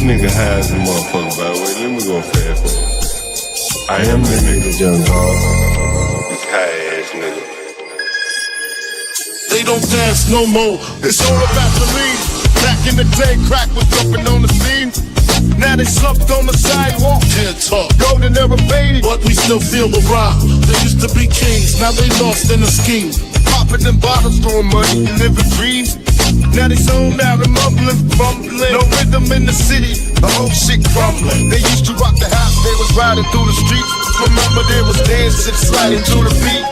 nigga high as a motherfucker, by the way. Let me go fast forward. I am the nigga, young dog. This high ass nigga. They don't dance no more. It's all about the lean. Back in the day, crack was jumping on the scene. Now they slumped on the sidewalk. Can't talk. Golden era faded, but we still feel the rock. They used to be kings, now they lost in the scheme. Popping them bottles, throwing money, and living dreams. Now they zoned out and mumbling, fumbling. No rhythm in the city, the whole shit crumbling. They used to rock the house, they was riding through the streets. Remember there was dancing, sliding to the beat.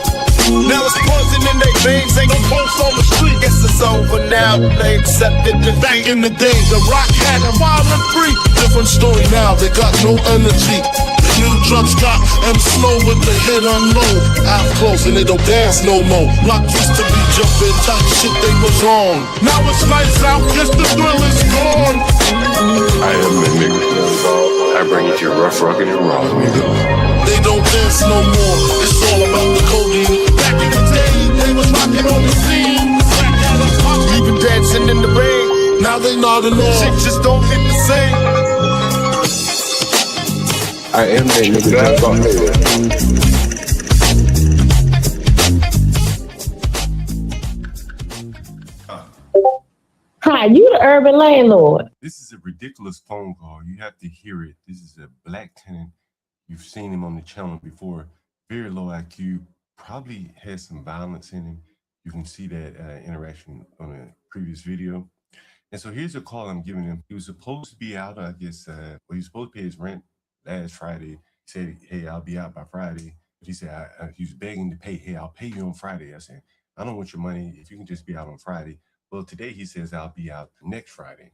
Now it's poison in their veins, ain't no pulse on the street. Guess it's over now, they accepted the back in the day, the rock had them wild and free. Different story now, they got no energy. The new drugs got them slow with the hit unload. Out close and they don't dance no more. Rock used to be jumping, type shit they was on. Now it's lights out, guess the thrill is gone. I am the nigga, young dog. I bring it to you rough, rugged, and raw, nigga. They don't dance no more, it's all about the codeine. Back in the day, they was rocking on the scene. Back out of pop, even dancing in the rain. Now they nodding off, shit just don't hit the same. I am that nigga, young dog. Hi, you the urban landlord. This is a ridiculous phone call. You have to hear it. This is a black tenant. You've seen him on the channel before. Very low IQ. Probably has some violence in him. You can see that interaction on a previous video. And so here's a call I'm giving him. He was supposed to be out, I guess, he was supposed to pay his rent last Friday. He said, hey, I'll be out by Friday. But he said, he was begging to pay. Hey, I'll pay you on Friday. I said, I don't want your money. If you can just be out on Friday. Well, today he says I'll be out next Friday.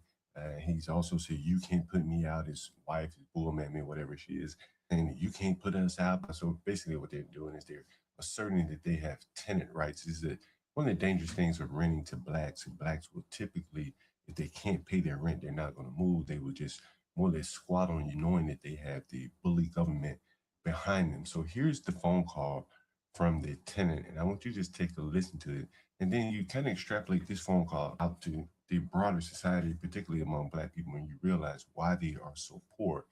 He's also said, you can't put me out. His wife is bullman me, whatever she is. And you can't put us out. So basically what they're doing is they're asserting that they have tenant rights. This is one of the dangerous things of renting to blacks. Blacks will typically, if they can't pay their rent, they're not going to move. They will just more or less squat on you, knowing that they have the bully government behind them. So here's the phone call from the tenant. And I want you to just take a listen to it. And then you kind of extrapolate this phone call out to the broader society, particularly among black people, when you realize why they are so poor.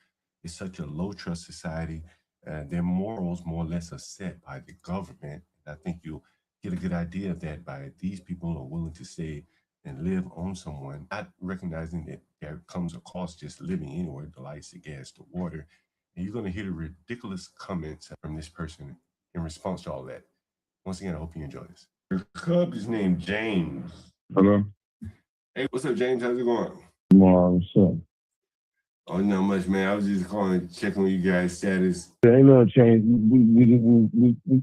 It's such a low trust society. Their morals more or less are set by the government. I think you'll get a good idea of that by these people who are willing to stay and live on someone, not recognizing that there comes a cost just living anywhere, the lights, the gas, the water. And you're going to hear the ridiculous comments from this person in response to all that. Once again, I hope you enjoy this. Your cub is named James. Hello? Hey, what's up, James? How's it going? What's up? Oh, not much, man. I was just calling, checking on you guys' status. There ain't no change. We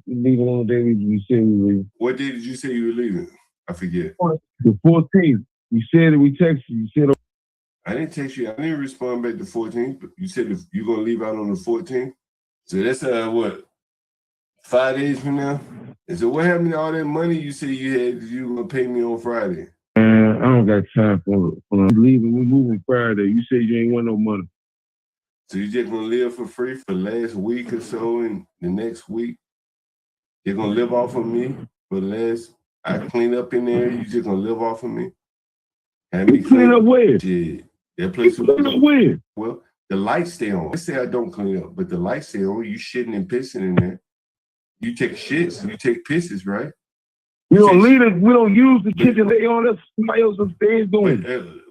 leaving on the day we said we were leaving. What day did you say you were leaving? I forget. The 14th. You said it, we texted you. You said I didn't text you. I didn't respond back the 14th. But you said if you're going to leave out on the 14th. So that's, what, 5 days from now? And so what happened to all that money you said you had that you were going to pay me on Friday? Man, I don't got time for leaving. We're moving Friday. You said you ain't want no money. So you just going to live for free for the last week or so, and the next week you're going to live off of me for the last, I clean up in there, you just going to live off of me? You clean up where? Shit. That place you clean up where? Well, the lights stay on. Let's say I don't clean up, but the lights stay on. You shitting and pissing in there. You take shits, you take pisses, right? We don't leave it. We don't use the kitchen. They on us. Somebody else upstairs doing.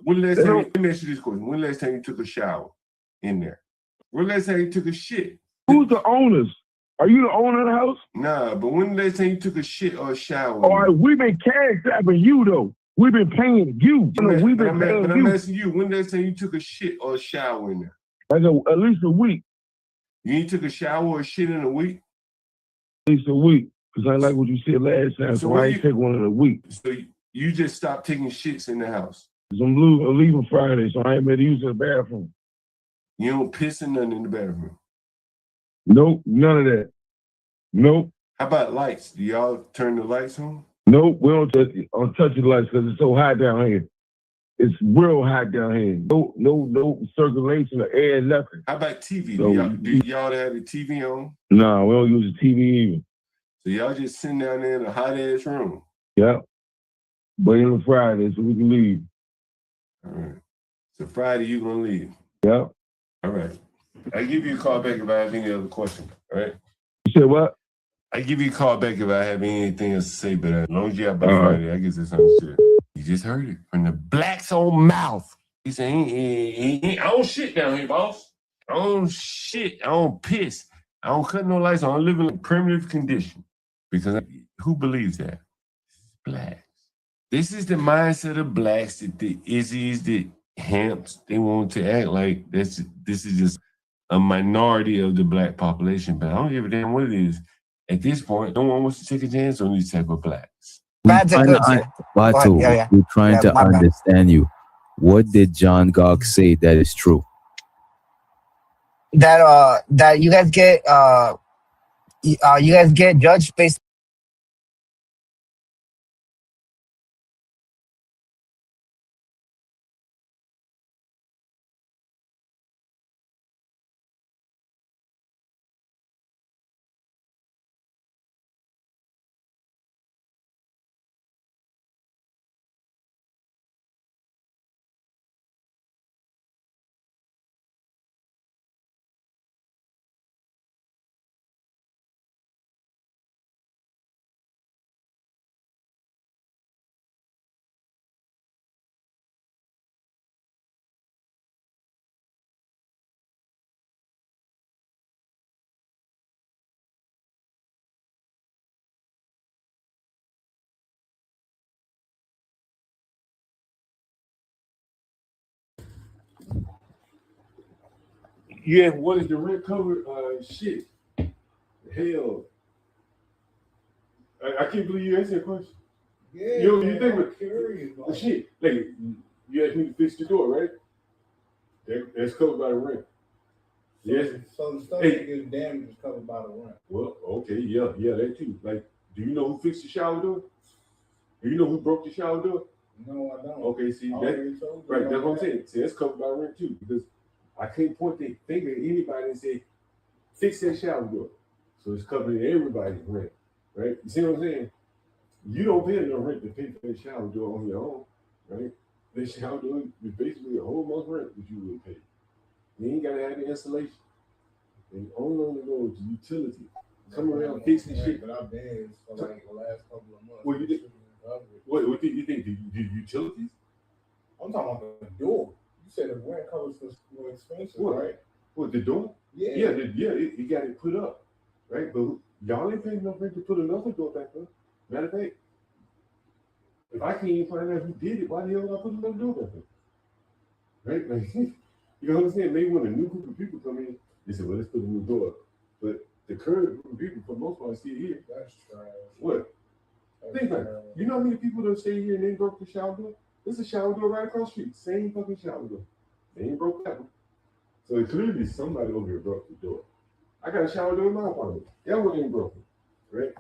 When last time? Let me ask you this question: when last time you took a shower in there? When last time you took a shit? Who's the owners? Are you the owner of the house? Nah, but when last time you took a shit or a shower? All right, we've been cash strapping you though. We've been paying you. We've been paying you. But I'm asking you: when last time you took a shit or a shower in there? Like at least a week. You ain't took a shower or shit in a week? At least a week. Because I like what you said last time, so I ain't take one in a week. So you just stopped taking shits in the house? Because I'm leaving Friday, so I ain't better use the bathroom. You don't piss in nothing in the bathroom? Nope, none of that. Nope. How about lights? Do y'all turn the lights on? Nope, we don't touch the lights because it's so hot down here. It's real hot down here. No circulation of air, nothing. How about TV? So, do y'all have the TV on? No, we don't use the TV either. So y'all just sitting down there in a hot ass room? Yep. Waiting on Friday so we can leave. All right. So Friday you gonna leave? Yeah. All right. I give you a call back if I have any other questions. All right. You said what? I give you a call back if I have anything else to say, but as long as you have by All right. Friday, I guess that's understood. You just heard it from the black's own mouth. He said, I don't shit down here, boss. I don't shit. I don't piss. I don't cut no lights. I don't live in a primitive condition. Because who believes that? Blacks. This is the mindset of blacks that the Izzies, the Hamps, they want to act like this is just a minority of the black population. But I don't give a damn what it is. At this point, no one wants to take a chance on these type of blacks. That's a good shit. Batu, Yeah. we're trying Yeah, to my bad. understand you. What did John Galt say that is true? That you guys get judged based. Yeah, what is the rent cover? Shit. Hell. I can't believe you asked that question. Yeah, You think I'm curious. the shit. Like, you asked me to fix the door, right? That's covered by the rent. Yes. So the stuff Hey. that gets damaged is covered by the rent. Well, okay, yeah, that too. Like, do you know who fixed the shower door? Do you know who broke the shower door? No, I don't. Okay, see, Right, that's what I'm saying. See, that's covered by rent too, because I can't point the finger at anybody and say, fix that shower door. So it's covering everybody's rent, right? You see what I'm saying? You don't pay enough rent to pay for that shower door on your own, right? That shower door is basically a whole month's rent that you would pay. You ain't gotta have the installation. And only go to utility. Come around fixing shit. But I've been for like the last couple of months. What you think? What do you think? The utilities? I'm talking about the door. You said the rent covers for expenses, right? What, the door? Yeah. It got it put up, right? But y'all ain't paying enough rent to put another door back up. Matter of fact, if I can't even find out who did it, why the hell would I put another door back up? Right? Like, you know what I'm saying? Maybe when a new group of people come in, they say, well, let's put a new door up. But the current group of people, for the most part, still here. That's trash. What? Think about it. You know how many people that stay here and they broke the shower door? There's a shower door right across the street. Same fucking shower door. They ain't broke that one. So clearly somebody over here broke the door. I got a shower door in my apartment. That one ain't broken. Right?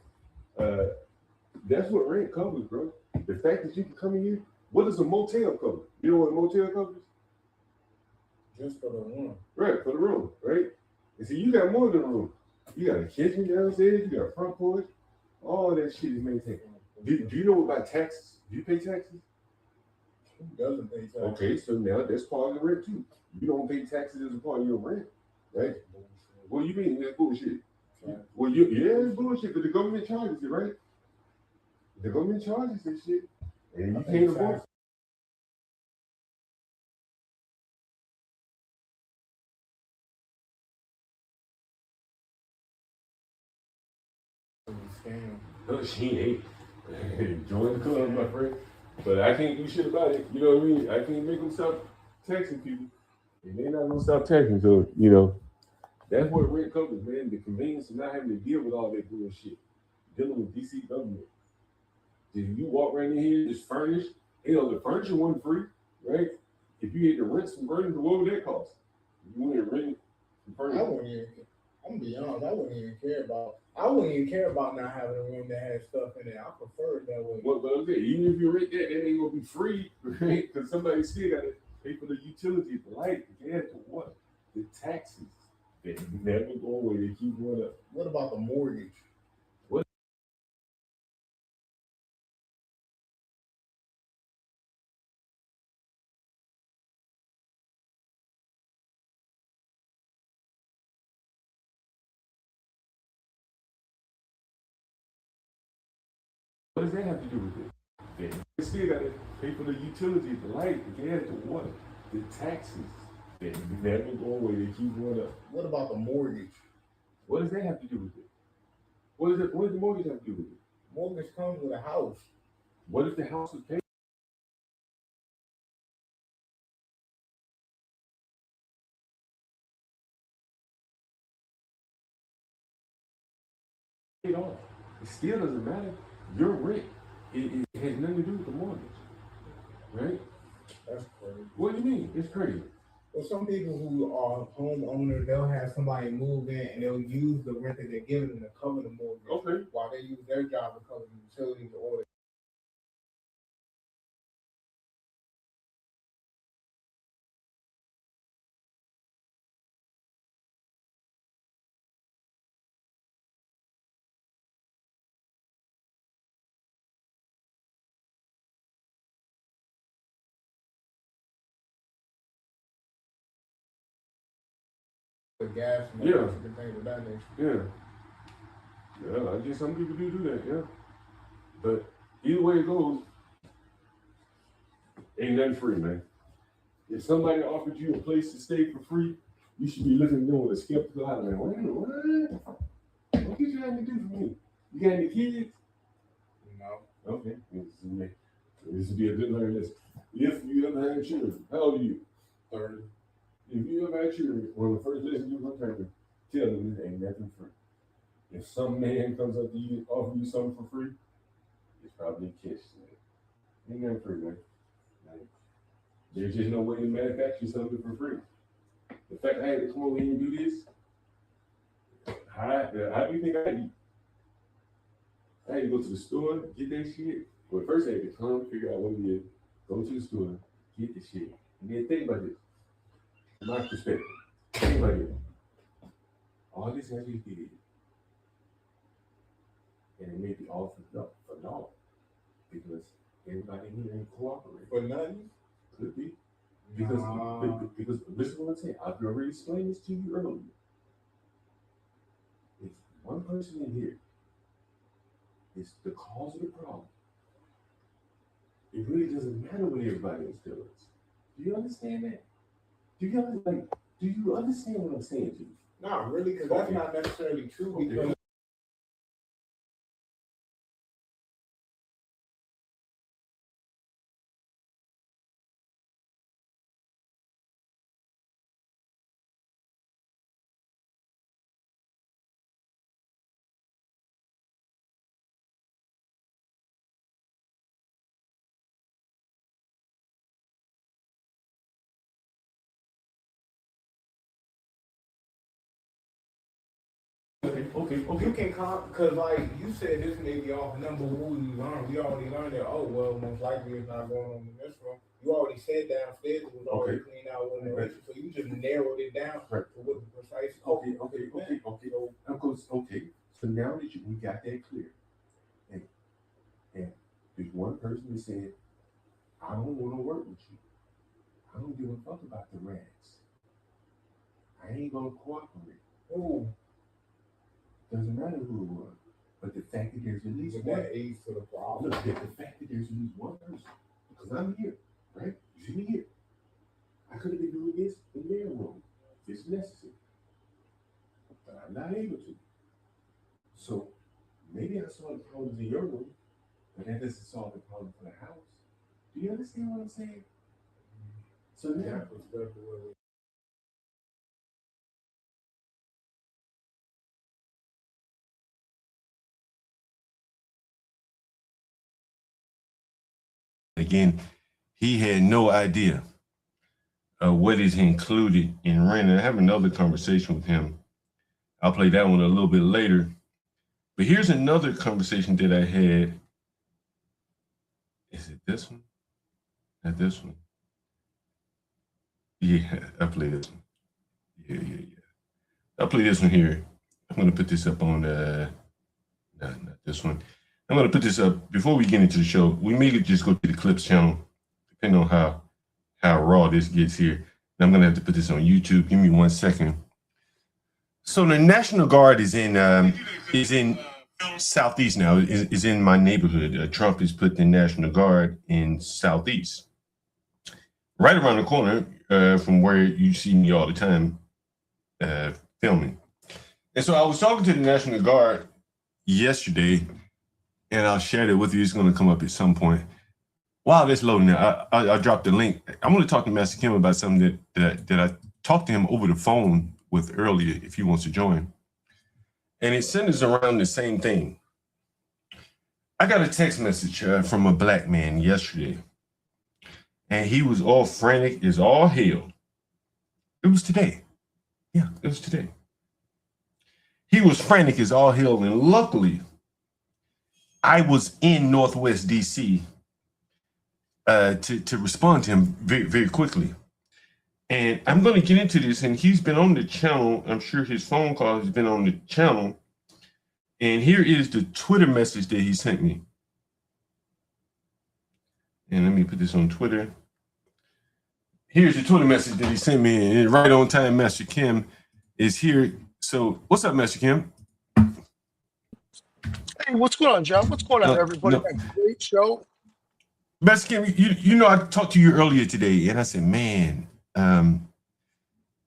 That's what rent covers, bro. The fact that you can come in here. What does a motel cover? You know what a motel covers? Just for the room. Right, for the room, right? And see, you got more than a room. You got a kitchen downstairs, you got a front porch. All that shit is maintained. Do you know about taxes? Do you pay taxes? Who doesn't pay taxes? Okay, so now that's part of the rent too. You don't pay taxes as a part of your rent, right? What do you mean that's bullshit? Well, it's bullshit, but the government charges it, right? The government charges this shit, and you can't afford. No, she ain't. Join the club, my friend. But I can't do shit about it. You know what I mean? I can't make them stop taxing people. And they're not gonna stop taxing. So, that's what rent covers, man. The convenience of not having to deal with all that bullshit. Dealing with DC government. If you walk right in here, just furnished, the furniture wasn't free, right? If you had to rent some furniture, what would that cost? You wouldn't rent some furniture. I'm gonna be honest, I wouldn't even care about not having a room that has stuff in it. I prefer it that way. But okay, even if you rent that ain't gonna be free, right? Because somebody still gotta pay for the utilities, the light, the gas, the water, the taxes. They never go away, they keep going up. What about the mortgage? What does that have to do with it? They still got to pay for the utilities, the light, the gas, the water, the taxes. They never go away. They keep going up. What about the mortgage? What does that have to do with it? What does the mortgage have to do with it? Mortgage comes with a house. What if the house is paid? Paid off. It still doesn't matter. Your rent, it has nothing to do with the mortgage, right? That's crazy. What do you mean? It's crazy. Well, some people who are homeowners, they'll have somebody move in and they'll use the rent that they're giving them to cover the mortgage. Okay. While they use their job to cover the utilities or the gas and Yeah. different things of that nature. Yeah. Yeah, I guess some people do that, yeah. But either way it goes, ain't nothing free, man. If somebody offered you a place to stay for free, you should be looking at them with a skeptical eye. Like, wait a minute, what? What did you have to do for me? You got any kids? No. Okay. This would be a good learning lesson. If you ever had children, how old are you? 30. If you ever had children, one of the first lessons you're going to tell them this ain't nothing free. If some man comes up to you and offer you something for free, it's probably a kiss. Ain't nothing free, man. Like, there's just no way to manufacture something for free. The fact I had to come over here and do this, how do you think I eat? I had to go to the store, get that shit. Well, first I had to come, figure out what it is, go to the store, get the shit. And then think about this. From my perspective, think about it. All this I just did, and it may be all for naught, because everybody here ain't cooperating. For nothing? Could be. Because this is what I'm saying. I've already explained this to you earlier. If one person in here is the cause of the problem, it really doesn't matter what everybody else does. Do you understand that? Do you understand what I'm saying to you? Not really, because that's not necessarily true. Okay. Because Okay. you can because like you said, this may be off number one you learned. We already learned that. Oh well, most likely it's not going on in this room. You already said downstairs it was already cleaned out with no issue, so you just narrowed it down to what the precise. Okay. So now that we got that clear, and there's one person that said, I don't want to work with you. I don't give a fuck about the rats. I ain't gonna cooperate. Oh, Doesn't matter who it was, but the fact that there's at least with one. that age to the problem. Look, the fact that there's at least one person, because I'm here, right? You see me here. I could have been doing this in their room if it's necessary, but I'm not able to. So maybe I solve the problems in your room, but that doesn't solve the problem for the house. Do you understand what I'm saying? So now, again, he had no idea of what is included in rent. And I have another conversation with him. I'll play that one a little bit later. But here's another conversation that I had. Is it this one? Not this one. Yeah, I'll play this one. Yeah. I'll play this one here. I'm going to put this up on, not this one. I'm going to put this up before we get into the show. We may just go to the Clips channel, depending on how raw this gets here. And I'm going to have to put this on YouTube. Give me 1 second. So the National Guard is in Southeast now is in my neighborhood. Trump has put the National Guard in Southeast, right around the corner from where you see me all the time filming. And so I was talking to the National Guard yesterday, and I'll share it with you. It's going to come up at some point. While this loading now, I dropped the link. I'm going to talk to Master Kim about something that I talked to him over the phone with earlier, if he wants to join. And it centers around the same thing. I got a text message from a black man yesterday, and he was all frantic as all hell. It was today. Yeah, it was today. He was frantic as all hell, and luckily, I was in Northwest DC to respond to him very, very quickly. And I'm going to get into this, and he's been on the channel. I'm sure his phone call has been on the channel. And here is the Twitter message that he sent me. And let me put this on Twitter. Here's the Twitter message that he sent me. And right on time, Master Kim is here. So what's up, Master Kim? Hey, what's going on, John? What's going on, everybody? Great show. Master Kim, you know, I talked to you earlier today, and I said, man,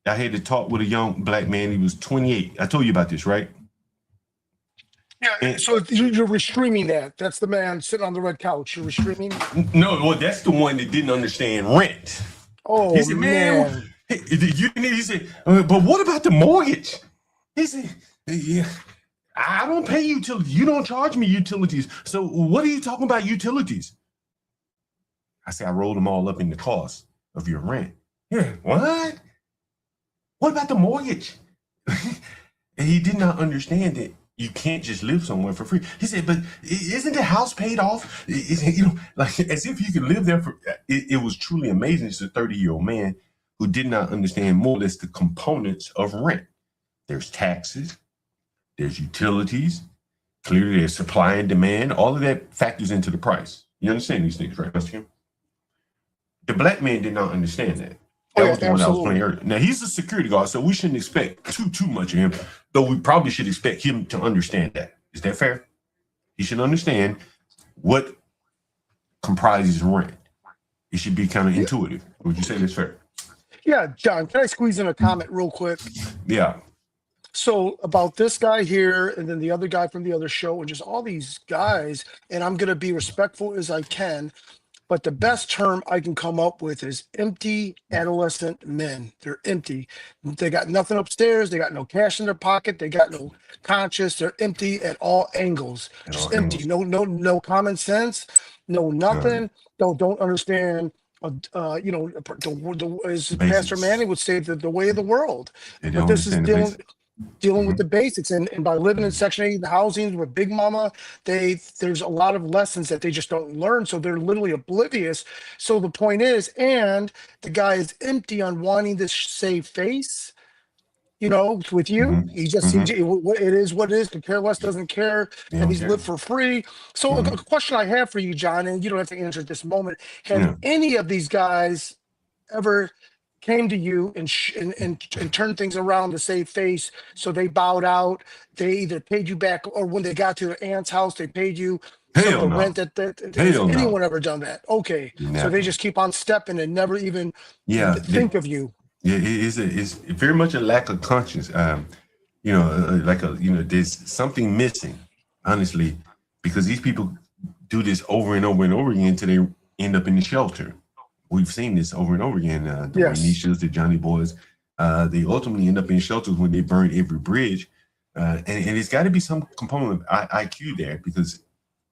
I had to talk with a young black man. He was 28. I told you about this, right? Yeah, and so you're restreaming that. That's the man sitting on the red couch. You're restreaming? No, well, that's the one that didn't understand rent. Oh, he said, man. He said, but what about the mortgage? He said, yeah, I don't pay utilities. You don't charge me utilities. So what are you talking about utilities? I said, I rolled them all up in the cost of your rent. Yeah, what? What about the mortgage? And he did not understand that you can't just live somewhere for free. He said, but isn't the house paid off? You know, like as if you could live there for, it was truly amazing. It's a 30-year-old man who did not understand more or less the components of rent. There's taxes, there's utilities, clearly there's supply and demand. All of that factors into the price. You understand these things, right, Mr. Kim? The black man did not understand that. That was the one I was playing earlier. Now, he's a security guard, so we shouldn't expect too much of him, though we probably should expect him to understand that. Is that fair? He should understand what comprises rent. It should be kind of intuitive. Would you say that's fair? Yeah, John, can I squeeze in a comment real quick? Yeah. So about this guy here and then the other guy from the other show and just all these guys, and I'm going to be respectful as I can, but the best term I can come up with is empty adolescent men. They're empty. They got nothing upstairs. They got no cash in their pocket. They got no conscience. They're empty at all angles. Just empty. No common sense. No nothing. Don't understand. You know, as Pastor Manning would say, the way of the world. But this is dealing with the basics, and by living in Section 8 housing with Big Mama, there's a lot of lessons that they just don't learn, so they're literally oblivious. So the point is, and the guy is empty on wanting to save face, you know, with you. He just it is what it is. The care less, doesn't care that he's lived for free. So a question I have for you, John, and you don't have to answer at this moment, have any of these guys ever came to you and turned things around to save face, so they bowed out, they either paid you back, or when they got to their aunt's house, they paid you some of the rent has anyone ever done that? Okay. Never. So they just keep on stepping and never even think of you. Yeah, it's very much a lack of conscience. You know, there's something missing, honestly, because these people do this over and over and over again until they end up in the shelter. We've seen this over and over again. The Renishas, the Johnny Boys, they ultimately end up in shelters when they burn every bridge. And it's got to be some component of IQ there, because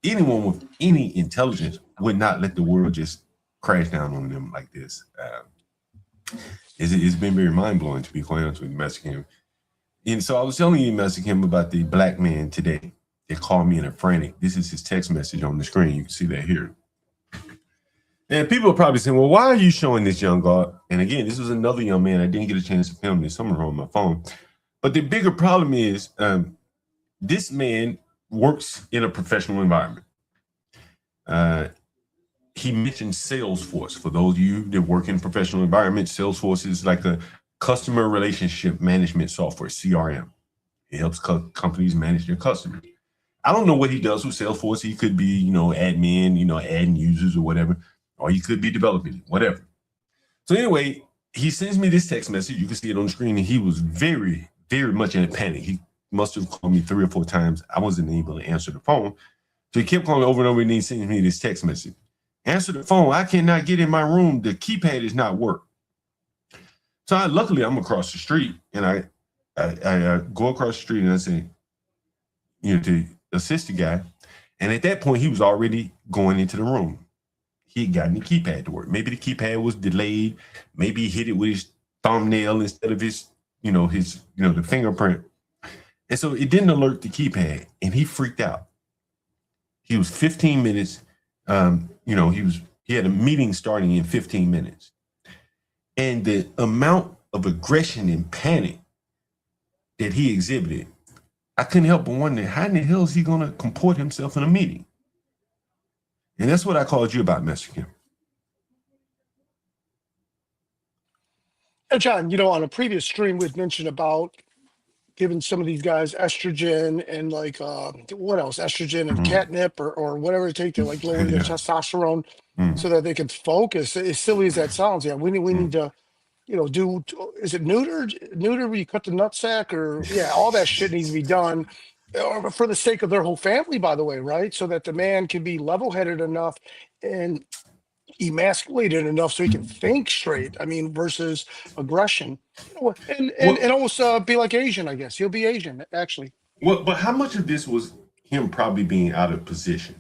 anyone with any intelligence would not let the world just crash down on them like this. It's been very mind-blowing, to be quite honest with you, Master Kim. And so I was telling you, Master Kim, about the black man today. They called me in a frantic. This is his text message on the screen. You can see that here. And people are probably saying, well, why are you showing this young guy? And again, this was another young man. I didn't get a chance to film this somewhere on my phone. But the bigger problem is this man works in a professional environment. He mentioned Salesforce. For those of you that work in professional environments, Salesforce is like a customer relationship management software, CRM. It helps companies manage their customers. I don't know what he does with Salesforce. He could be, admin, adding users or whatever, or he could be developing it, whatever. So anyway, he sends me this text message. You can see it on the screen, and he was very, very much in a panic. He must have called me 3 or 4 times. I wasn't able to answer the phone. So he kept calling over and over, and he sent me this text message. Answer the phone. I cannot get in my room. The keypad is not work. So luckily, I'm across the street, and I go across the street, and I say, to assist the guy. And at that point, he was already going into the room. He had gotten the keypad to work. Maybe the keypad was delayed. Maybe he hit it with his thumbnail instead of his the fingerprint. And so it didn't alert the keypad, and he freaked out. He was 15 minutes. He had a meeting starting in 15 minutes. And the amount of aggression and panic that he exhibited, I couldn't help but wonder, how in the hell is he going to comport himself in a meeting? And that's what I called you about, Mr. Kim. And John, on a previous stream, we'd mentioned about giving some of these guys estrogen and what else? Estrogen and catnip or whatever it takes to lower their testosterone so that they can focus. As silly as that sounds, we need to, do, is it neuter where you cut the nutsack all that shit needs to be done for the sake of their whole family, by the way, right? So that the man can be level-headed enough and emasculated enough so he can think straight. I mean, versus aggression, and almost be like Asian. I guess he'll be Asian actually. Well, but how much of this was him probably being out of position?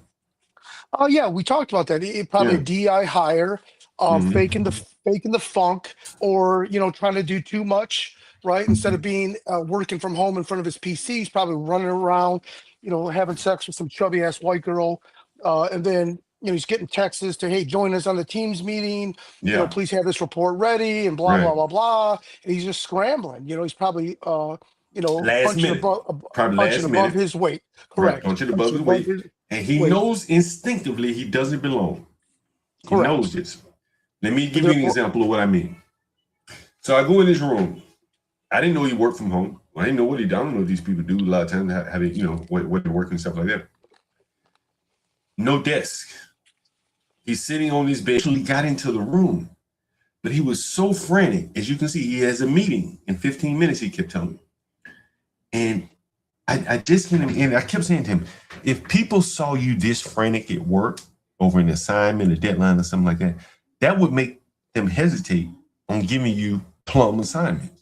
Oh yeah, we talked about that. He probably DI hire, faking the funk, or trying to do too much, right? Instead of being working from home in front of his PC, he's probably running around, having sex with some chubby ass white girl, and then he's getting texts to, hey, join us on the Teams meeting. Please have this report ready, and blah blah blah blah. And he's just scrambling. He's probably punching above his weight. Correct. Right, punching above his weight. And he knows instinctively he doesn't belong. He knows this. Let me give you an example of what I mean. So I go in his room. I didn't know he worked from home. I didn't know what he done. I don't know what these people do a lot of times, how they, what they work and stuff like that. No desk. He's sitting on his bed. He got into the room, but he was so frantic. As you can see, he has a meeting in 15 minutes, he kept telling me. And I just hit him, and I kept saying to him, if people saw you this frantic at work over an assignment, a deadline, or something like that, that would make them hesitate on giving you plum assignments.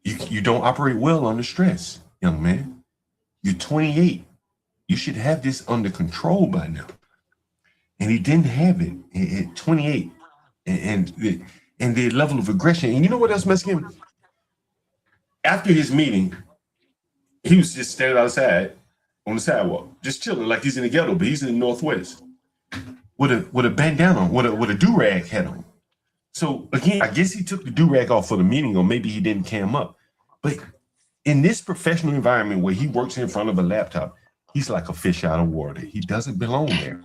You don't operate well under stress, young man. You're 28. You should have this under control by now. And he didn't have it at 28. And the level of aggression. And you know what else messed him? After his meeting, he was just standing outside on the sidewalk, just chilling like he's in the ghetto, but he's in the Northwest with a bandana, with a do-rag hat on. So again, I guess he took the do-rag off for the meeting, or maybe he didn't cam up. But in this professional environment where he works in front of a laptop, he's like a fish out of water. He doesn't belong there.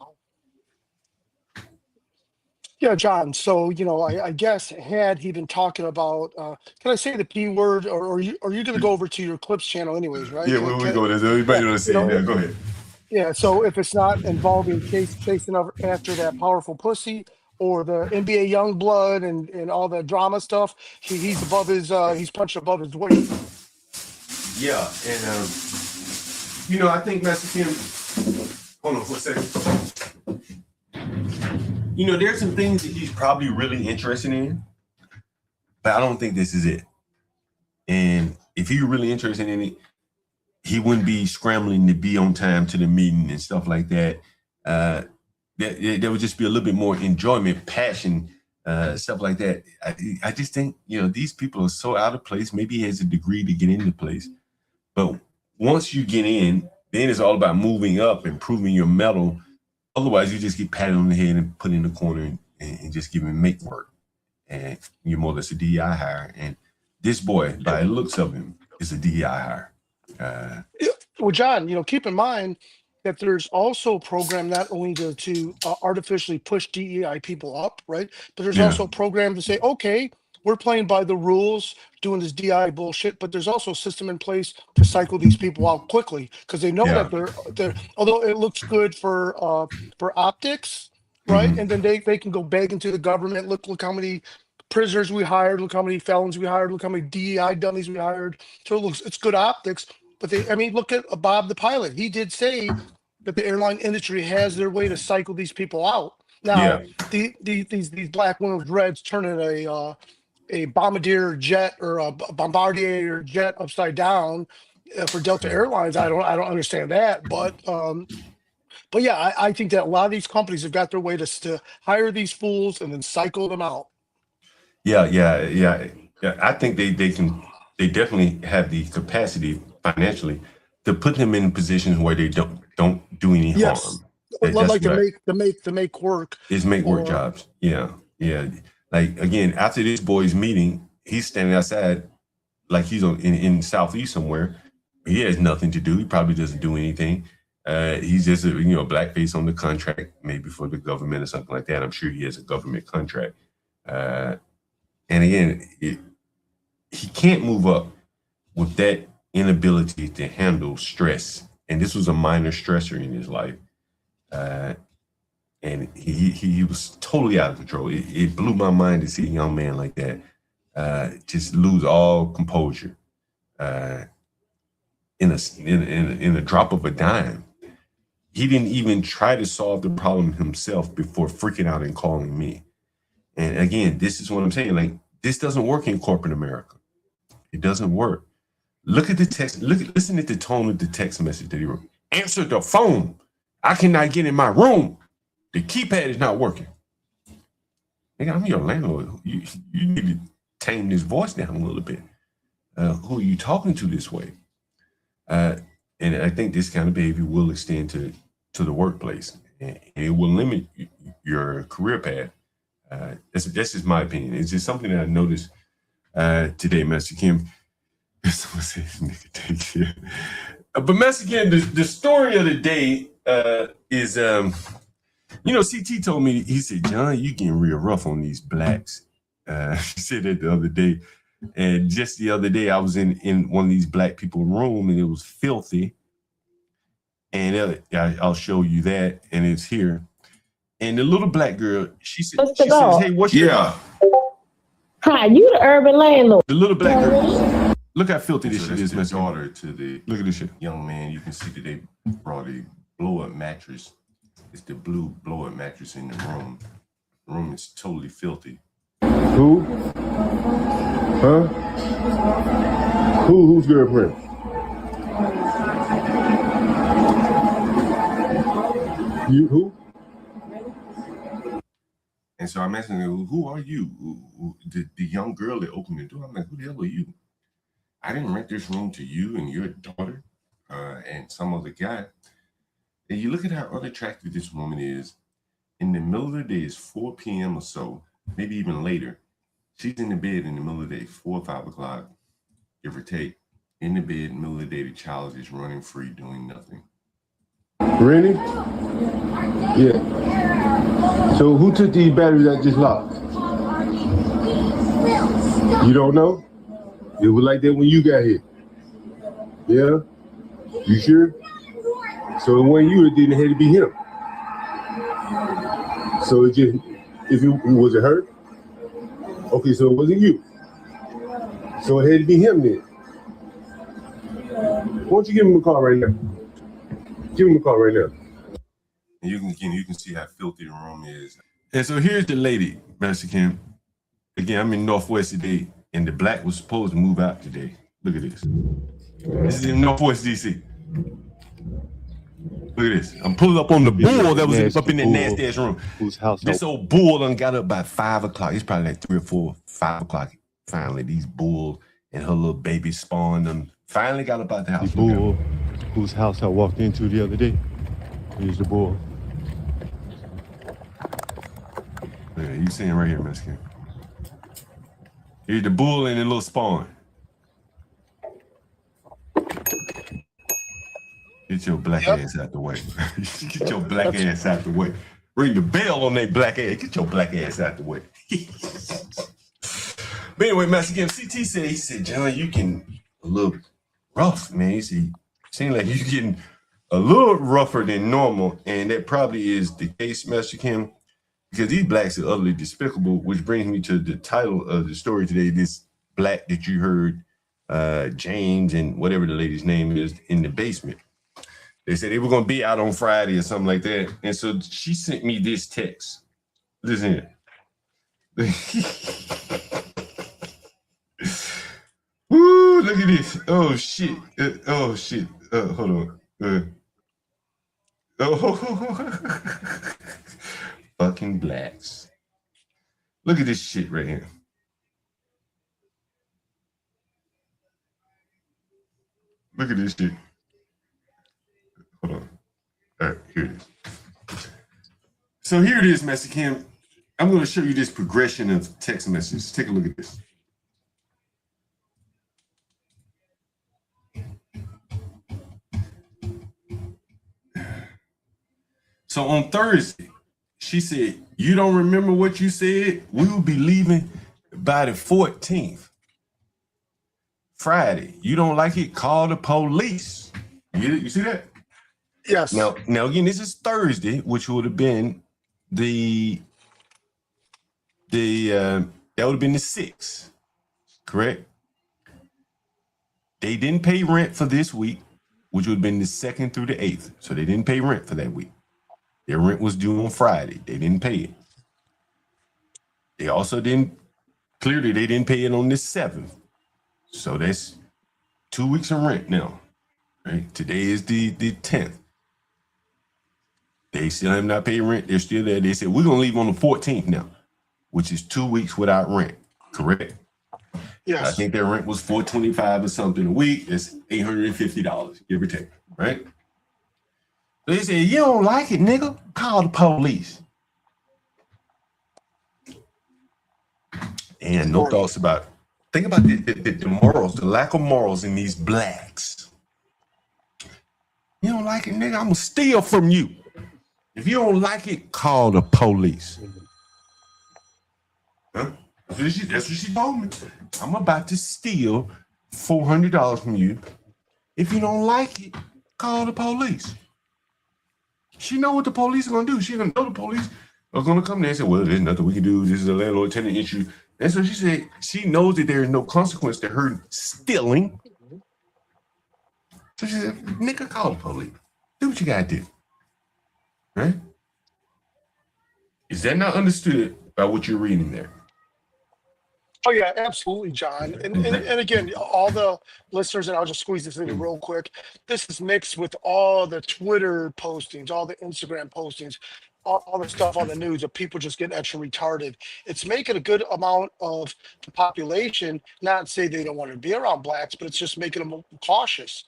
Yeah, John. So, I guess had he been talking about, can I say the P word, or are you going to go over to your clips channel anyways, right? Yeah, we go there. Everybody knows the same. Yeah, go ahead. Yeah. So if it's not involving chasing after that powerful pussy or the NBA young blood and all the drama stuff, he's above his, he's punched above his weight. Yeah. And, I think Master Kim, hold on for a second. There's some things that he's probably really interested in, but I don't think this is it. And if he were really interested in it, he wouldn't be scrambling to be on time to the meeting and stuff like that. There would just be a little bit more enjoyment, passion, stuff like that. I just think, these people are so out of place. Maybe he has a degree to get into place. But once you get in, then it's all about moving up, improving your mettle. Otherwise, you just get patted on the head and put in the corner and just give him make work. And you're more or less a DEI hire. And this boy, by the looks of him, is a DEI hire. Well, John, keep in mind that there's also a program not only to artificially push DEI people up, right? But there's also a program to say, okay, we're playing by the rules, doing this DI bullshit, but there's also a system in place to cycle these people out quickly because they know that they're although it looks good for optics, right? Mhm. And then they can go beg into the government. Look how many prisoners we hired. Look how many felons we hired. Look how many DEI dummies we hired. So it's good optics. But look at Bob the pilot. He did say that the airline industry has their way to cycle these people out. Now, Yeah. these black women's reds turning a bombardier jet or a bombardier jet upside down for Delta Airlines. I don't understand that, but yeah, I think that a lot of these companies have got their way to hire these fools and then cycle them out. Yeah. I think they definitely have the capacity financially to put them in positions where they don't do any harm. Like to make work. Is make work jobs. Yeah. Like again, after this boy's meeting, he's standing outside like he's in Southeast somewhere. He has nothing to do. He probably doesn't do anything. He's just a blackface on the contract, maybe for the government or something like that. I'm sure he has a government contract. And again, he can't move up with that inability to handle stress. And this was a minor stressor in his life. And he was totally out of control. It blew my mind to see a young man like that just lose all composure in a drop of a dime. He didn't even try to solve the problem himself before freaking out and calling me. And again, this is what I'm saying. Like, this doesn't work in corporate America. It doesn't work. Look at the text. Listen to the tone of the text message that he wrote. Answer the phone. I cannot get in my room. The keypad is not working. Nigga, I'm your landlord. You need to tame this voice down a little bit. Who are you talking to this way? And I think this kind of behavior will extend to the workplace, and it will limit your career path. That's just my opinion. It's just something that I noticed today, Master Kim. Someone says, nigga, take shit. But Master Kim, the story of the day is, CT told me, he said, John, you getting real rough on these blacks. He said that the other day. And just the other day, I was in one of these black people's room, and it was filthy. And I'll show you that, and it's here. And the little black girl, she says, "Hey, what's your?" Hi, you the urban landlord. The little black girl. Look how filthy this shit is, my daughter. Look at this shit. Young man, you can see that they brought a blow-up mattress. It's the blue blow-up mattress in the room. The room is totally filthy. Who? Huh? Who's girlfriend? You who? And so I'm asking her, who are you? The young girl that opened the door. I'm like, who the hell are you? I didn't rent this room to you and your daughter and some other guy. And you look at how unattractive this woman is. In the middle of the day, it's 4 p.m. or so, maybe even later. She's in the bed in the middle of the day, 4 or 5 o'clock, give or take. In the bed, in the middle of the day, the child is running free, doing nothing. Really? Yeah. So who took these batteries that just locked? You don't know? It was like that when you got here. Yeah? You sure? So it wasn't you, it didn't have to be him. So it just, was it her? Okay, so it wasn't you. So it had to be him then. Why don't you give him a call right now? Give him a call right now. And you can see how filthy the room is. And so here's the lady, Master Kim. Again, I'm in Northwest today, and the black was supposed to move out today. Look at this. This is in Northwest DC. Look at this. I'm pulling up on the bull that was up in that nasty ass room. Whose house? This old bull done got up by 5 o'clock. It's probably like 3 or 4, 5 o'clock. Finally, these bulls and her little baby spawned them. Finally got up out the house. The bull whose house I walked into the other day. Here's the bull. Yeah, you see him right here, Mexican. Here's the bull and the little spawn. Get your black ass out the way. Get your black ass out the way. Ring the bell on that black ass. Get your black ass out the way. But anyway, Master Kim, CT said, he said, John, you can a little rough, man. He said, seems like you're getting a little rougher than normal. And that probably is the case, Master Kim, because these blacks are utterly despicable, which brings me to the title of the story today. This black that you heard, James and whatever the lady's name is, in the basement. They said they were going to be out on Friday or something like that. And so she sent me this text. Listen here. Woo, look at this. Oh, shit. Oh, shit. Hold on. Oh, fucking blacks. Look at this shit right here. Look at this shit. Hold on. All right, here it is. So here it is, Master Kim. I'm going to show you this progression of text messages. Take a look at this. So on Thursday, she said, you don't remember what you said? We will be leaving by the 14th. Friday, you don't like it? Call the police. You see that? Yes. Now again, this is Thursday, which would have been that would have been the 6th, correct? They didn't pay rent for this week, which would have been the 2nd through the 8th. So they didn't pay rent for that week. Their rent was due on Friday. They didn't pay it. They also didn't pay it on the 7th. So that's 2 weeks of rent now, right? Today is the 10th. They still have not paid rent. They're still there. They said, we're going to leave on the 14th now, which is 2 weeks without rent, correct? Yes. I think their rent was $425 or something a week. That's $850, give or take, right? They said, you don't like it, nigga? Call the police. And no thoughts about it. Think about the morals, the lack of morals in these blacks. You don't like it, nigga? I'm going to steal from you. If you don't like it, call the police. Huh? That's what she told me. I'm about to steal $400 from you. If you don't like it, call the police. She know what the police are going to do. She going to know the police are going to come there and say, well, there's nothing we can do. This is a landlord-tenant issue. And so she said she knows that there is no consequence to her stealing. So she said, nigga, call the police. Do what you got to do. Right? Is that not understood by what you're reading there? Oh yeah, absolutely, John. And again, all the listeners, and I'll just squeeze this in real quick. This is mixed with all the Twitter postings, all the Instagram postings, all the stuff on the news of people just getting extra retarded. It's making a good amount of the population not say they don't want to be around blacks, but it's just making them cautious.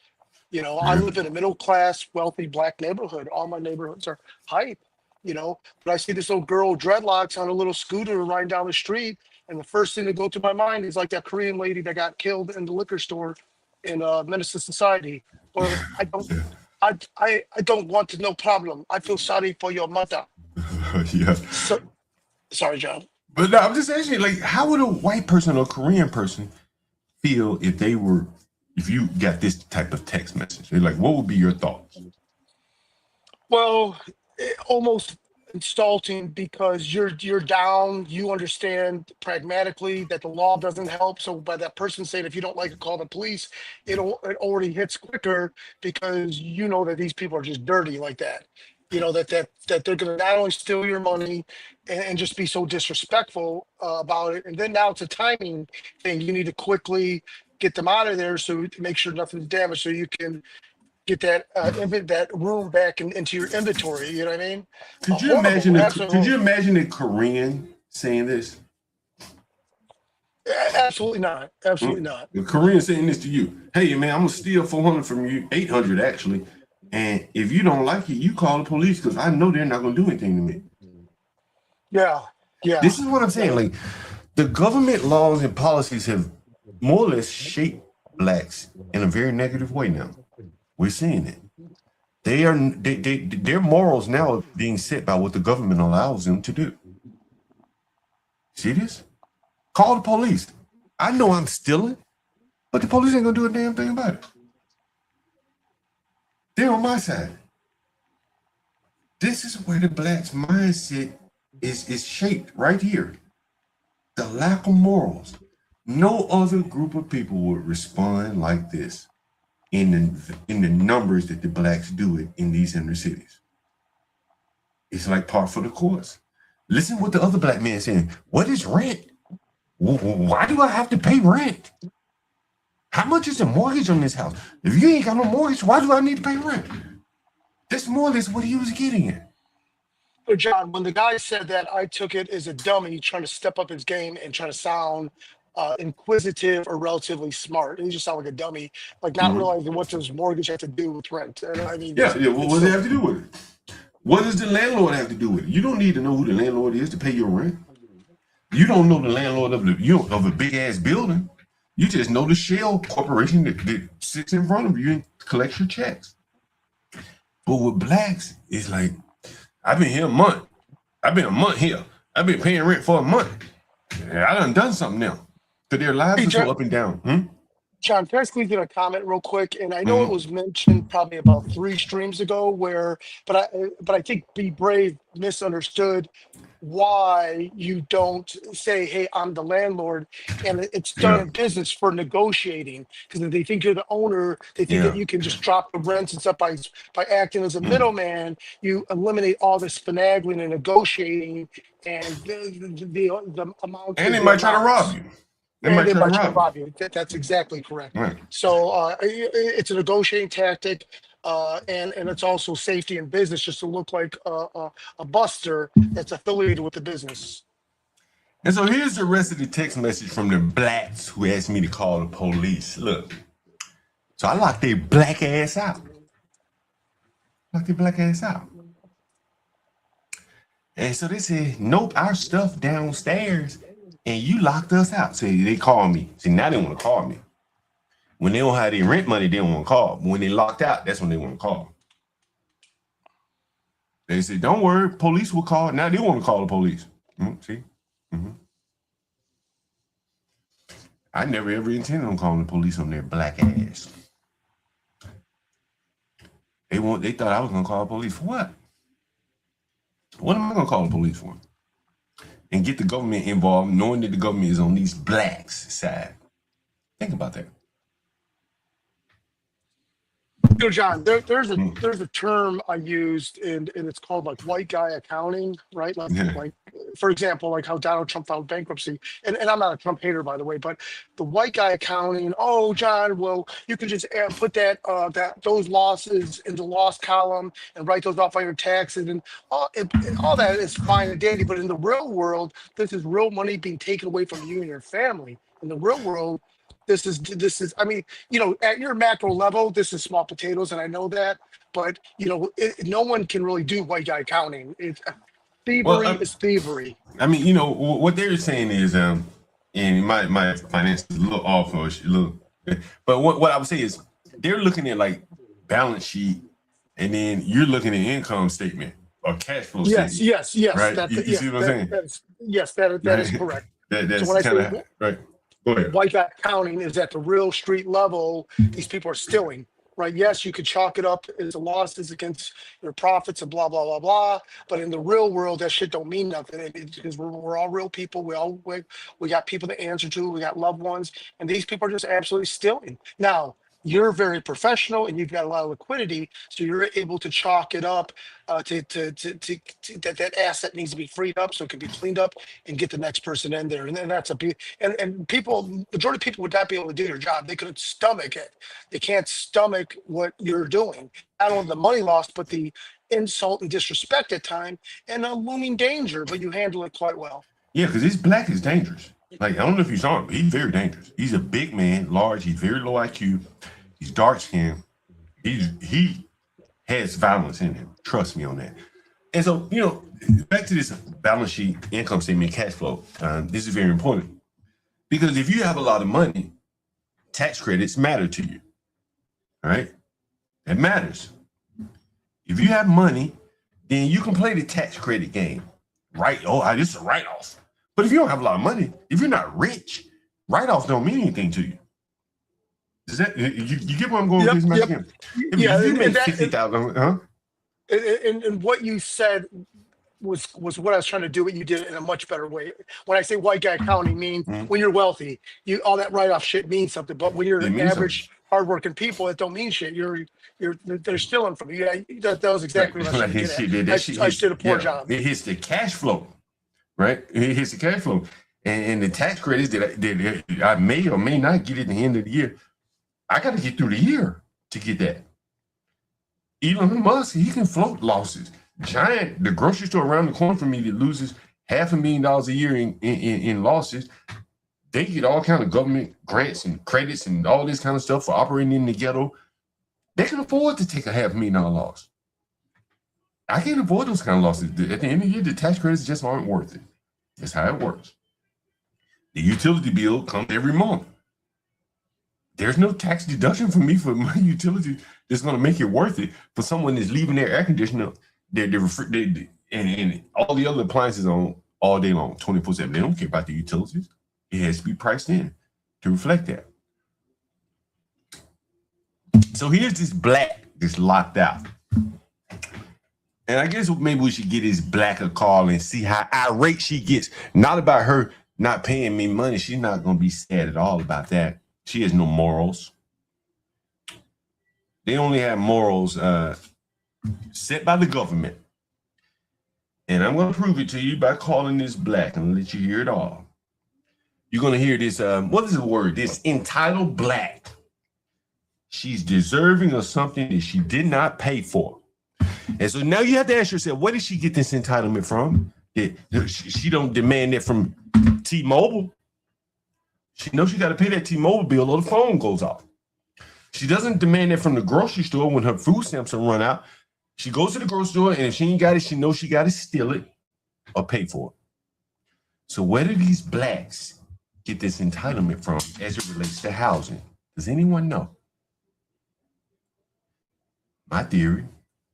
You know, I live in a middle class, wealthy black neighborhood. All my neighborhoods are hype, you know, but I see this little girl dreadlocks on a little scooter riding down the street. And the first thing that goes to my mind is like that Korean lady that got killed in the liquor store in Menace to Society. Or I don't want no problem. I feel sorry for your mother. Yeah. So, sorry, John. But no, I'm just asking, like, how would a white person or a Korean person feel if you got this type of text message? They're like, what would be your thoughts? Well, almost insulting because you're down. You understand pragmatically that the law doesn't help. So by that person saying, if you don't like it, call the police, it already hits quicker because you know that these people are just dirty like that. You know, that they're going to not only steal your money and just be so disrespectful about it. And then now it's a timing thing. You need to quickly get them out of there so to make sure nothing's damaged so you can get that that room back into your inventory. You know what I mean? Could you imagine a Korean saying this? Absolutely not. Absolutely not. The Korean saying this to you. Hey, man, I'm going to steal 400 from you, 800 actually. And if you don't like it, you call the police because I know they're not going to do anything to me. Yeah. Yeah. This is what I'm saying. Like, the government laws and policies have more or less shaped blacks in a very negative way now. We're seeing it. Their morals now are being set by what the government allows them to do. See this? Call the police. I know I'm stealing, but the police ain't gonna do a damn thing about it. They're on my side. This is where the blacks' mindset is shaped right here. The lack of morals. No other group of people would respond like this in the numbers that the blacks do it in these inner cities. It's like par for the course. Listen what the other black man saying. What is rent? Why do I have to pay rent? How much is the mortgage on this house? If you ain't got no mortgage, why do I need to pay rent? That's more or less what he was getting at. So John, when the guy said that, I took it as a dummy trying to step up his game and trying to sound inquisitive or relatively smart. He just sounded like a dummy, like not realizing what does mortgage have to do with rent. And I mean, Yeah. What does it have to do with it? What does the landlord have to do with it? You don't need to know who the landlord is to pay your rent. You don't know the landlord of a big ass building. You just know the shell corporation that sits in front of you and collects your checks. But with blacks, it's like, I've been here a month. I've been a month here. I've been paying rent for a month. I done something now. So their lives are so up and down. John, can I squeeze in a comment real quick? And I know it was mentioned probably about 3 streams ago but I think Be Brave misunderstood why you don't say, hey, I'm the landlord, and it's done in business for negotiating, because if they think you're the owner, they think that you can just drop the rents and stuff by acting as a middleman. You eliminate all this finagling and negotiating and the amount. And they might try to rob you. They might try to rob you. That's exactly correct. Right. So it's a negotiating tactic. And it's also safety in business, just to look like a buster that's affiliated with the business. And so here's the rest of the text message from the blacks who asked me to call the police. Look, so I locked their black ass out. And so they said, nope, our stuff downstairs, and you locked us out. So they called me. See, now they want to call me. When they don't have their rent money, they don't want to call. But when they locked out, that's when they want to call. They said, don't worry, police will call. Now they want to call the police. See? I never ever intended on calling the police on their black ass. They thought I was going to call the police for what? What am I going to call the police for? And get the government involved, knowing that the government is on these blacks' side. Think about that. You know, John, there's a term I used, and it's called like white guy accounting, right? Like for example, like how Donald Trump filed bankruptcy, and I'm not a Trump hater, by the way, but the white guy accounting. Oh, John, well, you can just put those losses in the loss column and write those off on your taxes, and all that is fine and dandy. But in the real world, this is real money being taken away from you and your family. In the real world, this is, I mean, you know, at your macro level, this is small potatoes, and I know that, but you know, no one can really do white guy accounting. Thievery is thievery. I mean, you know, what they're saying is, and my finance is a little off, or a little, but what I would say is they're looking at like balance sheet, and then you're looking at income statement or cash flow statement. Yes. Right? You see what I'm saying? That is correct. That's so when kind I of say, right. Go ahead. White guy accounting is at the real street level. These people are stealing, right? Yes, you could chalk it up as losses against your profits and blah, blah, blah, blah. But in the real world, that shit don't mean nothing, because we're all real people. We got people to answer to. We got loved ones. And these people are just absolutely stealing. Now, you're very professional and you've got a lot of liquidity, so you're able to chalk it up to that asset needs to be freed up so it can be cleaned up and get the next person in there. And then that's and people, majority of people would not be able to do their job. They couldn't stomach it. They can't stomach what you're doing. Not only the money lost, but the insult and disrespect at time and a looming danger, but you handle it quite well. Yeah, because this black is dangerous. Like, I don't know if you saw him, but he's very dangerous. He's a big man, large. He's very low IQ. He's dark skinned. He has violence in him. Trust me on that. And so, you know, back to this balance sheet, income statement, cash flow. This is very important because if you have a lot of money, tax credits matter to you. All right? It matters. If you have money, then you can play the tax credit game. Right? Oh, this is a write-off. But if you don't have a lot of money, if you're not rich, Write-offs don't mean anything to you. Is that you get where I'm going with this, Mexican? Yeah, If you and make that, 50,000, huh? and what you said was what I was trying to do, but you did it in a much better way. When I say white guy accounting, mean when you're wealthy, you all that write-off shit means something. But when you're It an means average, hardworking people, it don't mean shit. They're stealing from you. Yeah, that was exactly what I was trying to get at. That shit I just did a poor job. It hits the cash flow, right? It hits the cash flow, and the tax credits that I may or may not get at the end of the year. I got to get through the year to get that. Elon Musk, he can float losses. Giant, the grocery store around the corner from me that loses $500,000 a year in losses, they get all kind of government grants and credits and all this kind of stuff for operating in the ghetto. They can afford to take a $500,000 loss. I can't afford those kind of losses. At the end of the year, the tax credits just aren't worth it. That's how it works. The utility bill comes every month. There's no tax deduction for me for my utility that's going to make it worth it for someone that's leaving their air conditioner, and all the other appliances on all day long, 24/7. They don't care about the utilities. It has to be priced in to reflect that. So here's this black that's locked out. And I guess maybe we should get this black a call and see how irate she gets. Not about her not paying me money. She's not going to be sad at all about that. She has no morals. They only have morals set by the government. And I'm going to prove it to you by calling this black and let you hear it all. You're going to hear this, what is the word? This entitled black. She's deserving of something that she did not pay for. And so now you have to ask yourself, where did she get this entitlement from? She don't demand that from T-Mobile. She knows she got to pay that T-Mobile bill or the phone goes off. She doesn't demand that from the grocery store when her food stamps are run out. She goes to the grocery store, and if she ain't got it, she knows she got to steal it or pay for it. So where do these blacks get this entitlement from as it relates to housing? Does anyone know? My theory,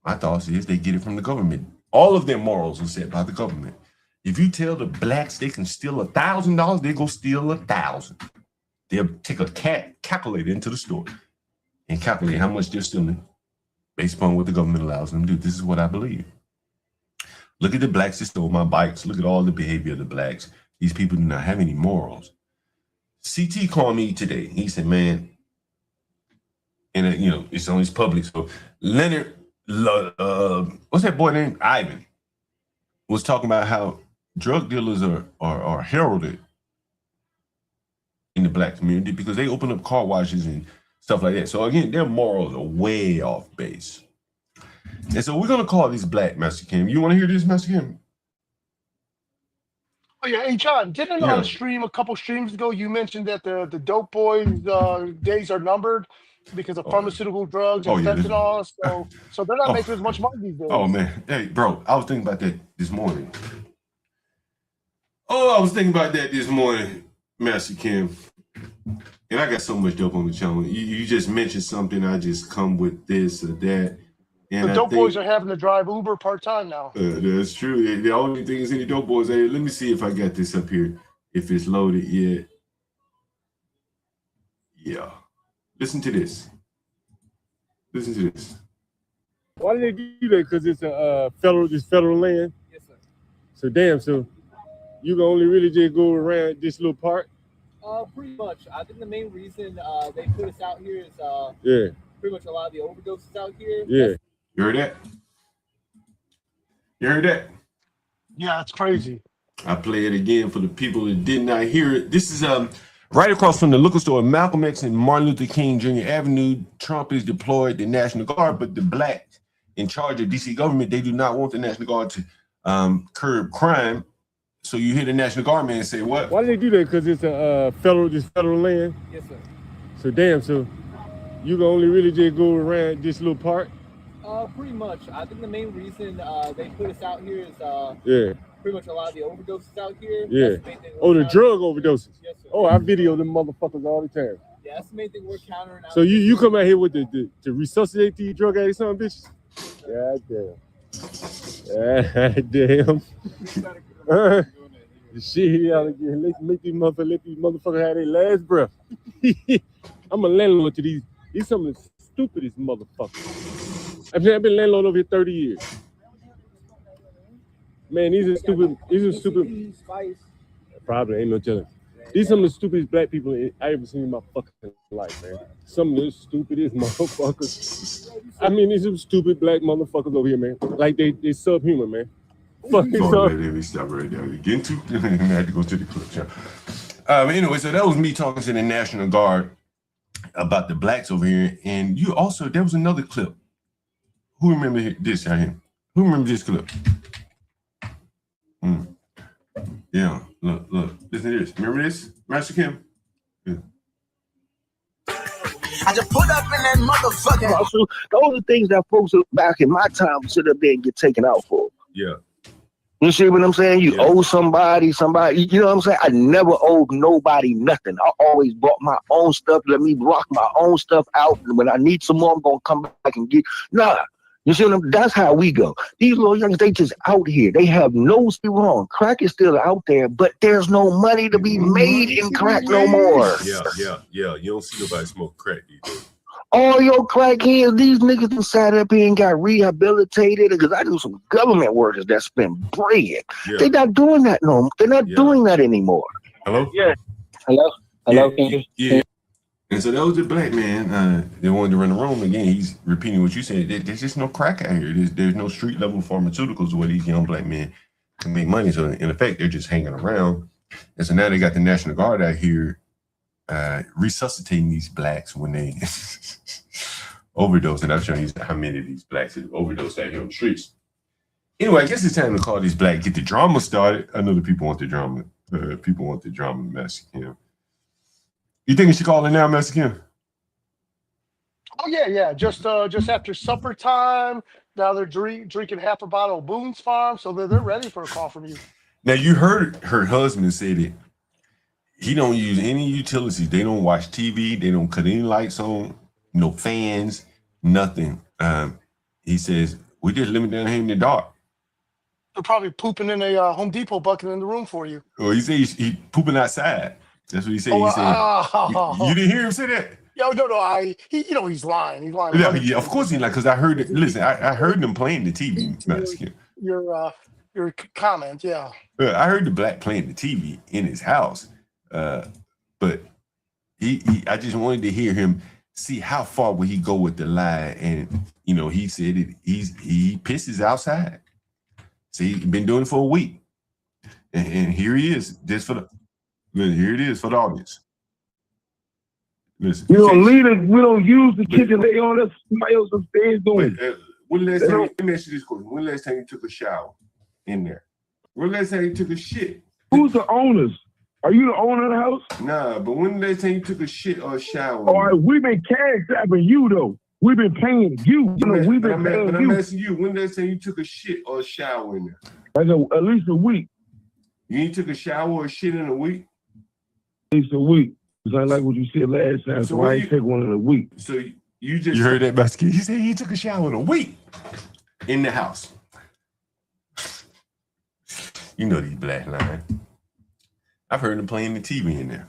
my thoughts is they get it from the government. All of their morals are set by the government. If you tell the blacks they can steal $1,000, they go steal 1,000. They'll take a calculator into the store and calculate how much they're stealing based upon what the government allows them to do. This is what I believe. Look at the blacks that stole my bikes. Look at all the behavior of the blacks. These people do not have any morals. CT called me today. He said, man, and it's on his public. So Leonard, what's that boy named? Ivan was talking about how drug dealers are heralded in the black community because they open up car washes and stuff like that. So again, their morals are way off base. And so we're gonna call this black, Master Kim. You want to hear this, Master Kim? Oh yeah, hey John, didn't on stream a couple streams ago you mentioned that the dope boys days are numbered because of pharmaceutical drugs and fentanyl, so they're not making as much money these days. Oh man, hey bro, I was thinking about that this morning. I was thinking about that this morning, Master Kim. And I got so much dope on the channel. You just mentioned something, I just come with this or that. And the dope boys are having to drive Uber part-time now. That's true. The only thing is any dope boys. Hey, let me see if I got this up here. If it's loaded yet. Yeah. Listen to this. Listen to this. Why did they do that? Because it's a federal land? Yes, sir. So damn, so you can only really just go around this little part? Pretty much. I think the main reason they put us out here is pretty much a lot of the overdoses out here. Yeah. You heard that? You heard that? Yeah, it's crazy. I play it again for the people that did not hear it. This is right across from the liquor store, Malcolm X and Martin Luther King Jr. Avenue. Trump has deployed the National Guard, but the blacks in charge of DC government, they do not want the National Guard to curb crime. So you hear the National Guard man say what? Why do they do that? Because it's a federal land? Yes, sir. So damn, so you can only really just go around this little part? Pretty much. I think the main reason they put us out here is pretty much a lot of the overdoses out here. Yeah. The drug overdoses. Yes, sir. Oh, I video them motherfuckers all the time. Yeah, that's the main thing we're countering. So you come out here with to resuscitate these drug addicts, son, bitches? God damn. God damn. The shit out again. Let's let these motherfuckers have their last breath. I'm a landlord to these. These some of the stupidest motherfuckers. I've been landlord over here 30 years. Man, these are stupid. These are stupid. Probably ain't no telling. These some of the stupidest black people I ever seen in my fucking life, man. Some of the stupidest motherfuckers. I mean, these are stupid black motherfuckers over here, man. Like they subhuman, man. Fucking Let me stop right there. Get to and I had to go to the clip. Anyway, so that was me talking to the National Guard about the blacks over here, and you also there was another clip. Who remember this right here? Who remember this clip? Yeah, look, listen to this. Remember this, Master Kim? Yeah. I just put up in that motherfucker. Those are things that folks back in my time sit up there and get taken out for. Yeah. You see what I'm saying? You owe somebody, you know what I'm saying? I never owed nobody nothing. I always bought my own stuff, let me rock my own stuff out. And when I need some more, I'm going to come back and get, nah. You see what I'm saying? That's how we go. These little youngsters, they just out here. They have no see wrong. Crack is still out there, but there's no money to be made in crack no more. Yeah. You don't see nobody smoke crack these days. All your crackheads, these niggas that sat up here and got rehabilitated because I knew some government workers that spent bread. Yeah. They're not doing that no more. They're not doing that anymore. Hello? Yeah. Hello? Yeah. And so that was the black man. They wanted to run the room again. He's repeating what you said. There's just no crack out here. There's no street level pharmaceuticals where these young black men can make money. So in effect, they're just hanging around. And so now they got the National Guard out here resuscitating these blacks when they overdose. And I'm showing you how many of these blacks have overdosed out here on the streets. Anyway, I guess it's time to call these blacks, get the drama started. I know the people want the drama. People want the drama, Mexican. You think we should call it now, Mexican? Oh yeah. Just after supper time. Now they're drinking half a bottle of Boone's Farm, so they're ready for a call from you. Now you heard her husband say that he don't use any utilities. They don't watch TV. They don't cut any lights on. No fans. Nothing. He says we just live down here in the dark. They're probably pooping in a Home Depot bucket in the room for you. Well, he said he pooping outside. That's what he said. He said you didn't hear him say that. No. He's lying. He's lying. Yeah, of course he's lying because I heard it. Listen, I heard them playing the TV. Mexican. Your comment, yeah. I heard the black playing the TV in his house, but I just wanted to hear him see how far will he go with the lie, and he said he pisses outside. See, he's been doing it for a week, and here he is. Here it is for the audience. Listen, we don't use the kitchen. They on us. Somebody else upstairs doing. When last time? Let me ask you this question: when last time you took a shower in there? When last time you took a shit? Who's the owners? Are you the owner of the house? Nah, but when last time you took a shit or a shower? All right, we've been cash grabbing you though. We've been paying you. We've been paying you. I'm asking you, when last time you took a shit or a shower in there? At least a week. You ain't took a shower or shit in a week? At least a week. Because I like what you said last time, so I ain't take one in a week. So you heard that, Basket? He said he took a shower in a week in the house. You know these black lines. I've heard him playing the TV in there.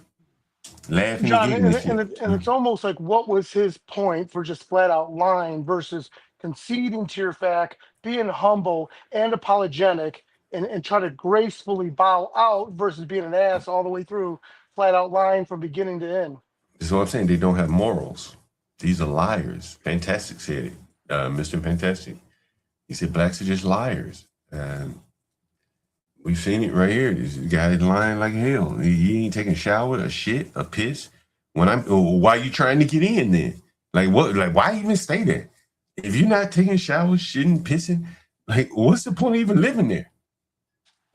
Laughing. John, and it's almost like, what was his point for just flat out lying versus conceding to your fact, being humble and apologetic, and try to gracefully bow out versus being an ass all the way through, flat out lying from beginning to end. That's what I'm saying. They don't have morals. These are liars. Fantastic said it. Mr. Fantastic. He said blacks are just liars. We've seen it right here. This guy is lying like hell. He ain't taking a shower, a shit, a piss. Why are you trying to get in then? Like what? Like why even stay there? If you're not taking showers, shitting, pissing, like what's the point of even living there?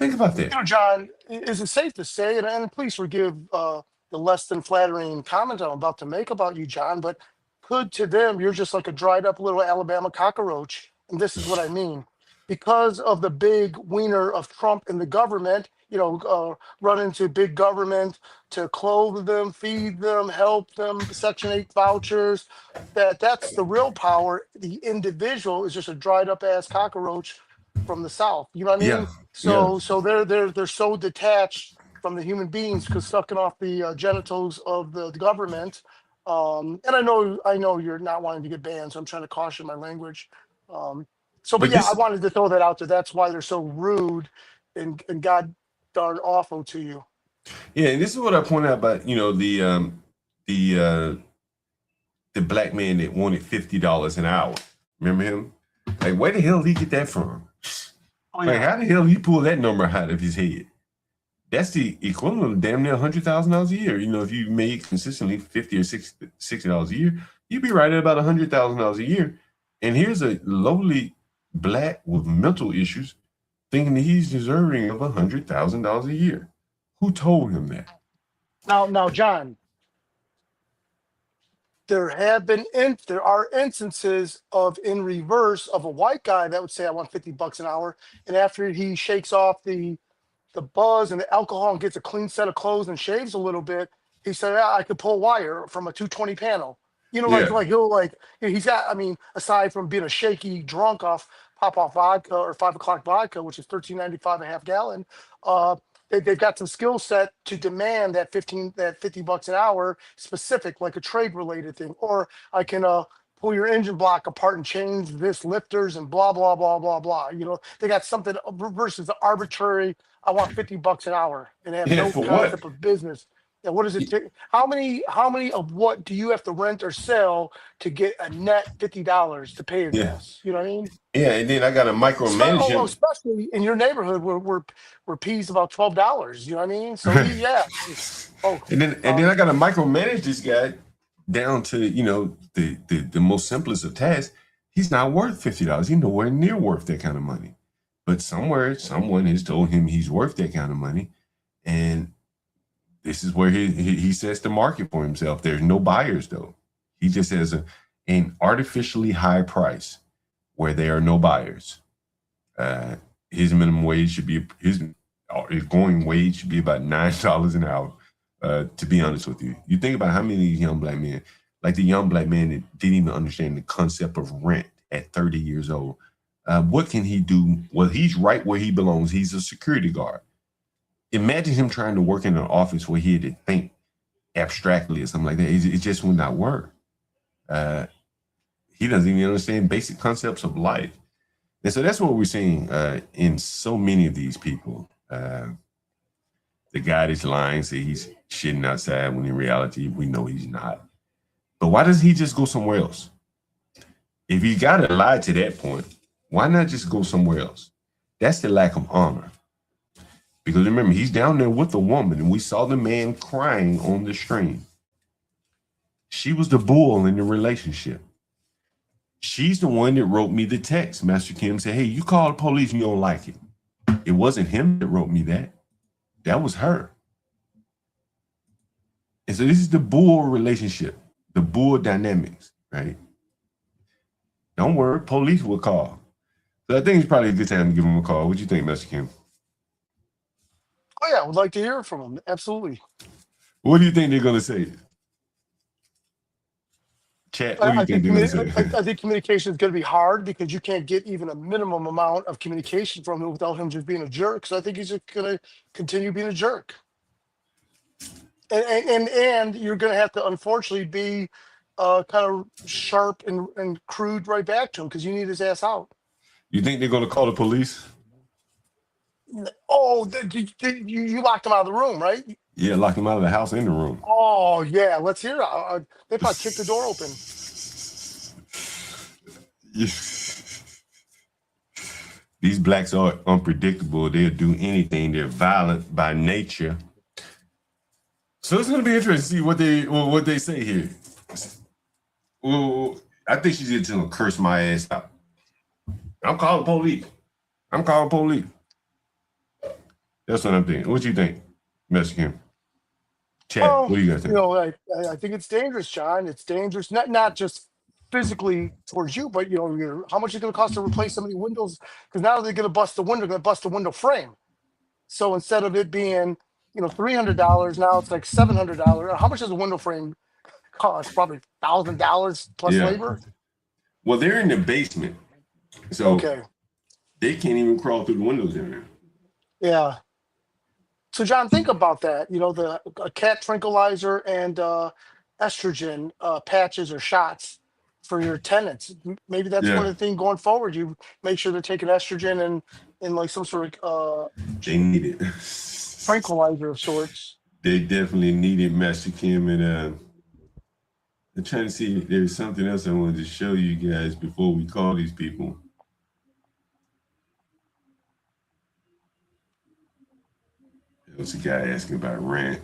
Think about that. John, is it safe to say, and please forgive the less than flattering comment I'm about to make about you, John, but could to them, you're just like a dried up little Alabama cockroach. And this is what I mean. Because of the big wiener of Trump and the government, run into big government to clothe them, feed them, help them, Section 8 vouchers, that's the real power. The individual is just a dried up ass cockroach from the South. You know what I Yeah, mean? yeah. So they're so detached from the human beings because sucking off the genitals of the government. And I know you're not wanting to get banned, so I'm trying to caution my language. But But yeah, I this, wanted to throw that out there. That's why they're so rude and god darn awful to you. yeah, and this is what I point out about the the black man that wanted $50 an hour. Remember him? Like, where the hell did he get that from? Oh Like, yeah. how the hell he pull that number out of his head? That's the equivalent of damn near $100,000 a year. You know, if you made consistently $50 or $60 a year, you'd be right at about $100,000 a year. And here's a lowly black with mental issues thinking that he's deserving of $100,000 a year. Who told him that? Now, John, there are instances of in reverse of a white guy that would say I want $50 an hour, and after he shakes off the buzz and the alcohol and gets a clean set of clothes and shaves a little bit, he said, yeah, I could pull wire from a 220 panel. You know, Yeah. he's got, I mean, aside from being a shaky drunk off pop off vodka or 5 o'clock vodka, which is $13.95 a half gallon, they've got some skill set to demand that $50 an hour specific, like a trade related thing. Or I can pull your engine block apart and change this lifters and blah, blah, blah, blah, blah. You know, they got something versus the arbitrary, I want $50 an hour and have Yeah, no for what? concept of business. And what does it take? How many of what do you have to rent or sell to get a net $50 to pay your Yeah. gas? You know what I mean? Yeah, and then I got to micromanage him. Especially in your neighborhood where peas about $12. You know what I mean? So yeah. Oh, and then I got to micromanage this guy down to the most simplest of tasks. He's not worth $50. He's nowhere near worth that kind of money. But somewhere, someone has told him he's worth that kind of money, and this is where he sets the market for himself. There's no buyers though. He just has an artificially high price where there are no buyers. His minimum wage should be his going wage should be about $9 an hour. To be honest with you, you think about how many of these young black men, like the young black man that didn't even understand the concept of rent at 30 years old. What can he do? Well, he's right where he belongs. He's a security guard. Imagine him trying to work in an office where he had to think abstractly or something like that. It just would not work. He doesn't even understand basic concepts of life. And so that's what we're seeing in so many of these people. The guy that's lying, say he's shitting outside when in reality, we know he's not. But why does he just go somewhere else? If he got to lie to that point, why not just go somewhere else? That's the lack of honor. Because remember, he's down there with a woman, and we saw the man crying on the stream. She was the bull in the relationship. She's the one that wrote me the text. Master Kim said, hey, you call the police and you don't like it. It wasn't him that wrote me that. That was her. And so this is the bull relationship, the bull dynamics, right? Don't worry, police will call. So I think it's probably a good time to give him a call. What do you think, Master Kim? Oh yeah, I would like to hear from him. Absolutely. What do you think they're going to say? Chat, what do you think they're going to say? I think communication is going to be hard because you can't get even a minimum amount of communication from him without him just being a jerk. So I think he's just going to continue being a jerk. And you're going to have to unfortunately be kind of sharp and crude right back to him because you need his ass out. You think they're going to call the police? Oh, you locked him out of the room, right? Yeah, locked him out of the house and the room. Oh, yeah. Let's hear it. They probably kicked the door open. These blacks are unpredictable. They'll do anything. They're violent by nature. So it's going to be interesting to see what they say here. Well, I think she's just going to curse my ass out. I'm calling police. That's what I'm thinking. What you think, Mr. Kim? Chat, what do you guys think? You know, I think it's dangerous, John. It's dangerous, not just physically towards you, but how much is it going to cost to replace so many windows? Because now they're going to bust the window, going to bust the window frame. So instead of it being $300, now it's like $700. How much does a window frame cost? Probably $1,000 plus labor. Well, they're in the basement, so okay. They can't even crawl through the windows in there. Yeah. So, John, think about that. You know, the cat tranquilizer and estrogen patches or shots for your tenants. Maybe that's one Yeah, of the things going forward. You make sure they're taking estrogen and like some sort of they need it. tranquilizer of sorts. They definitely needed Master Kim, and I'm trying to see if there's something else I wanted to show you guys before we call these people. There was a guy asking about rent.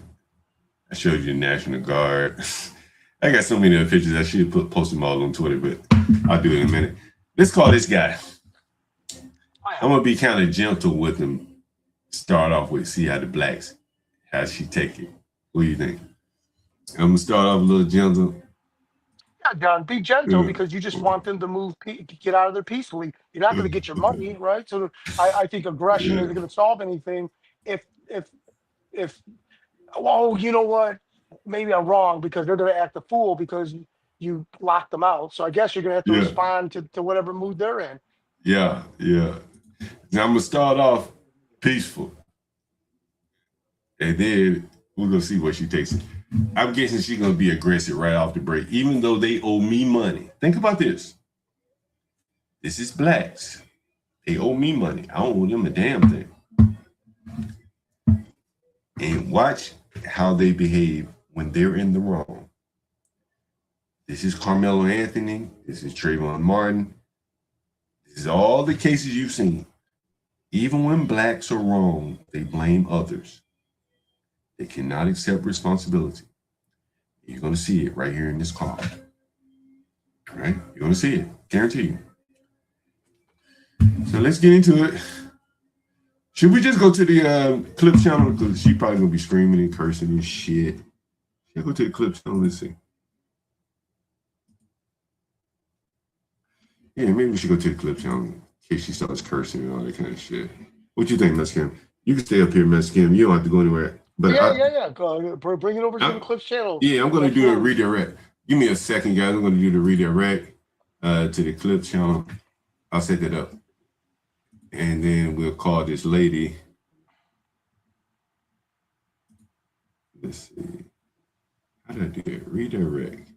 I showed you the National Guard. I got so many other pictures. I should post them all on Twitter, but I'll do it in a minute. Let's call this guy. I'm gonna be kind of gentle with him. Start off with see how the blacks, how she take it. What do you think? I'm gonna start off a little gentle. Yeah, John, be gentle because you just want them to move, get out of there peacefully. You're not going to get your money, right? So I think aggression isn't going to solve anything. If well, you know what? Maybe I'm wrong because they're going to act a fool because you locked them out. So I guess you're going to have to respond to whatever mood they're in. Yeah. Now I'm gonna start off peaceful, and then we're gonna see where she takes it. I'm guessing she's gonna be aggressive right off the break, even though they owe me money. Think about this. This is blacks. They owe me money. I don't owe them a damn thing. And watch how they behave when they're in the wrong. This is Carmelo Anthony. This is Trayvon Martin. This is all the cases you've seen. Even when blacks are wrong, they blame others. They cannot accept responsibility. You're going to see it right here in this call. All right? You're going to see it. Guarantee you. So let's get into it. Should we just go to the clip channel? Because she's probably going to be screaming and cursing and shit. Should I go to the clip channel? Let's see. Yeah, maybe we should go to the clip channel in case she starts cursing and all that kind of shit. What you think, Mescam? You can stay up here, Mescam. You don't have to go anywhere. But yeah. Go, bring it over to the Clips channel. Yeah, I'm going to do a redirect. Give me a second, guys. I'm going to do the redirect to the Clips channel. I'll set that up. And then we'll call this lady. Let's see. How did I do it? Redirect.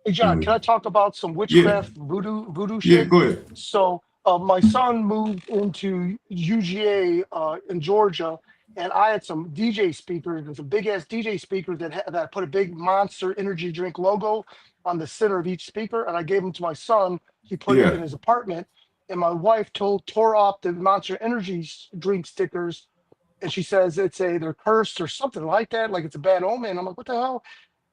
Hey, John, can I talk about some witchcraft voodoo shit? Yeah, go ahead. So my son moved into UGA in Georgia, and I had some DJ speakers. There's a big-ass DJ speaker that put a big Monster energy drink logo on the center of each speaker, and I gave them to my son. He put it in his apartment, and my wife tore off the Monster energy drink stickers, and she says they're cursed or something like that, like it's a bad omen. I'm like, what the hell?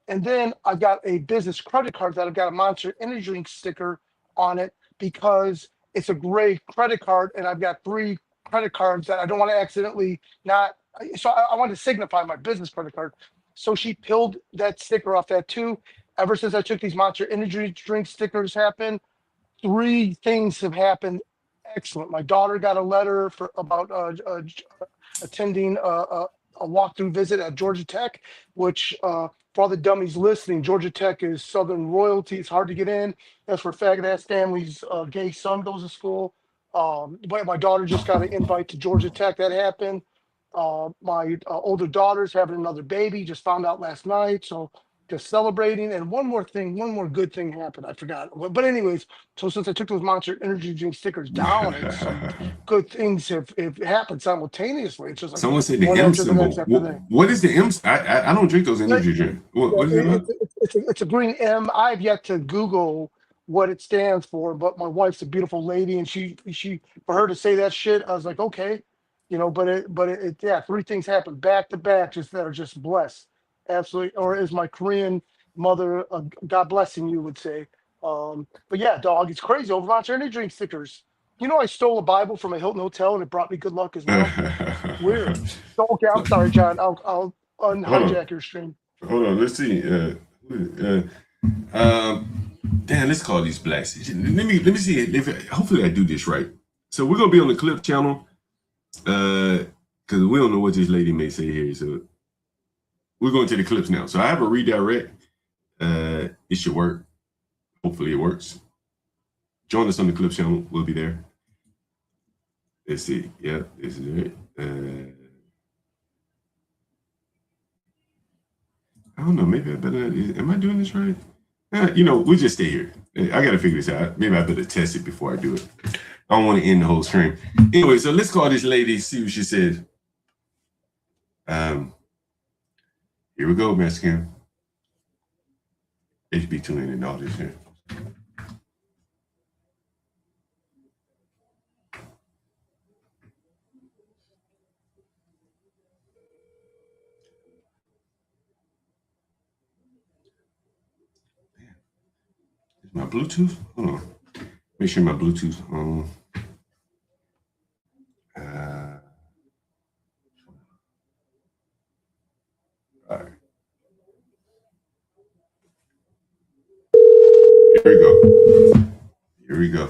And then I've got a business credit card that I've got a Monster energy drink sticker on it because it's a gray credit card, and I've got 3 credit cards that I don't want to accidentally not. So I want to signify my business credit card. So she peeled that sticker off that too. Ever since I took these Monster energy drink stickers happen, 3 things have happened. Excellent. My daughter got a letter about attending a walkthrough visit at Georgia Tech, which for all the dummies listening, Georgia Tech is Southern royalty. It's hard to get in. That's where faggot ass family's gay son goes to school. But my daughter just got an invite to Georgia Tech. That happened. My older daughter's having another baby. Just found out last night. So just celebrating. And one more good thing happened. I forgot. But anyways, so since I took those Monster energy drink stickers down, and some good things have happened simultaneously. It's just like someone said the M symbol. What is the M? I don't drink those energy drinks. What is it? It's a green M. I've yet to Google what it stands for, but my wife's a beautiful lady, and she for her to say that shit, I was like, okay, but 3 things happened back to back, just that are just blessed. Absolutely, or as my Korean mother, God blessing you, would say. But yeah, dog, it's crazy over Monster energy drink stickers. You know, I stole a Bible from a Hilton hotel, and it brought me good luck as well. Weird. So, okay, I'm sorry, John. I'll unhijack your stream. Hold on, let's see. Damn, let's call these blacks. Let me see if hopefully I do this right. So we're gonna be on the Clip channel, because we don't know what this lady may say here. So we're going to the clips now. So I have a redirect. It should work. Hopefully it works. Join us on the Clip Channel. We'll be there. Let's see. Yeah, this is it. I don't know. Maybe I better. Am I doing this right? We'll just stay here. I got to figure this out. Maybe I better test it before I do it. I don't want to end the whole stream. Anyway, so let's call this lady, see what she says. Here we go, Mexican. HB2 and all this here. Is my Bluetooth? Hold on. Make sure my Bluetooth's on. All right. Here we go. Here we go.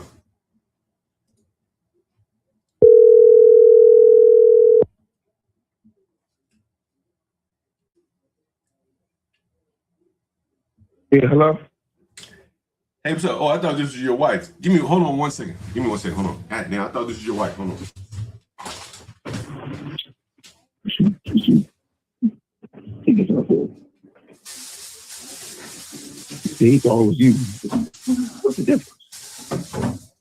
Yeah, hello? Hey, what's up? Oh, I thought this was your wife. Hold on 1 second. Give me 1 second. Hold on. Now, I thought this was your wife. Hold on. He thought it was you. What's the difference?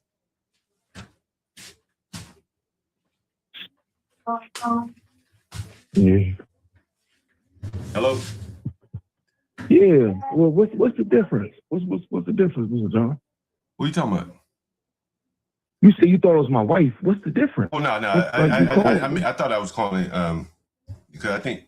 Yeah. Hello? Yeah. Well, what's the difference? What's the difference, Mr. John? What are you talking about? You said you thought it was my wife. What's the difference? Oh, no. I thought I was calling because I think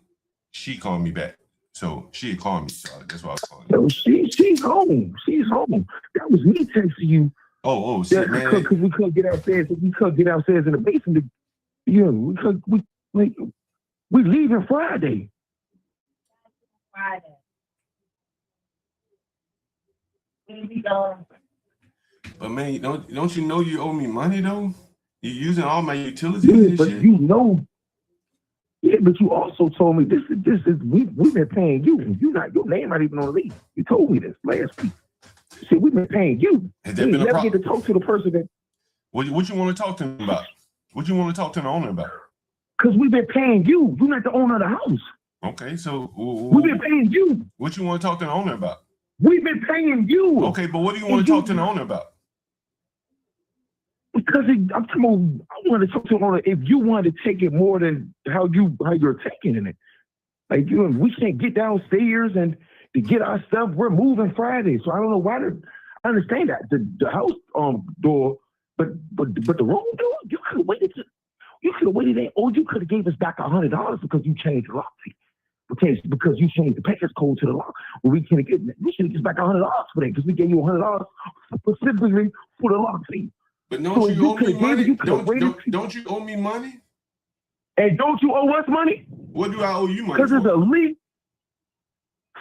she called me back. So she had called me. So that's why I was calling. No, she's home. She's home. That was me texting you. Oh, shit, man. Because we couldn't get outstairs. We couldn't get outstairs in the basement. We leaving Friday. But man, don't you know you owe me money though? You're using all my utilities. Yeah, but shit. Yeah, but you also told me this is we've been paying you. Your name not even on the lease. You told me this last week. See, we've been paying you. Has that been a problem? Never get to talk to the person that. What you want to talk to him about? What you want to talk to the owner about? Because we've been paying you. You're not the owner of the house. Okay, so we've been paying you. What you want to talk to the owner about? We've been paying you. Okay, but what do you want to talk to the owner about? Because I wanted to talk to the owner if you wanted to take it more than how you're taking it. Like we can't get downstairs and to get our stuff. We're moving Friday, so I don't know why. I understand that the house door, but the room door, you could have waited. You could have gave us back $100 because you changed the lock fee. Because you changed the package code to the lock. Well, we should have get back $100 for that because we gave you $100 specifically for the lock fee. But don't you owe me money? Don't you owe me money? And don't you owe us money? What do I owe you money? Because it's a lease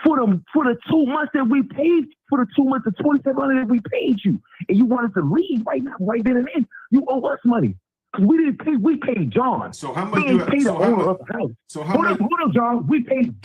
for the 2 months that we paid, for the 2 months, the $2,700 that we paid you, and you wanted to leave right now, right then and then. You owe us money. Because we didn't pay, we paid John. So how much we didn't pay the owner of the house. So how much? Hold on, John. We paid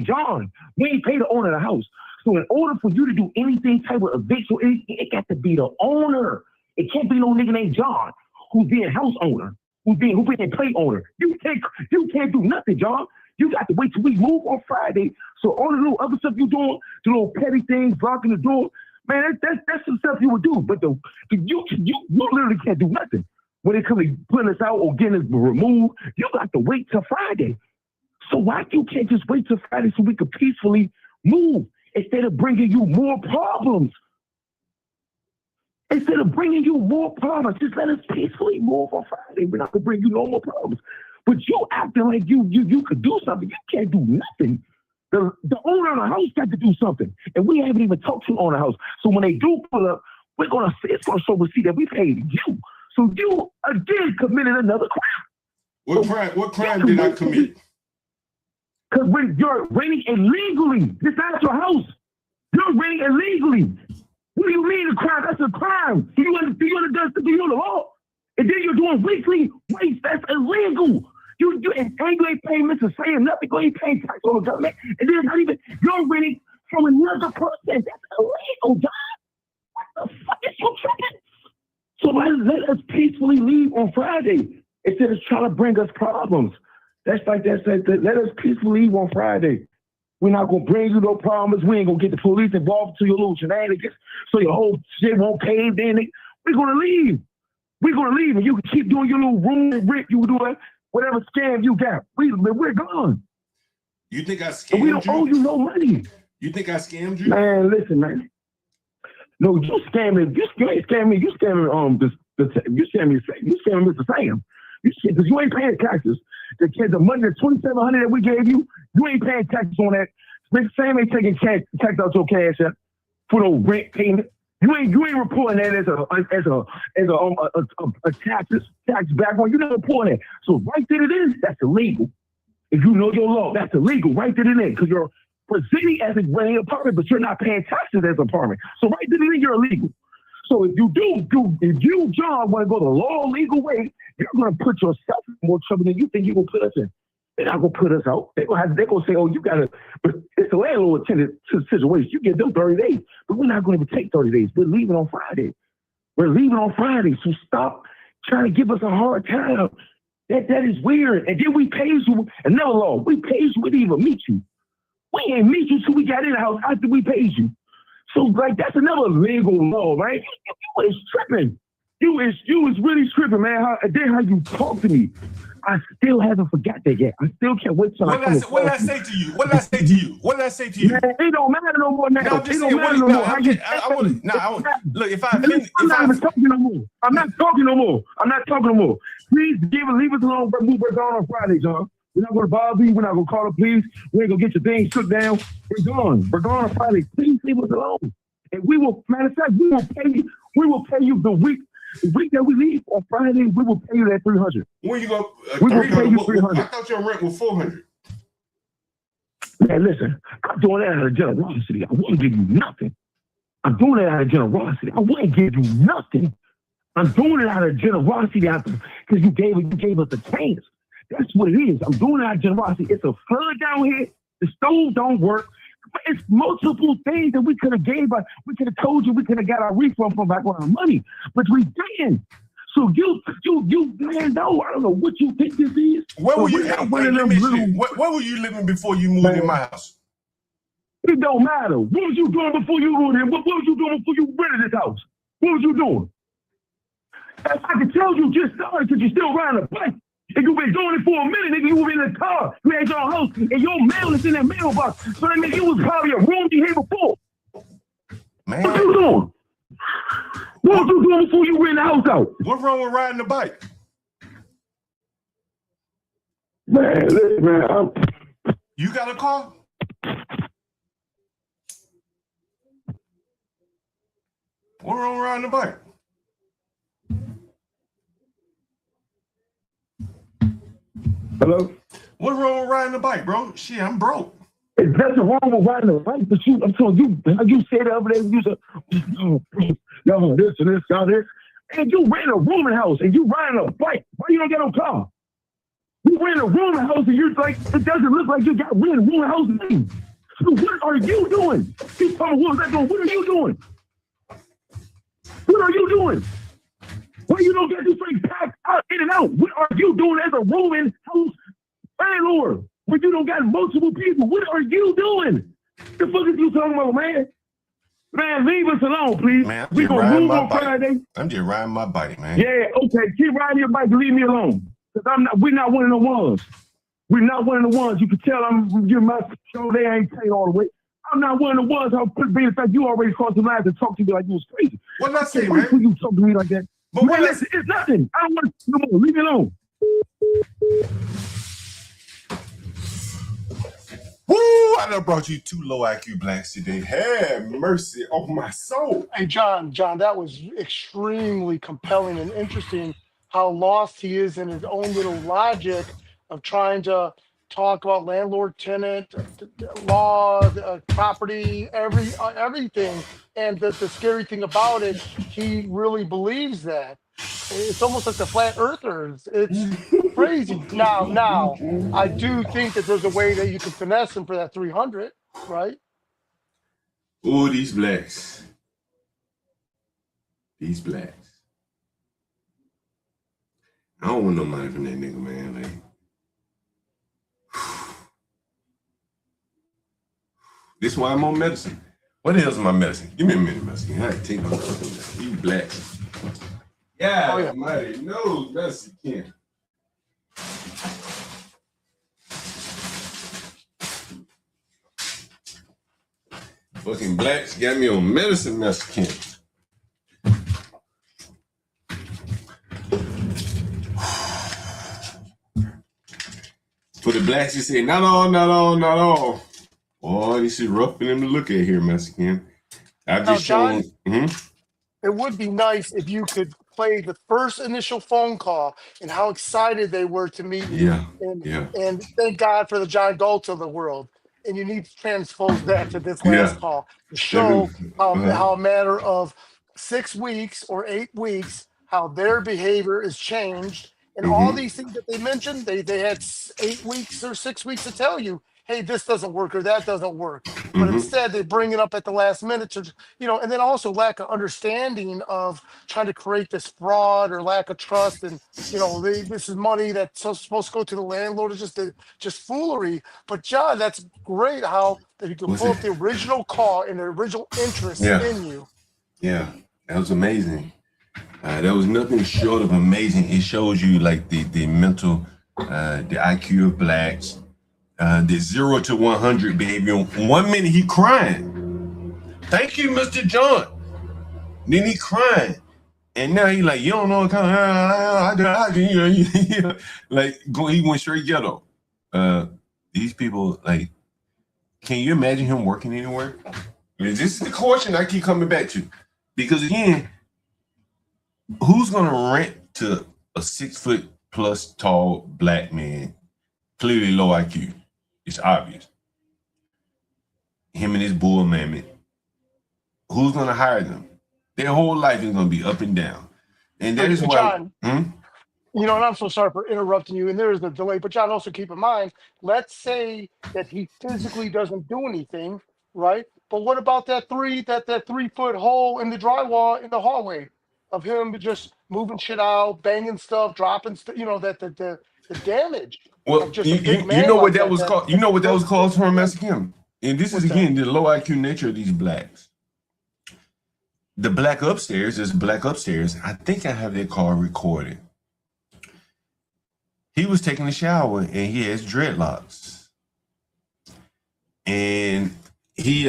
John. We ain't paid the owner of the house. So in order for you to do anything type of eviction, it got to be the owner. It can't be no nigga named John who's being house owner, who's being plate owner. You can't do nothing, John. You got to wait till we move on Friday. So all the little other stuff you doing, the little petty things, blocking the door, man, that's some stuff you would do. But you literally can't do nothing. When it comes to putting us out or getting us removed, you got to wait till Friday. So why you can't just wait till Friday so we could peacefully move instead of bringing you more problems? Instead of bringing you more problems, just let us peacefully move on Friday. We're not gonna bring you no more problems. But you acting like you could do something. You can't do nothing. The owner of the house got to do something, and we haven't even talked to the owner of the house. So when they do pull up, it's gonna show us see that we paid you. So you again committed another crime. What crime did I commit? Because when you're renting illegally, it's not your house. You're renting illegally. What do you mean a crime? That's a crime. Do you understand the law? And then you're doing weekly rates. That's illegal. You ain't paying Mr. Saying nothing. You ain't paying tax on the government. And then not even you're renting from another person. That's illegal, John. What the fuck is you tripping? let us peacefully leave on Friday instead of trying to bring us problems. That's like that. Let us peacefully leave on Friday. We're not gonna bring you no problems. We ain't gonna get the police involved to your little shenanigans, so your whole shit won't cave in. We're gonna leave. We're gonna leave, and you can keep doing your little room rent. You do it, whatever scam you got. We're gone. You think I scammed and we don't owe you no money. You think I scammed you? Man, listen, man. No, you scamming. You ain't scamming. You scamming. You scamming. You scamming Mr. Sam. Because you ain't paying taxes. The money, the $2,700 that we gave you, you ain't paying taxes on that. Mr. Sam ain't taking tax out your cash out for no rent payment. You ain't reporting that as a tax back on. You never reporting that. So right there it is. That's illegal. If you know your law, that's illegal. Right there it is, because you're presenting as a renting apartment, but you're not paying taxes as an apartment. So right there it is, you're illegal. So if you John, want to go the law legal way, you're going to put yourself in more trouble than you think you're going to put us in. They're not going to put us out. They're going to say, oh, you got to, but it's the landlord attendant to the situation. You get them 30 days, but we're not going to take 30 days. We're leaving on Friday. So stop trying to give us a hard time. That is weird. And then we paid you, another law, we paid you, we didn't even meet you. We ain't meet you till we got in the house after we paid you. So, like, that's another legal law, right? You is tripping. You is really tripping, man. How you talk to me. I still haven't forgot that yet. I still can't wait till what did I say to you? What did I say to you? What did I say to you? Man, it don't matter no more now. No, I'm just saying, look, if I'm not even talking no more. I'm not talking no more. Please leave us alone. We're gone on Friday, John. We're not going to bother you. We're not going to call the police. We ain't going to get your things shook down. We're gone. We're gone on Friday. Please leave us alone. And we will, matter of fact, we will pay you the week that we leave on Friday. We will pay you that $300. When you go, we will pay you $300. I thought your rent was $400. Man, listen, I'm doing that out of generosity. I wouldn't give you nothing. I'm doing it out of generosity. I wouldn't give you nothing. I'm doing it out of generosity because you gave us a chance. That's what it is. I'm doing it out of generosity. It's a flood down here. The stove don't work. It's multiple things that we could have gave us. We could have told you we could have got our refund from back on our money, but we didn't. So you man, no, I don't know what you think this is. Where were you living before you moved in my house? It don't matter. What was you doing before you moved in? What was you doing before you rented this house? What was you doing? I can tell you just started because you're still riding a bike. And you've been doing it for a minute, nigga. You were in the car. You had your house, and your mail is in that mailbox. So that means it was probably a room you had before. Man. What you doing? What was you doing before you ran the house out? What's wrong with riding the bike? Man, listen, man. You got a car? What's wrong with riding the bike? Hello? What's wrong with riding the bike, bro? Shit, I'm broke. There's nothing wrong with riding the bike, but I'm telling you, how you said the other day, you said, y'all this and this, y'all this. And you ran a rooming house and you riding a bike. Why you don't get no car? You ran a rooming house and you're like, it doesn't look like you got ran a rooming house name. So what are you doing? You tell me what was that doing? What are you doing? What are you doing? Why you don't get this thing packed out, in and out? What are you doing as a rooming house landlord? When you don't got multiple people, what are you doing? The fuck is you talking about, man? Man, leave us alone, please. Man, we gonna move on Friday. I'm just riding my bike, man. Yeah, okay. Keep riding your bike. Leave me alone. Because we're not one of the ones. We're not one of the ones. You can tell I'm giving my show. They ain't paid all the way. I'm not one of the ones. I'll put being fact you already crossed the line to talk to me like you was crazy. What did I say, man? You talk to me like that. But man, listen, it's nothing. I don't want to no more. Leave me alone. Woo! I done brought you 2 low IQ blacks today. Have mercy on my soul. Hey, John, that was extremely compelling and interesting how lost he is in his own little logic of trying to talk about landlord, tenant, law, property, everything. And the scary thing about it, he really believes that. It's almost like the flat earthers. It's crazy. Now, I do think that there's a way that you can finesse him for that 300, right? Oh, these blacks. I don't want no money from that nigga, man. Like, this is why I'm on medicine. What the hell's my medicine? Give me a minute, Mexican. I take my fucking medicine. You black. Yeah, Oh, yeah. Almighty knows Mexican. Fucking blacks got me on medicine, Mexican. For the blacks, you say, not all, not all, not all. Boy, this is rough for them to look at here, Mexican. I've Now, just shown. John, it would be nice if you could play the first initial phone call and how excited they were to meet you. Yeah. And thank God for the John Galt of the world. And you need to transpose that to this Yeah. last call to show how a matter of 6 weeks or 8 weeks, how their behavior is changed. And all these things that they mentioned, they had 8 weeks or 6 weeks to tell you, hey, this doesn't work or that doesn't work. But instead, they bring it up at the last minute to, and then also lack of understanding of trying to create this fraud or lack of trust. And, this is money that's supposed to go to the landlord. It's just foolery. But John, that's great how that you could pull up the original call and the original interest in you. Yeah, that was amazing. That was nothing short of amazing. It shows you like the mental, the IQ of blacks, the 0 to 100 behavior. 1 minute he crying. Thank you, Mr. John. Then he crying. And now he like, you don't know what kind of, like, he went straight ghetto. These people, like, can you imagine him working anywhere? This is the question I keep coming back to. Because again, who's gonna rent to a 6 foot plus tall black man, clearly low IQ? It's obvious. Him and his bull mammoth. Who's gonna hire them? Their whole life is gonna be up and down. And that is why. John, and I'm so sorry for interrupting you, and there is a delay, but John, also keep in mind, let's say that he physically doesn't do anything, right? But what about that 3-foot hole in the drywall in the hallway of him just moving shit out, banging stuff, dropping stuff, the damage. Well, you know what that was called? You know what that was called for Mexican? And this is again the low IQ nature of these blacks. The black upstairs is black upstairs. I think I have that call recorded. He was taking a shower and he has dreadlocks. And he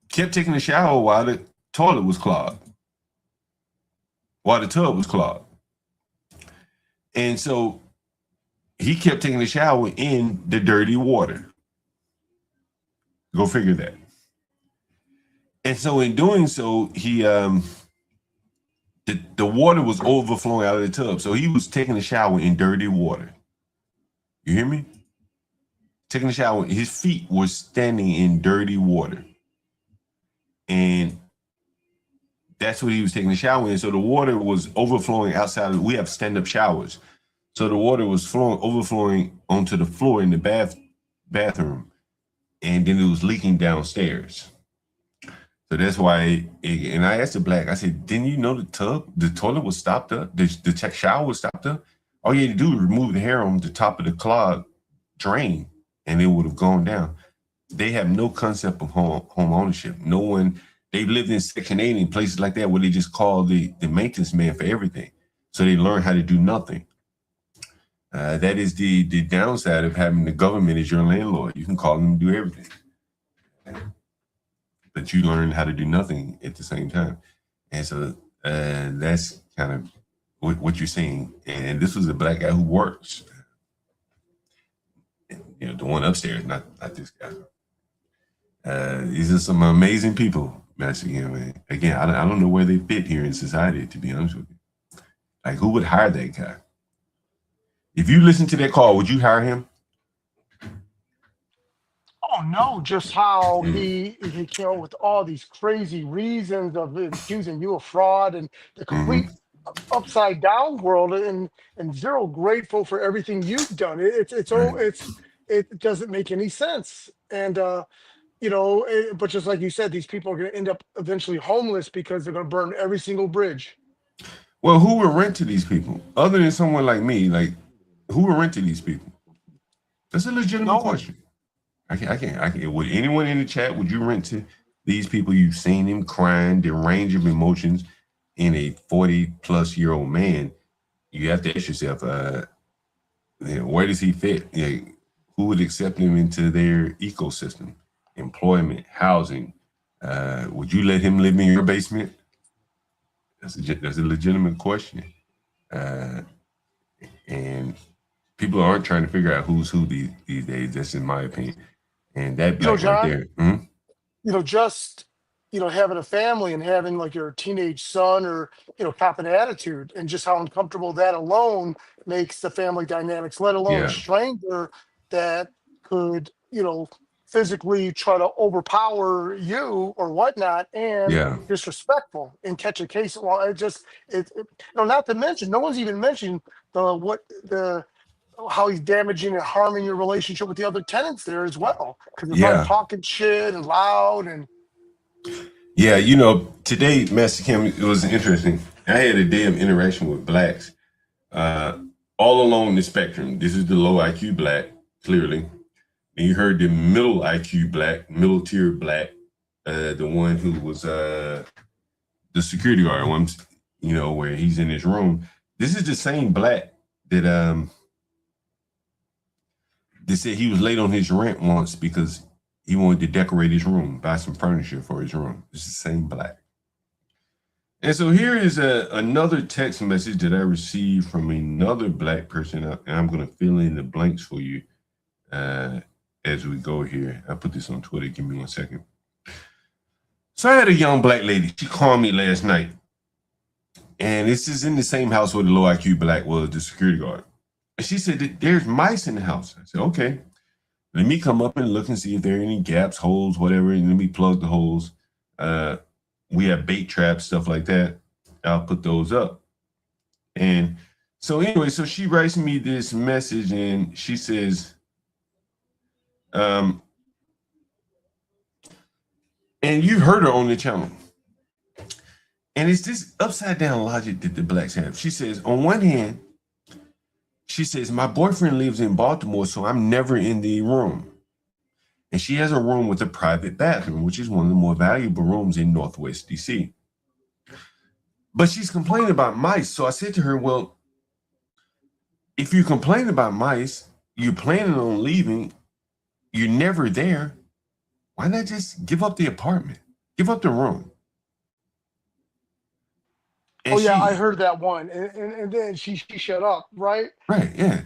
kept taking a shower while the toilet was clogged. While the tub was clogged. And so he kept taking a shower in the dirty water. Go figure that. And so in doing so, he the water was overflowing out of the tub. So he was taking a shower in dirty water. You hear me? Taking a shower. His feet were standing in dirty water. And that's what he was taking a shower in. So the water was overflowing outside. We have stand-up showers. So the water was overflowing onto the floor in the bathroom. And then it was leaking downstairs. So that's why, and I asked the black, I said, didn't you know the toilet was stopped up? The shower was stopped up? All you had to do was remove the hair on the top of the clogged drain and it would have gone down. They have no concept of home ownership. No one, they've lived in Section 8 in places like that where they just call the maintenance man for everything. So they learn how to do nothing. That is the downside of having the government as your landlord. You can call them and do everything. But you learn how to do nothing at the same time. And so that's kind of what you're seeing. And this was a black guy who works. The one upstairs, not this guy. These are some amazing people, man. Again, I don't know where they fit here in society, to be honest with you. Like, who would hire that guy? If you listen to that call, would you hire him? Oh no, just how he came up with all these crazy reasons of accusing you of fraud and the complete upside down world, and zero grateful for everything you've done. It doesn't make any sense. And but just like you said, these people are going to end up eventually homeless because they're going to burn every single bridge. Well, who would rent to these people other than someone like me? Like, who would rent to these people? That's a legitimate question. I can't. Would anyone in the chat, would you rent to these people? You've seen them crying, the range of emotions in a 40-plus-year-old man. You have to ask yourself, where does he fit? Who would accept him into their ecosystem? Employment, housing. Would you let him live in your basement? That's a legitimate question. And people aren't trying to figure out who's who these days. That's in my opinion. And that black John, right there. Just having a family and having like your teenage son or cop an attitude, and just how uncomfortable that alone makes the family dynamics, let alone a stranger that could physically try to overpower you or whatnot, and disrespectful and catch a case. Well, not to mention, no one's even mentioned how he's damaging and harming your relationship with the other tenants there as well, because they're probably talking shit and loud. And today, Master Kim, it was interesting. I had a day of interaction with blacks all along the spectrum. This is the low IQ black, clearly. And you heard the middle IQ black, middle tier black, the one who was the security guard one, where he's in his room. This is the same black that they said he was late on his rent once because he wanted to decorate his room, buy some furniture for his room. It's the same black. And so here is another text message that I received from another black person, and I'm going to fill in the blanks for you as we go here. I put this on Twitter. Give me 1 second. So I had a young black lady. She called me last night, and this is in the same house where the low IQ black was, the security guard. And she said that there's mice in the house. I said, okay, let me come up and look and see if there are any gaps, holes, whatever, and let me plug the holes. We have bait traps, stuff like that. I'll put those up. And so anyway, so she writes me this message, and she says, and you've heard her on the channel. And it's this upside down logic that the blacks have. She says, on one hand, she says, my boyfriend lives in Baltimore, so I'm never in the room. And she has a room with a private bathroom, which is one of the more valuable rooms in Northwest DC. But she's complaining about mice. So I said to her, well, if you complain about mice, you're planning on leaving, you're never there, why not just give up the apartment? Give up the room. And I heard that one. And then she shut up, right? Right, yeah.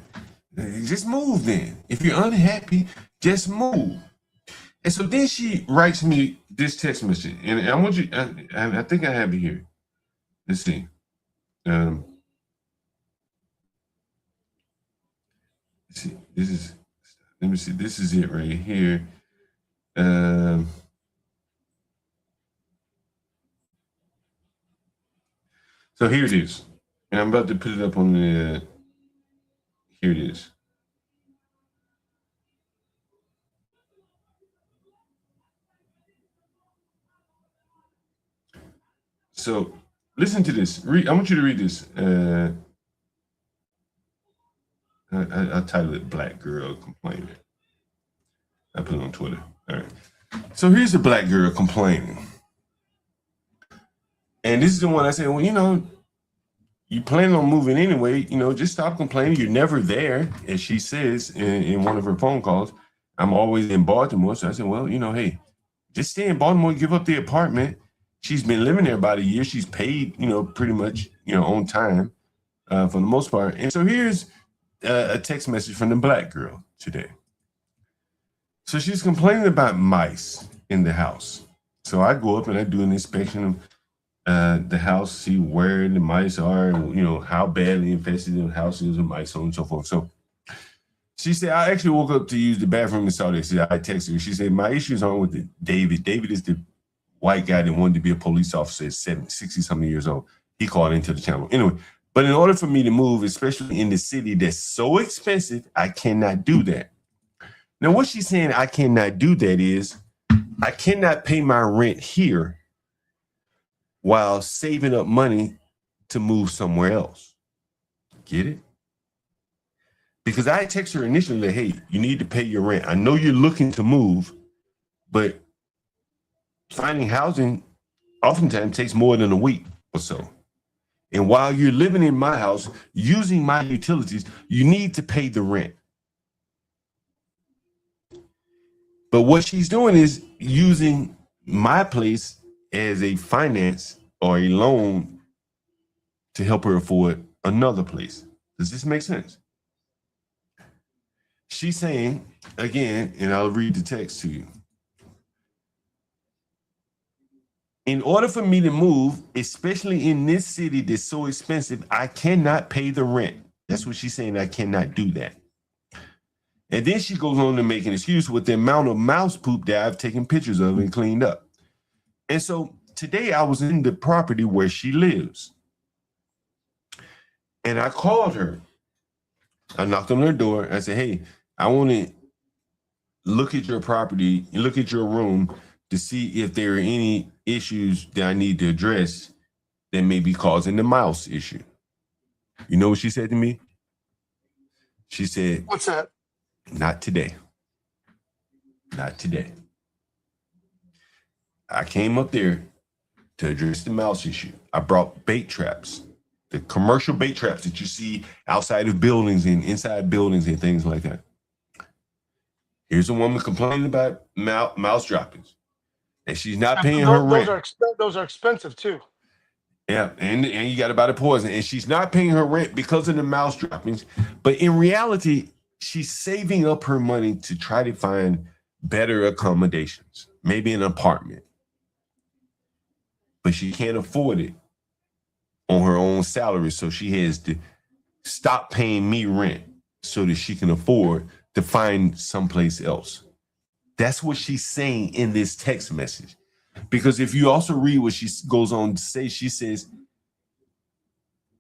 Just move then. If you're unhappy, just move. And so then she writes me this text message. And I want you, I think I have it here. Let's see. Let's see. Let me see. This is it right here. So here it is. And I'm about to put it up on the, here it is. So listen to this. I want you to read this. I titled it Black Girl Complaining. I put it on Twitter. All right. So here's a black girl complaining. And this is the one I said, well, you plan on moving anyway, just stop complaining. You're never there. As she says in one of her phone calls, I'm always in Baltimore. So I said, well, hey, just stay in Baltimore, give up the apartment. She's been living there about a year. She's paid, pretty much, on time for the most part. And so here's a text message from the black girl today. So she's complaining about mice in the house. So I go up and I do an inspection of the house, see where the mice are, how badly infested the house is with mice, so on and so forth. So she said, I actually woke up to use the bathroom and saw this. I texted her. She said, my issues aren't with David. David is the white guy that wanted to be a police officer at 60-something years old. He called into the channel. Anyway, but in order for me to move, especially in the city that's so expensive, I cannot do that. Now, what she's saying I cannot do that is I cannot pay my rent here while saving up money to move somewhere else. Get it? Because I text her initially, hey, you need to pay your rent. I know you're looking to move, but finding housing oftentimes takes more than a week or so. And while you're living in my house, using my utilities, you need to pay the rent. But what she's doing is using my place as a finance or a loan to help her afford another place. Does this make sense? She's saying, again, and I'll read the text to you. In order for me to move, especially in this city that's so expensive, I cannot pay the rent. That's what she's saying. I cannot do that. And then she goes on to make an excuse with the amount of mouse poop that I've taken pictures of and cleaned up. And so today I was in the property where she lives. And I called her. I knocked on her door. I said, hey, I want to look at your property, look at your room to see if there are any issues that I need to address that may be causing the mouse issue. You know what she said to me? She said, what's that? Not today. Not today. I came up there to address the mouse issue. I brought bait traps, the commercial bait traps that you see outside of buildings and inside buildings and things like that. Here's a woman complaining about mouse droppings, and she's not paying her rent. Those are expensive too. Yeah, and you got to buy the poison, and she's not paying her rent because of the mouse droppings. But in reality, she's saving up her money to try to find better accommodations, maybe an apartment. But she can't afford it on her own salary, so she has to stop paying me rent so that she can afford to find someplace else. That's what she's saying in this text message. Because if you also read what she goes on to say, she says,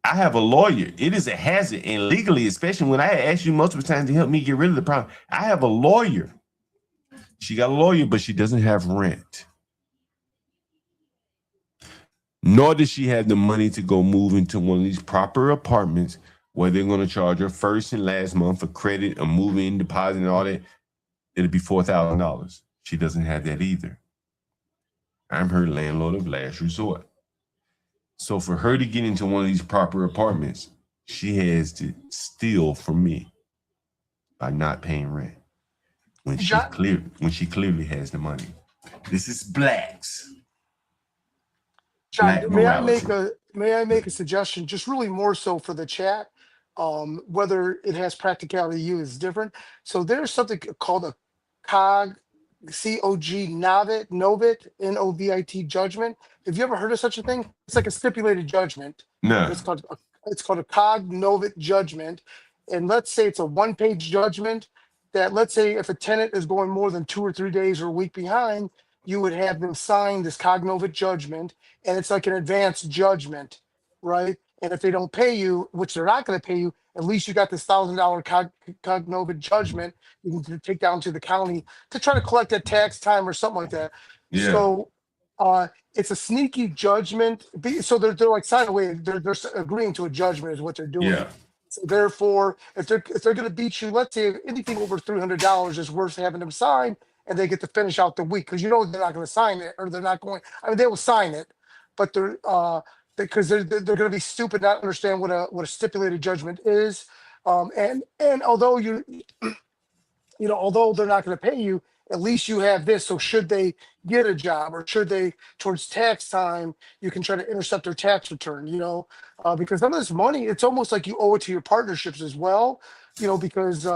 I have a lawyer. It is a hazard. And legally, especially when I asked you multiple times to help me get rid of the problem, I have a lawyer. She got a lawyer, but she doesn't have rent. Nor does she have the money to go move into one of these proper apartments where they're going to charge her first and last month for credit, a move-in deposit, and all that. It'll be $4,000. She doesn't have that either. I'm her landlord of last resort. So for her to get into one of these proper apartments, she has to steal from me by not paying rent when she clearly has the money. This is blacks. John, may I make a suggestion, just really more so for the chat, whether it has practicality to you is different. So there's something called a COG, C-O-G, Novit, N-O-V-I-T judgment. Have you ever heard of such a thing? It's like a stipulated judgment. No. It's called a COG Novit judgment. And let's say it's a one-page judgment that, let's say if a tenant is going more than 2 or 3 days or a week behind, you would have them sign this cognovit judgment, and it's like an advanced judgment, right? And if they don't pay you, which they're not going to pay you, at least you got this $1,000 cognovit judgment you can take down to the county to try to collect that tax time or something like that. Yeah. So it's a sneaky judgment. So they're like signing away. They're agreeing to a judgment is what they're doing. Yeah. So therefore, if they're going to beat you, let's say anything over $300 is worth having them sign, and they get to finish out the week because they're not going to sign it, or they're not going. I mean, they will sign it, but they're because they're going to be stupid, not understand what a stipulated judgment is, and although although they're not going to pay you, at least you have this. So should they get a job or should they towards tax time, you can try to intercept their tax return. Because some of this money, it's almost like you owe it to your partnerships as well. Because.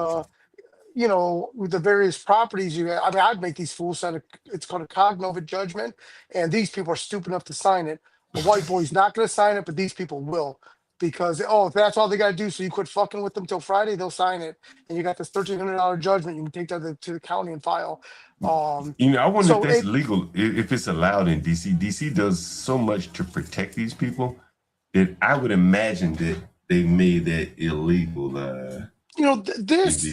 With the various properties you have, I mean, I'd make these fools sign it's called a cognovit judgment, and these people are stupid enough to sign it. The white boy's not going to sign it, but these people will, because, if that's all they got to do, so you quit fucking with them till Friday, they'll sign it. And you got this $1,300 judgment. You can take that to the county and file. I wonder if that's legal, if it's allowed in DC. DC does so much to protect these people that I would imagine that they made that illegal. This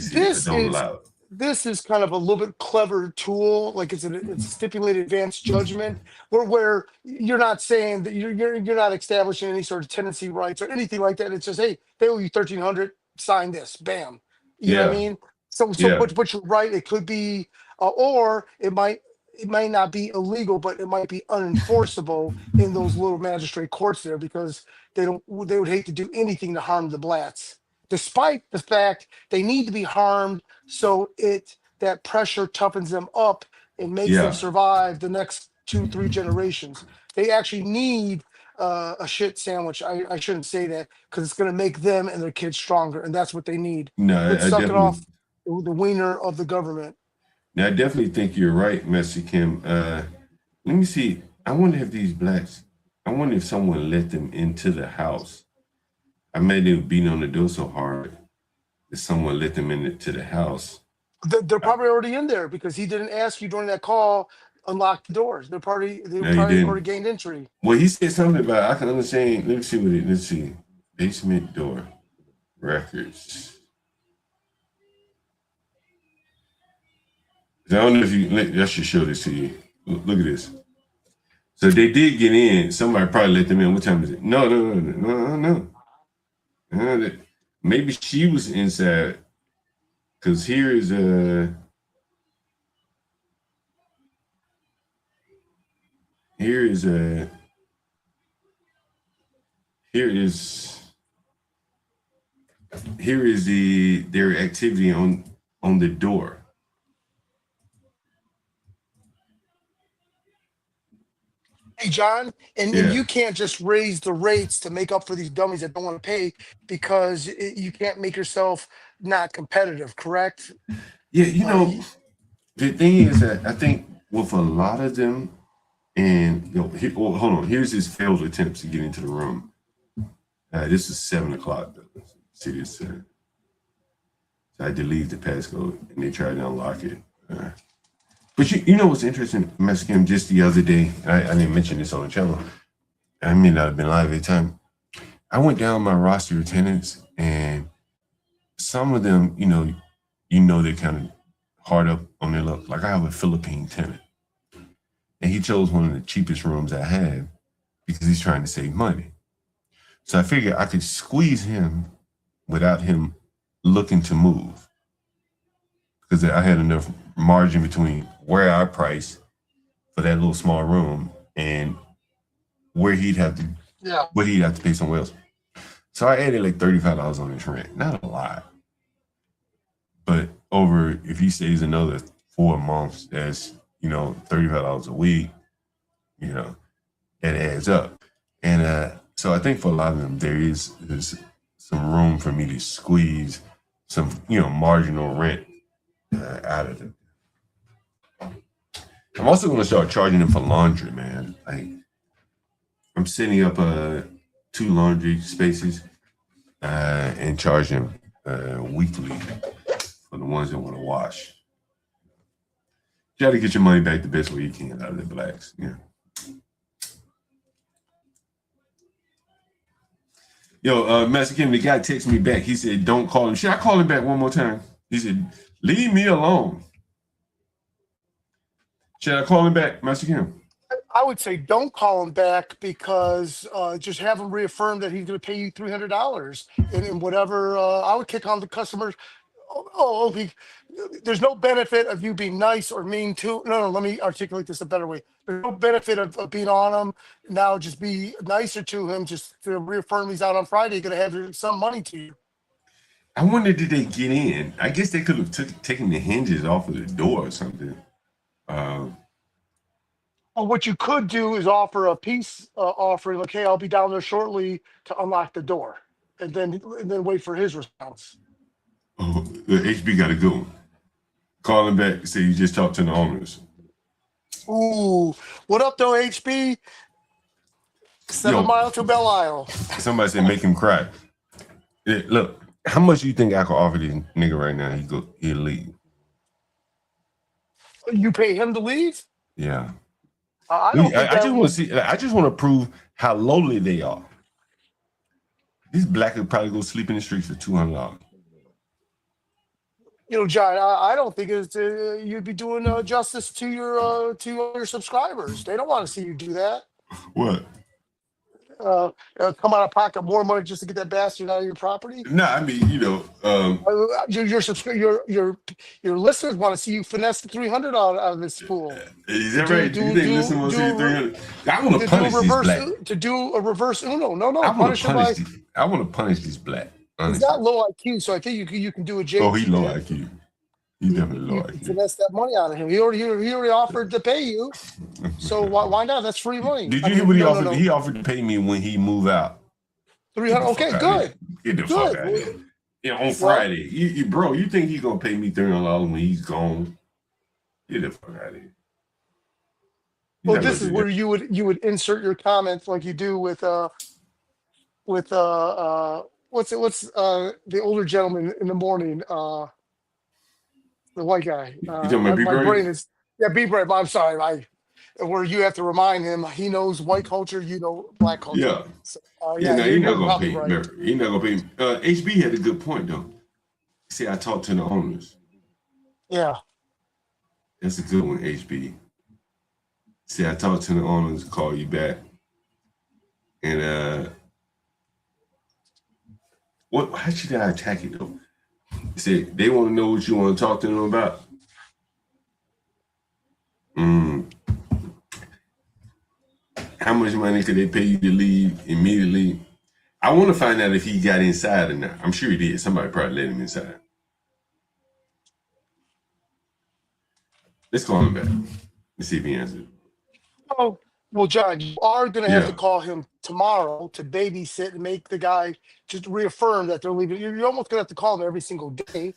this is kind of a little bit clever tool, like it's a stipulated advanced judgment, where you're not saying that you're not establishing any sort of tenancy rights or anything like that. It's just, hey, they owe you 1,300, sign this, bam. You know what I Yeah, mean? So yeah, but you're right. It could be, or it might not be illegal, but it might be unenforceable in those little magistrate courts there because they would hate to do anything to harm the blats, despite the fact they need to be harmed so that pressure toughens them up and makes them yeah. survive the next 2-3 generations. They actually need a shit sandwich. I shouldn't say that because it's going to make them and their kids stronger, and that's what they need. No, Quit I sucking definitely, off the wiener of the government. I definitely think you're right, Mexican. Let me see. I wonder if these blacks. I wonder if someone let them into the house. I made them beating on the door so hard that someone let them into the house. They're probably already in there because he didn't ask you during that call. Unlock the doors. They No, he probably didn't. already gained entry. Well, he said something about I can understand. Let me see what it. Let's see. Basement door records. I don't know if you. I should show this to you. Look at this. So they did get in. Somebody probably let them in. What time is it? No. Maybe she was inside. Cause here is their activity on the door. Hey, John, and Yeah. you can't just raise the rates to make up for these dummies that don't want to pay because you can't make yourself not competitive, correct? Yeah, the thing is that I think with a lot of them, and hold on, here's his failed attempts to get into the room. This is 7:00. See this? So I had to leave the passcode, and they tried to unlock it. But you know what's interesting, Mexican? Just the other day, I didn't mention this on the channel. I may not have been live at the time. I went down my roster of tenants, and some of them, they're kind of hard up on their luck. Like I have a Philippine tenant, and he chose one of the cheapest rooms I have because he's trying to save money. So I figured I could squeeze him without him looking to move because I had enough margin between where I price for that little small room and where he'd have to pay somewhere else. So I added like $35 on his rent. Not a lot. But if he stays another 4 months, that's, $35 a week, it adds up. And so I think for a lot of them, there's some room for me to squeeze some, marginal rent out of them. I'm also going to start charging them for laundry, man. Like I'm setting up 2 laundry spaces and charge them weekly for the ones that want to wash. You got to get your money back the best way you can out of the blacks. Yeah. Yo, Mexican, the guy texted me back. He said, don't call him. Should I call him back one more time? He said, leave me alone. Should I call him back, Mexican? I would say don't call him back because just have him reaffirm that he's going to pay you $300 and whatever. I would kick on the customers. There's no benefit of you being nice or mean to. No, let me articulate this a better way. There's no benefit of being on him. Now just be nicer to him. Just to reaffirm he's out on Friday, going to have some money to you. I wonder, did they get in? I guess they could have taken the hinges off of the door or something. Well, what you could do is offer a peace offering, like, hey, I'll be down there shortly to unlock the door, and then wait for his response. Oh, the HB got to go. Call him back and say you just talked to the owners. Ooh, what up, though, HB? 7 Mile to Belle Isle. Somebody said make him cry. Yeah, look, how much do you think I could offer this nigga right now? He'll leave. You pay him to leave? Yeah. I don't. I just want to see. I just want to prove how lowly they are. This black could probably go sleep in the streets for $200. You know, John, I don't think it's you'd be doing justice to your subscribers. They don't want to see you do that. What? Come out of pocket more money just to get that bastard out of your property. No, I mean, Your listeners want to see you finesse the 300 out of this fool. Is that right? Do you think listen want to see 300? I want to punish these black. To do a reverse Uno. No. I want to punish these black. He's got low IQ, so I think you can do a JT. Oh, he low IQ. He definitely low IQ. Finesse that money out of him. He already offered to pay you. So why not? That's free money. Did you hear what he offered? No. He offered to pay me when he moved out. 300. Okay, good. Get the fuck out of here. Yeah, on Friday. Bro, you think he's gonna pay me $300 when he's gone? Get the fuck out of here. Well, this is where you would insert your comments like you do with what's the older gentleman in the morning, the white guy. You talking about my brain is be brave. I'm sorry, where you have to remind him he knows white culture, you know black culture. Yeah. So, he's not gonna pay. Right. He's not gonna pay. HB had a good point though. See, I talked to the owners. Yeah. That's a good one, HB. See, I talked to the owners, call you back. And how should I attack it though? He said they want to know what you want to talk to them about. How much money could they pay you to leave immediately? I want to find out if he got inside or not. I'm sure he did. Somebody probably let him inside. Let's call him back. Let's see if he answers. Oh, well, John, you are going to have to call him tomorrow to babysit and make the guy just reaffirm that they're leaving. You're almost going to have to call him every single day.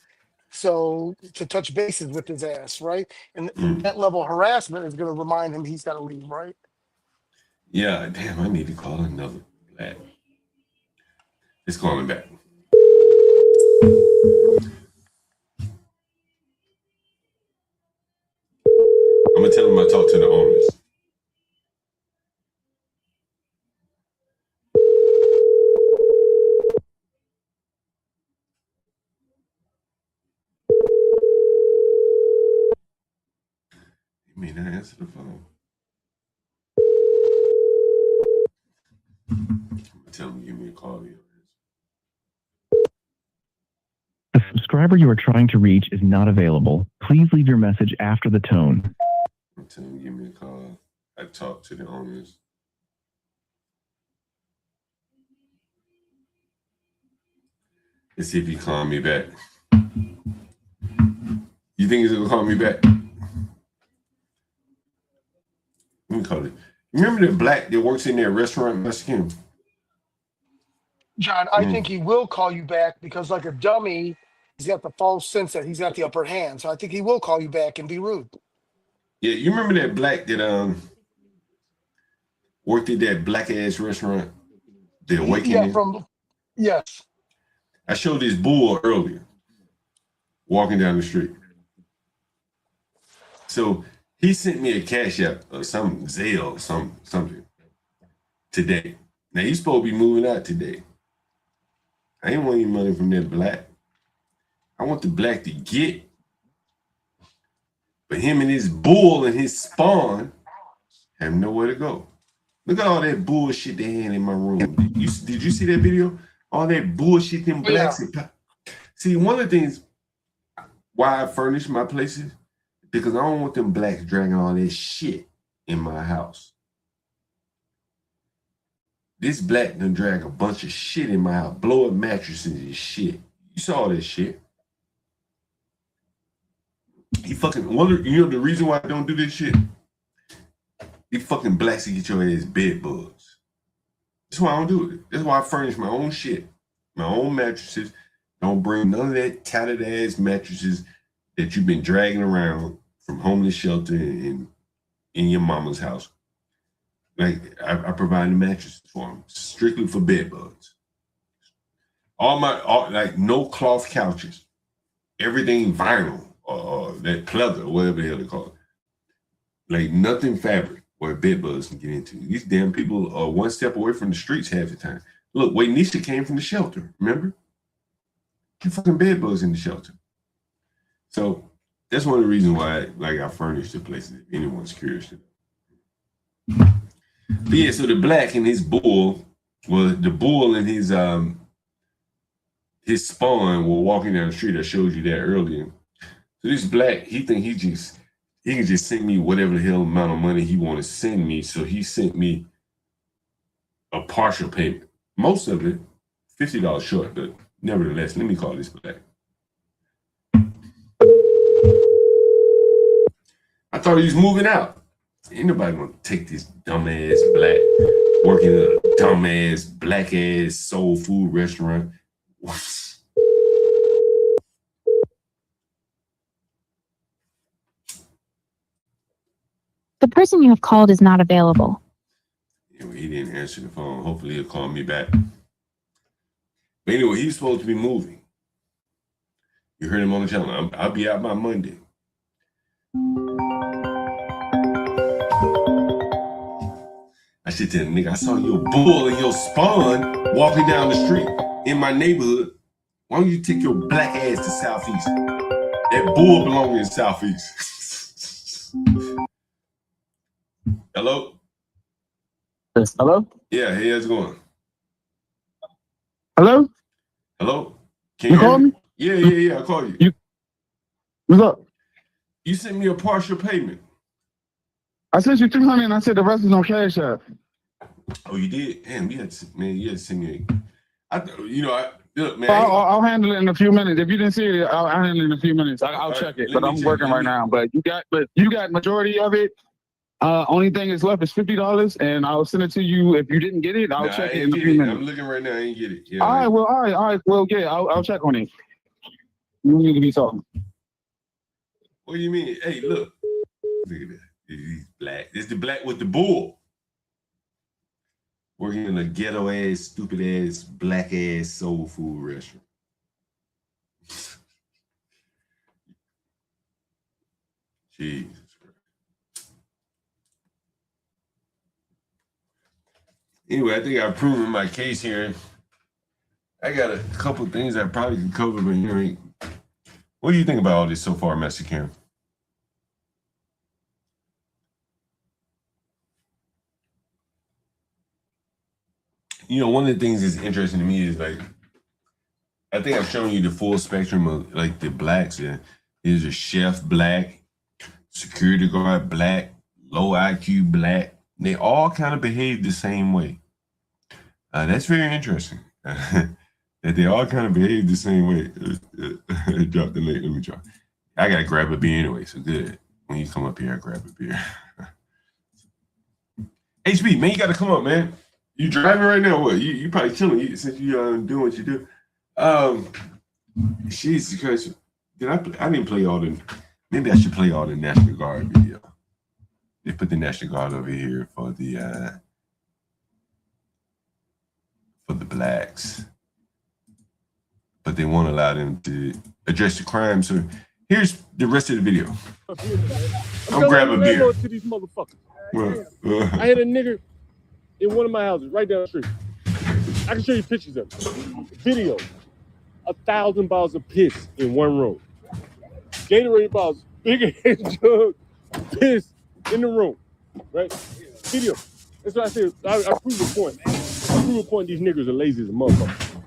So to touch bases with his ass, right? And that level of harassment is going to remind him he's got to leave, right? Yeah, damn, I need to call another black. Let's call him back. I'm going to tell him I talked to the owners. He may not answer the phone. Tell him to give me a call. The subscriber you are trying to reach is not available. Please leave your message after the tone. Tell him to give me a call. I talked to the owners. Let's see if he call me back. You think he's gonna call me back? Let me call it. Remember the black that works in that restaurant, Mexican? John, I think he will call you back because, like a dummy, he's got the false sense that he's got the upper hand. So I think he will call you back and be rude. Yeah, you remember that black that worked at that black ass restaurant? The Awakening? Yes. I showed this bull earlier, walking down the street. So he sent me a cash app or some Zelle or something today. Now he's supposed to be moving out today. I ain't want any money from that black. I want the black to get. But him and his bull and his spawn have nowhere to go. Look at all that bullshit they had in my room. Did you see that video? All that bullshit them blacks. Yeah. See, one of the things why I furnish my places, because I don't want them blacks dragging all that shit in my house. This black done drag a bunch of shit in my house, blow up mattresses and shit. You saw that shit. He fucking wonder, you know the reason why I don't do this shit? These fucking blacks to get your ass bed bugs. That's why I don't do it. That's why I furnish my own shit, my own mattresses. Don't bring none of that tattered ass mattresses that you've been dragging around from homeless shelter and in your mama's house. Like I provide the mattresses for them, strictly for bed bugs. All like no cloth couches, everything vinyl or that pleather, whatever the hell they call it. Like nothing fabric where bed bugs can get into. These damn people are one step away from the streets half the time. Look, Waynisha came from the shelter, remember? You fucking bed bugs in the shelter. So that's one of the reasons why, like, I furnished the places. If anyone's curious. But yeah, so the black and his bull, well, the bull and his spawn were walking down the street. I showed you that earlier. So this black, he think he can just send me whatever the hell amount of money he want to send me. So he sent me a partial payment. Most of it, $50 short, but nevertheless, let me call this black. I thought he was moving out. Ain't nobody gonna take this dumbass black working at a dumbass black ass soul food restaurant. The person you have called is not available. Anyway, he didn't answer the phone. Hopefully he'll call me back. But anyway, he's supposed to be moving. You heard him on the channel. I'll be out by Monday. I should tell the nigga, I saw your bull and your spawn walking down the street in my neighborhood. Why don't you take your black ass to Southeast? That bull belongs in Southeast. Hello? Yes, hello? Yeah, hey, how's it going? Hello? Hello? Can you call me? Yeah, I call you. What's up? You sent me a partial payment. I sent you 200 and I said the rest is on Cash App. Oh, you did? Damn, you had to send me look, man. I'll handle it in a few minutes. If you didn't see it, I'll handle it in a few minutes. I'll check it, but I'm working right now. But you got majority of it. Only thing is left is $50, and I'll send it to you. If you didn't get it, I'll check it in a few minutes. I'm looking right now. I ain't get it. Yeah, all right. Well, yeah, I'll check on it. You need to be talking. What do you mean? Hey, look. Look at that. He's black. It's the black with the bull. Working in a ghetto ass, stupid ass, black ass soul food restaurant. Jesus Christ. Anyway, I think I've proven my case here. I got a couple of things I probably can cover, but here. What do you think about all this so far, Master Karen? You know, one of the things that's interesting to me is, like, I think I've shown you the full spectrum of, like, the blacks. Yeah. There's a chef black, security guard black, low IQ black. They all kind of behave the same way. That's very interesting. That they all kind of behave the same way. Drop the link. Let me drop. I got to grab a beer anyway, so good. When you come up here, I grab a beer. HB, man, you got to come up, man. You driving right now? What? You probably chilling since you doing what you do. Jesus Christ. I didn't play all the. Maybe I should play all the National Guard video. They put the National Guard over here for the blacks, but they won't allow them to address the crime. So here's the rest of the video. I'm grabbing a beer. To these motherfuckers. I had a nigga in one of my houses right down the street. I can show you pictures of it. Video. 1,000 bottles of piss in one room. Gatorade bottles, big ass jug, piss in the room. Right? Video. That's what I said. I prove a point. I prove a point these niggas are lazy as a motherfucker.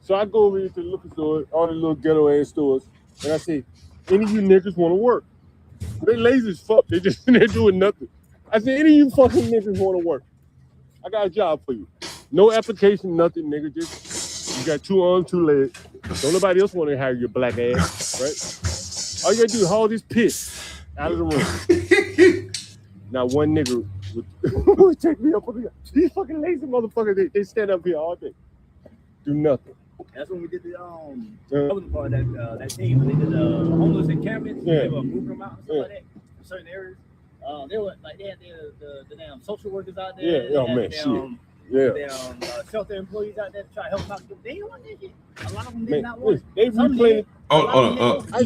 So I go over here to the liquor store, all the little ghetto ass stores, and I say, any of you niggas want to work? They lazy as fuck. They're doing nothing. I said, any of you fucking niggas want to work? I got a job for you. No application, nothing, nigga. Just you got 2 arms, 2 legs. Don't nobody else want to hire your black ass, right? All you gotta do is haul this piss out of the room. Now one nigga would take me up on the these fucking lazy motherfuckers. They stand up here all day, do nothing. That's when we did the that was part of that team when they did the homeless encampments. They were moving them out and stuff like that in certain areas. They were like they had the damn social workers out there. Yeah, oh man, shit. Yeah. Shelter employees out there to try to help them out. They didn't want that shit. A lot of them did not want it. They replaying.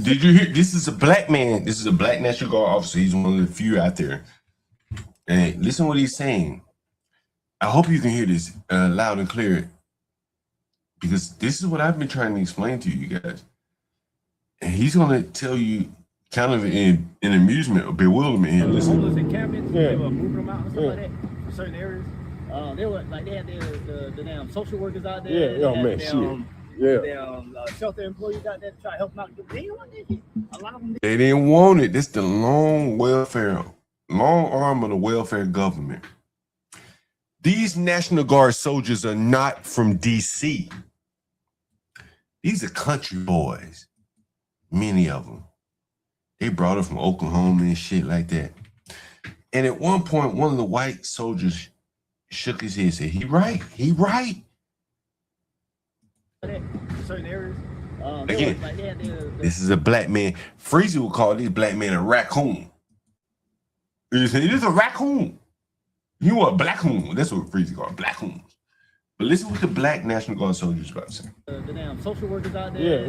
Did you hear? This is a black man. This is a black National Guard officer. He's one of the few out there. And listen to what he's saying. I hope you can hear this loud and clear, because this is what I've been trying to explain to you guys. And he's gonna tell you kind of in amusement or bewilderment here. Listen. Homeless encampments, they were moving them out and stuff like that for certain areas. They were like they had the damn social workers out there. Yeah, oh man, Shelter employees out there to try to help them out. They didn't want that shit. A lot of them. They didn't want it. This the long arm of the welfare government. These National Guard soldiers are not from DC. These are country boys. Many of them. They brought them from Oklahoma and shit like that. And at one point, one of the white soldiers shook his head and said, he right. Certain areas. Again, this is a black man. Freezy would call this black man a raccoon. He said, it is a raccoon. You want a black coon. That's what Freezy called black coons. But listen what the black National Guard soldiers about to say. The damn social workers out there.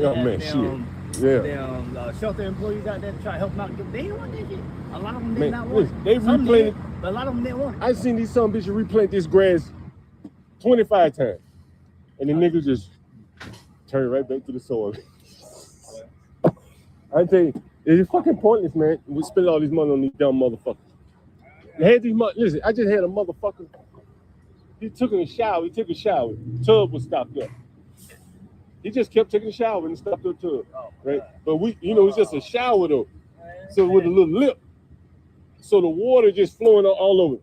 Shelter employees out there to try to help them out. They didn't want that shit. A lot of them did not want it. They replanted. But a lot of them didn't want it. I seen these some bitches replant this grass 25 times. And the niggas just turn right back to the soil. I tell you, it's fucking pointless, man. We spend all this money on these dumb motherfuckers. Listen, I just had a motherfucker. He took a shower. Tub was stopped up. He just kept taking a shower and stopped the tub, right? But it's just a shower though. So with a little lip. So the water just flowing all over.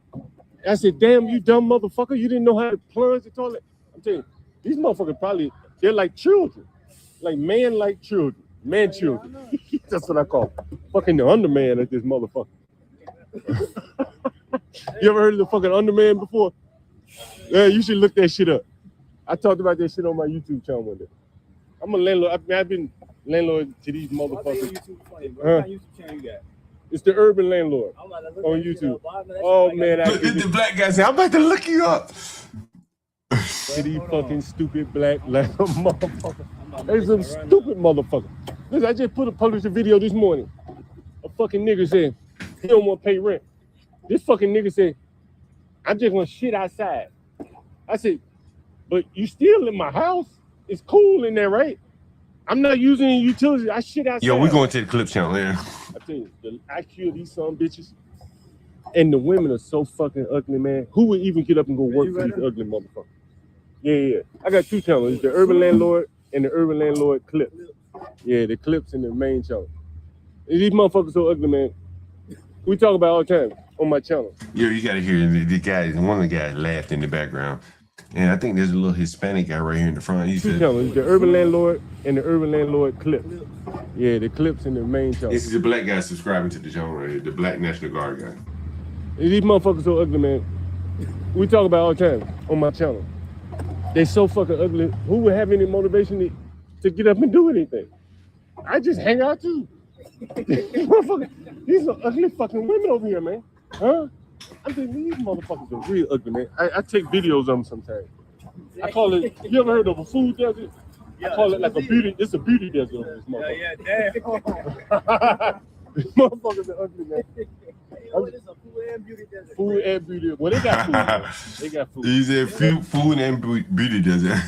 I said, damn, you dumb motherfucker. You didn't know how to plunge the toilet. I'm telling you, these motherfuckers they're like children. Like children. Man children. That's what I call them. Fucking the underman at this motherfucker. You ever heard of the fucking underman before? Yeah, you should look that shit up. I talked about that shit on my YouTube channel one day. I'm a landlord. I've been landlord to these motherfuckers. What YouTube channel you got? It's the Urban Landlord on YouTube. Oh man, look at the black guy say, I'm about to look you up. To these fucking stupid black motherfuckers. There's some stupid motherfucker. Listen, I just published a video this morning. A fucking nigga said he don't want to pay rent. This fucking nigga said, I'm just gonna shit outside. I said, but you still in my house? It's cool in there, right? I'm not using any utilities. I shit outside. Yo, we going to the clip channel, yeah. I tell you, the IQ of these some bitches. And the women are so fucking ugly, man. Who would even get up and go work for these ugly motherfuckers? Yeah. I got two channels. It's the Urban Landlord and the Urban Landlord Clips. Yeah, the Clips and the main channel. And these motherfuckers so ugly, man. We talk about all the time on my channel. Yo, you gotta hear the guy. One of the guys laughed in the background, and I think there's a little Hispanic guy right here in the front. He said, channels, the Urban Landlord and the Urban Landlord Clips. Yeah, the Clips and the main channel. This is a black guy subscribing to the channel right here, the Black National Guard guy. And these motherfuckers so ugly, man. We talk about all the time on my channel. They so fucking ugly. Who would have any motivation to get up and do anything? I just hang out too. These are ugly fucking women over here, man. Huh? I think these motherfuckers are real ugly, man. I take videos of them sometimes. I call it, you ever heard of a food desert? I call it like a beauty, it's a beauty desert over this motherfucker. Yeah, damn. These motherfuckers are ugly, man. It's a food and beauty desert. Food and beauty. Well, they got food. They got food. He said food and beauty desert.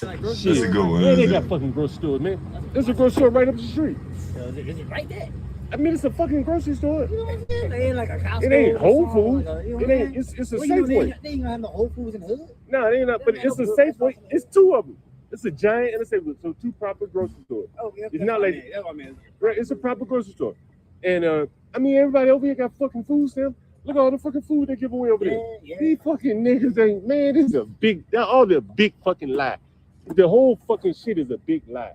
That's a good one. Yeah, they got fucking grocery stores, man. There's a grocery store right up the street. Is it right there? I mean, it's a fucking grocery store. You know what I'm saying? It ain't like a Costco. It ain't Whole Foods. It ain't. It's a Safeway. They ain't gonna have no Whole Foods in the hood. No, they ain't not. But it's a Safeway. It's two of them. It's a giant and a Safeway. So two proper grocery stores. Oh, yeah. It's not like that's what I mean. Right. It's a proper grocery store. And I mean, everybody over here got fucking food stamps. Look at all the fucking food they give away over there. Yeah. These fucking niggas ain't, man, this is a big, all the big fucking lie. The whole fucking shit is a big lie.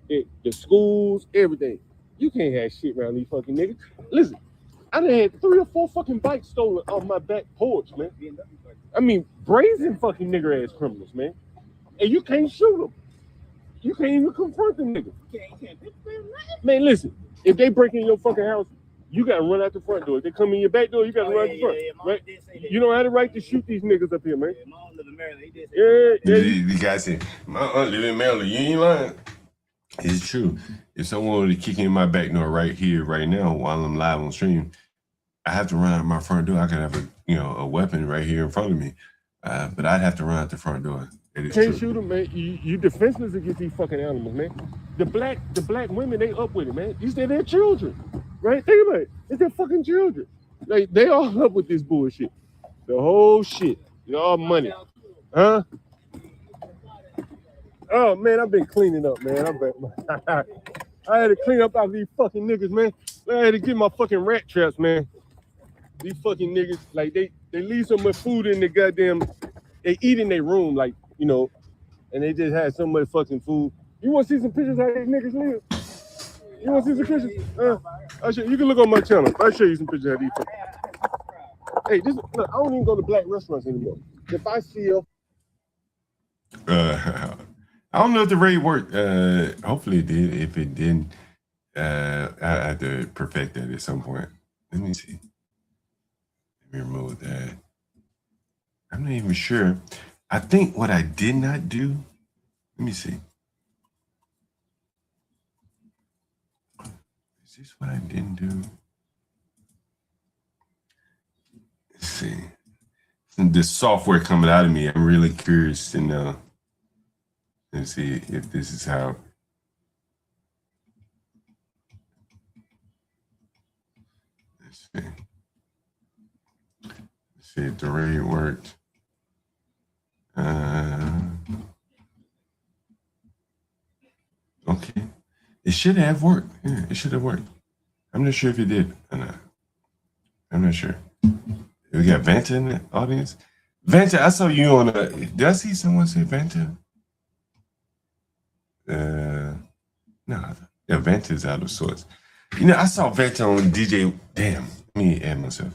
The schools, everything. You can't have shit around these fucking niggas. Listen, I done had 3 or 4 fucking bikes stolen off my back porch, man. I mean, brazen fucking nigger ass criminals, man. And you can't shoot them. You can't even confront them niggas. Man, listen, if they break in your fucking house, you gotta run out the front door. If they come in your back door, you gotta run out the front. Right? You don't have the right to shoot these niggas up here, man. My aunt live in Maryland. He did say The guy said, my aunt live in Maryland. You ain't lying. It's true. If someone were to kick in my back door right here, right now, while I'm live on stream, I have to run out my front door. I could have a weapon right here in front of me, but I'd have to run out the front door. is can't true. shoot them, man. You defenseless against these fucking animals, man. The black women, they up with it, man. These are their children, right? Think about it. It's their fucking children. Like they all up with this bullshit. The whole shit. It's all money. Huh? Oh man, I've been cleaning up, man. I had to clean up out these fucking niggas, man. I had to get my fucking rat traps, man. These fucking niggas, like they leave so much food in the goddamn, they eat in their room, like, you know, and they just had so much fucking food. You want to see some pictures of how these niggas live? You want to see some pictures? I'll show you. You can look on my channel. I'll show you some pictures of these fucking. Hey, look, I don't even go to black restaurants anymore. If I see a I don't know if the raid worked. Hopefully it did. If it didn't, I have to perfect that at some point. Let me see. Let me remove that. I'm not even sure. I think what I did not do. Let me see. Is this what I didn't do? Let's see. This software coming out of me. I'm really curious to know. Let's see if this is how. Let's see. Let's see if the raid worked. Okay. It should have worked. Yeah, it should have worked. I'm not sure if it did or not. I'm not sure. We got Vanta in the audience. Vanta, I saw you on a. Did I see someone say Vanta? No. Yeah, Vanta is out of sorts. You know, I saw Vanta on DJ. Damn, let me add myself.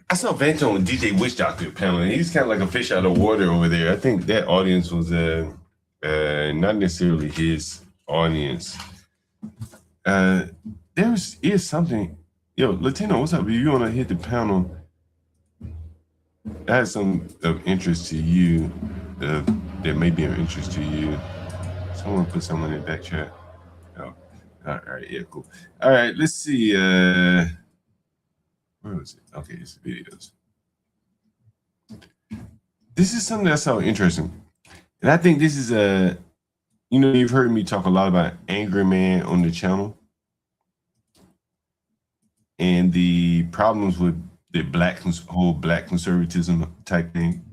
I saw Vanta on DJ Witch Doctor panel, and he's kind of like a fish out of water over there. I think that audience was not necessarily his audience. There is something. Yo, Latino, what's up? You want to hit the panel? I had some of interest to you, that may be of interest to you. Someone put someone in that chat. Oh, all right, yeah, cool. All right, let's see. Where was it? Okay, it's videos. This is something that's so interesting. And I think this is you know, you've heard me talk a lot about Angry Man on the channel and the problems with the whole black conservatism type thing.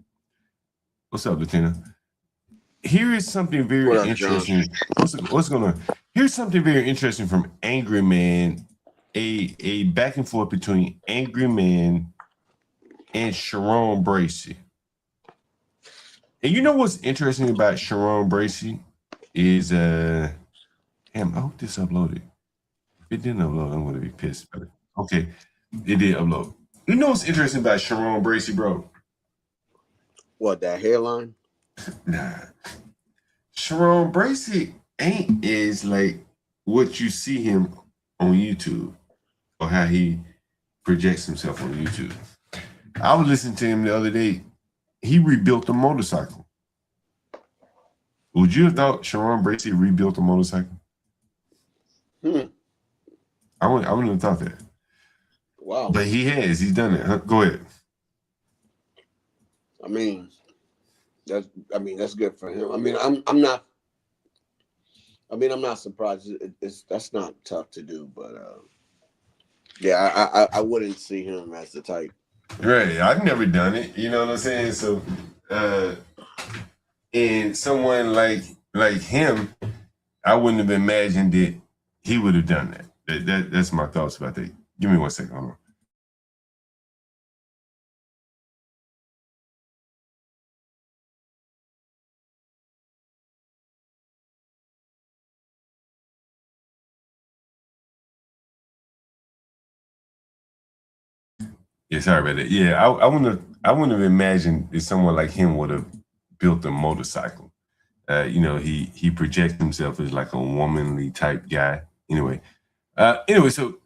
What's up, Latina? Here is something very interesting. What's going on? Here's something very interesting from Angry Man, a back and forth between Angry Man and Sharon Bracey. And you know what's interesting about Sharon Bracey is damn, I hope this uploaded. If it didn't upload, I'm gonna be pissed. But okay, it did upload. You know what's interesting about Sharon Bracey, bro? What, that hairline? Nah. Sharon Bracey ain't is like what you see him on YouTube or how he projects himself on YouTube. I was listening to him the other day. He rebuilt a motorcycle. Would you have thought Sharon Bracey rebuilt a motorcycle? I wouldn't have thought that. Wow. But he has. He's done it. Huh? Go ahead. I mean, that's good for him. I mean, I'm not surprised. That's not tough to do, but yeah, I wouldn't see him as the type. Right. I've never done it. You know what I'm saying? So and someone like him, I wouldn't have imagined that he would have done that. That's my thoughts about that. Give me 1 second. Hold on. Yeah, sorry about that. Yeah, I wouldn't have imagined that someone like him would have built a motorcycle. You know, he projects himself as like a womanly type guy. Anyway, so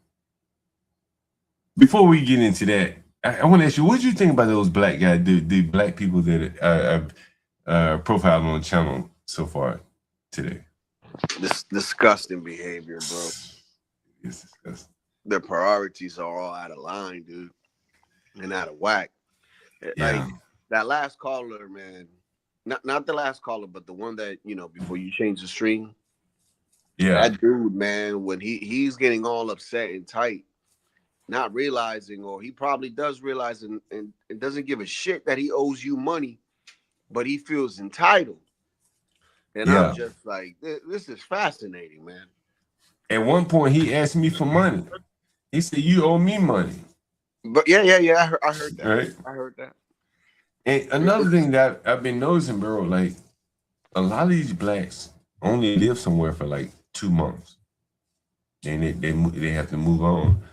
before we get into that, I want to ask you, what did you think about those black guys, the black people that profiled on the channel so far today? This disgusting behavior, bro. It's disgusting. Their priorities are all out of line, dude, and out of whack. Yeah. Like, that last caller, man. Not the last caller, but the one that before you change the stream. Yeah. That dude, man, when he's getting all upset and tight, not realizing, or he probably does realize and doesn't give a shit that he owes you money, but he feels entitled. And I'm Yeah. just like, this is fascinating, man. At one point, he asked me for money. He said, "You owe me money." But yeah. I heard that. Right. I heard that. And another thing that I've been noticing, bro, like a lot of these blacks only live somewhere for like 2 months, and they have to move on.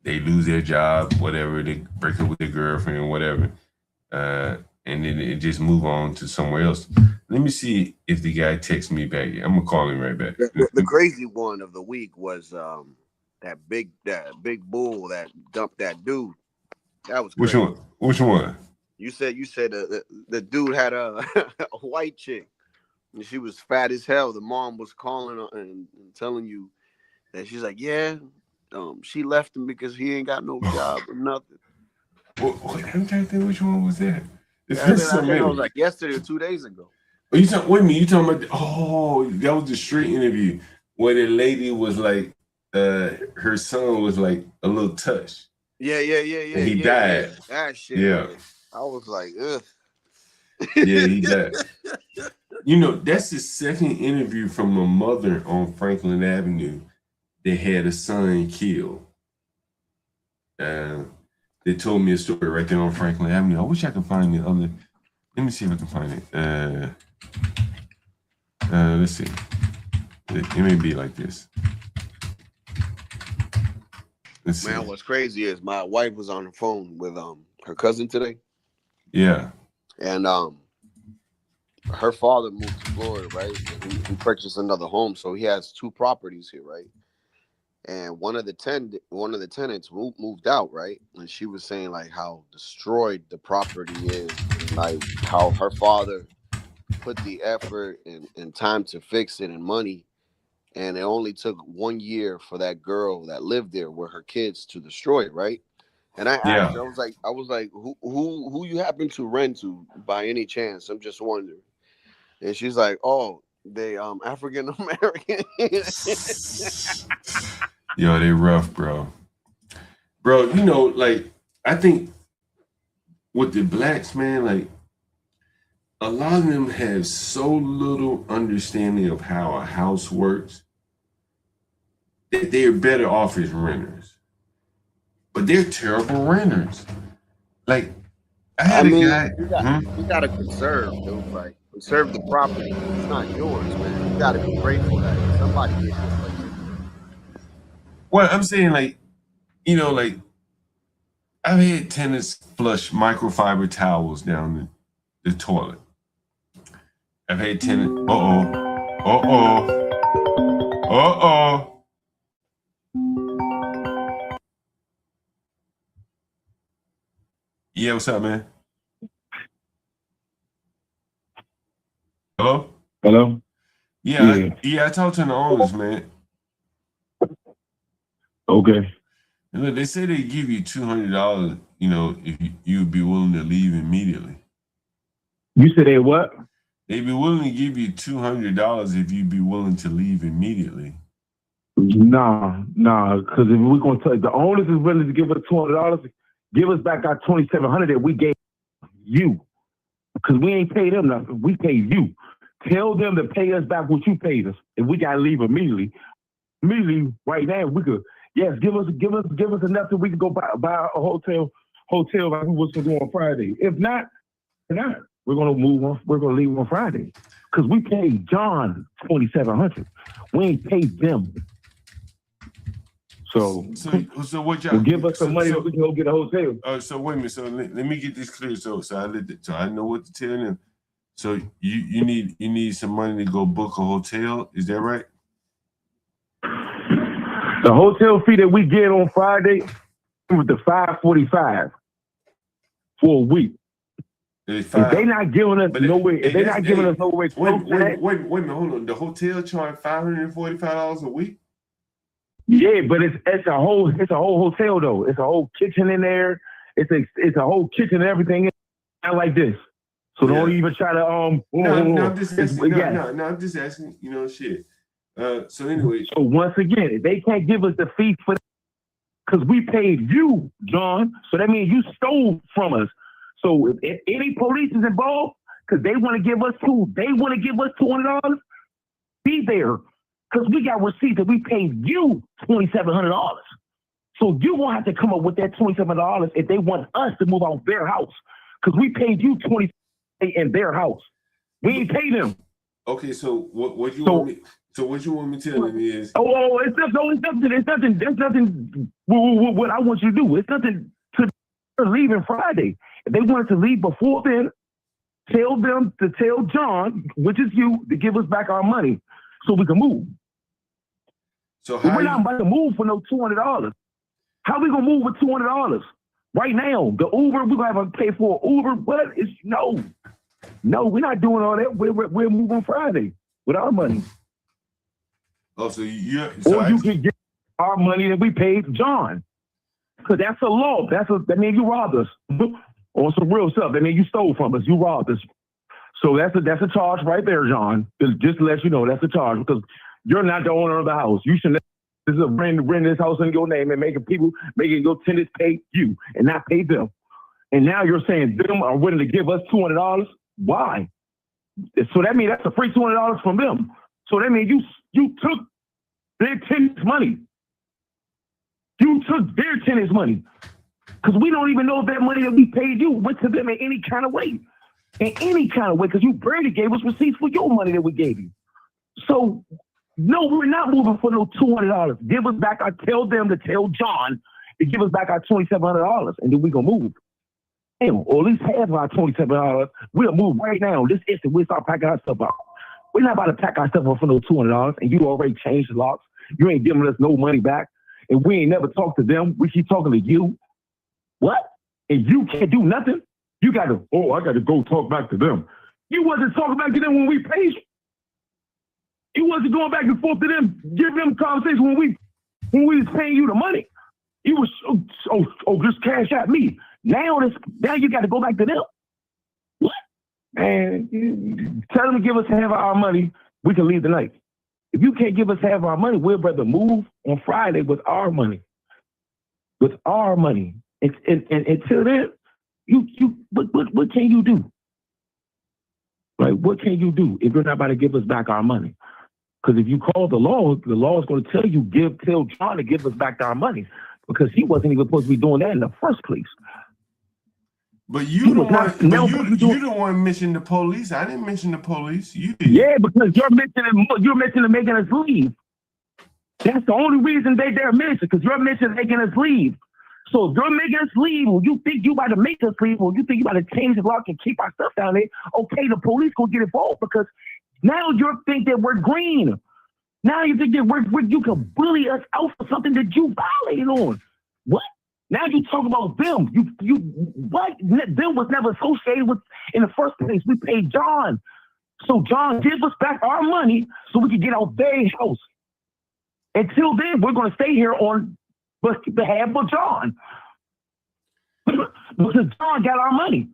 They lose their job, whatever. They break up with their girlfriend, whatever, and then they just move on to somewhere else. Let me see if the guy texts me back. I'm gonna call him right back. The crazy one of the week was that big bull that dumped that dude. That was crazy. Which one? You said the dude had a white chick, and she was fat as hell. The mom was calling her and telling you that she's like, yeah, she left him because he ain't got no job or nothing. I'm trying to think which one was that. I think it was like yesterday or 2 days ago. Wait a minute, you talking about? That was the street interview where the lady was like, her son was like a little touched. Yeah. And he died. Yeah. That shit. Yeah. Man. I was like, ugh. Yeah, he died. That's the second interview from a mother on Franklin Avenue that had a son killed. They told me a story right there on Franklin Avenue. I wish I could find it. Let me see if I can find it. Let's see. It may be like this. Man, what's crazy is my wife was on the phone with her cousin today. Yeah. And her father moved to Florida, right? And he purchased another home, so he has 2 properties here, right? And one of the tenants moved out, right? And she was saying like how destroyed the property is, and like how her father put the effort and time to fix it and money, and it only took 1 year for that girl that lived there with her kids to destroy it, right? And I asked her, I was like, who you happen to rent to by any chance? I'm just wondering. And she's like, oh, they African American. Yo, they rough, bro. Bro, like I think with the blacks, man, like a lot of them have so little understanding of how a house works that they're better off as renters. But they're terrible renters. Like, I mean, you gotta conserve, dude. Like, conserve the property. It's not yours, man. You gotta be grateful that somebody gets your place. Well, I'm saying, like, like I've had tenants flush microfiber towels down the toilet. I've had tenants. Yeah, what's up, man? Hello? Hello? Yeah. I talked to the owners, man. Okay. And look, they say they give you $200, if you would be willing to leave immediately. You said they what? They'd be willing to give you $200 if you'd be willing to leave immediately. Nah, because if we're going to, the owners is willing to give us $200, give us back our $2,700 that we gave you. Because we ain't paid them nothing. We paid you. Tell them to pay us back what you paid us. If we got to leave immediately right now, we could, yes, give us enough that we can go buy a hotel like we was going to do on Friday. If not, we're going to move on. We're going to leave on Friday. Because we paid John $2,700. We ain't paid them. So what y'all give us some money that we can go get a hotel. So wait a minute. So let me get this clear. So I know what to tell them. So you need some money to go book a hotel. Is that right? The hotel fee that we get on Friday was the $545 for a week. If they not giving us no way, close to that. Wait a minute, hold on. The hotel charge $545 a week? Yeah, but it's a whole hotel though. It's a whole kitchen in there. It's a whole kitchen and everything not like this. So don't even try to No, I'm just asking. No, I'm just asking. You know, shit. So anyway. So once again, they can't give us the fee for because we paid you, John. So that means you stole from us. So if any police is involved, because they want to give us $200, be there. Because we got receipts that we paid you $2,700. So you won't have to come up with that $2,700 if they want us to move out their house. Because we paid you $20 in their house. We ain't paid them. Okay, so what you want me? So what you want me to tell them is? It's nothing. What I want you to do, it's nothing to leaving Friday. If they wanted to leave before then, tell them to tell John, which is you, to give us back our money so we can move. So we're not about to move for no $200. How we gonna move with $200 right now? The Uber, we're gonna have to pay for an Uber. What? It's no, we're not doing all that. We're moving Friday with our money. Oh, so you can get our money that we paid John, because that's a law. That means you robbed us on some real stuff. That means you stole from us. You robbed us. So that's a charge right there, John. Just to let you know, that's a charge because you're not the owner of the house. You should. This is a rent this house in your name and making your tenants pay you and not pay them. And now you're saying them are willing to give us $200. Why? So that means that's a free $200 from them. So that means you took their tenants' money. You took their tenants' money. Because we don't even know if that money that we paid you went to them in any kind of way. In any kind of way, because you barely gave us receipts for your money that we gave you. So, no, we're not moving for no $200. Give us back. I tell them to tell John to give us back our $2,700, and then we gonna move. Or at least half of our $2,700. We'll move right now. This instant, we'll start packing our stuff up. We're not about to pack our stuff up for no $200, and you already changed the locks. You ain't giving us no money back, and we ain't never talked to them. We keep talking to you. What? And you can't do nothing? You got to, I got to go talk back to them. You wasn't talking back to them when we paid you. You wasn't going back and forth to them, giving them conversation when we was paying you the money. You was, just cash at me. Now you got to go back to them. What? Man, tell them to give us half of our money. We can leave tonight. If you can't give us half of our money, we'll rather move on Friday with our money. With our money. And until then, what can you do? Like, what can you do if you're not about to give us back our money? Because if you call the law is going to tell you, tell John to give us back our money, because he wasn't even supposed to be doing that in the first place. But you don't want to mention the police. I didn't mention the police. You did. Yeah, because you're mentioning making us leave. That's the only reason they're mentioned, because you're mentioning making us leave. So if you're making us leave, or you think you about to make us leave, or you think you about to change the lock and keep our stuff down there, okay, the police gonna get involved, because now you think that we're green. Now you think that you can bully us out for something that you violated on. What? Now you talk about them. What? Them was never associated with in the first place. We paid John. So John, give us back our money so we can get out their house. Until then, we're gonna stay here on behalf of John. Because John got our money.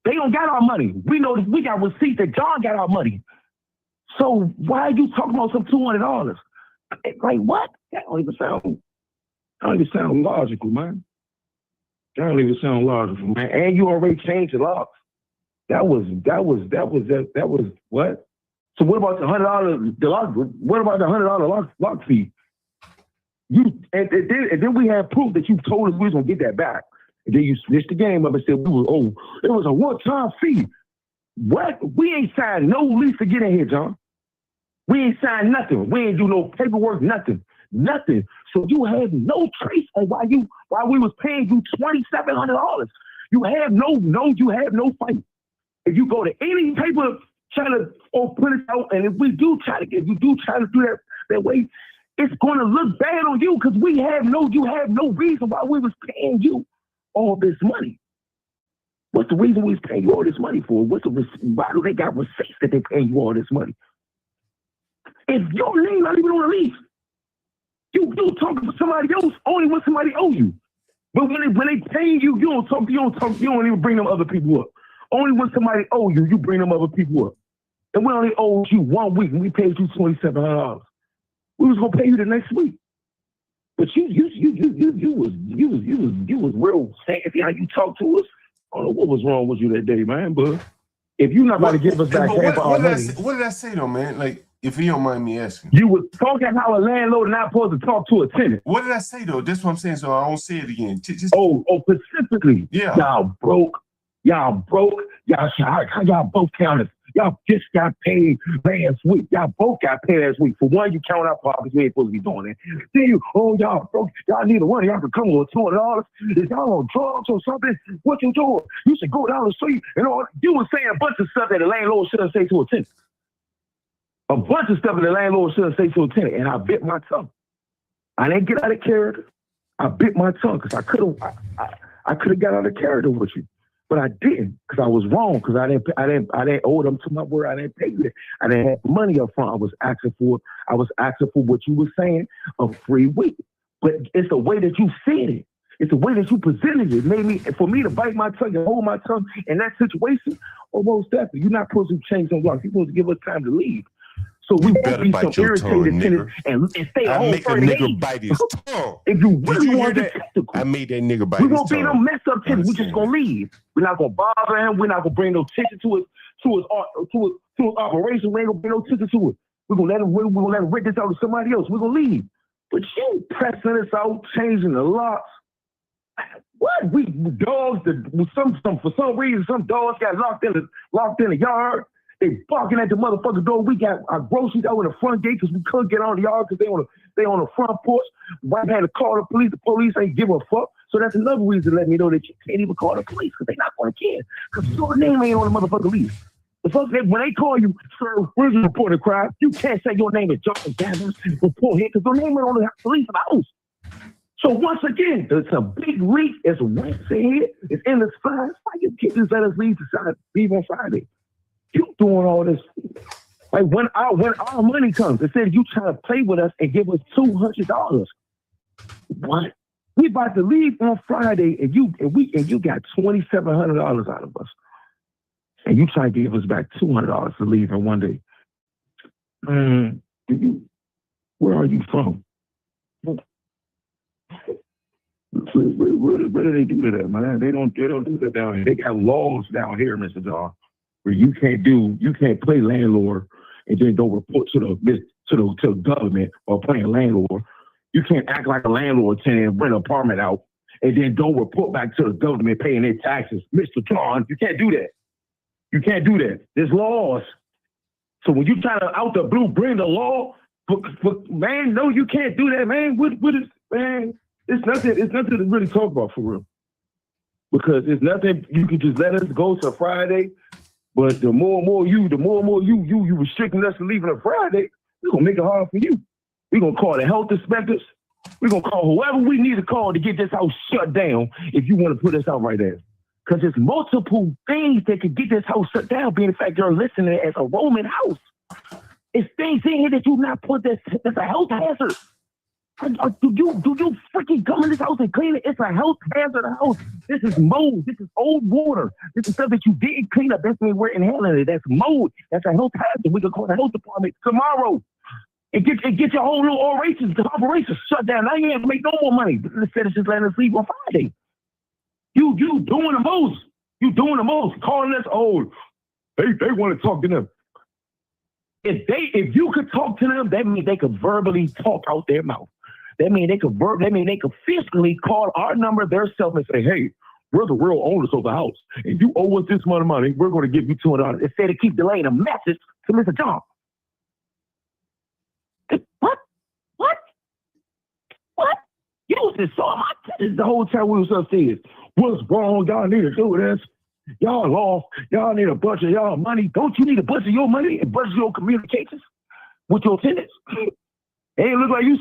They don't got our money. We know that we got receipts that John got our money. So why are you talking about some $200? Like what? That don't even sound logical, man. That don't even sound logical, man. And you already changed the locks. That was what? So what about the $100? What about the $100 lock fee? And then we have proof that you told us we was gonna get that back. And then you switched the game up and said it was a one-time fee. What? We ain't signed no lease to get in here, John. We ain't signed nothing. We ain't do no paperwork, nothing. So you have no trace on why we was paying you $2,700. You have no fight. If you go to any paper trying to put it out, and if you do try to do that way, it's going to look bad on you, because you have no reason why we was paying you all this money. What's the reason we was paying you all this money for? Why do they got receipts that they paying you all this money? If your name not even on the lease, you talking to somebody else only when somebody owes you. But when they pay you, you don't even bring them other people up. Only when somebody owe you, you bring them other people up. And we only owed you 1 week, and we paid you $2,700. We was gonna pay you the next week. But you was real sassy how you talk to us. I don't know what was wrong with you that day, man. But if you're not about to give us back half of our money, what did I say though, man? Like, if you don't mind me asking, you was talking how a landlord not supposed to talk to a tenant. What did I say though? That's what I'm saying. So I don't say it again. Specifically, yeah, y'all broke. Y'all both counted. Y'all just got paid last week. Y'all both got paid last week. For one, you count out pockets. You ain't supposed to be doing that. Then y'all broke. Y'all need the money. Y'all can come with $200. Is y'all on drugs or something? What you doing? You should go down the street and all. You was saying a bunch of stuff that the landlord shouldn't say to a tenant. A bunch of stuff that the landlord shouldn't say to a tenant, and I bit my tongue. I didn't get out of character. I bit my tongue because I could have got out of character with you. But I didn't because I was wrong because I didn't owe them to my word. I didn't pay it. I didn't have money up front. I was asking for what you were saying, a free week. But it's the way that you said it. It's the way that you presented it. For me to bite my tongue and hold my tongue in that situation, almost definitely. You're not supposed to change them blocks. You're supposed to give us time to leave. So we won't be some irritated tenants and stay at home. I make a nigga bite his tongue. If you really want to be I made that nigga bite his tongue. We're going to be no mess up tenants. We're just going to leave. We're not going to bother him. We're not going to bring no attention to his operation. We ain't going to bring no attention to it. We're going to let him rent this out to somebody else. We're going to leave. But you pressing us out, changing the locks. What? For some reason, some dogs got locked in the yard. They barking at the motherfucking door. We got our groceries out in the front gate because we couldn't get on the yard because they on the front porch. Wife had to call the police. The police ain't give a fuck. So that's another reason to let me know that you can't even call the police because they're not going to care. Because your name ain't on the motherfucking lease. The fuck, when they call you, sir, where's the report of crime? You can't say your name is John Gathers, report here because your name ain't on the police house. So once again, there's a big leak. It's rents in here. It's in the skies. Why you can't just let us leave on Friday? You doing all this. Like when our money comes, it said you trying to play with us and give us $200. What? We about to leave on Friday and you got $2,700 out of us. And you try to give us back $200 to leave in one day. Where are you from? Where do they do that, man? They don't do that down here. They got laws down here, Mr. John, where you can't play landlord and then go report to the government or play a landlord. You can't act like a landlord tenant, rent an apartment out, and then don't report back to the government paying their taxes. Mr. John, you can't do that. You can't do that. There's laws. So when you try to out the blue bring the law, man, no, you can't do that, man. What is, man? It's nothing to really talk about for real. Because it's nothing, you can just let us go to Friday, but the more and more you restricting us to leaving on Friday, we're gonna make it hard for you. We're gonna call the health inspectors. We're gonna call whoever we need to call to get this house shut down if you want to put us out right there. Because there's multiple things that could get this house shut down, being the fact you're listening as a Roman house. It's things in here that you not put that's a health hazard. Do you freaking come in this house and clean it? It's a health hazard house. This is mold. This is old water. This is stuff that you didn't clean up. That's when we're inhaling it. That's mold. That's a health hazard. We can call the health department tomorrow and get your whole little operation shut down. Now you ain't make no more money. Instead of just letting us leave on Friday. You doing the most. You doing the most. Calling us old. They want to talk to them. If you could talk to them, that means they could verbally talk out their mouth. That means they could physically call our number themselves and say, hey, we're the real owners of the house. If you owe us this much money, we're going to give you $200. Instead of keep delaying a message to Mr. John. What? You was just saw my tenants the whole time we was upstairs. What's wrong? Y'all need to do this. Y'all lost. Y'all need a bunch of y'all money. Don't you need a bunch of your money and bunch of your communications with your tenants? It ain't look like you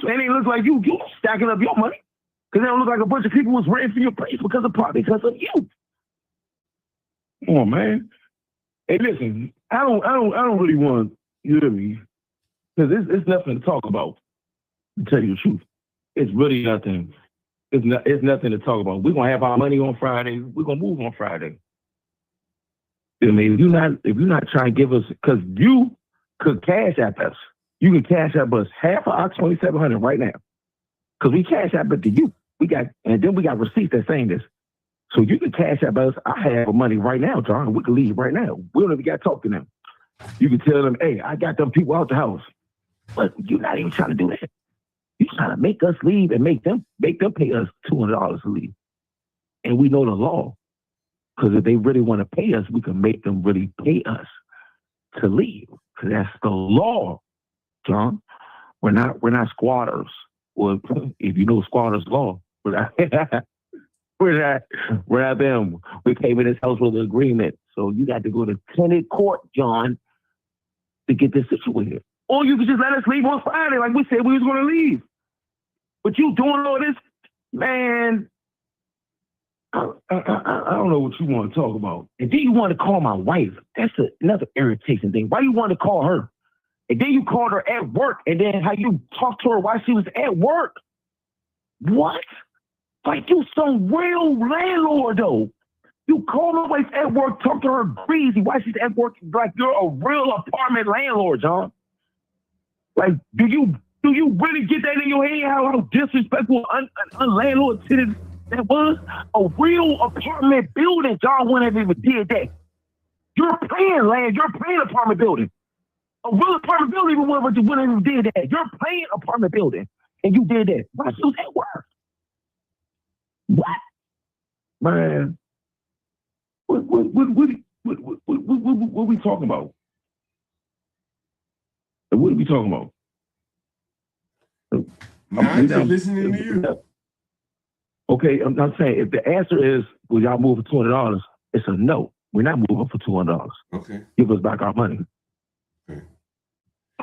stacking up your money. Because it don't look like a bunch of people was renting for your place because of you. Come on, man. Hey, listen, I don't really want you to me. Because it's nothing to talk about, to tell you the truth. It's really nothing. It's nothing to talk about. We're gonna have our money on Friday. We're gonna move on Friday. I mean, if you're not trying to give us, because you could cash app us. You can cash app us half of our 2,700 right now. Because we cash app it to you. And then we got receipts that saying this. So you can cash app us. I have money right now, John. We can leave right now. We don't even got to talk to them. You can tell them, hey, I got them people out the house. But you're not even trying to do that. You're trying to make us leave and make them pay us $200 to leave. And we know the law. Because if they really want to pay us, we can make them really pay us to leave. Because that's the law, John. We're not squatters. Well, if you know squatters' law, we're not them. We came in this house with an agreement. So you got to go to tenant court, John, to get this situated. Or you could just let us leave on Friday, like we said we was going to leave. But you doing all this, man. I don't know what you want to talk about. And then you want to call my wife. That's another irritation thing. Why you want to call her? And then you called her at work. And then how you talked to her while she was at work. What? Like you some real landlord, though. You call my wife at work, talk to her crazy while she's at work like you're a real apartment landlord, John. Like, do you really get that in your head? How disrespectful, unlandlord tenant that was? A real apartment building, John wouldn't have even did that. You're paying apartment building. A real apartment building even wouldn't have even did that. You're paying apartment building, and you did that. Why she was at work? What? Man. What are we talking about? What are we talking about? I'm just listening to you. Okay, I'm not saying if the answer is, will y'all move for $200? It's a no. We're not moving for $200. Okay. Give us back our money. Okay.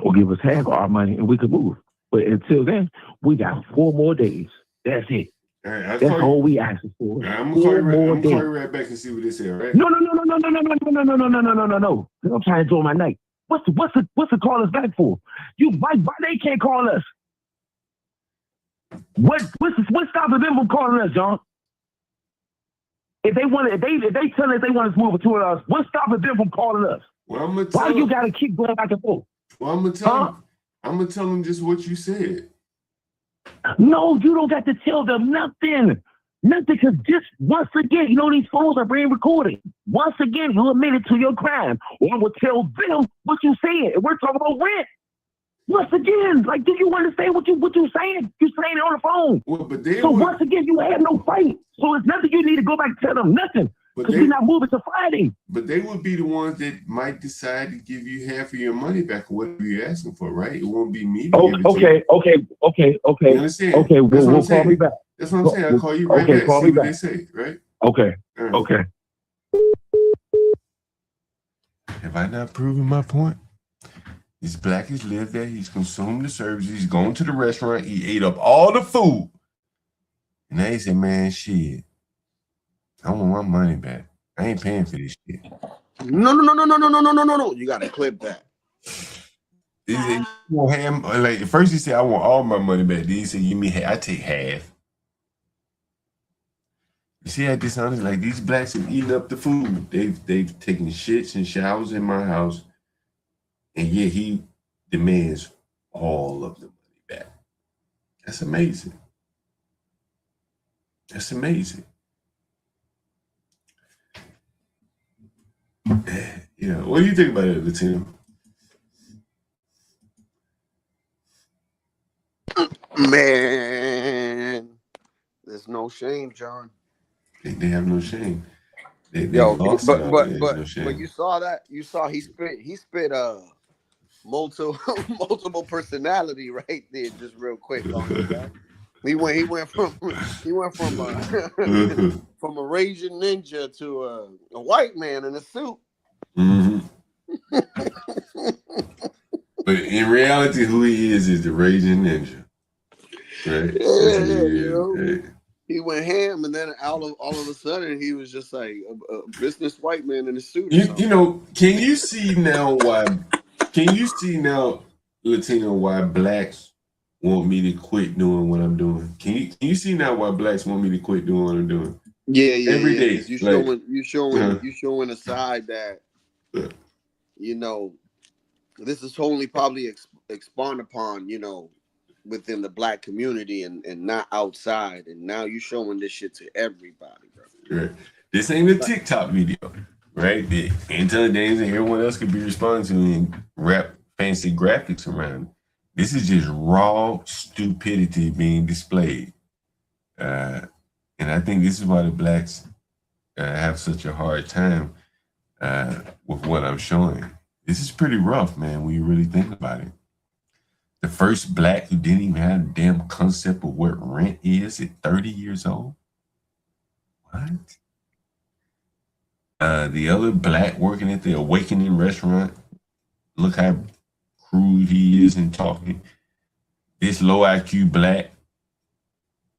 Or give us half our money and we can move. But until then, we got 4 more days. That's it. Right, that's all we asking for. Right, I'm gonna call you right back and see what they say, right? No. I'm trying to enjoy my night. What's the call us back for? Why they can't call us? What's stopping them from calling us, John? If they tell us they want us to move for $200, what's stopping them from calling us? Well, why you gotta keep going back and forth? Well, I'm gonna tell them just what you said. No, you don't got to tell them nothing. Nothing, because just once again, you know these phones are being recorded. Once again, you admitted to your crime. Or I will tell them what you said. And we're talking about rent. Once again, like, did you understand what you saying? You saying it on the phone. Well, but once again, you have no fight. So it's nothing you need to go back and tell them nothing. Because we're not moving to Friday. But they would be the ones that might decide to give you half of your money back or whatever you're asking for, right? It won't be me. Okay. You understand? Okay, we'll call me back. That's what I'm saying. I'll call you right back. See what they say, right? Okay. Right. Okay. Have I not proven my point? This black has lived there. He's consumed the services. He's gone to the restaurant. He ate up all the food. And now he said, man, shit, I want my money back. I ain't paying for this shit. No. You got to clip that. Like, at first he said, I want all my money back. Then he said, give me half. I take half. You see how dishonest? Like, these blacks have eaten up the food. They've taken shits and showers in my house. And yet he demands all of the money back. That's amazing. That's amazing. Yeah. What do you think about it, Latino? Man, there's no shame, John. They have no shame. But you saw that? You saw he spit multiple personality right there, just real quick on it, man. He went from from a raging ninja to a white man in a suit. Mm-hmm. But in reality, who he is the raging ninja, right? Yeah. He went ham, and then all of a sudden, he was just like a business white man in a suit. You know, can you see now, Latino, why blacks want me to quit doing what I'm doing. Can you see now why blacks want me to quit doing what I'm doing? Yeah. Every day, Because like, you showing a side that you know this is only probably expound upon, you know, within the black community and not outside. And now you showing this shit to everybody, bro. right. This ain't a TikTok video, right? The Anton Dames and everyone else could be responding to and wrap fancy graphics around it. This is just raw stupidity being displayed. And I think this is why the blacks have such a hard time with what I'm showing. This is pretty rough, man, when you really think about it. The first black who didn't even have a damn concept of what rent is at 30 years old. What? The other black working at the Awakening restaurant. Look how crude he is in talking. This low IQ black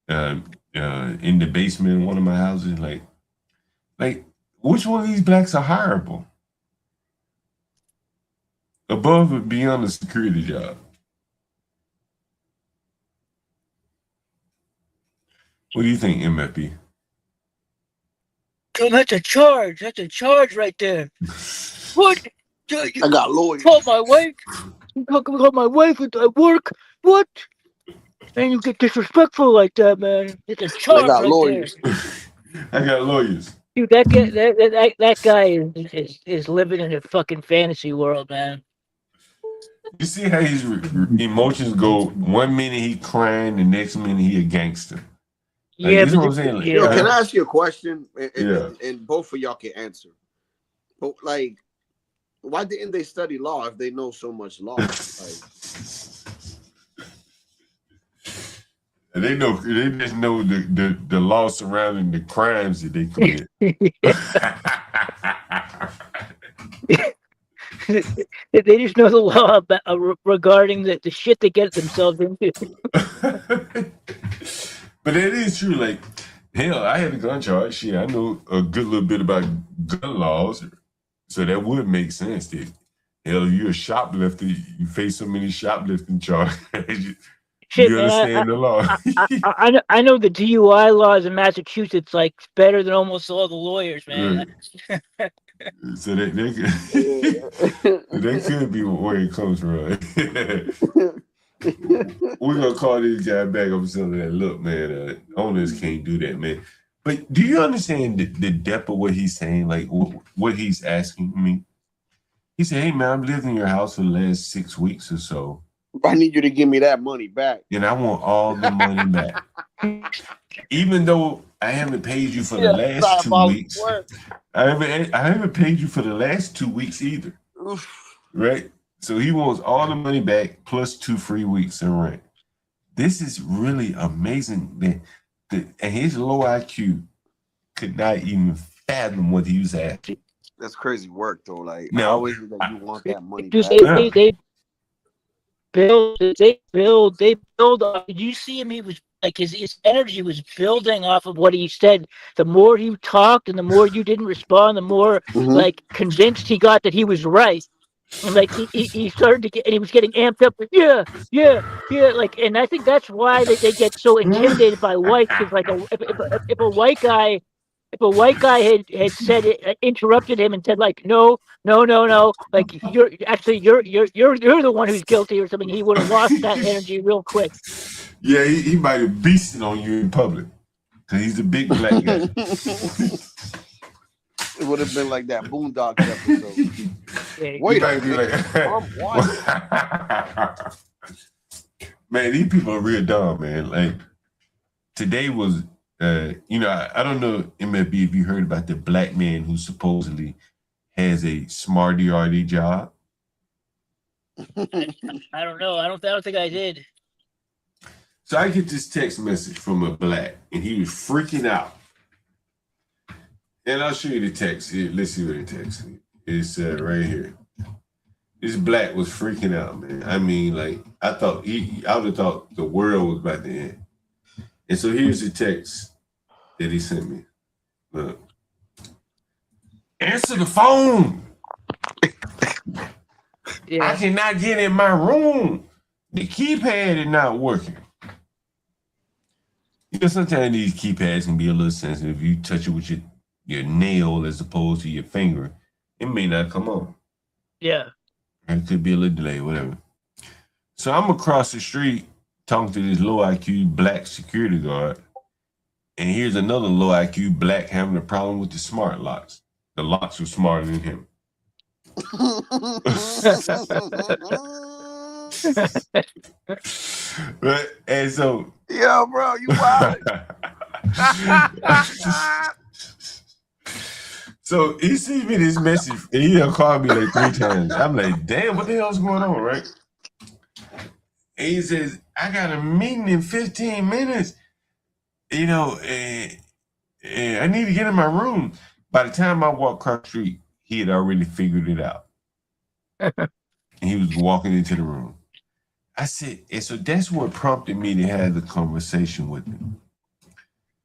in the basement of one of my houses, like which one of these blacks are hireable? Above and beyond a security job. What do you think, MFP? That's a charge. That's a charge right there. What? I got lawyers. Call my wife. Call my wife at work. What? And you get disrespectful like that, man. It's a charge I got right lawyers. there. I got lawyers. Dude, that guy is living in a fucking fantasy world, man. You see how his emotions go? 1 minute he crying, the next minute he a gangster. Like, Yeah, this is what I'm saying. Like, Yo, can I ask you a question? Yeah. And both of y'all can answer. But like, why didn't they study law if they know so much law? Like, They just know the law surrounding the crimes that they commit. They just know the law about, regarding the shit they get themselves into. But it is true. Like, hell, I had a gun charge. Shit, I know a good little bit about gun laws, so that would make sense. That hell, you're a shoplifter. You face so many shoplifting charges. Shit, You understand the law. I know the DUI laws in Massachusetts like better than almost all the lawyers, man. So that could be where it comes from. We're gonna call this guy back up something that look, man, owners can't do that, man. But do you understand the depth of what he's saying? Like what he's asking me? He said, "Hey man, I've lived in your house for the last 6 weeks or so. I need you to give me that money back. And I want all the money back. Even though I haven't paid you for the last 2 weeks. I haven't paid you for the last 2 weeks either." Oof. Right? So he wants all the money back plus 2 free weeks in rent. This is really amazing. And his low IQ could not even fathom what he was asking. That's crazy work though. Like, No. I always think that you want that money Dude, back. they build. Did you see him? He was like his energy was building off of what he said. The more he talked and the more you didn't respond, the more like convinced he got that he was right. And like he started to get, and he was getting amped up. With, yeah. Like, and I think that's why they get so intimidated by whites. Because like if a white guy had said it, interrupted him and said like no, like you're the one who's guilty or something, he would have lost that energy real quick. Yeah, he might have beasted on you in public because he's a big black guy. It would have been like that Boondocks episode. Yeah, Wait, man, these people are real dumb, man. Like today was, I don't know, MFB, if you heard about the black man who supposedly has a smart ERD job. I don't know. I don't think I did. So I get this text message from a black, and he was freaking out. And I'll show you the text here. Let's see what it text. It's right here. This black was freaking out, man. I mean, like, I would have thought the world was about to end. And so here's the text that he sent me. Look. Answer the phone. Yeah. I cannot get in my room. The keypad is not working. You know, sometimes these keypads can be a little sensitive. If you touch it with your nail as opposed to your finger, it may not come on. Yeah. It could be a little delay, whatever. So I'm across the street talking to this low IQ black security guard. And here's another low IQ black having a problem with the smart locks. The locks were smarter than him. Right? And so, yo, bro, you wild. So he sends me this message and he done called me like 3 times. I'm like, damn, what the hell's going on, right? And he says, I got a meeting in 15 minutes, you know, and I need to get in my room. By the time I walked across the street, he had already figured it out. And he was walking into the room. I said, and so that's what prompted me to have the conversation with him.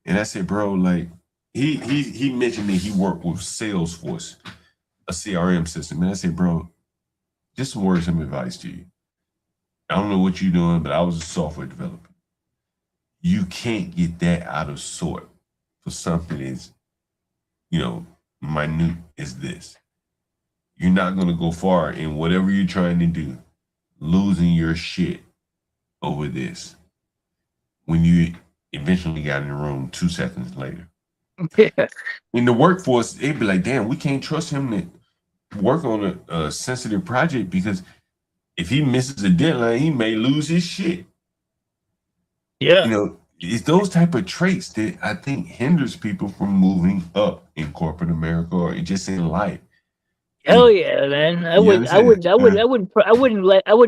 And I said, bro, like, he mentioned that he worked with Salesforce, a CRM system. And I said, bro, just some words, some advice to you. I don't know what you're doing, but I was a software developer. You can't get that out of sort for something as, you know, minute as this. You're not going to go far in whatever you're trying to do, losing your shit over this when you eventually got in the room 2 seconds later. Yeah. In the workforce, they'd be like, damn, we can't trust him to work on a sensitive project because if he misses a deadline, he may lose his shit. Yeah. You know, it's those type of traits that I think hinders people from moving up in corporate America or just in life. Hell yeah, man! I wouldn't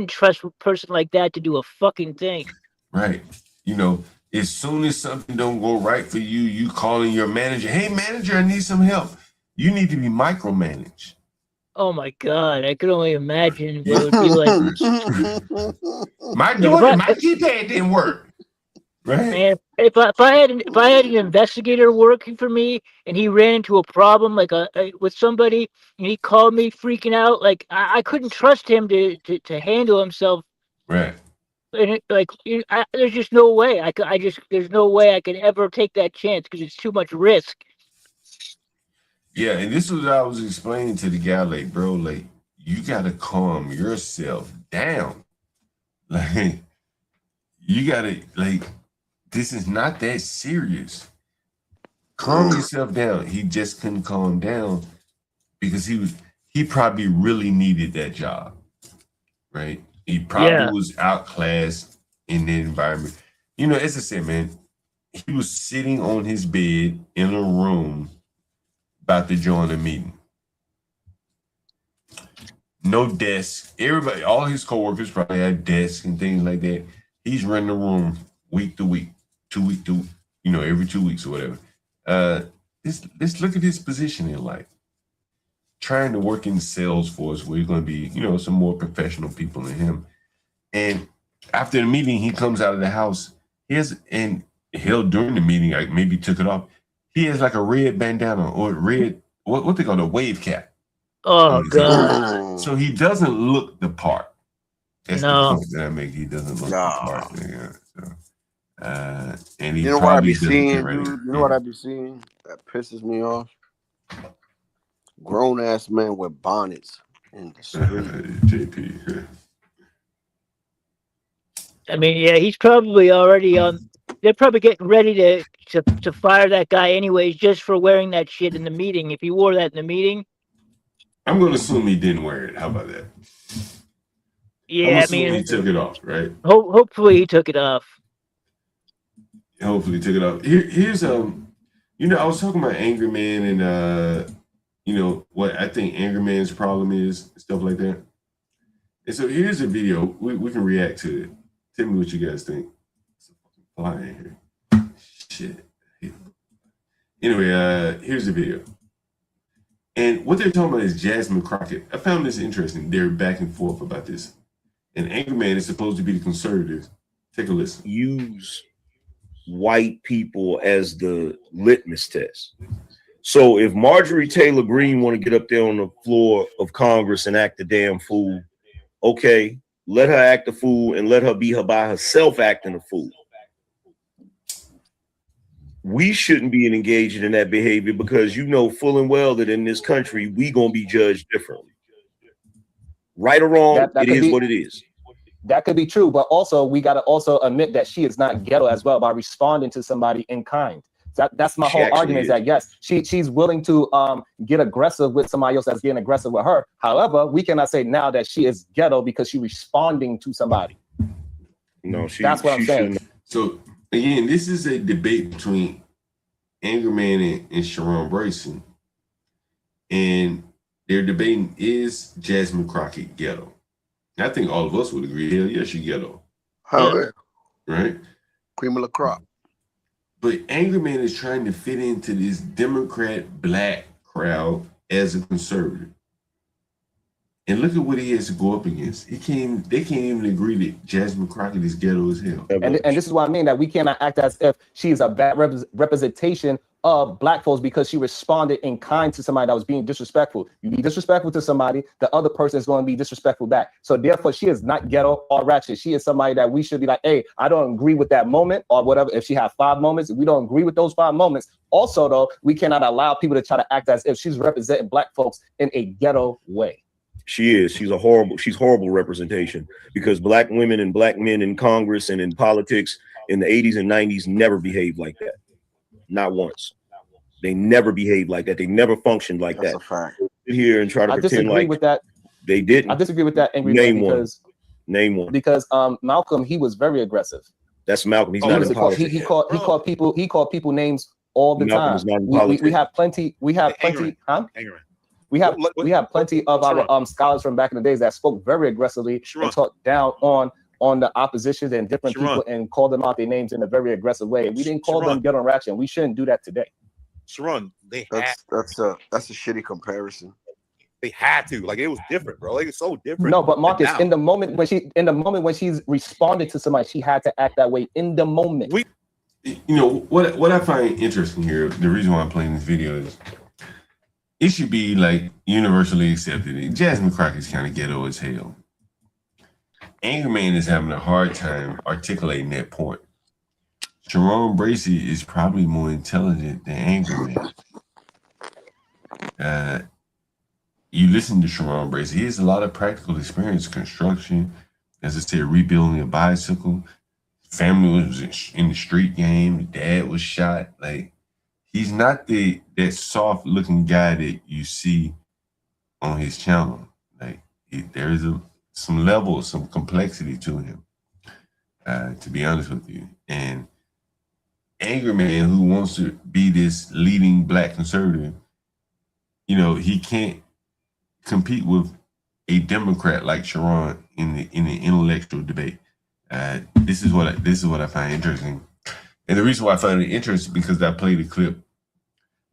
trust a person like that to do a fucking thing. Right. You know, as soon as something don't go right for you, you calling your manager, hey manager, I need some help. You need to be micromanaged. Oh my god, I could only imagine what it would be like. My keypad didn't work. Right. Man, if I had an investigator working for me and he ran into a problem like with somebody and he called me freaking out, like I couldn't trust him to handle himself. Right. And there's just no way there's no way I could ever take that chance because it's too much risk. Yeah, and this was what I was explaining to the guy, like, bro, like, you gotta calm yourself down. Like, you gotta, like, this is not that serious. Calm yourself down. He just couldn't calm down because he probably really needed that job, right? He probably was outclassed in the environment. You know, as I said, man, he was sitting on his bed in a room about to join a meeting. No desk. Everybody, all his coworkers probably had desks and things like that. He's running the room week to week, 2 week to, you know, every 2 weeks or whatever. Let's look at his position in life. Trying to work in Salesforce where you're going to be, you know, some more professional people than him. And after the meeting, he comes out of the house. During the meeting, like maybe took it off. He has like a red bandana or red, what they call a wave cap. Oh god! So he doesn't look the part. That's the point that I make. He doesn't look the part. Yeah. So, and he you know what I be seeing, dude? You know what I be seeing that pisses me off? Grown ass men with bonnets in the street. JP. I mean, yeah, he's probably already on. They're probably getting ready to fire that guy anyways, just for wearing that shit in the meeting. If he wore that in the meeting, I'm going to assume he didn't wear it. How about that? Yeah, I mean, he took it off, right? Hopefully he took it off. Hopefully he took it off. Here's you know, I was talking about Angry Man and you know what I think Angry Man's problem is, stuff like that. And so here's a video. We can react to it. Tell me what you guys think. It's a fucking fly in here. Shit. Anyway, here's the video. And what they're talking about is Jasmine Crockett. I found this interesting. They're back and forth about this. And Angry Man is supposed to be the conservative. Take a listen. Use white people as the litmus test. So if Marjorie Taylor Greene want to get up there on the floor of Congress and act a damn fool, okay, let her act a fool, and let her be her by herself acting a fool. We shouldn't be engaging in that behavior because you know full and well that in this country we gonna be judged differently. Right or wrong, That it could is be what it is. that could be true, but also we got to also admit that she is not ghetto as well by responding to somebody in kind. That's my She whole actually argument is is. that yes, she's willing to get aggressive with somebody else that's getting aggressive with her. However, we cannot say now that she is ghetto because she's responding to somebody. No, that's what I'm saying. So again, this is a debate between Anger Man and Sharon Brayson, and they're debating, is Jasmine Crockett ghetto? I think all of us would agree, hell yeah, she ghetto. Hell yeah. Right? Cream of the crop. But Anger Man is trying to fit into this Democrat black crowd as a conservative. And look at what he has to go up against. They can't even agree that Jasmine Crockett is ghetto as hell. And this is what I mean, that we cannot act as if she is a bad representation of black folks because she responded in kind to somebody that was being disrespectful. You be disrespectful to somebody, the other person is going to be disrespectful back. So therefore, she is not ghetto or ratchet. She is somebody that we should be like, hey, I don't agree with that moment or whatever. If she had 5 moments, if we don't agree with those 5 moments. Also, though, we cannot allow people to try to act as if she's representing black folks in a ghetto way. She is. She's horrible representation because black women and black men in Congress and in politics in the 80s and 90s never behaved like that. Not once. They never behaved like that. They never functioned like that. That's a fact. Sit here and try to pretend like with that. They didn't. I disagree with that, Angry Name Man, because Name one. Because Malcolm, he was very aggressive. That's Malcolm. He's not in politics. He called people names all the Malcolm time. is not in politics. We have plenty. We have plenty. Huh? We have plenty of our scholars from back in the days that spoke very aggressively and talked down on the oppositions and different people and called them out their names in a very aggressive way. We didn't call them ghetto and ratchet, and we shouldn't do that today. Sharon, that's a shitty comparison. They had to, like, it was different, bro. Like, it's so different. No, but Marcus, in the moment when she's responded to somebody, she had to act that way in the moment. You know what I find interesting here, the reason why I'm playing this video is it should be like universally accepted. Jasmine Crockett's kind of ghetto as hell. Anger Man is having a hard time articulating that point. Sharon Bracey is probably more intelligent than Anger Man. You listen to Sharon Bracey, he has a lot of practical experience, construction, as I said, rebuilding a bicycle. Family was in the street game. Dad was shot. Like, he's not that soft looking guy that you see on his channel. Like, there is some level, some complexity to him, to be honest with you. And Anger Man, who wants to be this leading black conservative, you know, he can't compete with a Democrat like Sharon in the intellectual debate. This is what I find interesting, and the reason why I find it interesting because I played a clip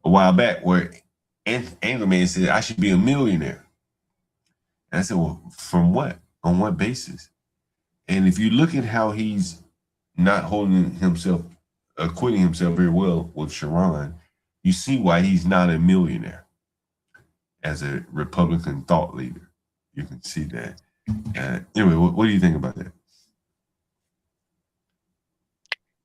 a while back where Anger Man said I should be a millionaire, and I said, well, from what? On what basis? And if you look at how he's not acquitting himself very well with Sharon, you see why he's not a millionaire as a Republican thought leader. You can see that. Anyway, what do you think about that?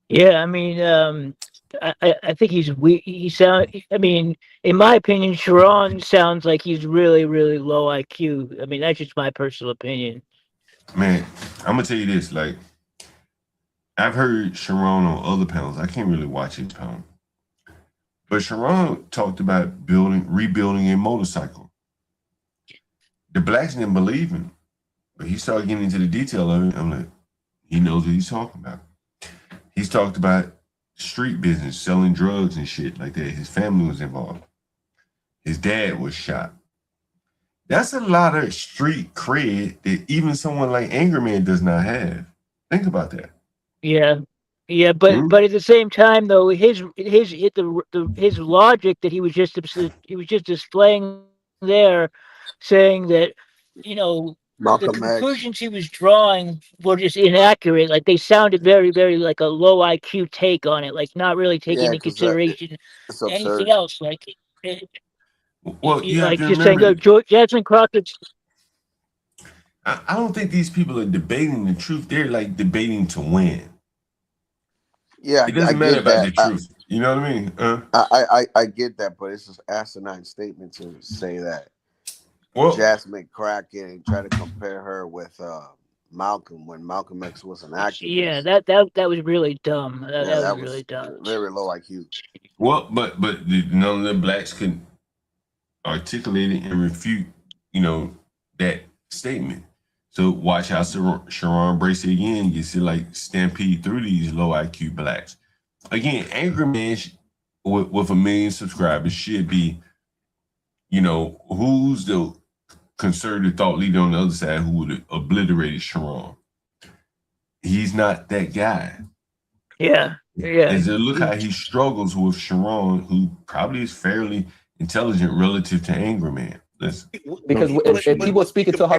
Yeah, I mean, I think I mean, in my opinion, Sharon sounds like he's really, really low IQ. I mean, that's just my personal opinion. Man, I'm gonna tell you this. Like, I've heard Sharon on other panels. I can't really watch his panel, but Sharon talked about rebuilding a motorcycle. The blacks didn't believe him, but he started getting into the detail of it. I'm like, he knows what he's talking about. He's talked about street business, selling drugs and shit like that. His family was involved. His dad was shot. That's a lot of street cred that even someone like Anger Man does not have. Think about that. Yeah, but at the same time, though, his logic that he was just displaying there, saying that, you know, the conclusions he was drawing were just inaccurate. Like, they sounded very, very like a low IQ take on it, like not really taking into consideration anything else. Like, well, you have like to just remember, saying, Jasmine Crockett's. I don't think these people are debating the truth. They're like debating to win. Yeah, It I doesn't matter get about that. the truth. You know what I mean? I get that, but it's just asinine statement to say that Well, Jasmine McCracken and try to compare her with Malcolm when Malcolm X was an Yeah, activist. that was really dumb. Yeah, That was that really was dumb. very low IQ. well, but none of the blacks could articulate it and refute, that statement. So watch how Sharon Bracey again gets to like stampede through these low IQ blacks. Again, Angry Man with 1 million subscribers should be, who's the conservative thought leader on the other side who would have obliterated Sharon? He's not that guy. Yeah, yeah. And so look how he struggles with Sharon, who probably is fairly intelligent relative to Angry Man. Because if people are speaking to her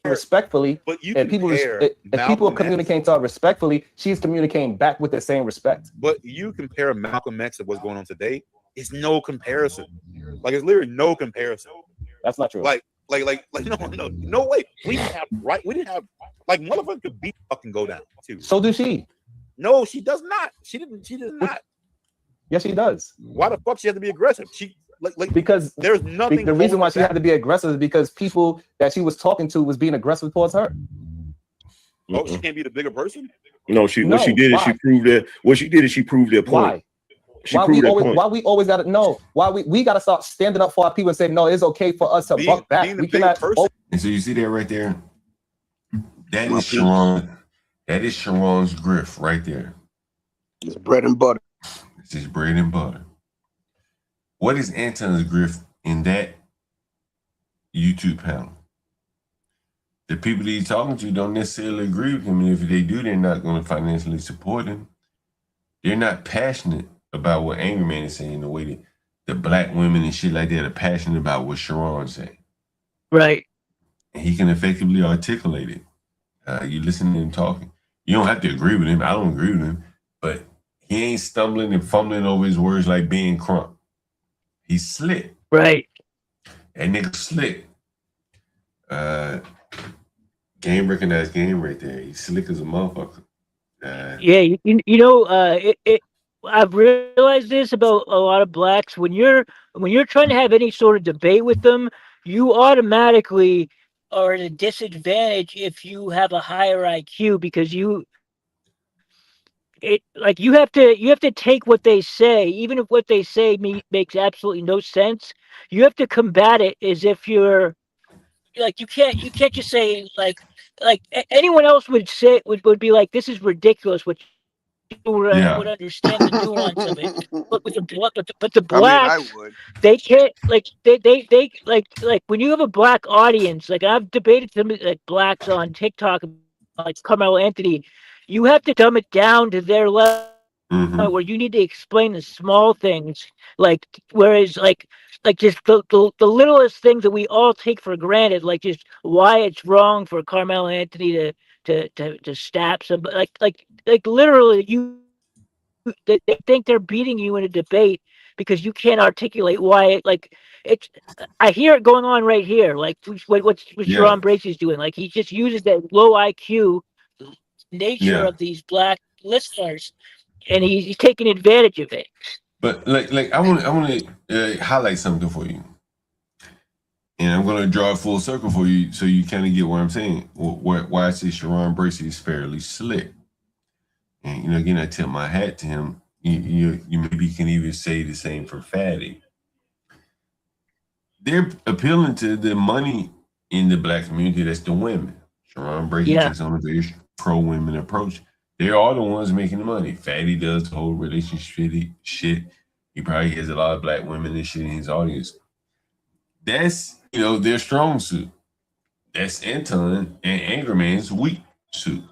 respectfully, but you if people compare if people are Malcolm X- communicating to her respectfully, she's communicating back with the same respect. But you compare Malcolm X to what's going on today, it's no comparison. Like it's literally no comparison. That's not true. Like no way. We didn't have like motherfucker could beat fucking go down too. So do she. No, she does not. She does not. Yes, she does. Why the fuck she has to be aggressive? She because there's nothing. The reason why she had to be aggressive is because people that she was talking to was being aggressive towards her. Oh, she can't be the bigger person. No, what she did is she proved that. What she did is she proved their point. Why? Why we always gotta know? Why we gotta start standing up for our people and say no, it's okay for us to buck back. We cannot. And so you see that right there. That is Sharon. That is Sharon's grift right there. It's bread and butter. It's his bread and butter. What is Anton's grift in that YouTube panel? The people that he's talking to don't necessarily agree with him, and if they do, they're not going to financially support him. They're not passionate about what Angry Man is saying the way that the black women and shit like that are passionate about what Sharon's saying. Right. And he can effectively articulate it. You listen to him talking. You don't have to agree with him. I don't agree with him, but he ain't stumbling and fumbling over his words like being Crump. He's slick. Right. That nigga slick. Game recognized game right there. He's slick as a motherfucker. Yeah, I've realized this about a lot of blacks. When you're trying to have any sort of debate with them, you automatically are at a disadvantage if you have a higher IQ because you have to take what they say, even if what they say makes absolutely no sense. You have to combat it as if you're like you can't just say anyone else would say would be like, this is ridiculous, which you would understand the nuance of it. But the blacks, they can't they when you have a black audience, like I've debated some like blacks on TikTok, like Carmelo Anthony, you have to dumb it down to their level. Where you need to explain the small things, whereas just the littlest things that we all take for granted, like just why it's wrong for Carmelo Anthony to stab somebody, literally they think they're beating you in a debate because you can't articulate why it's. I hear it going on right here, like what Sharon Bracey's doing, like he just uses that low IQ nature of these black listeners. And he's taking advantage of it. But I want to highlight something for you, and I'm going to draw a full circle for you, so you kind of get what I'm saying. Why I say Sharon Bracey is fairly slick, and again, I tip my hat to him. You maybe can even say the same for Fatty. They're appealing to the money in the black community. That's the women. Sharon Bracey takes on a very pro-women approach. They are the ones making the money. Fatty does the whole relationship shit. He probably has a lot of black women and shit in his audience. That's, their strong suit. That's Anton and Angry Man's weak suit.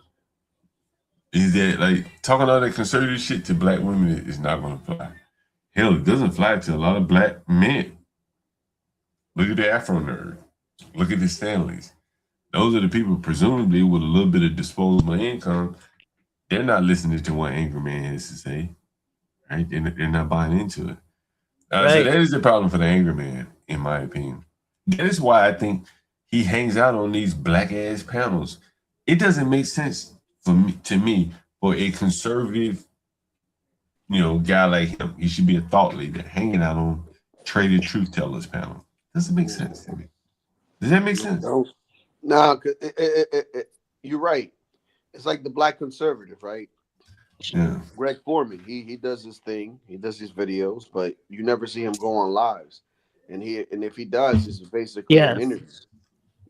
Is that talking all that conservative shit to black women is not going to fly. Hell, it doesn't fly to a lot of black men. Look at the Afro nerd. Look at the Stanleys. Those are the people presumably with a little bit of disposable income. They're not listening to what Angry Man has to say, right? They're not buying into it. So that is the problem for the Angry Man, in my opinion. That is why I think he hangs out on these black ass panels. It doesn't make sense to me for a conservative, guy like him. He should be a thought leader hanging out on traded truth tellers panel. Doesn't make sense to me. Does that make sense? Nah, you're right. It's like the black conservative, right? Yeah. Greg Foreman, he does his thing, he does his videos, but you never see him go on lives. And if he does, it's basically an interview.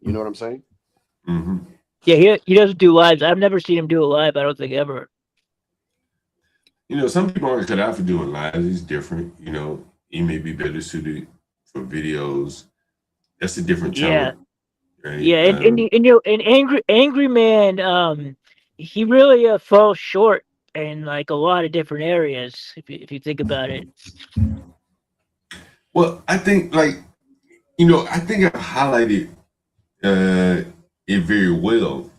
You know what I'm saying? Mm-hmm. Yeah, he doesn't do lives. I've never seen him do a live. I don't think ever. Some people aren't cut out for doing lives. He's different. He may be better suited for videos. That's a different channel. Right? Yeah, and angry man, he really falls short in like a lot of different areas if you think about it. Well, I think I think I've highlighted it very well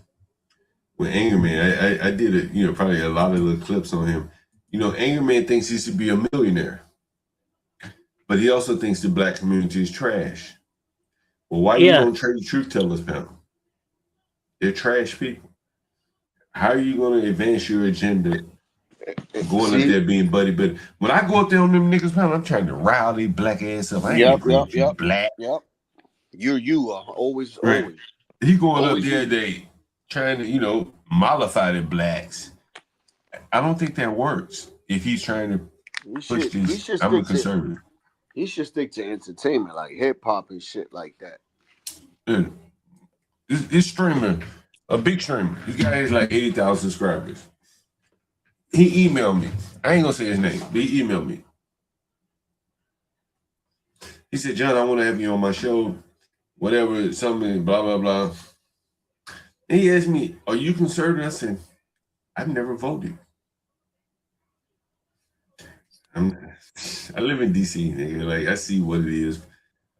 with Anger Man. I did probably a lot of little clips on him. Anger Man thinks he should be a millionaire, but he also thinks the black community is trash. Well, why are you going to trade the truth tellers panel? They're trash people. How are you going to advance your agenda going up there being buddy? But when I go up there on them niggas panel, I'm trying to rile they black ass up. I ain't agree with you, black. Yep. You are always. He going up there they trying to, mollify the blacks. I don't think that works. If he's trying to push this, I'm a conservative. He should stick to entertainment, like hip hop and shit like that. Yeah. This streamer, a big streamer, this guy has like 80,000 subscribers. He emailed me. I ain't gonna say his name, but he emailed me. He said, John, I want to have you on my show, whatever, something, blah, blah, blah. And he asked me, are you conservative? I said, I've never voted. I live in DC, nigga. Like, I see what it is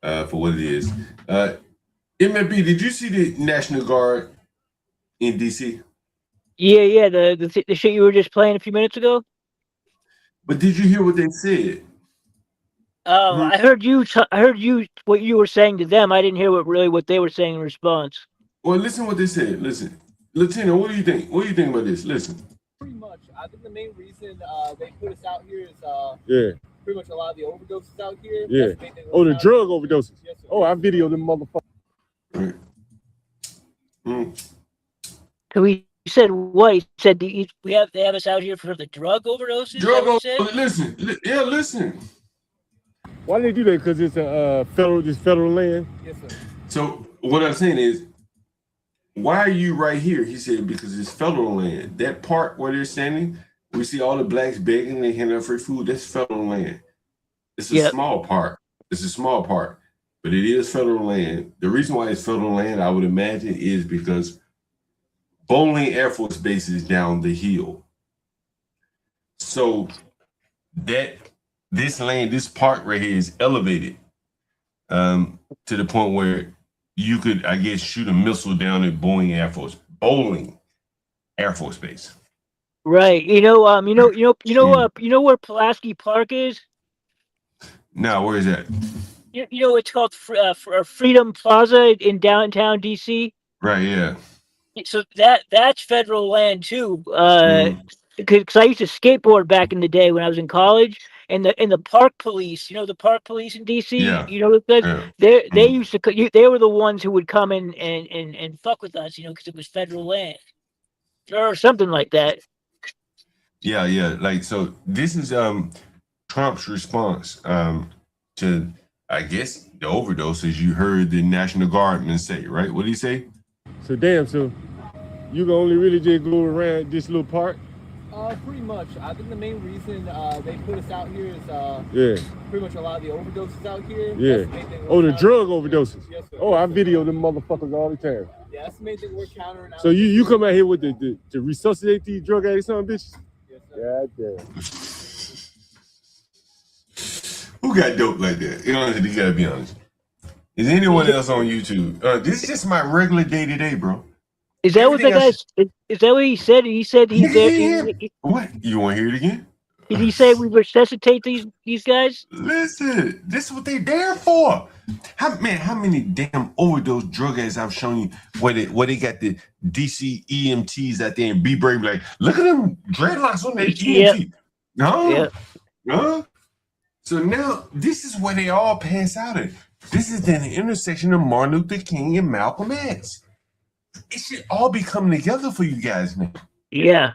for what it is. MFB, did you see the National Guard in DC? Yeah, the shit you were just playing a few minutes ago. But did you hear what they said? I heard you. I heard you what you were saying to them. I didn't hear what they were saying in response. Well, listen what they said. Listen, Latino, what do you think? What do you think about this? Listen. Pretty much, I think the main reason they put us out here is pretty much a lot of the overdoses out here. Yeah. Oh, the drug overdoses. Yes, oh, I videoed them motherfuckers. Right. So he said what? He said they have us out here for the drug overdoses. Listen. Listen. Why do they do that? Because it's a federal land. Yes, sir. So what I'm saying is, why are you right here? He said, because it's federal land. That park where they're standing, we see all the blacks begging, they hand out free food. That's federal land. It's a small park. It's a small park, but it is federal land. The reason why it's federal land, I would imagine, is because Bowling Air Force Base is down the hill. So this land, this park right here is elevated to the point where you could, I guess, shoot a missile down at Bowling Air Force Base. Right. You know where Pulaski Park is? No, where is that? It's called Freedom Plaza in downtown DC. Right. Yeah. So that's federal land too. Because I used to skateboard back in the day when I was in college, and the park police, the park police in DC, they used to, they were the ones who would come in and fuck with us, because it was federal land or something like that. Yeah. Like, so this is Trump's response to, I guess, the overdoses you heard the National Guardman say, right? What did he say? So you can only really just go around this little park? Pretty much. I think the main reason they put us out here is pretty much a lot of the overdoses out here. Yeah. Oh, the drug overdoses. Yes, sir. Oh, I video them motherfuckers all the time. Yeah, that's the main thing we're countering. So you come out here with to resuscitate these drug addicts, son, bitches? Yes, sir. God damn. Who got dope like that? You gotta be honest. Is anyone else on YouTube? This is just my regular day-to-day, bro. Is that what the guy? Is that what he said? He said he's there. What? You want to hear it again? Did he say we resuscitate these guys? Listen, this is what they there for. How many damn overdose drug addicts I've shown you where they got the DC EMTs out there and be brave, like, look at them dreadlocks on their EMT. No, no. So now this is where they all pass out at. This is the intersection of Martin Luther King and Malcolm X. It should all be coming together for you guys now. Yeah.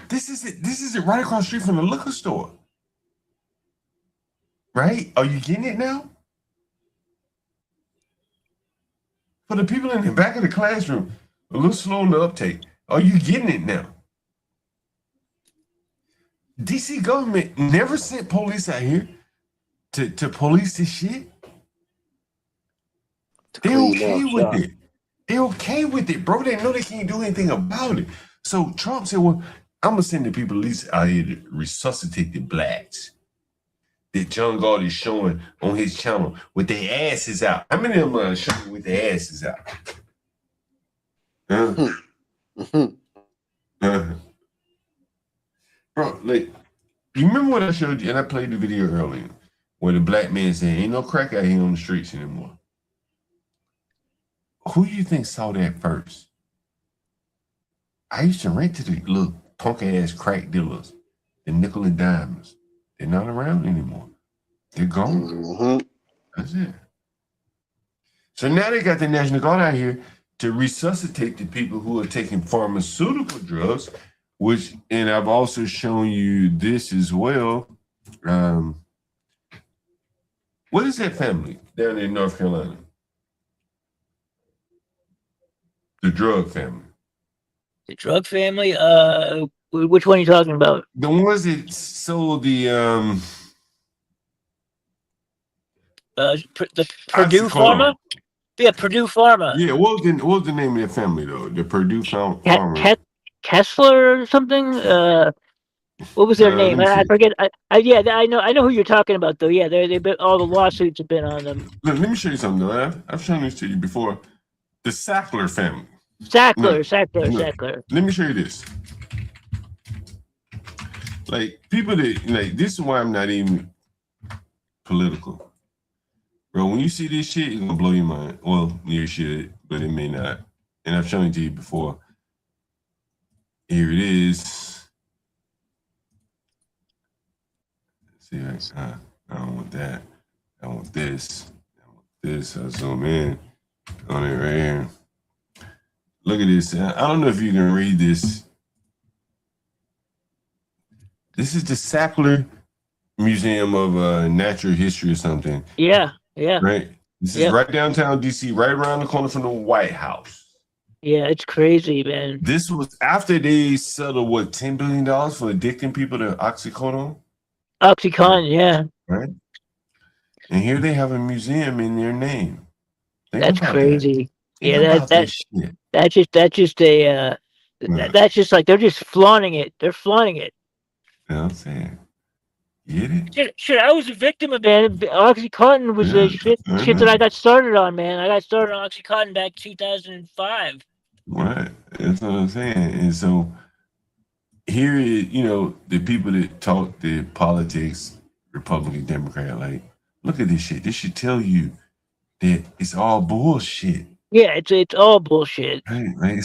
This is it. This is it right across the street from the liquor store. Right? Are you getting it now? For the people in the back of the classroom, a little slow in the uptake. Are you getting it now? DC government never sent police out here to police this shit. They're okay with it. They're okay with it, bro. They know they can't do anything about it. So Trump said, well, I'm going to send the people at least out here to resuscitate the blacks that John Galt is showing on his channel with their asses out. How many of them are showing with their asses out? Bro, like, you remember what I showed you? And I played the video earlier where the black man said, ain't no crack out here on the streets anymore. Who do you think saw that first? I used to rent to the little punk-ass crack dealers, the nickel and dimes. They're not around anymore. They're gone. That's it. So now they got the National Guard out here to resuscitate the people who are taking pharmaceutical drugs, which, and I've also shown you this as well. What is that family down in North Carolina? The drug family. The drug family? Which one are you talking about? The ones that sold the Purdue Pharma? Yeah, Purdue Pharma. Yeah, what was the name of their family though? The Purdue Pharma. Kessler or something? What was their name? I forget. I know who you're talking about though. Yeah, they've been, all the lawsuits have been on them. Let me show you something though. I've shown this to you before. The Sackler family. Sackler. Let me show you this. Like, people that, like, this is why I'm not even political. Bro, when you see this shit, it's gonna blow your mind. Well, you should, but it may not. And I've shown it to you before. Here it is. Let's see, I don't want that. I want this. I want this. I'll zoom in on it right here. Look at this. I don't know if you can read this. This is the Sackler Museum of Natural History or something. Yeah. Right? This is right downtown DC, right around the corner from the White House. Yeah, it's crazy, man. This was after they settled, what, $10 billion for addicting people to Oxycodone? Oxycontin, yeah. Right? And here they have a museum in their name. That's crazy. Yeah, that's just like they're just flaunting it. They're flaunting it. You know what I'm saying? Get it? Shit, I was a victim of that. Oxycontin was the shit that I got started on, man. I got started on Oxycontin back 2005. Right. That's what I'm saying. And so here is, the people that talk the politics, Republican, Democrat, like, look at this shit. This should tell you that it's all bullshit. Yeah, it's all bullshit. Right, like,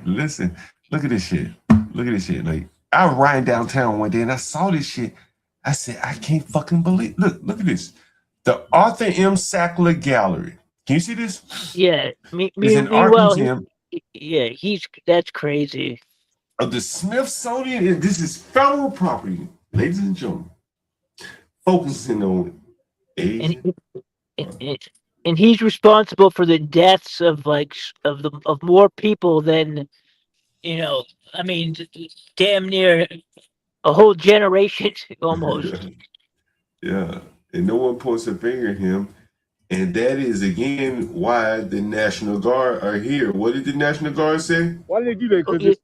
listen, look at this shit. Look at this shit. Like, I was riding downtown one day and I saw this shit. I said, I can't fucking believe. Look at this. The Arthur M. Sackler Gallery. Can you see this? Yeah. It's an art museum. That's crazy. Of the Smithsonian, and this is federal property, ladies and gentlemen. Focusing on Asian. And he's responsible for the deaths of more people than, I mean, damn near a whole generation almost. Yeah. And no one points a finger at him. And that is, again, why the National Guard are here. What did the National Guard say? Why did they do that? Because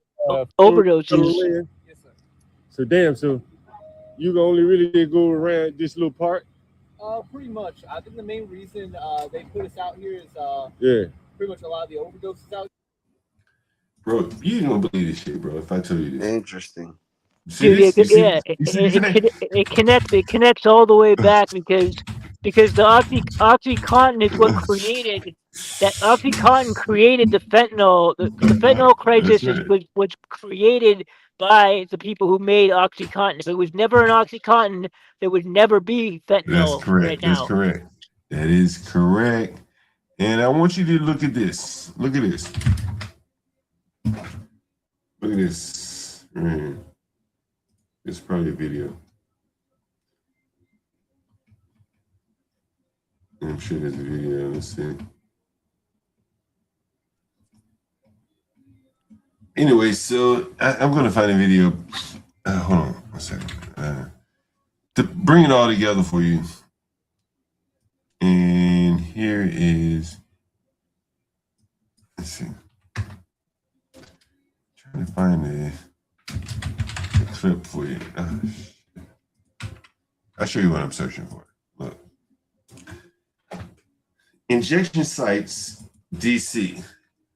overdoses. So you can only really go around this little part? Pretty much. I think the main reason they put us out here is pretty much a lot of the overdoses out. Bro, you ain't gonna believe this shit, bro, if I tell you this. Interesting. See Dude, this? You see? You see this? it connects all the way back because the OxyContin is what created that OxyContin created the fentanyl. The fentanyl That's crisis right. was created by the people who made OxyContin. If it was never an OxyContin, there would never be That's fentanyl right correct. That's now. correct. That is correct. And I want you to look at this. Look at this. Look at this. Man. It's probably a video. I'm sure there's a video. Let's see. Anyway, so I'm going to find a video. Hold on one second. To bring it all together for you. And here is, let's see. Trying to find the clip for you. I'll show you what I'm searching for. Look. Injection sites, DC,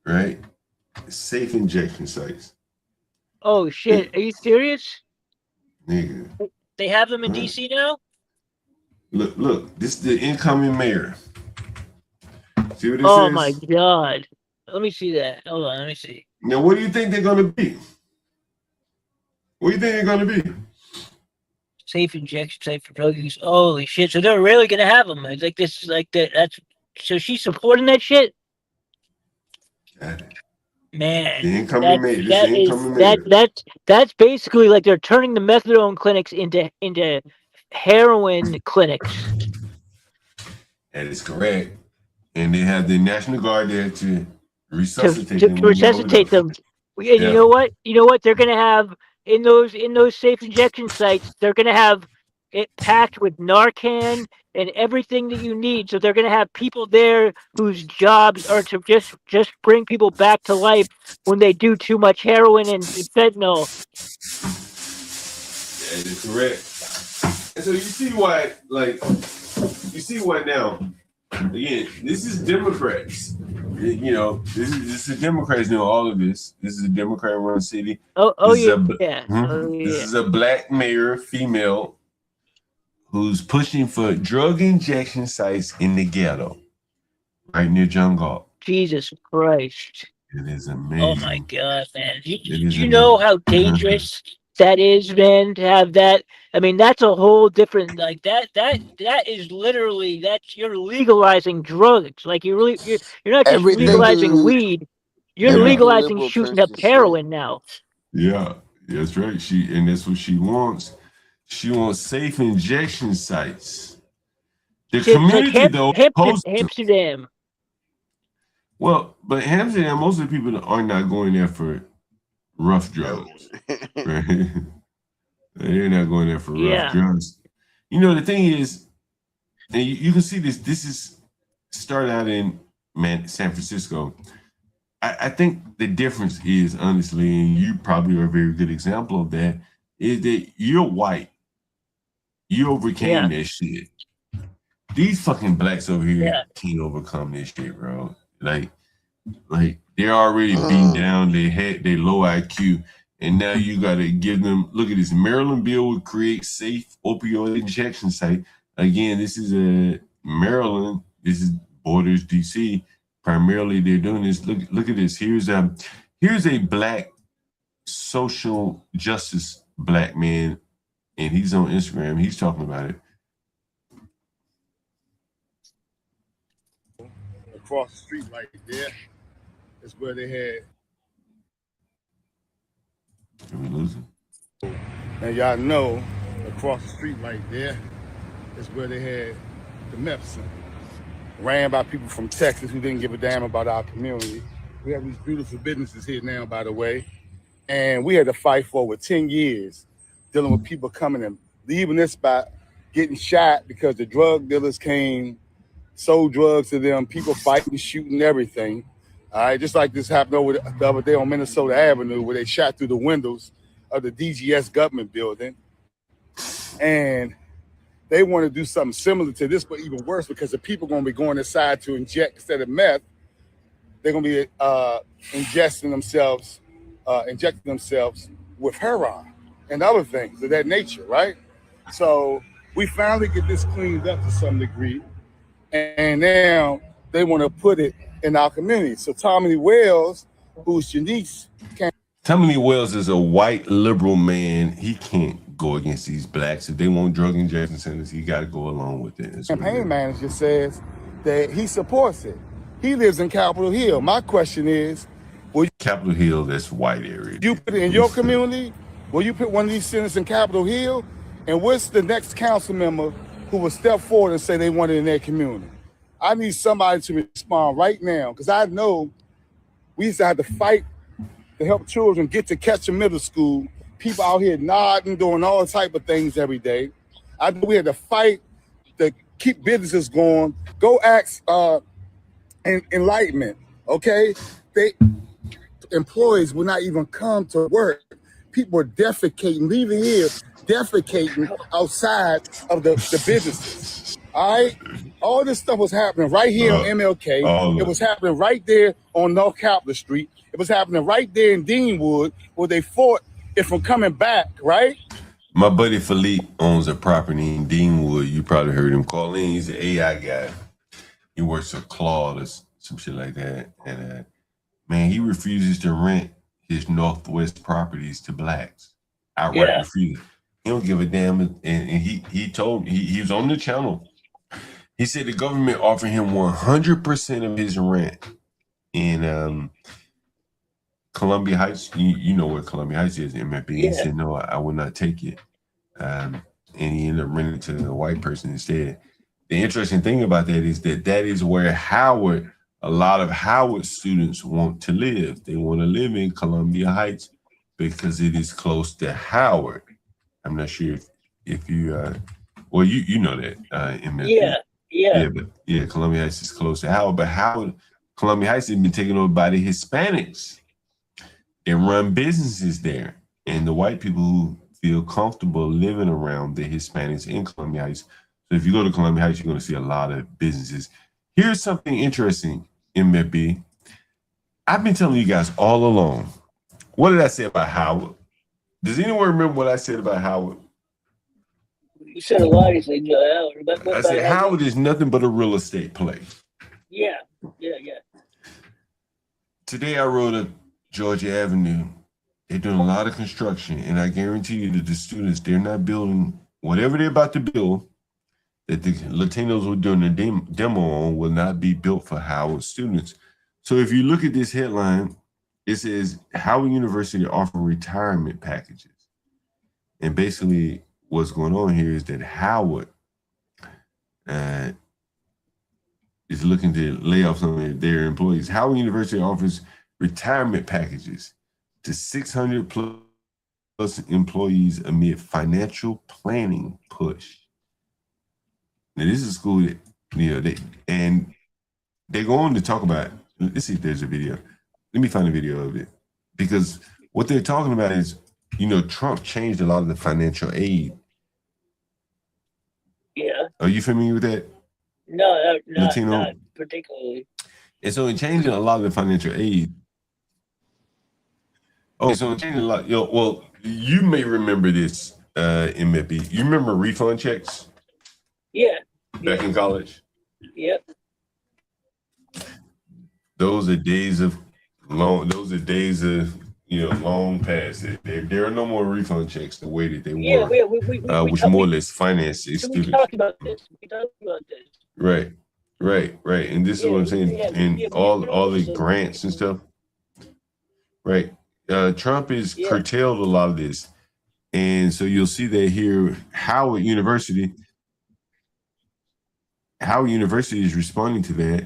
right? Safe injection sites. Oh shit! Are you serious? Nigga. They have them in DC now? Look, this is the incoming mayor. See what this Oh is? my god. Let me see that. Hold on, let me see. Now, what do you think they're gonna be? What do you think they're gonna be? Safe injection site for drug use. Holy shit! So they're really gonna have them? It's like this, like that. That's so she's supporting that shit. Man, The incoming mayor. that's basically like they're turning the methadone clinics into heroin clinics. That is correct. And they have the National Guard there to resuscitate them. To resuscitate them. And you know what? You know what? They're gonna have in those safe injection sites. They're gonna have it packed with Narcan and everything that you need. So they're gonna have people there whose jobs are to just bring people back to life when they do too much heroin and fentanyl. That is correct. And so you see why, now. Again, this is Democrats. You know, this is Democrats doing all of this. This is a Democrat-run city. This is a black mayor, female, who's pushing for drug injection sites in the ghetto, right near John Galt. Jesus Christ! It is amazing. Oh my God, man! Do you know how dangerous that is, man? To have that. I mean, that's a whole different like that is literally you're legalizing drugs. Like you're not just legalizing weed. You're legalizing shooting up heroin now. Yeah, that's right. And that's what she wants. She wants safe injection sites. The community, though, Amsterdam. Well, but Amsterdam, most of the people are not going there for rough drugs. Right? They're not going there for rough drugs. You know, the thing is, and you can see this. This is started out in San Francisco. I think the difference is, honestly, and you probably are a very good example of that, is that you're white. You overcame that shit. These fucking blacks over here can't overcome this shit, bro. Like they're already beaten down. They had their low IQ, and now you gotta give them. Look at this. Maryland bill would create safe opioid injection site. Again, this is a Maryland. This is borders DC. Primarily, they're doing this. Look at this. Here's a black social justice black man, and he's on Instagram. He's talking about it. Across the street right there is where they had. Did we lose him? And y'all know, across the street right there is where they had the meth center. Ran by people from Texas who didn't give a damn about our community. We have these beautiful businesses here now, by the way. And we had to fight for over 10 years dealing with people coming and leaving this spot, getting shot because the drug dealers came, sold drugs to them, people fighting, shooting, everything. All right, just like this happened over the other day on Minnesota Avenue where they shot through the windows of the DGS government building. And they want to do something similar to this, but even worse, because the people are going to be going inside to inject instead of meth. They're going to be injecting themselves with heroin. and other things of that nature, right? So we finally get this cleaned up to some degree, and now they want to put it in our community. So Tommy Wells, who's Janice, came. Tommy Wells is a white liberal man. He can't go against these blacks. If they want drug injection centers, he got to go along with it. Campaign manager says that he supports it. He lives in Capitol Hill. My question is, will Capitol Hill, that's white area. you put it in your community? Will you put one of these centers in Capitol Hill? And what's the next council member who will step forward and say they want it in their community? I need somebody to respond right now, because I know we used to have to fight to help children get to Ketchum Middle School. People out here nodding, doing all type of things every day. I know we had to fight to keep businesses going. Go ask Enlightenment, okay? Employees will not even come to work. People are defecating, leaving here, defecating outside of the businesses. All right? All this stuff was happening right here on MLK. It was happening right there on North Capitol Street. It was happening right there in Deanwood, where they fought it from coming back, right? My buddy Philippe owns a property in Deanwood. You probably heard him call in. He's an AI guy. He works for Claude or some shit like that. And man, he refuses to rent his Northwest properties to blacks. Outright refuses. He don't give a damn. And he told me, he was on the channel. He said the government offered him 100% of his rent in Columbia Heights. You know where Columbia Heights is, MFB. He said, no, I will not take it. And he ended up renting it to a white person instead. The interesting thing about that is where Howard, a lot of Howard students want to live. They want to live in Columbia Heights because it is close to Howard. I'm not sure if you, well, you know that. MFB. Yeah, Columbia Heights is close to Howard, but Columbia Heights has been taken over by the Hispanics and run businesses there. And the white people who feel comfortable living around the Hispanics in Columbia Heights. So if you go to Columbia Heights, you're going to see a lot of businesses. Here's something interesting, MFB. I've been telling you guys all along. What did I say about Howard? Does anyone remember what I said about Howard? You said a lot. You said Howard. I said Howard is nothing but a real estate play. Yeah. Today I rode up Georgia Avenue. They're doing a lot of construction, and I guarantee you that the students, they're not building whatever they're about to build that the Latinos were doing the demo on will not be built for Howard students. So if you look at this headline, it says Howard University offer retirement packages. And basically what's going on here is that Howard is looking to lay off some of their employees. Howard University offers retirement packages to 600 plus employees amid financial planning push. Now, this is a school that, they go on to talk about, let's see if there's a video. Let me find a video of it. Because what they're talking about is, Trump changed a lot of the financial aid. Yeah. Are you familiar with that? No, Latino? not particularly. And so it changed a lot of the financial aid. Oh, so it changed a lot. Well, you may remember this, MFB. You remember refund checks? Yeah. Back in college? Yep. Those are days of long past. There are no more refund checks the way that they were. Which more or less finance students. We talked about this. Right. And this is what I'm saying. And all the grants and stuff. Right. Trump has curtailed a lot of this. And so you'll see that here, Howard University is responding to that.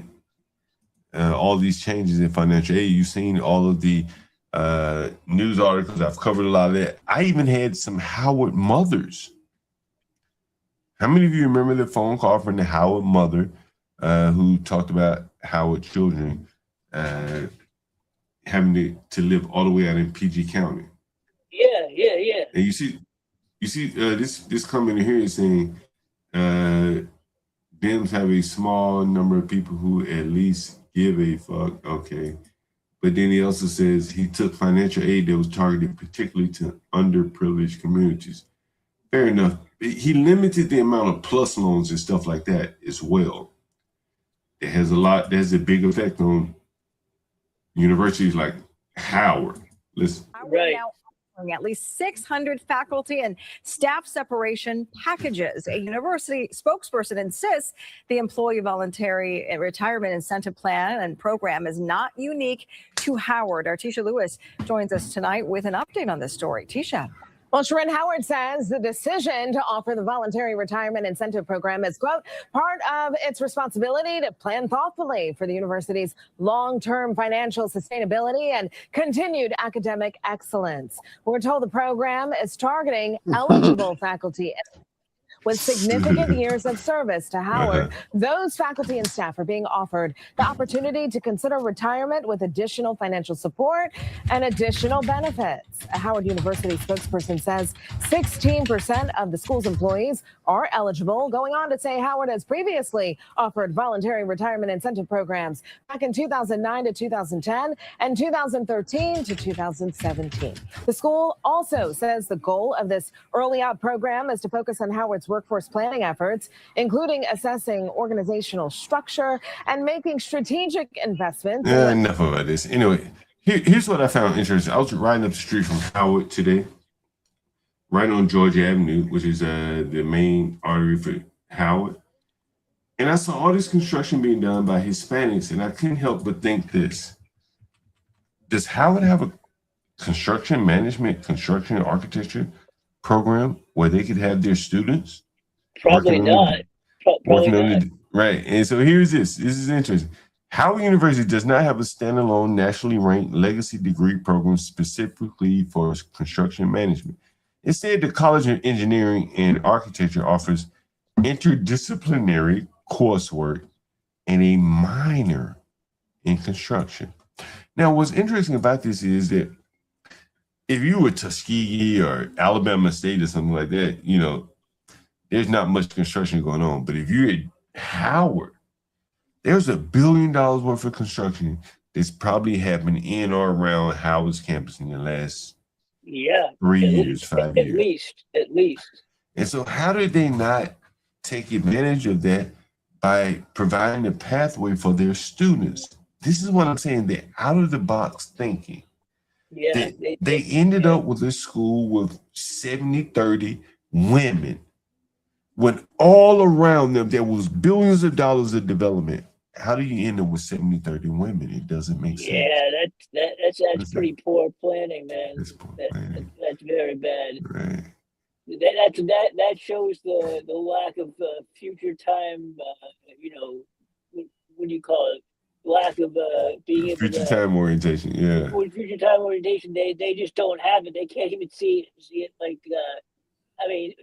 All these changes in financial aid. You've seen all of the news articles. I've covered a lot of that. I even had some Howard mothers. How many of you remember the phone call from the Howard mother who talked about Howard children having to live all the way out in PG County? Yeah. And you see this comment here is saying Dems have a small number of people who at least give a fuck. Okay. But then he also says he took financial aid that was targeted particularly to underprivileged communities. Fair enough. He limited the amount of plus loans and stuff like that as well. It has a big effect on universities like Howard. Listen. We're now offering at least 600 faculty and staff separation packages. A university spokesperson insists the employee voluntary retirement incentive plan and program is not unique to Howard. Our Tisha Lewis joins us tonight with an update on this story. Tisha. Well, Sharon, Howard says the decision to offer the voluntary retirement incentive program is, quote, part of its responsibility to plan thoughtfully for the university's long-term financial sustainability and continued academic excellence. We're told the program is targeting eligible faculty with significant years of service to Howard. Those faculty and staff are being offered the opportunity to consider retirement with additional financial support and additional benefits. A Howard University spokesperson says 16% of the school's employees are eligible, going on to say Howard has previously offered voluntary retirement incentive programs back in 2009 to 2010 and 2013 to 2017. The school also says the goal of this early out program is to focus on Howard's workforce planning efforts, including assessing organizational structure and making strategic investments. Enough about this. Anyway, here's what I found interesting. I was riding up the street from Howard today, right on Georgia Avenue, which is the main artery for Howard. And I saw all this construction being done by Hispanics, and I couldn't help but think this. Does Howard have a construction management, construction architecture program where they could have their students? Probably not. Probably not. Right. And so here's this. This is interesting. Howard University does not have a standalone nationally ranked legacy degree program specifically for construction management. Instead, the College of Engineering and Architecture offers interdisciplinary coursework and a minor in construction. Now, what's interesting about this is that if you were Tuskegee or Alabama State or something like that, you know, there's not much construction going on. But if you're at Howard, there's $1 billion worth of construction that's probably happened in or around Howard's campus in the last 3 years, 5 years. At least. And so how did they not take advantage of that by providing a pathway for their students? This is what I'm saying. They're out of the box thinking. Yeah, they ended up with a school with 70-30 women, when all around them there was billions of dollars of development. How do you end up with 70-30 women? It doesn't make sense. Yeah, that's pretty poor planning, man. That's very bad. Right. That shows the lack of future time. What do you call it? Lack of being able future time orientation. Yeah. Future time orientation. They just don't have it. They can't even see it. Like I mean,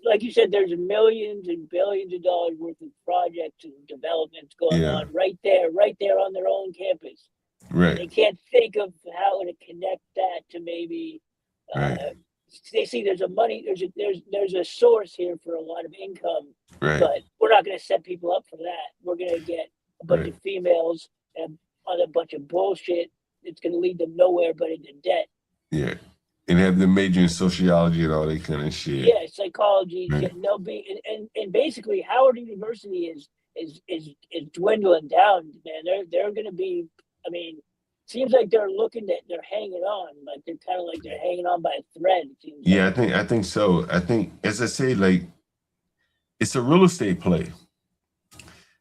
like you said, there's millions and billions of dollars worth of projects and developments going on right there on their own campus. Right. They can't think of how to connect that to maybe. They see there's a source here for a lot of income, but we're not going to set people up for that. We're going to get a bunch of females and a bunch of bullshit. It's going to lead them nowhere but into debt. Yeah. And have them major in sociology and all that kind of shit. Yeah, psychology. And they'll be and basically Howard University is dwindling down, man. They're going to be. I mean, seems like they're hanging on, like they're hanging on by a thread. Yeah, I think so. I think, as I say, like, it's a real estate play.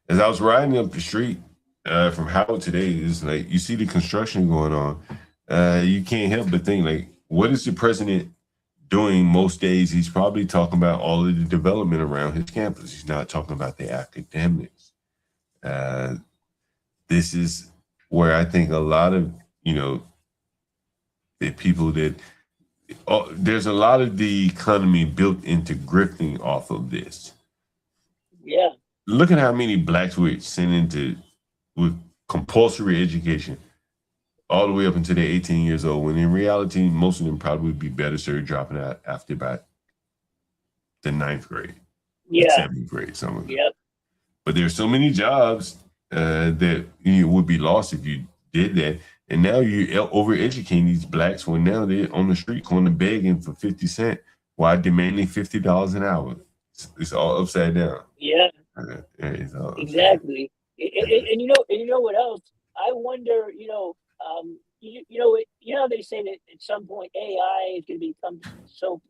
As I was riding up the street from Howard today, it's like you see the construction going on. You can't help but think, like, what is the president doing most days? He's probably talking about all of the development around his campus. He's not talking about the academics. This is where I think a lot of, the people that, there's a lot of the economy built into grifting off of this. Yeah. Look at how many blacks we're sending with compulsory education all the way up until they're 18 years old, when in reality, most of them probably would be better served dropping out after about the 9th grade. Yeah. 7th grade, some of them. Yep. But there's so many jobs that would be lost if you did that. And now you're overeducating these blacks when now they're on the street corner begging for 50 cents while demanding $50 an hour. It's all upside down. Yeah, It's all exactly. And you know what else? I wonder, how they say that at some point AI is going to become so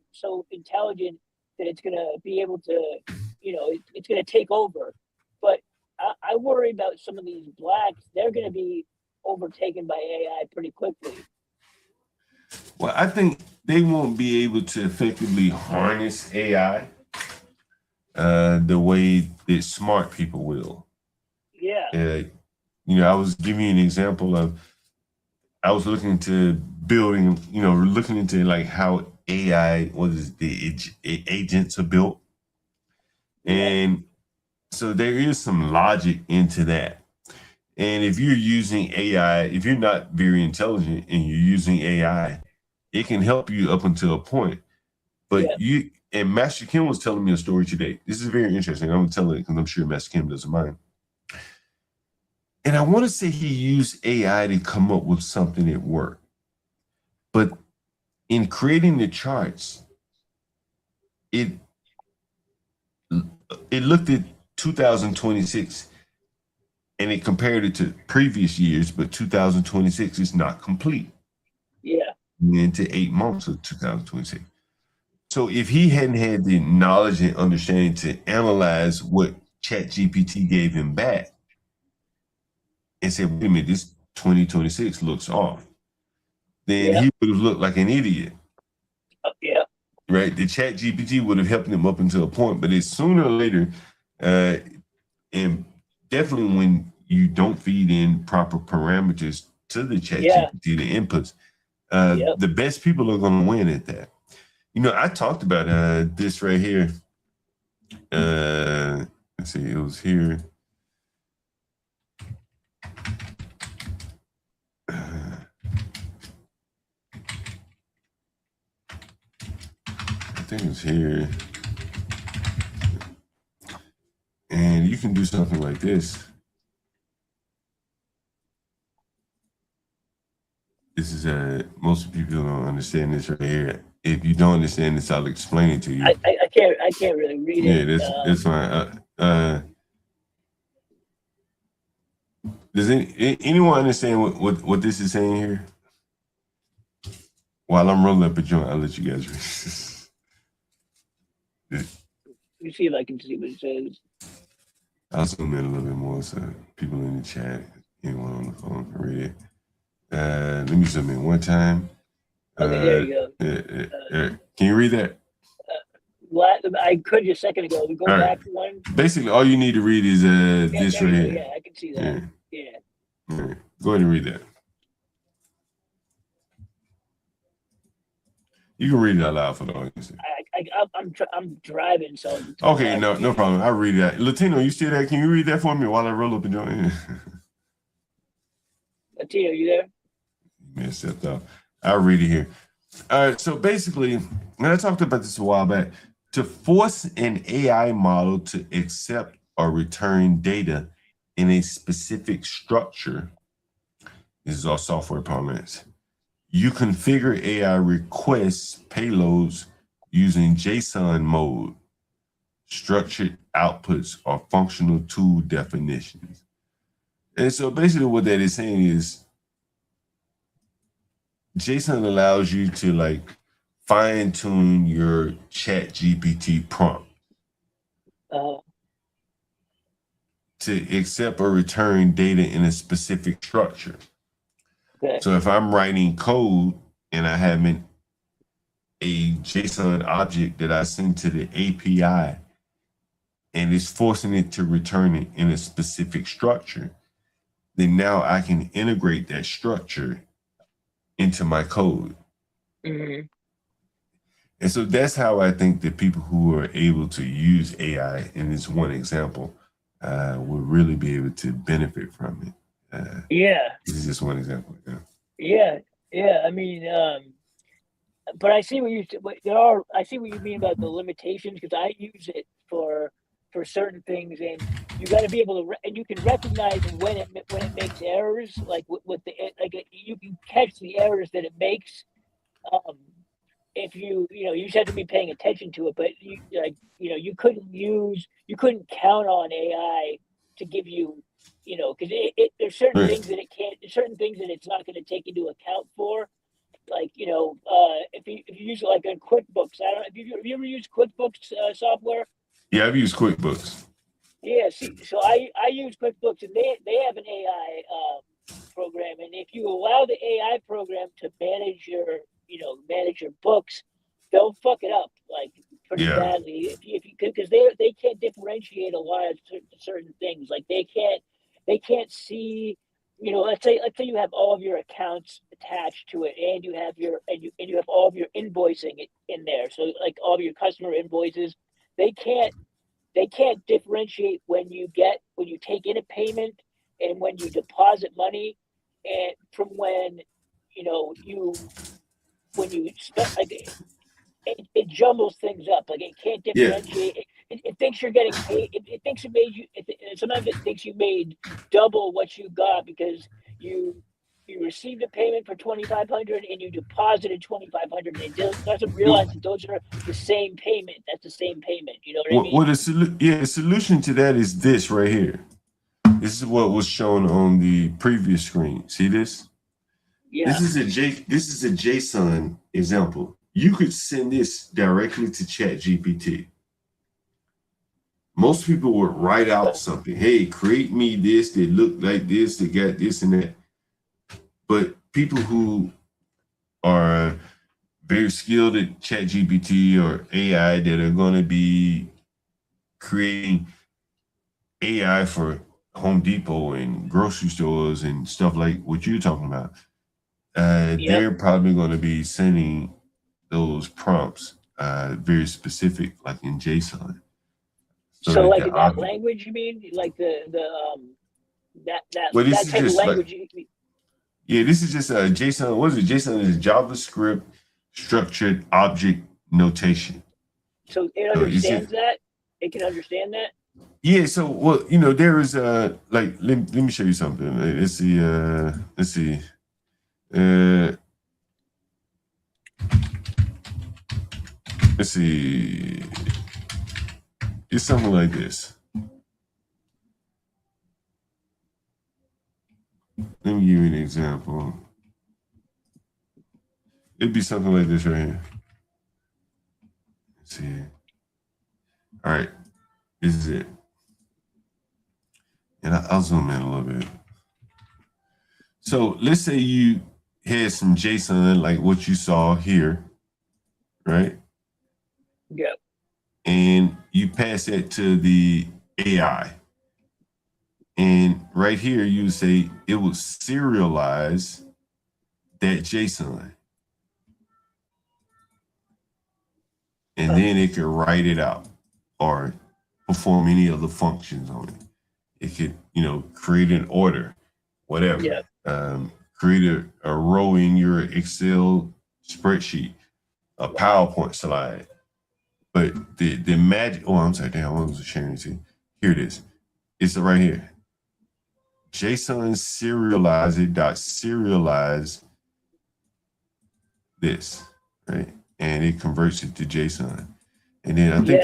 intelligent that it's going to be able to, it's going to take over. But I worry about some of these blacks; they're going to be overtaken by AI pretty quickly. Well, I think they won't be able to effectively harness AI the way that smart people will. Yeah. I was giving you an example of I was looking into building, looking into like how AI, the agents are built. And so there is some logic into that. And if you're using AI, if you're not very intelligent and you're using AI, it can help you up until a point. But and Master Kim was telling me a story today. This is very interesting. I'm going to tell it because I'm sure Master Kim doesn't mind. And I want to say he used AI to come up with something that worked. But in creating the charts, it looked at 2026 and it compared it to previous years, but 2026 is not complete. Yeah. Into 8 months of 2026. So if he hadn't had the knowledge and understanding to analyze what ChatGPT gave him back and said, wait a minute, this 2026 looks off, then he would have looked like an idiot. Yeah. Right? The ChatGPT would have helped him up until a point, but it's sooner or later, and definitely when you don't feed in proper parameters to the ChatGPT, the inputs, the best people are going to win at that. I talked about this right here. Let's see, it was here. I think it's here. And you can do something like this. This is most people don't understand this right here. If you don't understand this, I'll explain it to you. I can't really read it. Yeah, that's fine. Does anyone understand what this is saying here? While I'm rolling up a joint, I'll let you guys read. Let me see if I can see what it says. I'll zoom in a little bit more so people in the chat, anyone on the phone can read it. Let me zoom in one time. Okay, there you go. Can you read that? I could just a second ago. We go back to one. Basically, all you need to read is this right here. Yeah, I can see that. Yeah. Right. Go ahead and read that. You can read it out loud for the audience. I'm driving, so. Okay, no problem. I'll read that. Latino, you see that? Can you read that for me while I roll up and join? Latino, you there? Man, stepped up. I'll read it here. All right. So basically, and I talked about this a while back, to force an AI model to accept or return data in a specific structure, this is all software parlance, you configure AI requests payloads using JSON mode, structured outputs, or functional tool definitions. And so basically what that is saying is JSON allows you to fine tune your ChatGPT prompt to accept or return data in a specific structure. Okay. So if I'm writing code and I have a JSON object that I send to the API and it's forcing it to return it in a specific structure, then now I can integrate that structure into my code. Mm-hmm. And so that's how I think that people who are able to use AI in this one example will really be able to benefit from it. This is just one example. Yeah. I mean, but I see I see what you mean about the limitations because I use it for certain things, and you got to be able to, and you can recognize when it makes errors, like with the you can catch the errors that it makes. If you you just have to be paying attention to it, but you couldn't count on AI to give you because there's certain Right. things that it can't, certain things that it's not going to take into account for. Like if you use it like in QuickBooks, I don't know, have you ever used QuickBooks software? Yeah, I've used QuickBooks. Yeah, see, so I use QuickBooks, and they have an AI program, and if you allow the AI program to manage your books, they'll fuck it up like pretty Yeah. badly if you because they can't differentiate a lot of certain things. Like they can't see. Let's say you have all of your accounts attached to it, and you have all of your invoicing in there. So like all of your customer invoices, they can't differentiate when you take in a payment and when you deposit money, and from when you spend, like it jumbles things up. Like it can't Yeah. differentiate. It thinks you're getting paid. It thinks it made you. Sometimes it thinks you made double what you got because you received a payment for 2,500 and you deposited 2,500. And it doesn't realize that those are the same payment. That's the same payment. You know what I mean? The solution to that is this right here. This is what was shown on the previous screen. See this? Yeah. This is a JSON example. You could send this directly to ChatGPT. Most people would write out something. Hey, create me this that look like this, that got this and that. But people who are very skilled at ChatGPT or AI that are going to be creating AI for Home Depot and grocery stores and stuff like what you're talking about, they're probably going to be sending those prompts very specific, like in JSON. So like in that language, you mean like that type of language? This is just a JSON. What is it? JSON is JavaScript structured object notation. So it understands that? It can understand that? Yeah, so there is let me show you something. Let's see. Let's see. It's something like this. Let me give you an example. It'd be something like this right here. Let's see. All right, this is it. And I'll zoom in a little bit. So let's say you had some JSON like what you saw here, right? Yep. And you pass that to the AI. And right here, you say it will serialize that JSON. And then it could write it out or perform any other functions on it. It could, create an order, whatever. Yeah. Create a row in your Excel spreadsheet, a PowerPoint slide. But the magic, I'm sorry, damn, I was sharing it. Here it is. It's right here. JSON serialize this, right? And it converts it to JSON. And then I think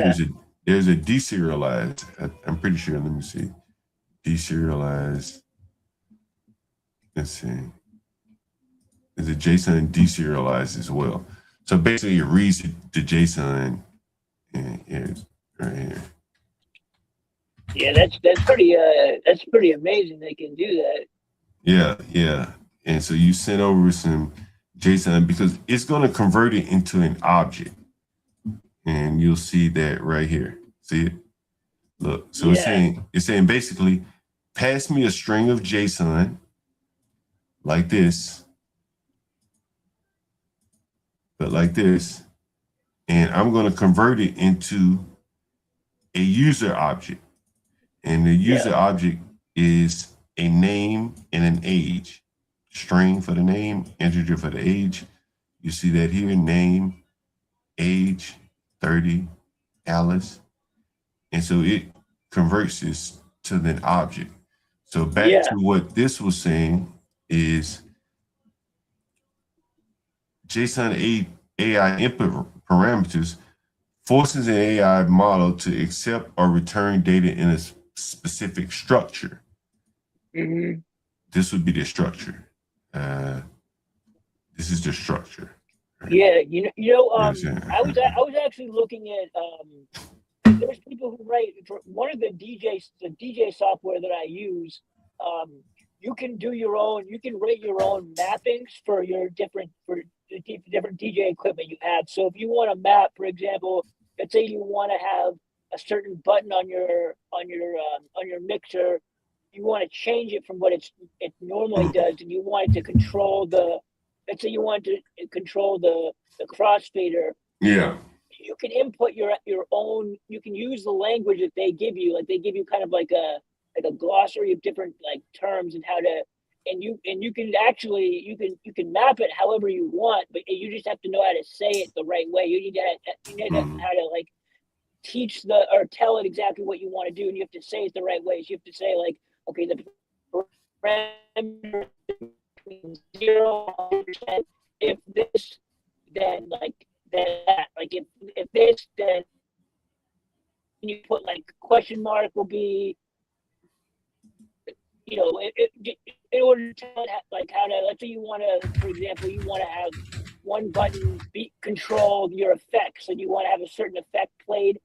there's a deserialize. I'm pretty sure. Let me see. Deserialize. Let's see. There's a JSON deserialize as well. So basically, it reads the JSON. And here's right here. Yeah, that's pretty amazing. They can do that. Yeah. And so you send over some JSON because it's going to convert it into an object. And you'll see that right here. See it? Look, so it's saying basically, pass me a string of JSON like this, but like this, and I'm going to convert it into a user object. And the user object is a name and an age. String for the name, integer for the age. You see that here, name, age, 30, Alice. And so it converts this to the object. So back to what this was saying is JSON AI input parameters forces an AI model to accept or return data in a specific structure. Mm-hmm. This would be the structure. This is the structure. Yeah, I was actually looking at there's people who write for one of the DJ software that I use. You can write your own mappings for your different DJ equipment you have. So if you want to map, for example, let's say you want to have a certain button on your mixer, you want to change it from what it normally does, and you want it to control let's say you want to control the crossfader. Yeah. You can input your own. You can use the language that they give you. Like they give you kind of like a glossary of different like terms and how to. And you can actually you can map it however you want, but you just have to know how to say it the right way. You need how to like teach or tell it exactly what you want to do, and you have to say it the right way. So you have to say like, okay, the parameter between 0 and 100%. If this, then like that. Like if this, then you put like question mark will be, in order to tell it like how to. Let's say you want to, for example, you want to have one button control your effects, and you want to have a certain effect played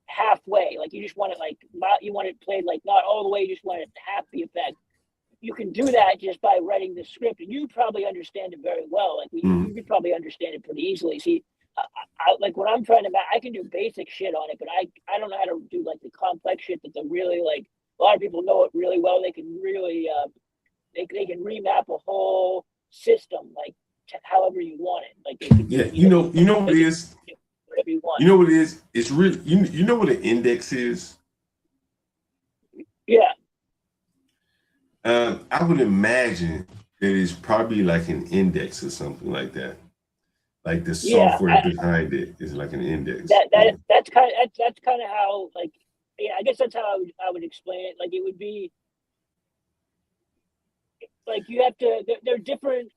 halfway. Like you just want it you want it played like not all the way. You just want it half the effect. You can do that just by writing the script, and you probably understand it very well. Like you could probably understand it pretty easily. See, I like when I'm trying to map, I can do basic shit on it, but I don't know how to do like the complex shit that really like a lot of people know it really well. They can really they can remap a whole system like however you want it. Like they can you know what it is. Whatever you want. You know what it is? It's really you know what an index is? Yeah. I would imagine that it's probably like an index or something like that. Like the software behind it is like an index. That's kind of how like I guess that's how I would explain it. Like it would be like you have to. They're different.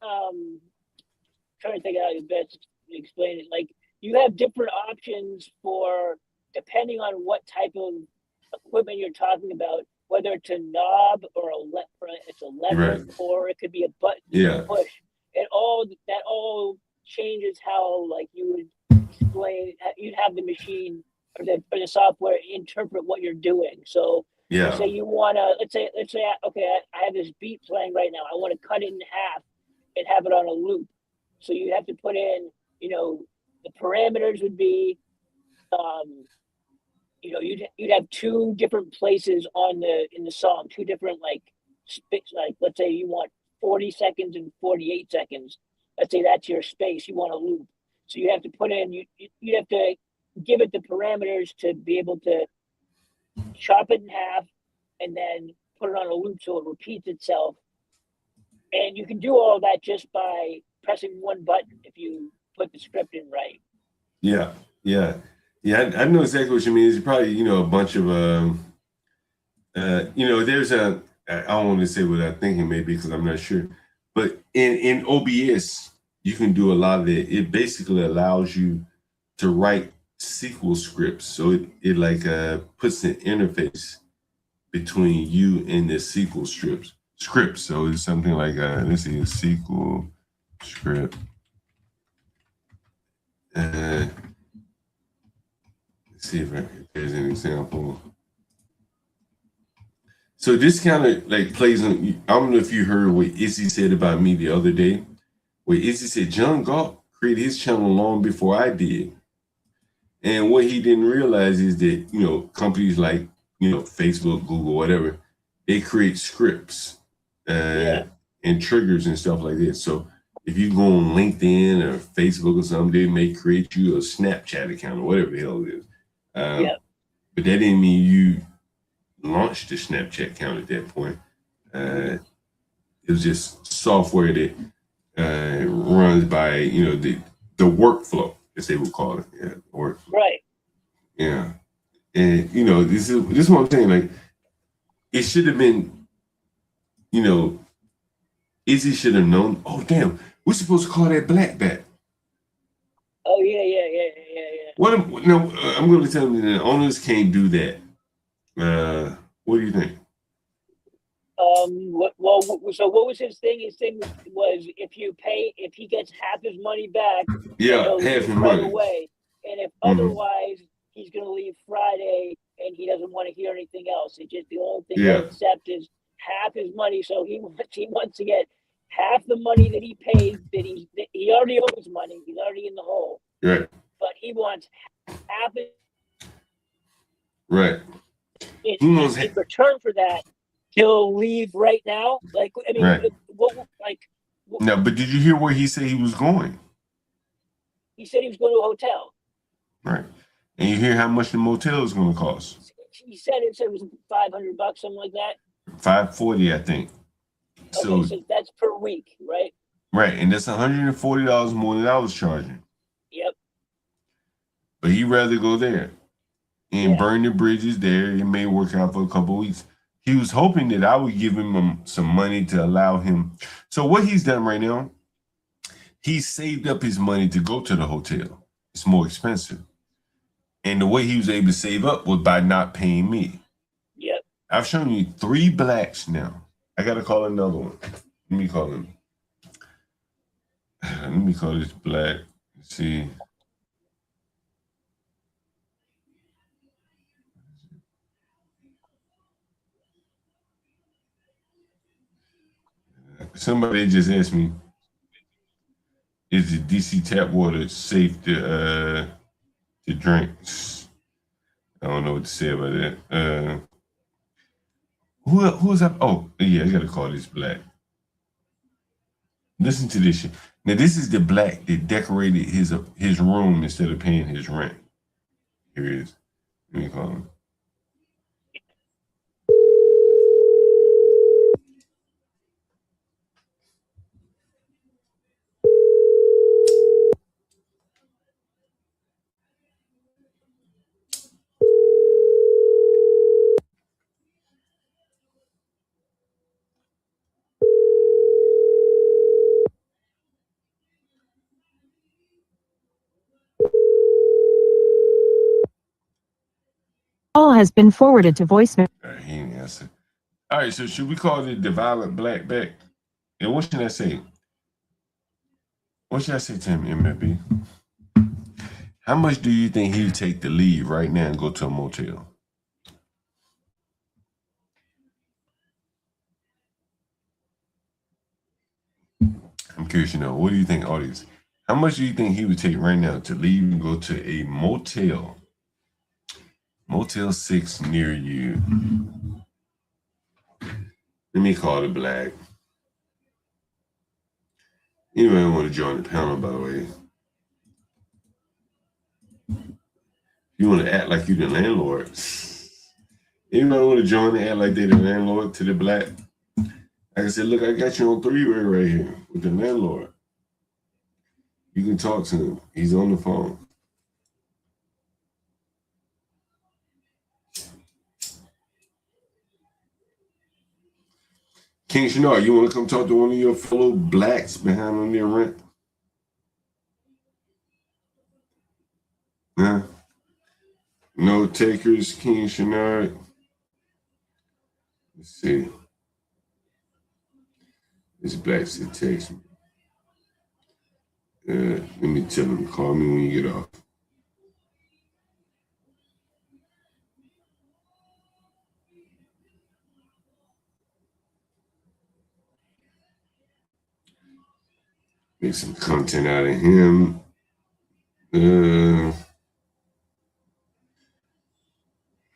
Trying to think how to best explain it. Like you have different options for depending on what type of equipment you're talking about. Whether it's a knob or it's a lever, or it could be a button you push. It all changes how like you would explain. You'd have the machine or the software interpret what you're doing. So say you want to let's say okay, I have this beat playing right now. I want to cut it in half and have it on a loop. So you have to put in the parameters would be. You'd have two different places in the song, two different like let's say you want 40 seconds and 48 seconds. Let's say that's your space. You want a loop, so you have to put in. You have to give it the parameters to be able to chop it in half and then put it on a loop so it repeats itself. And you can do all that just by pressing one button if you put the script in right. Yeah. I know exactly what you mean. It's probably a bunch of there's I don't want to say what I'm thinking maybe because I'm not sure, but in OBS you can do a lot of it. It basically allows you to write SQL scripts, so it like puts an interface between you and the SQL script. So it's something like let's see, a SQL script. See if there's an example. So this kind of like plays on. I don't know if you heard what Izzy said about me the other day. Where Izzy said John Galt created his channel long before I did, and what he didn't realize is that companies like Facebook, Google, whatever, they create scripts and triggers and stuff like this. So if you go on LinkedIn or Facebook or something, they may create you a Snapchat account or whatever the hell it is. But that didn't mean you launched the Snapchat account at that point. It was just software that runs by the workflow, as they would call it. Yeah, workflow. Right. Yeah, and this is what I'm saying. Like it should have been, you know, Izzy should have known. Oh, damn. We're supposed to call that black back. Oh, yeah. No, I'm going to tell you the owners can't do that. What do you think? So what was his thing? His thing was if he gets half his money back, Yeah, he'll half leave his right money. away. And if Mhm. otherwise, he's going to leave Friday, and he doesn't want to hear anything else. It's just the only thing Yeah. he'll accept is half his money. So he wants to get half the money that he paid. That he already owes money. He's already in the hole. Right. But he wants half it Right. in return for that. He'll leave right now. Like, I mean, Right. Like, No, but did you hear where he said he was going? he said he was going to a hotel. Right. And you hear how much the motel is going to cost? He said it was $500, something like that. $540, I think. So that's per week, right? Right, and that's $140 more than I was charging. Yep. But he'd rather go there and burn the bridges there. It may work out for a couple of weeks. He was hoping that I would give him some money to allow him. So what he's done right now, he saved up his money to go to the hotel. It's more expensive. And the way he was able to save up was by not paying me. Yep. I've shown you 3 blacks now. I got to call another one. Let me call him. Let me call this black. Let's see. Somebody just asked me, is the DC tap water safe to drink? I don't know what to say about that. Who is up? Oh, yeah, I gotta call this black. Listen to this shit. Now, this is the black that decorated his room instead of paying his rent. Here it is. Let me call him. Call has been forwarded to voicemail. He didn't answer. All right, so should we call it the violent black back? And what should I say? What should I say to him, MFB? How much do you think he would take to leave right now and go to a motel? I'm curious to know. What do you think, audience? How much do you think he would take right now to leave and go to a motel? Motel 6 near you. Let me call it black. Anybody want to join the panel, by the way? You want to act like you're the landlord. Anybody want to join and act like they're the landlord to the black? Like I said, look, I got you on 3-way right here with the landlord. You can talk to him. He's on the phone. King Shinar, you want to come talk to one of your fellow blacks behind on their rent? Huh? No takers, King Shinar. Let's see. This black said text me. Let me tell him, call me when you get off. Make some content out of him.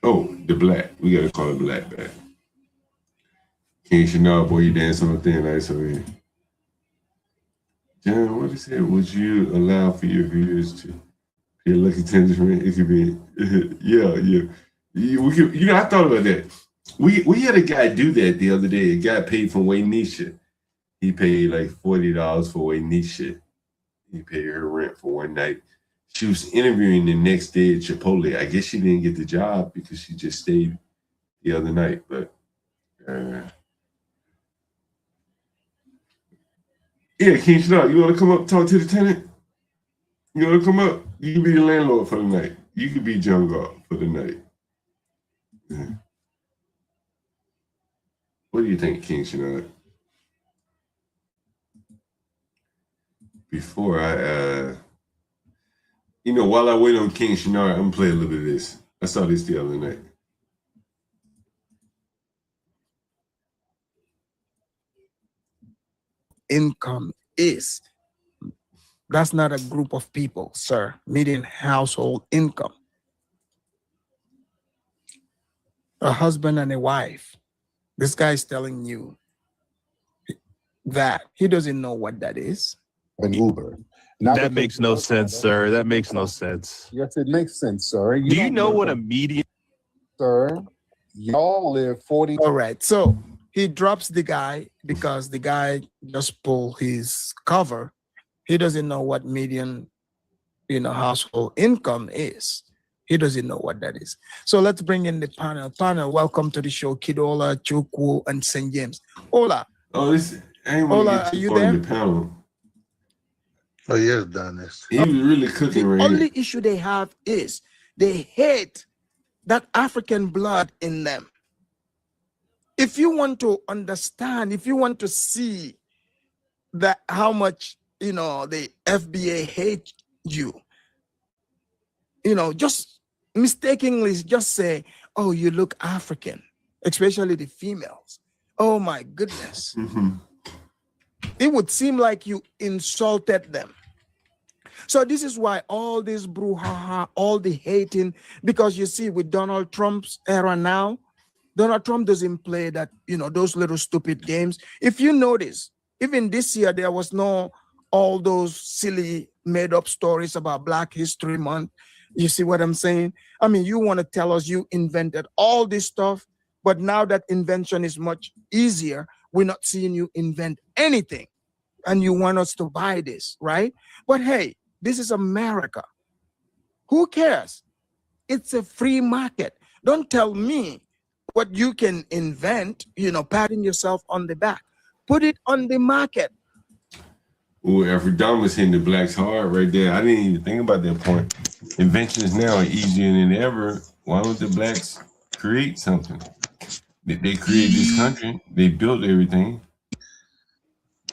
Oh, the black. We gotta call it black back. King Chanel, boy, you dance on thin ice over here. John, what is it? Would you allow for your viewers to pay a lucky tenders rent? It could be, yeah. We could, I thought about that. We had a guy do that the other day. A guy paid for Waynisha. He paid like $40 for Waynisha. He paid her rent for one night. She was interviewing the next day at Chipotle. I guess she didn't get the job because she just stayed the other night. But Yeah, King Schnock, you want to come up talk to the tenant? You want to come up? You can be the landlord for the night. You can be John Galt for the night. Yeah. What do you think, King Schnock? Before I, while I wait on King Schnock, I'm going to play a little bit of this. I saw this the other night. Income is. That's not a group of people, sir. Median household income. A husband and a wife. This guy is telling you that he doesn't know what that is. An Uber. That makes no sense, sir. That makes no sense. Yes, it makes sense, sir. Do you know what a median? Sir, y'all live 40. All right, so he drops the guy because the guy just pulled his cover. He doesn't know what median, household income is. He doesn't know what that is. So let's bring in the panel. Panel, welcome to the show, Kidola, Chukwu, and St. James. Hola. Oh, Hola, are you there? The panel. Oh, yes, Dennis. He was really cooking right Only here. issue they have is they hate that African blood in them. If you want to understand, if you want to see that how much the FBA hate you, just mistakenly just say, oh, you look African, especially the females. Oh my goodness. It would seem like you insulted them. So this is why all this brouhaha, all the hating, because you see with Donald Trump's era now, Donald Trump doesn't play that, those little stupid games. If you notice, even this year, there was no all those silly made up stories about Black History Month. You see what I'm saying? I mean, you want to tell us you invented all this stuff, but now that invention is much easier, we're not seeing you invent anything. And you want us to buy this, right? But hey, this is America. Who cares? It's a free market. Don't tell me what you can invent, patting yourself on the back. Put it on the market. Ooh, Alfredamus hitting the blacks hard right there. I didn't even think about that point. Inventions now are easier than ever. Why don't the blacks create something? They created this country. They built everything.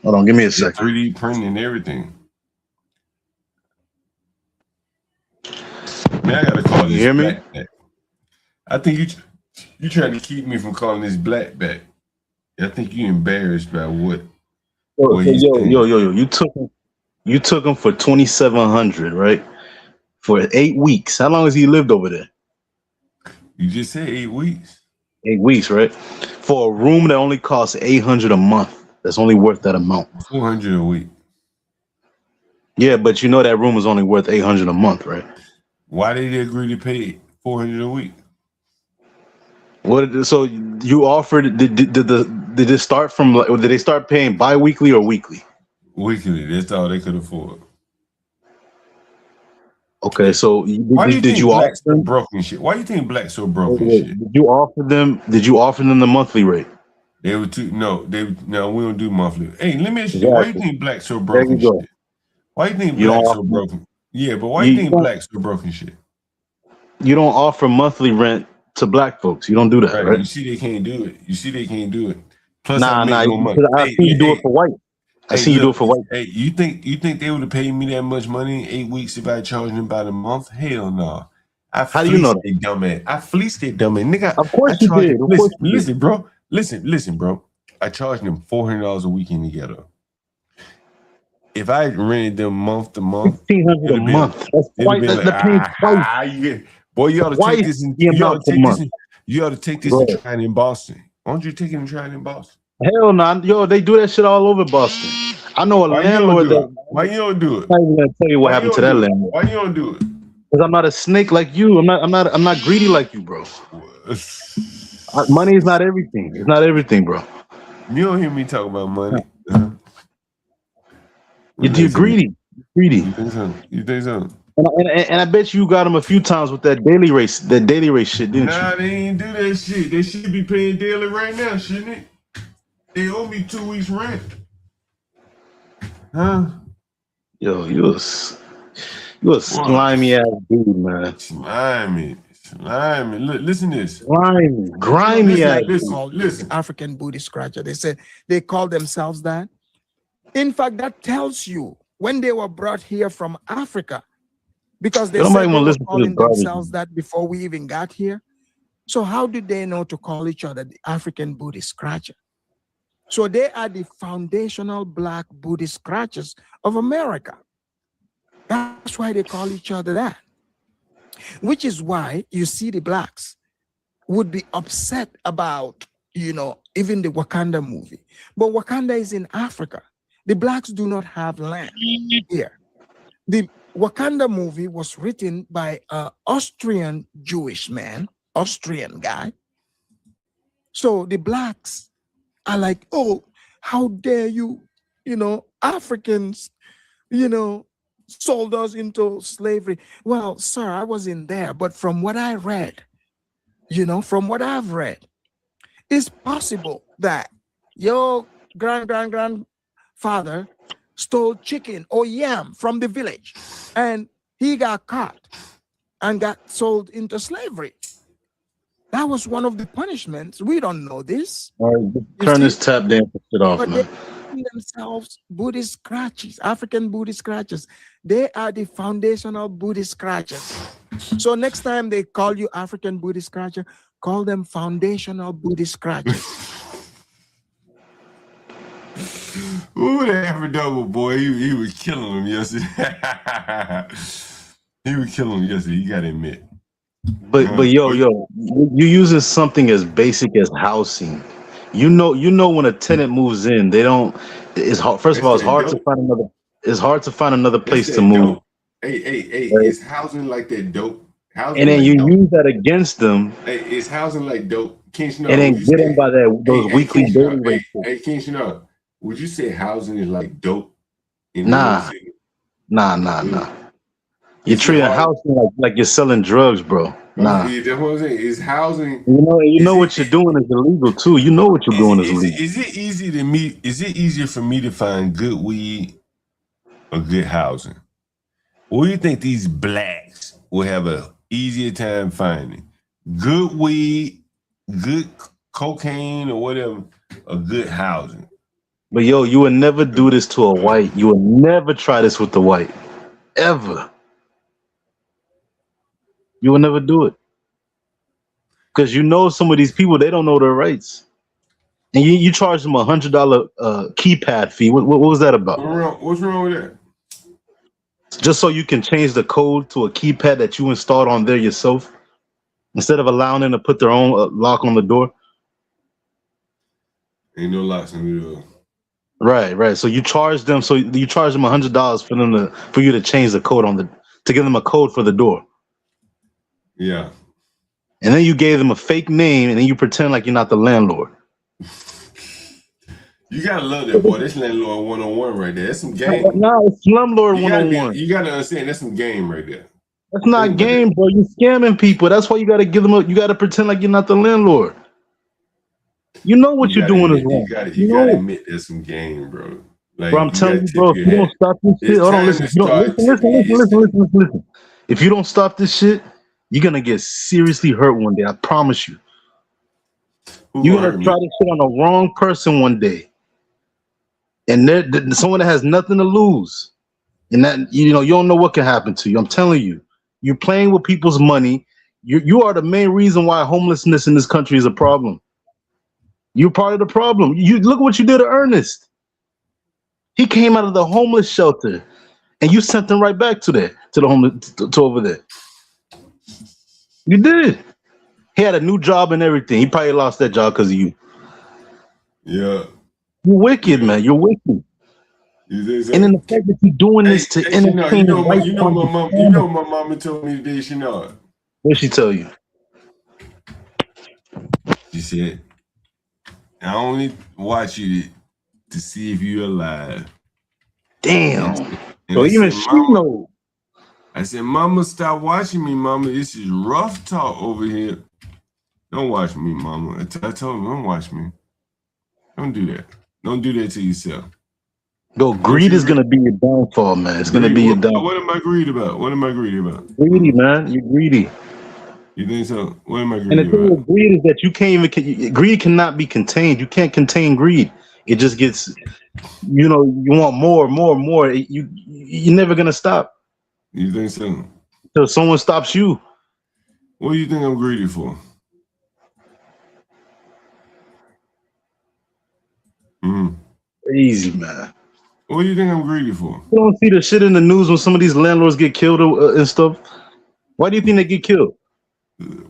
Hold on, give me a second. 3D printing and everything. Man, I gotta call this black back. I think you trying to keep me from calling this black back. I think you embarrassed by what. Yo, you took him for 2,700, right? For 8 weeks. How long has he lived over there? You just said 8 weeks. 8 weeks, right? For a room that only costs $800 a month. That's only worth that amount. 400 a week. Yeah, but you know that room is only worth $800 a month, right? Why did they agree to pay $400 a week? So you offered? Did it start from? Did they start paying bi-weekly or weekly? Weekly. That's all they could afford. Okay, so why did you offer them broken shit? Why do you think blacks so broken shit? Did you offer them? Did you offer them the monthly rate? They were too. No, we don't do monthly. Hey, let me ask you. Why do you think blacks so broken shit? Why do you think blacks so broken? Yeah, but why do you think blacks so broken shit? You don't offer monthly rent to black folks. You don't do that, right? You see, they can't do it. Plus, nah. No money. I see you do it for white. I see you do it for white. Hey, you think they would have paid me that much money in 8 weeks if I charged them by the month? Hell no. How do you know that? Dumbass. I fleeced that dumbass. Nigga, of course you did. Listen, bro. Listen, bro. I charged them $400 a weekend together. If I rented them month to month, $1,500 a month. That's twice. Boy, you ought to take this. You ought to take this and try it in Boston. Why don't you take it and try it in Boston? Hell no, yo, they do that shit all over Boston. I know a landlord that. Why you don't do it? I'm not even gonna tell you what happened to that landlord. Why you don't do it? Because I'm not a snake like you. I'm not greedy like you, bro. Money is not everything. It's not everything, bro. You don't hear me talk about money. You're greedy. You think so? And I bet you got them a few times with that daily race shit, didn't Nah, you? they ain't do that shit. They should be paying daily right now, shouldn't it? They owe me 2 weeks rent. Huh? Yo, you a slimy ass dude, man. Slimy. Listen to this. Grimy ass dude. Called the African booty scratcher. They said they call themselves that. In fact, that tells you when they were brought here from Africa, because they said they were calling themselves that before we even got here. So how did they know to call each other the African booty scratcher? So they are the foundational black booty scratchers of America. That's why they call each other that. Which is why you see the blacks would be upset about, even the Wakanda movie. But Wakanda is in Africa. The blacks do not have land here. The Wakanda movie was written by an Austrian Jewish man, Austrian guy. So the blacks are like, oh, how dare you, Africans, sold us into slavery. Well, sir, I wasn't there, but from what I read, from what I've read, it's possible that your grandfather stole chicken or yam from the village and he got caught and got sold into slavery. That was one of the punishments. We don't know this. All right, turn this tap dancing shit off, But man. they call themselves booty scratchers, African booty scratchers. They are the foundational booty scratchers. So next time they call you African booty scratcher, call them foundational booty scratchers. Ooh, that Afro boy, he was killing him yesterday. He was killing him yesterday. You gotta admit. But yo, you using something as basic as housing. You know when a tenant moves in, they don't. It's hard. First of all, it's hard to find another. It's hard to find another place to move. Hey, Right? is housing like that dope? Housing And then like you dope? use that against them, Hey, is housing like dope? King Chanel, and then would you get say? them by those weekly King daily Chanel, rates. hey, King Chanel, would you say housing is like dope? Nah. You're Is it treating hard? housing like you're selling drugs, bro. Nah. Yeah, that's what I'm saying. Is housing? You know what you're doing is illegal too. You know what you're doing is illegal. Is it easy to me? Is it easier for me to find good weed or good housing? What do you think these blacks will have a easier time finding? Good weed, good cocaine, or whatever, or good housing? But yo, you would never do this to a white. You would never try this with the white. Ever. You will never do it. Because some of these people, they don't know their rights. And you charge them $100 keypad fee. What was that about? What's wrong with that? Just so you can change the code to a keypad that you installed on there yourself, instead of allowing them to put their own lock on the door. Ain't no locks on the door. Right. So you charge them. So you charge them $100 for you to change the code to give them a code for the door. Yeah. And then you gave them a fake name, and then you pretend like you're not the landlord. You gotta love that, boy. That's landlord 101 right there. That's some game. No, it's slumlord 101. You gotta understand that's some game right there. That's not game, bro. You're scamming people. That's why you gotta give them you gotta pretend like you're not the landlord. You know what you're doing is wrong. You gotta admit there's some game, bro. Like, Bro, I'm telling you, bro, if you don't stop this shit, hold on, listen. Listen. If you don't stop this shit, you're gonna get seriously hurt one day. I promise you. You're gonna try this shit on the wrong person one day. And someone that has nothing to lose. And that you don't know what can happen to you. I'm telling you. You're playing with people's money. You are the main reason why homelessness in this country is a problem. You're part of the problem. You look at what you did to Ernest. He came out of the homeless shelter, and you sent him right back to the homeless to over there. You did. He had a new job and everything. He probably lost that job because of you. Yeah. You're wicked, man. You're wicked. And then the fact that you're doing this to entertain you know my mama told me today, she know it. What'd she tell you? She said, I only watch you to see if you're alive. Damn. And So I even said, she knows. I said, Mama, stop watching me, Mama. This is rough talk over here. Don't watch me, Mama. I told him, don't watch me. Don't do that. Don't do that to yourself. Yo, greed is gonna be your downfall, man. It's gonna be your downfall. What am I greedy about? What am I greedy about? Greedy, man. You're greedy. You think so? What am I And greedy the thing about? with greed is that you can't even greed cannot be contained. You can't contain greed. It just gets, you want more. You're never gonna stop. You think so? Until someone stops you. What do you think I'm greedy for? Crazy, man. What do you think I'm greedy for? You don't see the shit in the news when some of these landlords get killed and stuff. Why do you think they get killed?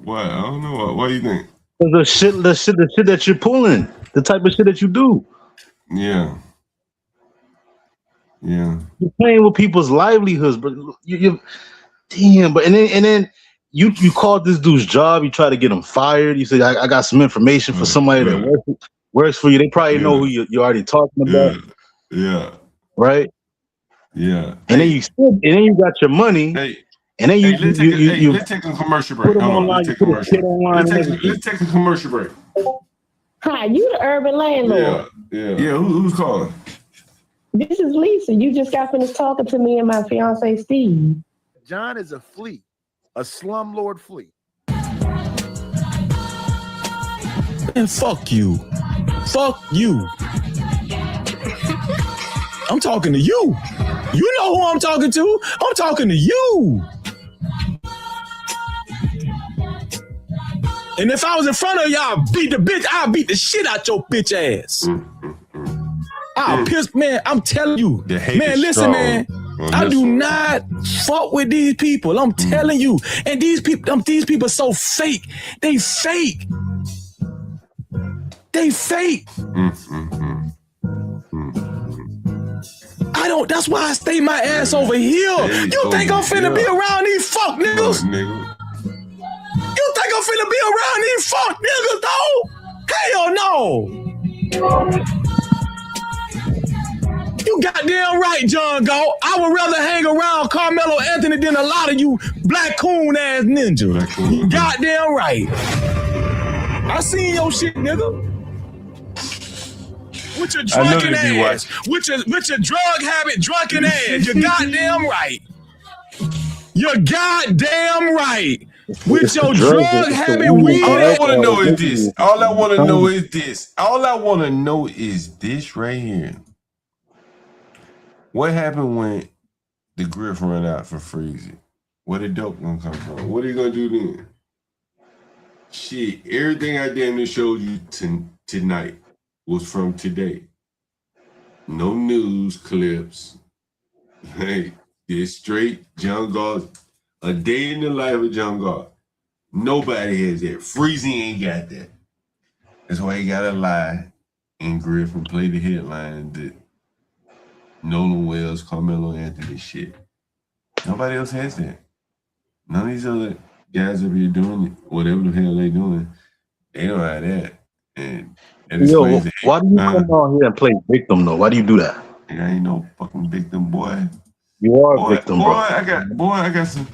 Why? I don't know. Why do you think? The shit that you're pulling, the type of shit that you do. Yeah. Yeah. You're playing with people's livelihoods, but damn. But and then you called this dude's job. You try to get him fired. You say I got some information for somebody that works for you. They probably know who you're already talking about. Yeah. Right. Yeah. And then you got your money. Hey. And then let's take a commercial break. Put them online. Let's take a commercial break. Hi, you the urban landlord. Yeah. Who's calling? This is Lisa. You just got finished talking to me and my fiance Steve. John is a flea, a slumlord flea. And fuck you. Fuck you. I'm talking to you. You know who I'm talking to. I'm talking to you. And if I was in front of y'all, I'll beat the shit out your bitch ass. I'll piss, man. I'm telling you, man. Listen, man. I do not fuck with these people. I'm telling you. And these people are so fake. They fake. They fake. That's why I stay my ass over here. You think I'm finna be around these fuck niggas? You think I'm finna be around these fuck niggas, though? Hell no. You goddamn right, John Galt. I would rather hang around Carmelo Anthony than a lot of you black coon ass ninjas. You goddamn right. I seen your shit, nigga. With your drunken ass. With your drug habit, drunken ass. You're goddamn right. You're goddamn right. With your drug habit, weed. All I want to know is this. All I want to know is this. All I want to know is this right here. What happened when the griff run out for Freezy? Where the dope gonna come from? What are you gonna do then? Shit, everything I damn near showed you tonight was from today. No news clips. Hey, it's straight John Galt. A day in the life of John Galt. Nobody has that. Freezy ain't got that. That's why he gotta lie and griff and play the headline that Nolan Wells, Carmelo Anthony shit. Nobody else has that. None of these other guys up here doing it, whatever the hell they doing, they don't have that. And yo, why do you come out here and play victim though? Why do you do that? I ain't no fucking victim, boy. You are a victim, bro. I got some.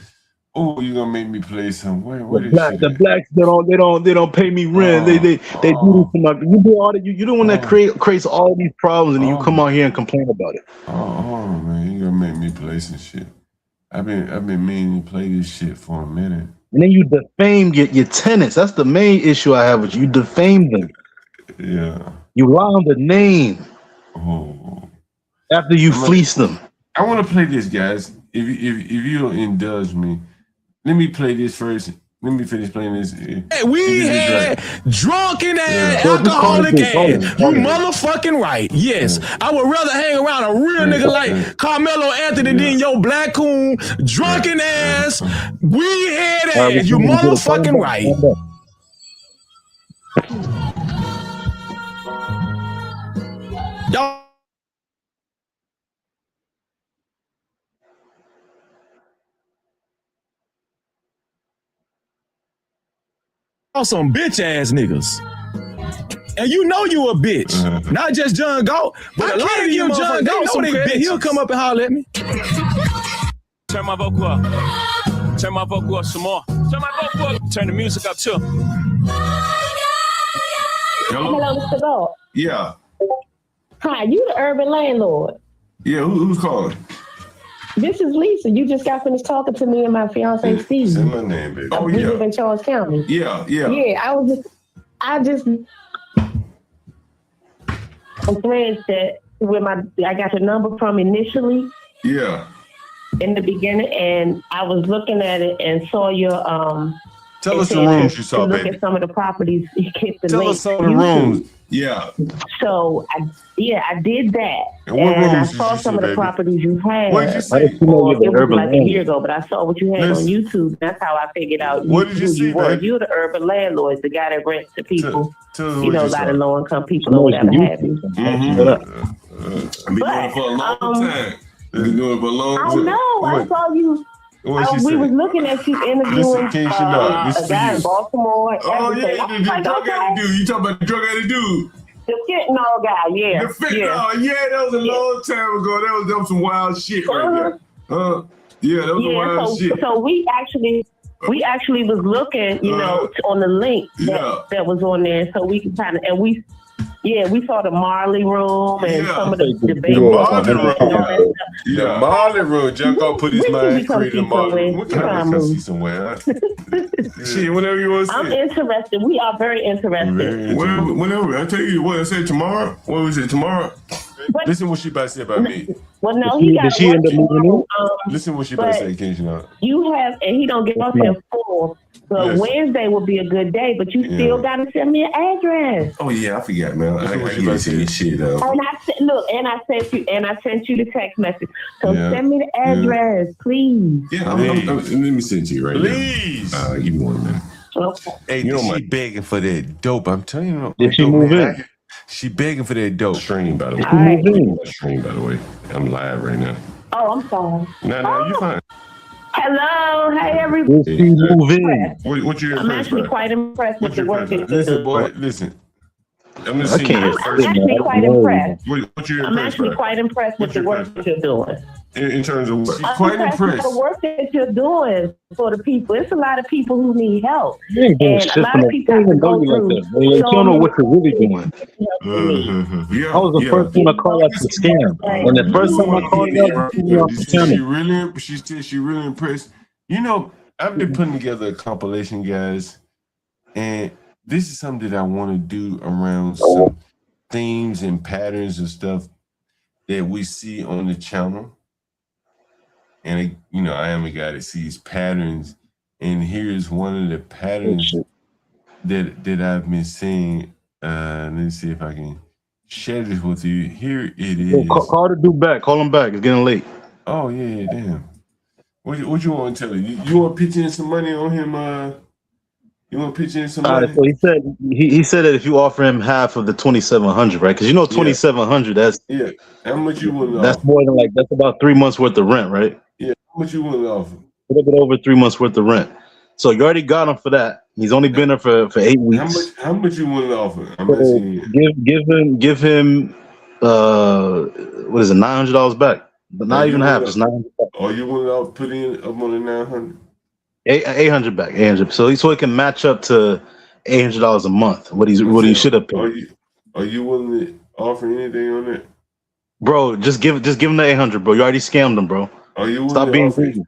Oh, you gonna make me play some? Where the blacks they don't pay me rent. They do this to my. You do all that. You the one that creates all these problems, and you come out here and complain about it. Oh man, you gonna make me play some shit? I've been meaning to play this shit for a minute. And then you defame your tenants. That's the main issue I have with you. You defame them. Yeah. You lie on the name. Oh. After you fleece them. I want to play this, guys. If you don't indulge me, let me play this first. Let me finish playing this. Hey, we had drunken ass, alcoholic ass. You motherfucking right. Yes. I would rather hang around a real nigga like Carmelo Anthony than your black coon, drunken ass, weed head ass. You motherfucking right. Y'all some bitch ass niggas. And you know you a bitch. Not just John Galt, but a lot of you John Galt know they bitch. He'll come up and holler at me. Turn my vocal up. Turn my vocal up some more. Turn my vocal up. Turn the music up too. Hello, Mr. Galt. Yeah. Hi, you the urban landlord. Yeah, who's calling? This is Lisa. You just got finished talking to me and my fiance Steve. Say my name, baby. Oh, we yeah. live in Charles County. Yeah. Yeah, I just I'm friends that I got your number from initially. Yeah. In the beginning, and I was looking at it and saw your Tell us the rooms you saw, to look baby. at some of the properties. You hit the Tell link. us some of the rooms. Yeah. So I did that, And what I rooms did saw you some see, of the baby? properties you had. What did you see? Or it was like a year ago, but I saw what you had on YouTube. That's how I figured out What did you who see, you were. baby? You're the urban landlord, the guy that rents to people. Tell us You what know, a you lot saw. of low income people or whatever have you. I've been doing it for a long time. I've been doing it for a long I time. know. I saw you. What she We say? was looking at you interviewing Listen, King Shannon, this a is guy for in you. Baltimore. Oh, everything. yeah, I the was like, drug okay. addict dude. You talking about the drug addict dude? The fentanyl guy, yeah. The fentanyl, yeah, that was a long time ago. That was some wild shit right there. Yeah, that was some wild shit. So we actually was looking, you know, on the link that was on there, so we could kind of, and we saw the Marley room and some of the The Marley room, The Marley room. Jack gonna put his mind creating the Marley room. What kind of come see somewhere? Shit, whenever you want to see. I'm interested. We are very interested. Whenever. I tell you what I said tomorrow. What was it tomorrow? Listen what she about to say about me. Well, no, he got she end up moving in? Listen what she about to say, King Shannon. You have, and he don't get off till 4. So Yes. Wednesday will be a good day, but you still got to send me an address. Oh yeah, I forgot, man. I gotta see this shit though. And I sent you the text message. So Yeah. send me the address, please. Yeah, let me send to you right Please. now. Give me 1 minute. Okay. Hey, you know she begging for that dope. I'm telling you. Did she move in? She begging for that dope. Stream, by the way. All right. Stream, by the way. I'm live right now. Oh, I'm sorry. No, you fine. Hello, hey everybody. Did she move in? What you I'm impressed actually by? quite impressed with the work that you're Listen, doing. boy, listen. I'm I can't I'm actually quite impressed. What you I'm impressed actually by? quite impressed with the work that you're doing. In terms of what? I'm Quite impressed impressed. with the work that you're doing for the people. It's a lot of people who need help. You ain't doing And shit a lot for of no people have to go like through that. Man. You don't know what you're really doing. I was the first one to call out the scam. And the first time I called it out, you off the She channel. said she really impressed. You know, I've been putting together a compilation, guys, and this is something that I want to do around some themes and patterns and stuff that we see on the channel. And I am a guy that sees patterns, and here's one of the patterns that I've been seeing. Let me see if I can share this with you. Here it is. Call the dude back. Call him back. It's getting late. Oh yeah, damn. What you want to tell me? You want to pitch in some money on him? You want to pitch in some money? So he said that if you offer him half of the 2,700, right? Because 2,700, that's How much you willing to that's offer? more than that's about 3 months worth of rent, right? Yeah, how much you willing to offer? A little bit over 3 months worth of rent. So you already got him for that. He's only been there for 8 weeks. How much you willing to offer? I'm So asking you. give him what is it, $900 back? But not even half. It's 900. Oh, you willing to put in up on the 900? 800 back. 800. So it can match up to $800 a month. What he should have paid. Are you willing to offer anything on that? Bro, just give him the 800, bro. You already scammed him, bro. Are you willing Stop to being offer? greedy.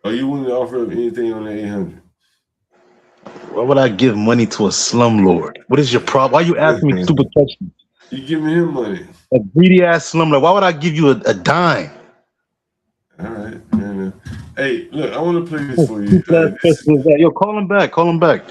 Are you willing to offer up anything on the 800? Why would I give money to a slumlord? What is your problem? Why are you asking me stupid questions? You giving him money? A greedy ass slumlord. Why would I give you a dime? All right. Yeah. Hey, look, I want to play this for you. Yo, call him back. Call him back.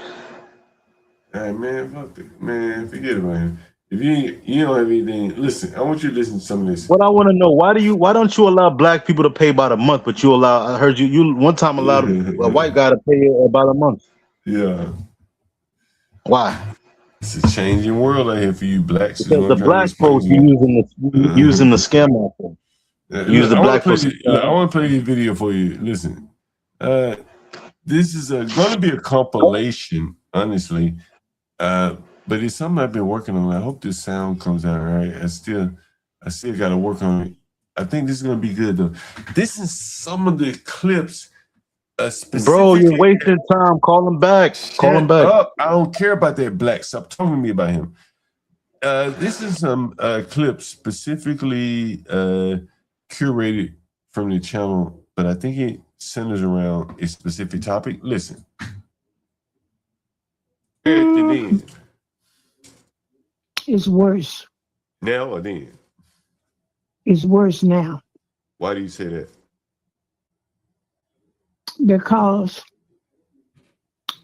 All right, man. Fuck it. Man, forget about him. If you don't have anything, listen. I want you to listen to some of this. What I want to know, why don't you allow black people to pay by the month, but you allow? I heard you one time allowed a white guy to pay about a month. Yeah. Why? It's a changing world out here for you blacks. Because the black folks using the scam offer. Use the black folks. I want to play this video for you. Listen, this is going to be a compilation, honestly, but it's something I've been working on. I hope this sound comes out right. I still got to work on it. I think this is gonna be good though. This is some of the clips. Bro, you're wasting time. Call him back. Call him back. Up. I don't care about that black. Stop talking to me about him. This is some clips specifically curated from the channel, but I think it centers around a specific topic. Listen. At the end. It's worse. Now or then? It's worse now Why do you say that? because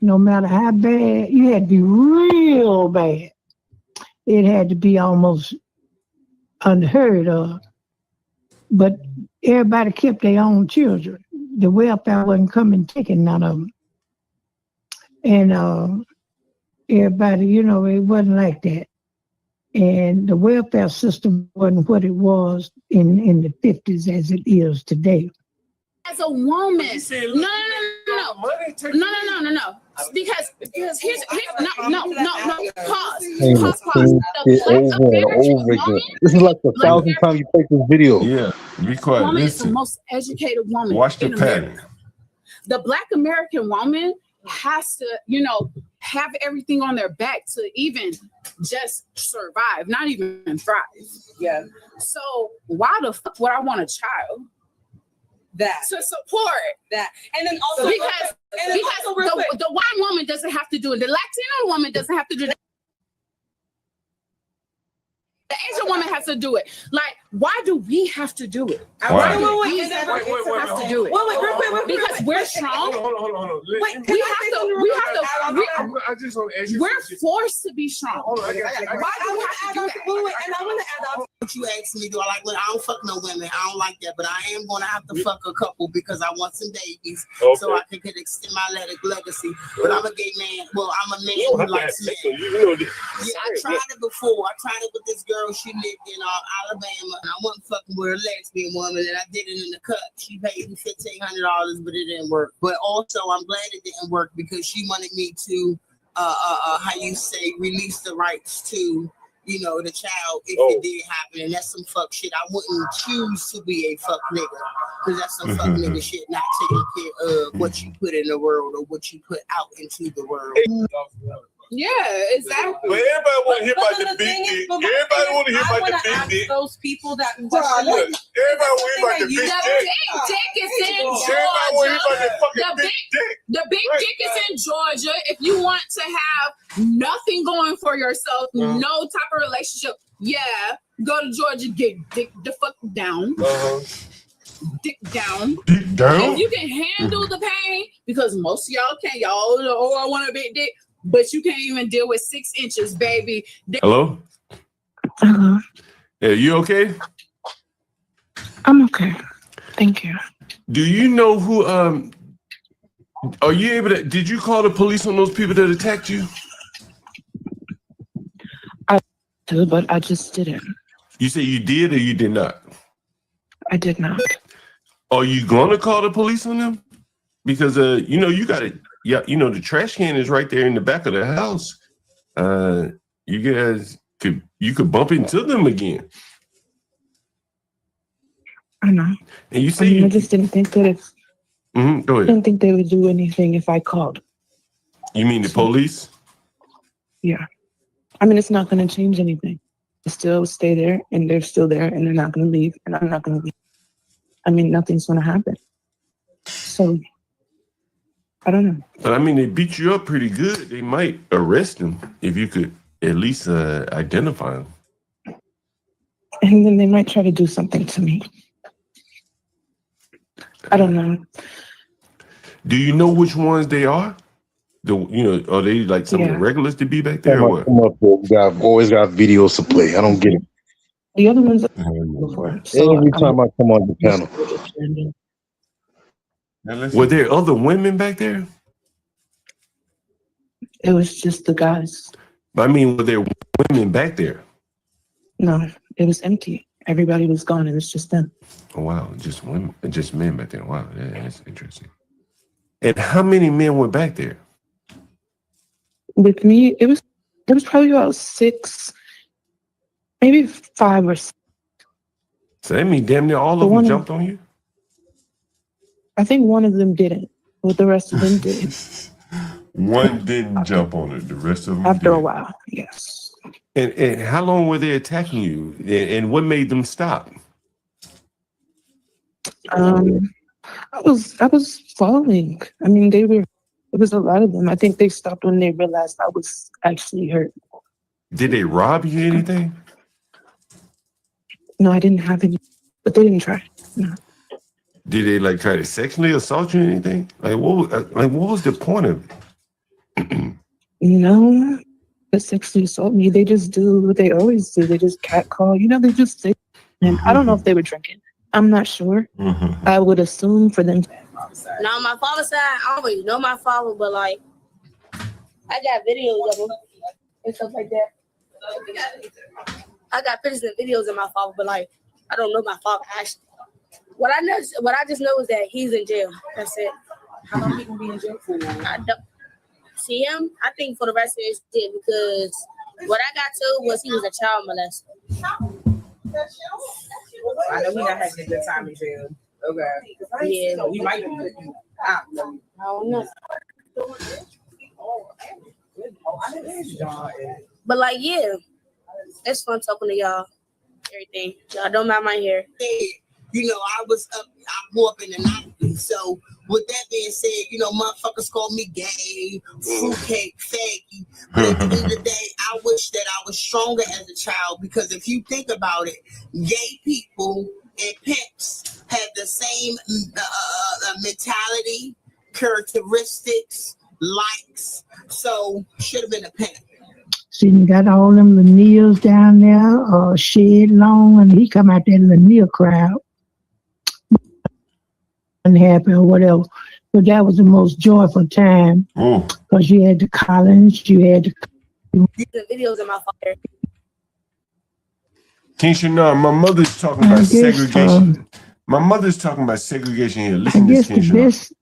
no matter how bad, you had to be real bad. It had to be almost unheard of. But everybody kept their own children. The welfare wasn't coming taking none of them. And everybody, you know, it wasn't like that. And the welfare system wasn't what it was in the 50s as it is today. As a woman, no. Because here's no. Pause. Over and over again. This is like the 1,000th time you play this video. Yeah, be quiet. Woman is the Listen. most educated woman. Watch the in America. pattern. The Black American woman has to, have everything on their back to even just survive, not even thrive. Yeah. So why the fuck would I want a child? That to support that, and then also because the white woman doesn't have to do it. The Latino woman doesn't have to do that. The Asian woman has to do it. Like, why do we have to do it? Why? We have to do it. Wait, because we're strong. Hold on. Wait, I just want to ask you. We're forced to be strong. Why do we have to do that? And I want to add on what you asked me. Do I like women? I don't fuck no women. I don't like that. But I am going to have to fuck a couple because I want some babies so I can extend my legacy. But I'm a gay man. Well, I'm a man who likes men. Yeah, I tried it before. I tried it with this girl. She lived in Alabama, and I wasn't fucking with a lesbian woman, and I did it in the cut. She paid me $1,500, but it didn't work. But also, I'm glad it didn't work because she wanted me to, release the rights to, the child if it did happen, and that's some fuck shit. I wouldn't choose to be a fuck nigga because that's some fuck nigga shit. Not taking care of what you put in the world or what you put out into the world. Yeah, exactly. But everybody want to hear about the big dick. Everybody want to hear about the big dick. Those people that Everybody want to hear about the big dick. The big dick is in Georgia. Everybody want to hear about that fucking big dick. The big dick is in Georgia. If you want to have nothing going for yourself, no type of relationship, go to Georgia, get dick the fuck down. Dick down. Dick down. If you can handle the pain, because most of y'all can't. Y'all, I want a big dick. But you can't even deal with 6 inches, baby. Hello? Hello. Yeah, you okay? I'm okay. Thank you. Do you know who are you able to did you call the police on those people that attacked you? I did, but I just didn't. You say you did or you did not? I did not. Are you gonna call the police on them? Because you got it. Yeah, the trash can is right there in the back of the house. You guys could bump into them again. I know. And you say I just didn't think that if Go I ahead. didn't think they would do anything if I called. You mean the police? Yeah. I mean, it's not going to change anything. They still stay there, and they're still there, and they're not going to leave, and I'm not going to leave. I mean, nothing's going to happen. So, I don't know. But I mean, they beat you up pretty good. They might arrest them if you could at least identify them. And then they might try to do something to me. I don't know. Do you know which ones they are? Are they like some of the regulars to be back there? Or what? Come up there. We always got videos to play. I don't get it. The other ones before. So Every time I come on the panel. Were there other women back there? It was just the guys. I mean, were there women back there? No, it was empty. Everybody was gone. It was just them. Oh wow, just women, just men back there. Wow, that's interesting. And how many men were back there? With me, it was probably about 6, maybe 5 or 6. So that means damn near all of them jumped on you? I think one of them didn't, but the rest of them did. One didn't jump on it. The rest of them After a did. while, yes. And how long were they attacking you? And what made them stop? I was falling. I mean, it was a lot of them. I think they stopped when they realized I was actually hurt. Did they rob you anything? No, I didn't have any, but they didn't try. No. Did they like try to sexually assault you or anything? Like what was the point of it? No, they sexually assault me. They just do what they always do. They just catcall. They just say. And I don't know if they were drinking. I'm not sure. I would assume for them. Now, my father's side, I don't really know my father, but like, I got videos of him and stuff like that. I got pictures and videos of my father, but like, I don't know my father actually. What I just know is that he's in jail. That's it. How long he gonna be in jail for? I don't see him. I think for the rest of his day, because what I got told was he was a child molester. I know we're not having a good time in jail. Okay. Yeah. So we might be I don't know. But like, yeah, it's fun talking to y'all. Everything. Y'all don't mind my hair. I grew up in the 90s. So with that being said, motherfuckers call me gay, fruitcake, faggy. But at the end of the day, I wish that I was stronger as a child, because if you think about it, gay people and pimps have the same mentality, characteristics, likes. So should have been a pimp. See, you got all them Lanillas down there, Shed Long, and he come out there, Lanilla crowd. Unhappy or whatever. But that was the most joyful time. Because you had the Collins, you had the videos of my father. Keisha, no, my mother's talking about segregation. My mother's talking about segregation here. Listen to this, Keisha. This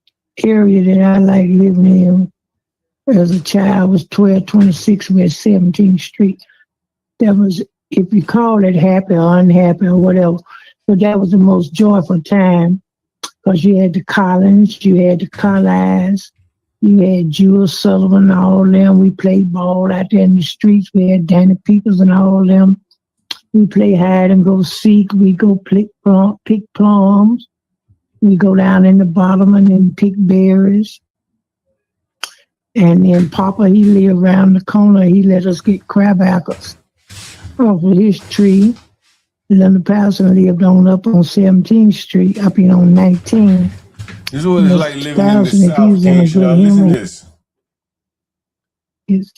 area that I like living in as a child was 1226 West 17th Street. That was, if you call it happy or unhappy or whatever, but that was the most joyful time. Because you had the Collins, you had the Carlisles, you had Jules Sullivan, all of them. We played ball out there in the streets. We had Danny Peoples and all of them. We play hide and go seek. We go pick plums. We go down in the bottom and then pick berries. And then Papa, he lived around the corner. He let us get crab apples off of his tree. Linda Patterson lived up on 17th Street, up on 19. This is what it's like living in the South, Keisha. Listen to this.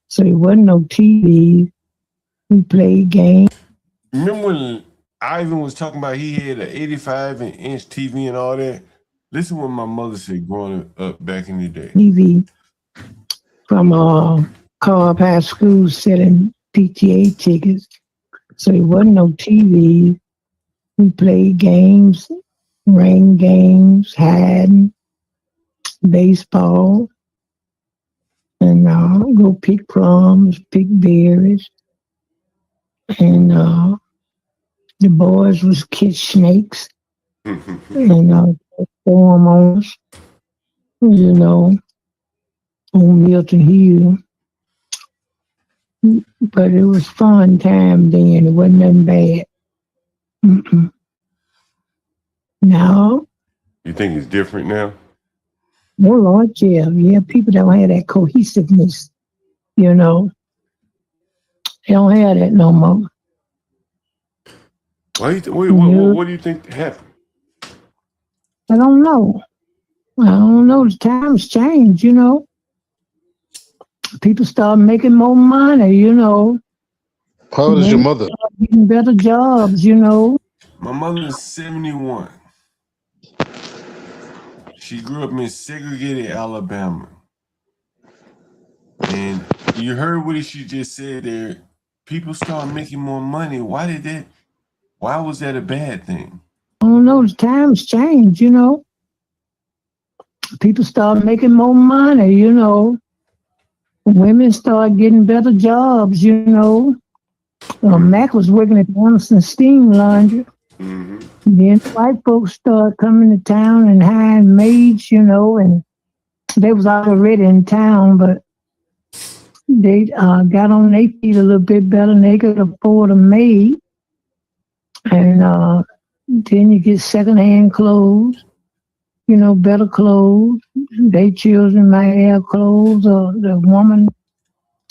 So it wasn't no TV. We played games. Remember when Ivan was talking about he had an 85-inch TV and all that? Listen what my mother said growing up back in the day. TV from Cobb High School selling PTA tickets. So it wasn't no TV. We played games, rain games, hiding, baseball, and go pick plums, pick berries. And the boys was catch snakes and form on us, on Milton Hill. But it was fun time then. It wasn't nothing bad. No. You think it's different now? No, Lord, yeah. Yeah, people don't have that cohesiveness, They don't have that no more. What do you think happened? I don't know. The times change, People start making more money, How old is your mother? Getting better jobs, My mother is 71. She grew up in segregated Alabama. And you heard what she just said there. People start making more money. Why was that a bad thing? I don't know. The times change, People start making more money, Women start getting better jobs, Mac was working at the Anderson Steam Laundry. Then white folks started coming to town and hiring maids, and they was already in town, but they got on their feet a little bit better and they could afford a maid. And then you get secondhand clothes, better clothes. Their children might have clothes, or the woman,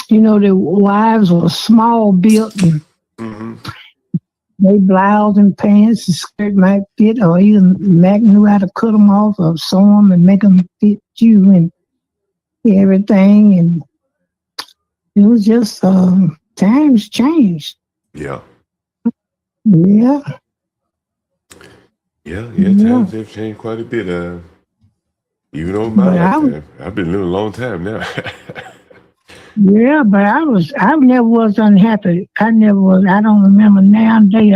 the wives were small built and they blouse and pants and skirt might fit, or even Mac knew how to cut them off or sew them and make them fit you and everything. And it was just times changed. Yeah. Yeah. Yeah, times have changed quite a bit. Even over my lifetime. I've been living a long time now. Yeah, but I never was unhappy. I don't remember nowadays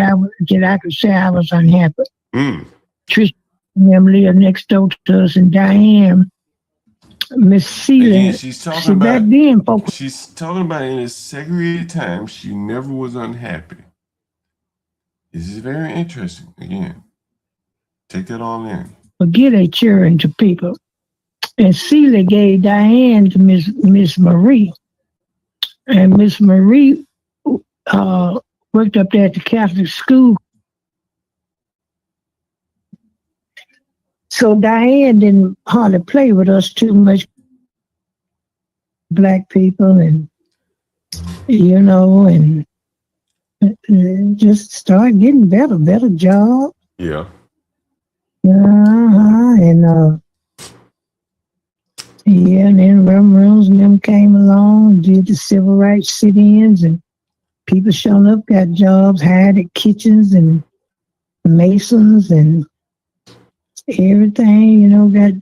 that I could say I was unhappy. Trish lived next door to us, and Diane, Miss Seeley. Again, she's talking about in a segregated time, she never was unhappy. This is very interesting. Again, take that all in. Forget a children to people. And Seeley gave Diane to Miss Marie. And Miss Marie worked up there at the Catholic school. So Diane didn't hardly play with us too much, black people, and and just started getting better job. Yeah. And then Reverends and them came along, did the civil rights sit-ins, and people showing up, got jobs, hired at kitchens and masons and everything, got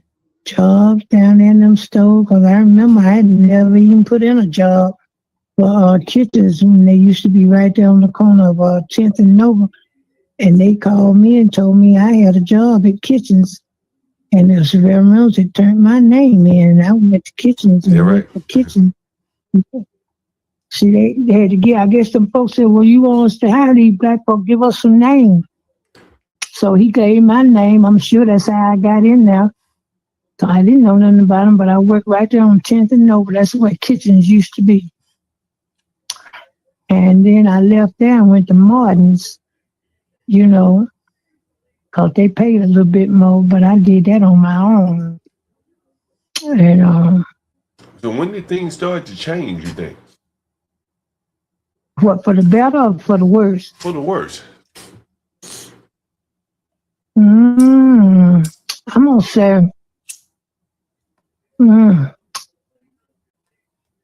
jobs down there in them stores. Because I remember I had never even put in a job for kitchens when they used to be right there on the corner of 10th and Nova. And they called me and told me I had a job at kitchens. And it was Reverends that turned my name in. And I went to kitchens and worked for kitchens. See, they had to get, I guess them folks said, well, you want us to hire these black folks, give us some names. So he gave my name. I'm sure that's how I got in there. So I didn't know nothing about them, but I worked right there on 10th and Nova. That's where kitchens used to be. And then I left there and went to Martin's, because they paid a little bit more, but I did that on my own. And so when did things start to change, you think? What, for the better or for the worse? For the worse. I'm gonna say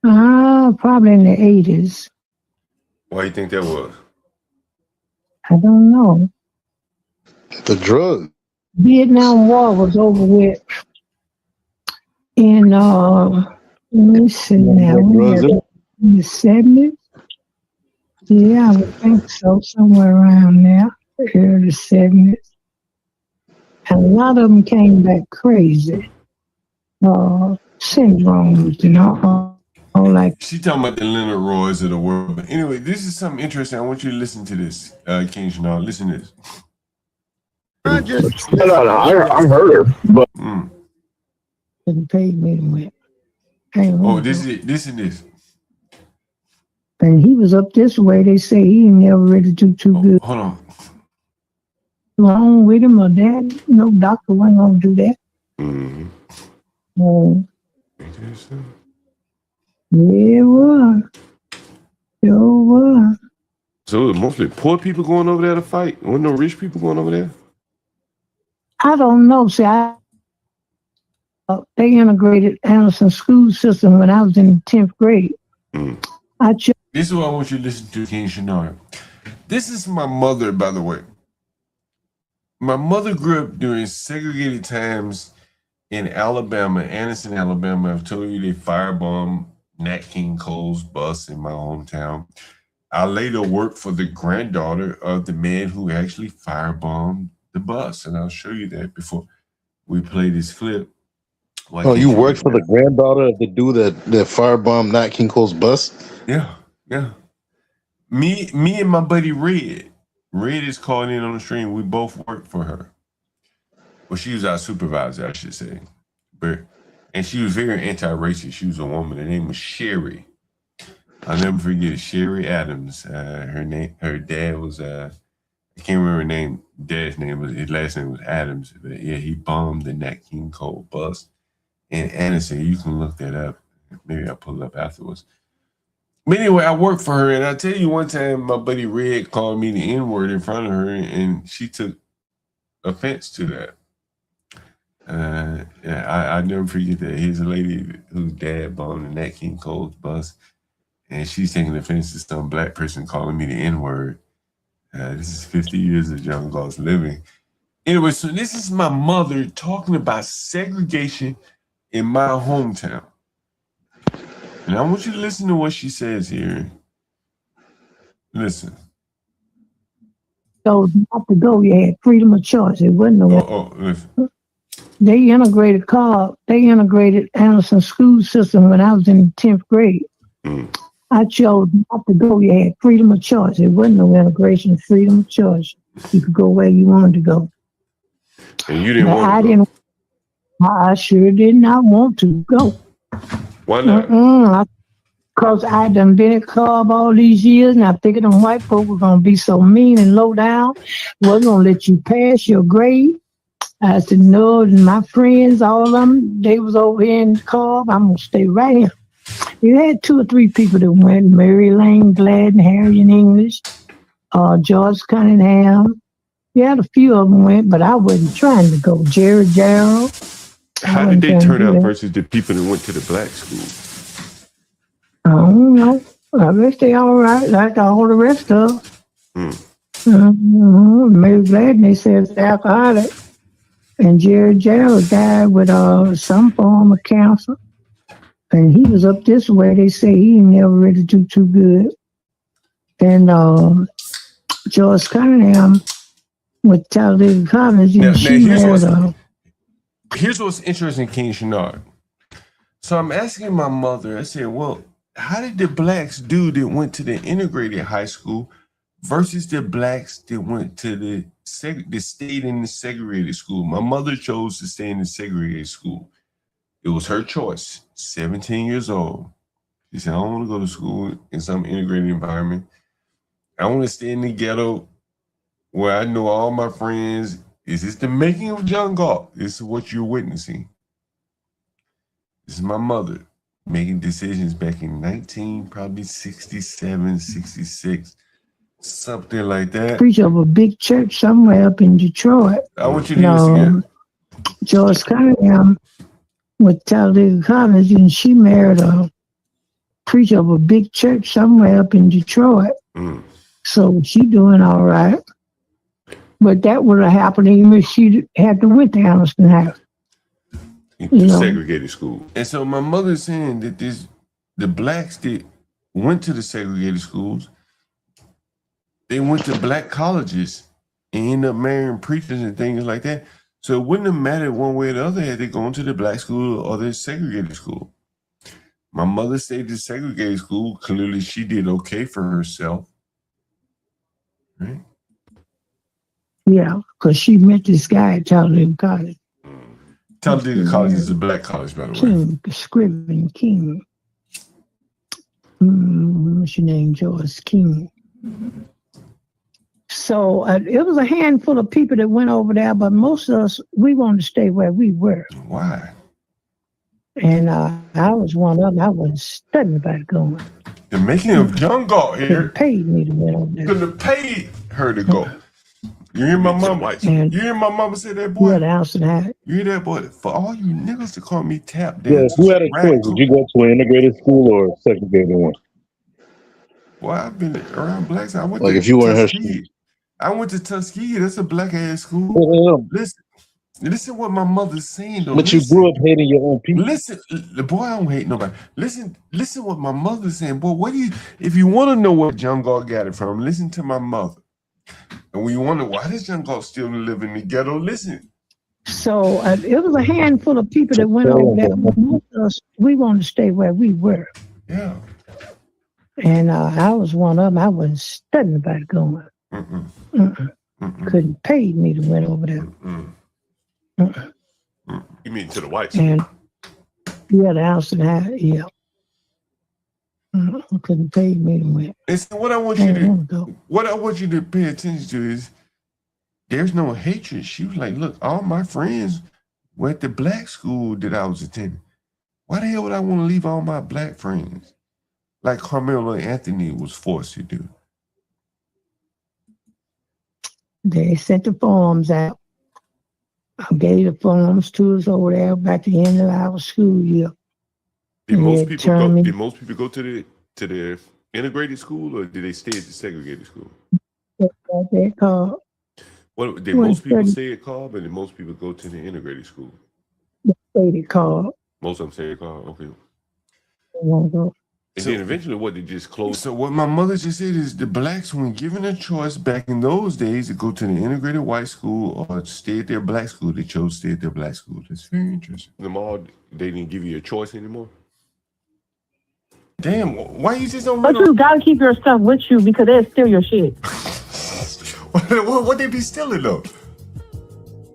probably in the 80s. Why do you think that was? I don't know. The drug. Vietnam War was over with. In let me see now, in the 70s. Yeah, I would think so, somewhere around there, early 70s. And a lot of them came back crazy. Syndromes, like. She's talking about the Leonard Roys of the world. But anyway, this is something interesting. I want you to listen to this, King Chanel. Listen to this. No, I've heard her, but Didn't pay me to win. This is this. And he was up this way. They say he ain't never really do too good. Hold on. Wrong with him or that? No doctor wasn't gonna do that. Yeah, it was. Sure was. So it was mostly poor people going over there to fight? Wasn't no rich people going over there? I don't know. See, they integrated Anderson school system when I was in 10th grade. This is what I want you to listen to, King Shannara. This is my mother, by the way. My mother grew up during segregated times in Alabama, Anderson, Alabama. I've told you they firebombed Nat King Cole's bus in my hometown. I later worked for the granddaughter of the man who actually firebombed the bus, and I'll show you that before we play this clip. You worked for the granddaughter of the dude that firebombed Nat King Cole's bus? Yeah. Me and my buddy Red, Red is calling in on the stream. We both worked for her. Well, she was our supervisor, I should say. And she was very anti-racist. She was a woman. Her name was Sherry. I'll never forget it. Sherry Adams. Her dad was I can't remember her name. Dad's name was his last name was Adams. But yeah, he bombed the Nat King Cole bus in Anderson. You can look that up. Maybe I'll pull it up afterwards. But anyway, I worked for her, and I tell you, one time my buddy Red called me the N-word in front of her, and she took offense to that. I never forget that. Here's a lady whose dad bombed the Nat King Cole's bus, and she's taking offense to some black person calling me the N-word. This is 50 years of John Galt's living. Anyway, so this is my mother talking about segregation in my hometown. And I want you to listen to what she says here. Listen. So not to go, you had freedom of choice. It wasn't no. Listen. They integrated Anderson school system when I was in 10th grade. I chose not to go. You had freedom of choice. It wasn't no integration, freedom of choice. You could go where you wanted to go. And you didn't want to go? I sure did not want to go. Why not? Because I done been at club all these years, and I figured them white folk were going to be so mean and low down, wasn't going to let you pass your grade. I said, no, and my friends, all of them, they was over here in the club. I'm going to stay right here. You had 2 or 3 people that went, Mary Lane Gladden, Harriet English, George Cunningham. You had a few of them went, but I wasn't trying to go. Jerry Gerald. How did they turn out versus the people that went to the black school? I don't know. I guess they all right, like all the rest of them. Mary Gladden, they said it's alcoholic. And Jerry Gerald died with some form of cancer. And he was up this way. They say he never really do too good. And George Cunningham with Talladega College. Here's what's interesting, King Shenard. So I'm asking my mother, I said, well, how did the blacks do that went to the integrated high school versus the blacks that went to the stayed in the segregated school? My mother chose to stay in the segregated school. It was her choice. 17 years old. She said, I don't want to go to school in some integrated environment. I want to stay in the ghetto where I know all my friends. Is this the making of John Galt? This is what you're witnessing. This is my mother making decisions back in 1967, 66, something like that. Preacher of a big church somewhere up in Detroit. I want you to hear this again. George Cunningham with Talladega College, and she married a preacher of a big church somewhere up in Detroit. So she doing all right. But that would have happened even if she had to went to Anderson House. Segregated school. And so my mother's saying that the blacks that went to the segregated schools, they went to black colleges and ended up marrying preachers and things like that. So it wouldn't have mattered one way or the other had they gone to the black school or the segregated school. My mother stayed at the segregated school. Clearly she did okay for herself. Right? Yeah, because she met this guy at Talladega College. Talladega College is a black college, by the way. Scriven King. What's your name? George King. So it was a handful of people that went over there, but most of us, we wanted to stay where we were. Why? And I was one of them. I wasn't studying about going. The making of John Galt here. Paid me to go over there. Couldn't have paid her to go. You hear my mama? You hear my mama say that, boy? You hear that, boy? For all you niggas to call me tap dance. Yeah, who had a choice? Did you go to an integrated school or a segregated one? Well, I've been around blacks. I went Like to if you were in her Tuskegee. I went to Tuskegee. That's a black ass school. Listen what my mother's saying though. But you grew up hating your own people. Listen, boy, I don't hate nobody. Listen what my mother's saying. Boy, what do you? If you want to know where John Galt got it from, listen to my mother. And when you wonder why does John Galt still live in the ghetto, listen. So it was a handful of people that went over there. But most of us, we wanted to stay where we were. Yeah. And I was one of them. I wasn't studying about going. Couldn't pay me to went over there. You mean to the whites? And yeah, the house and a half, yeah. Couldn't pay me to went. And so what I want you to pay attention to is there's no hatred. She was like, look, all my friends were at the black school that I was attending. Why the hell would I want to leave all my black friends? Like Carmelo Anthony was forced to do. They sent the forms out. I gave the forms to us over there back at the end of our school year. Did most people go to the integrated school, or did they stay at the segregated school? They called. What did most people stay at Cobb, or did most people go to the integrated school? They stayed at Cobb. Most of them stayed at Cobb. Okay. And So, then eventually, what, they just closed? So what my mother just said is the blacks, when given a choice back in those days to go to the integrated white school or stay at their black school, they chose to stay at their black school. That's very interesting. Them all, they didn't give you a choice anymore? Damn, why you just don't... But you gotta keep your stuff with you because they'll steal your shit. What they be stealing though?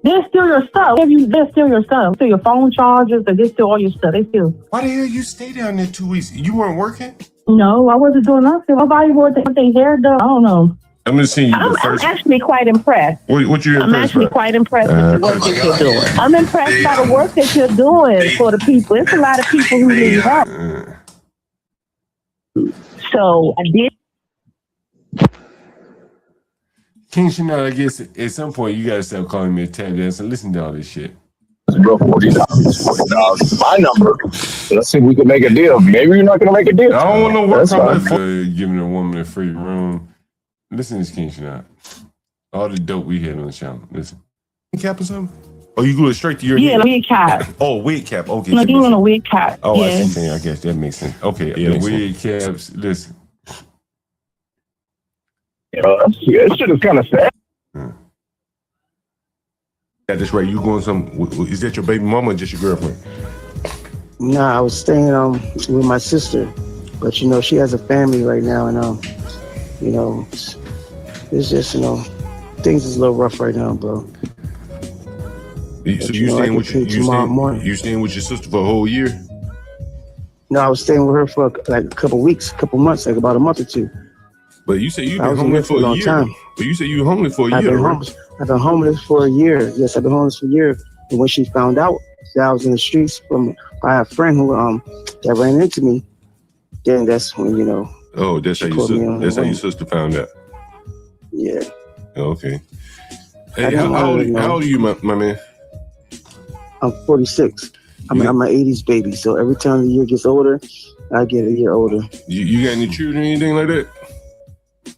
They'll steal your stuff. They'll steal your stuff. Steal your phone chargers, or they steal all your stuff. They steal. Why the hell you stay down there 2 weeks? You weren't working? No, I wasn't doing nothing. Nobody wanted their hair done. I don't know. I'm just seeing you I'm actually quite impressed. What you impressed I'm actually by? quite impressed with the work that you're doing. I'm impressed by the work that you're doing for the people. It's a lot of people who need help. So I did. King Chanel, I guess at some point you gotta stop calling me a tap dancer. Listen to all this shit. Bro, $40. My number. Let's see if we can make a deal. Maybe you're not gonna make a deal. I don't want no work That's on fine. giving a woman a free room. Listen to this, King Chanel. All the dope we had on the channel. Listen. Cap or something? Oh, you go straight to your head? wig cap. Oh, wig cap. Okay. No, doing a wig cap. Oh, yes. I see. Saying. I guess that makes sense. Okay. Yeah, wig caps. Listen. That shit is kind of sad. Yeah, that's right. You going some? Is that your baby mama or just your girlfriend? Nah, I was staying with my sister, but you know she has a family right now, and you know it's just things is a little rough right now, bro. So you staying with you staying with your sister for a whole year? No, I was staying with her for like a couple weeks, couple months, like about a month or two. But you said you've been homeless for a year. Time. But you said you were homeless for a year, right? I've been homeless for a year. Yes, I've been homeless for a year. And when she found out that I was in the streets by a friend who that ran into me, then that's when Oh, that's how your sister found out. Yeah. Okay. Hey, how old are you, my man? I'm 46. I'm an 80s baby, so every time the year gets older, I get a year older. You got any children or anything like that?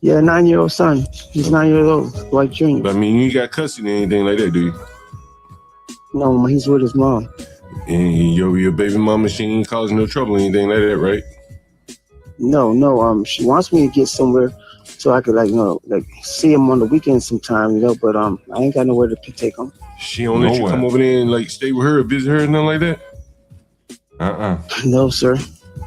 Yeah, 9-year-old son. He's 9 years old, like Junior. But I mean, you ain't got custody or anything like that, do you? No, he's with his mom. And your baby mama, she ain't causing no trouble or anything like that, right? No. She wants me to get somewhere so I could see him on the weekend sometime, but I ain't got nowhere to take him. She don't let you come over there and stay with her or visit her or nothing like that? No, sir.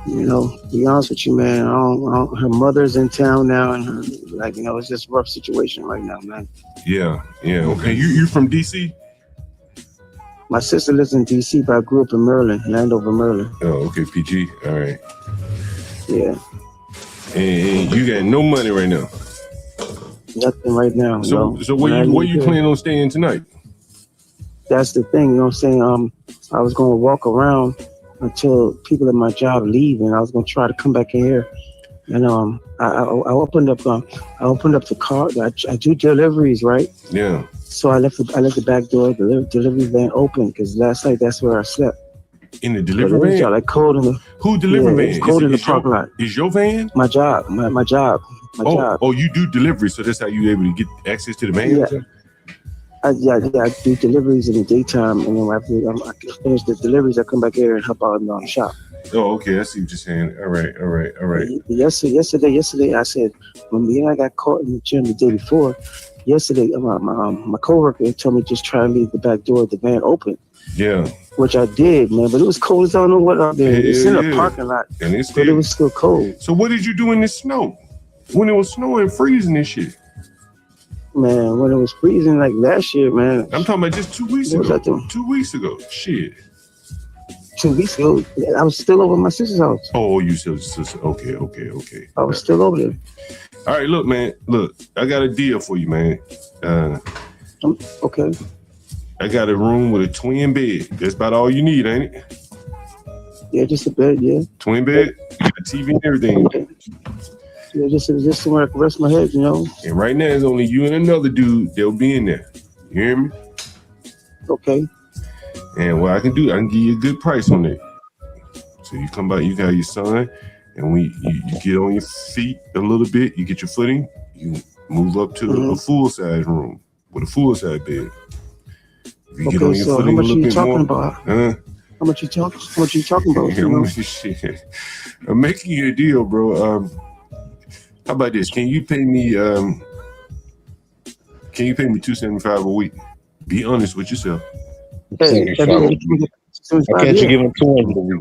To be honest with you, man, her mother's in town now, and it's just a rough situation right now, man. Yeah. Okay, you from DC? My sister lives in DC, but I grew up in Maryland, Landover, Maryland. Oh, okay, PG. All right. Yeah. And you got no money right now? Nothing right now. So where you planning on staying tonight? That's the thing, you know what I'm saying? I was going to walk around until people at my job leave, and I was going to try to come back in here. And I opened up the car. I do deliveries, right? Yeah. So I left the back door, the delivery van open, because last night that's where I slept. In the delivery van? Cold in the Who delivery van? It's cold in the parking lot. Is your van? My job. My job. Oh, you do delivery, so that's how you able to get access to the van? Yeah. I do deliveries in the daytime, and then after I finish the deliveries, I come back here and help out in the shop. Oh, okay. I see what you're saying. All right. Yesterday, I said, when me and I got caught in the gym the day before, yesterday, my coworker told me just try to leave the back door of the van open. Yeah. Which I did, man, but it was cold as I don't know what out there. It's in a parking lot, and but it was still cold. So what did you do in the snow? When it was snowing, freezing and shit? Man, when it was freezing like last year, man. I'm talking about just 2 weeks What was ago. I doing? 2 weeks ago. Shit. 2 weeks ago, I was still over at my sister's house. Oh, you said okay. I was still over there. All right, look, man. Look, I got a deal for you, man. Okay. I got a room with a twin bed. That's about all you need, ain't it? Yeah, just a bed, yeah. Twin bed, got a TV and everything. Yeah, just somewhere I can rest my head, you know. And right now, it's only you and another dude that'll be in there. You hear me? Okay. And what I can do, I can give you a good price on it. So you come by, you got your son, and you get on your feet a little bit, you get your footing, you move up to a full-size room with a full-size bed. If you get on your so footing how much a little are you bit talking more, about? How much you talking about? Yeah, shit. I'm making you a deal, bro. How about this? Can you pay me $275 a week? Be honest with yourself. Hey, Why can't you give him 200 a week?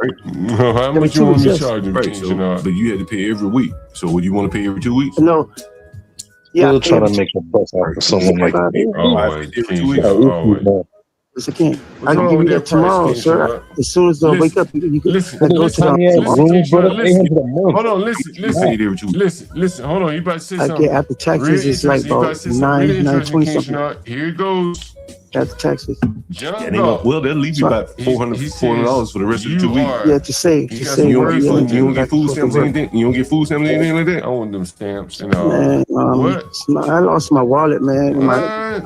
Right? How much you want me to charge him? Right, but you had to pay every week. So would you want to pay every 2 weeks? No. Yeah, Still trying to make a bus out for someone like me. Yes, I can. I can give you that tomorrow, sir. As soon as I wake up, you can go to the Hold on, listen. Hold on, you about to say something. I get after taxes, it's like about 920 something. Here it goes. After taxes. Well, they'll leave you about $400 for the rest of the 2 weeks. Yeah, to save. You don't get food stamps or anything? You don't get food stamps or anything like that? I want them stamps and all. Man, I lost my wallet, man. My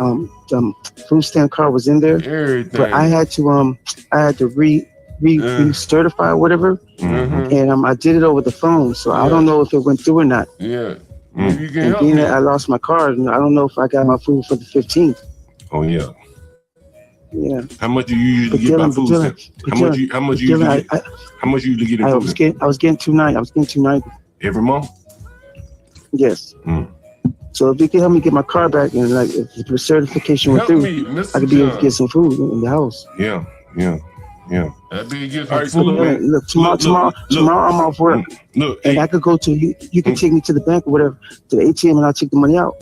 food stamp card was in there. Everything. But I had to re-certify or whatever. And I did it over the phone, so I don't know if it went through or not. Yeah. And being that I lost my card, and I don't know if I got my food for the 15th. Oh yeah. Yeah. How much do you usually get by food stamps? How much you usually get in food stamps? I was getting $290. I was getting $290 every month. Yes. So if you can help me get my car back and like if the certification went through, I could be able to get some food in the house. Yeah. That big gift. All right, so look, tomorrow I'm off work. And I could go to you. You can take me to the bank or whatever, to the ATM, and I'll take the money out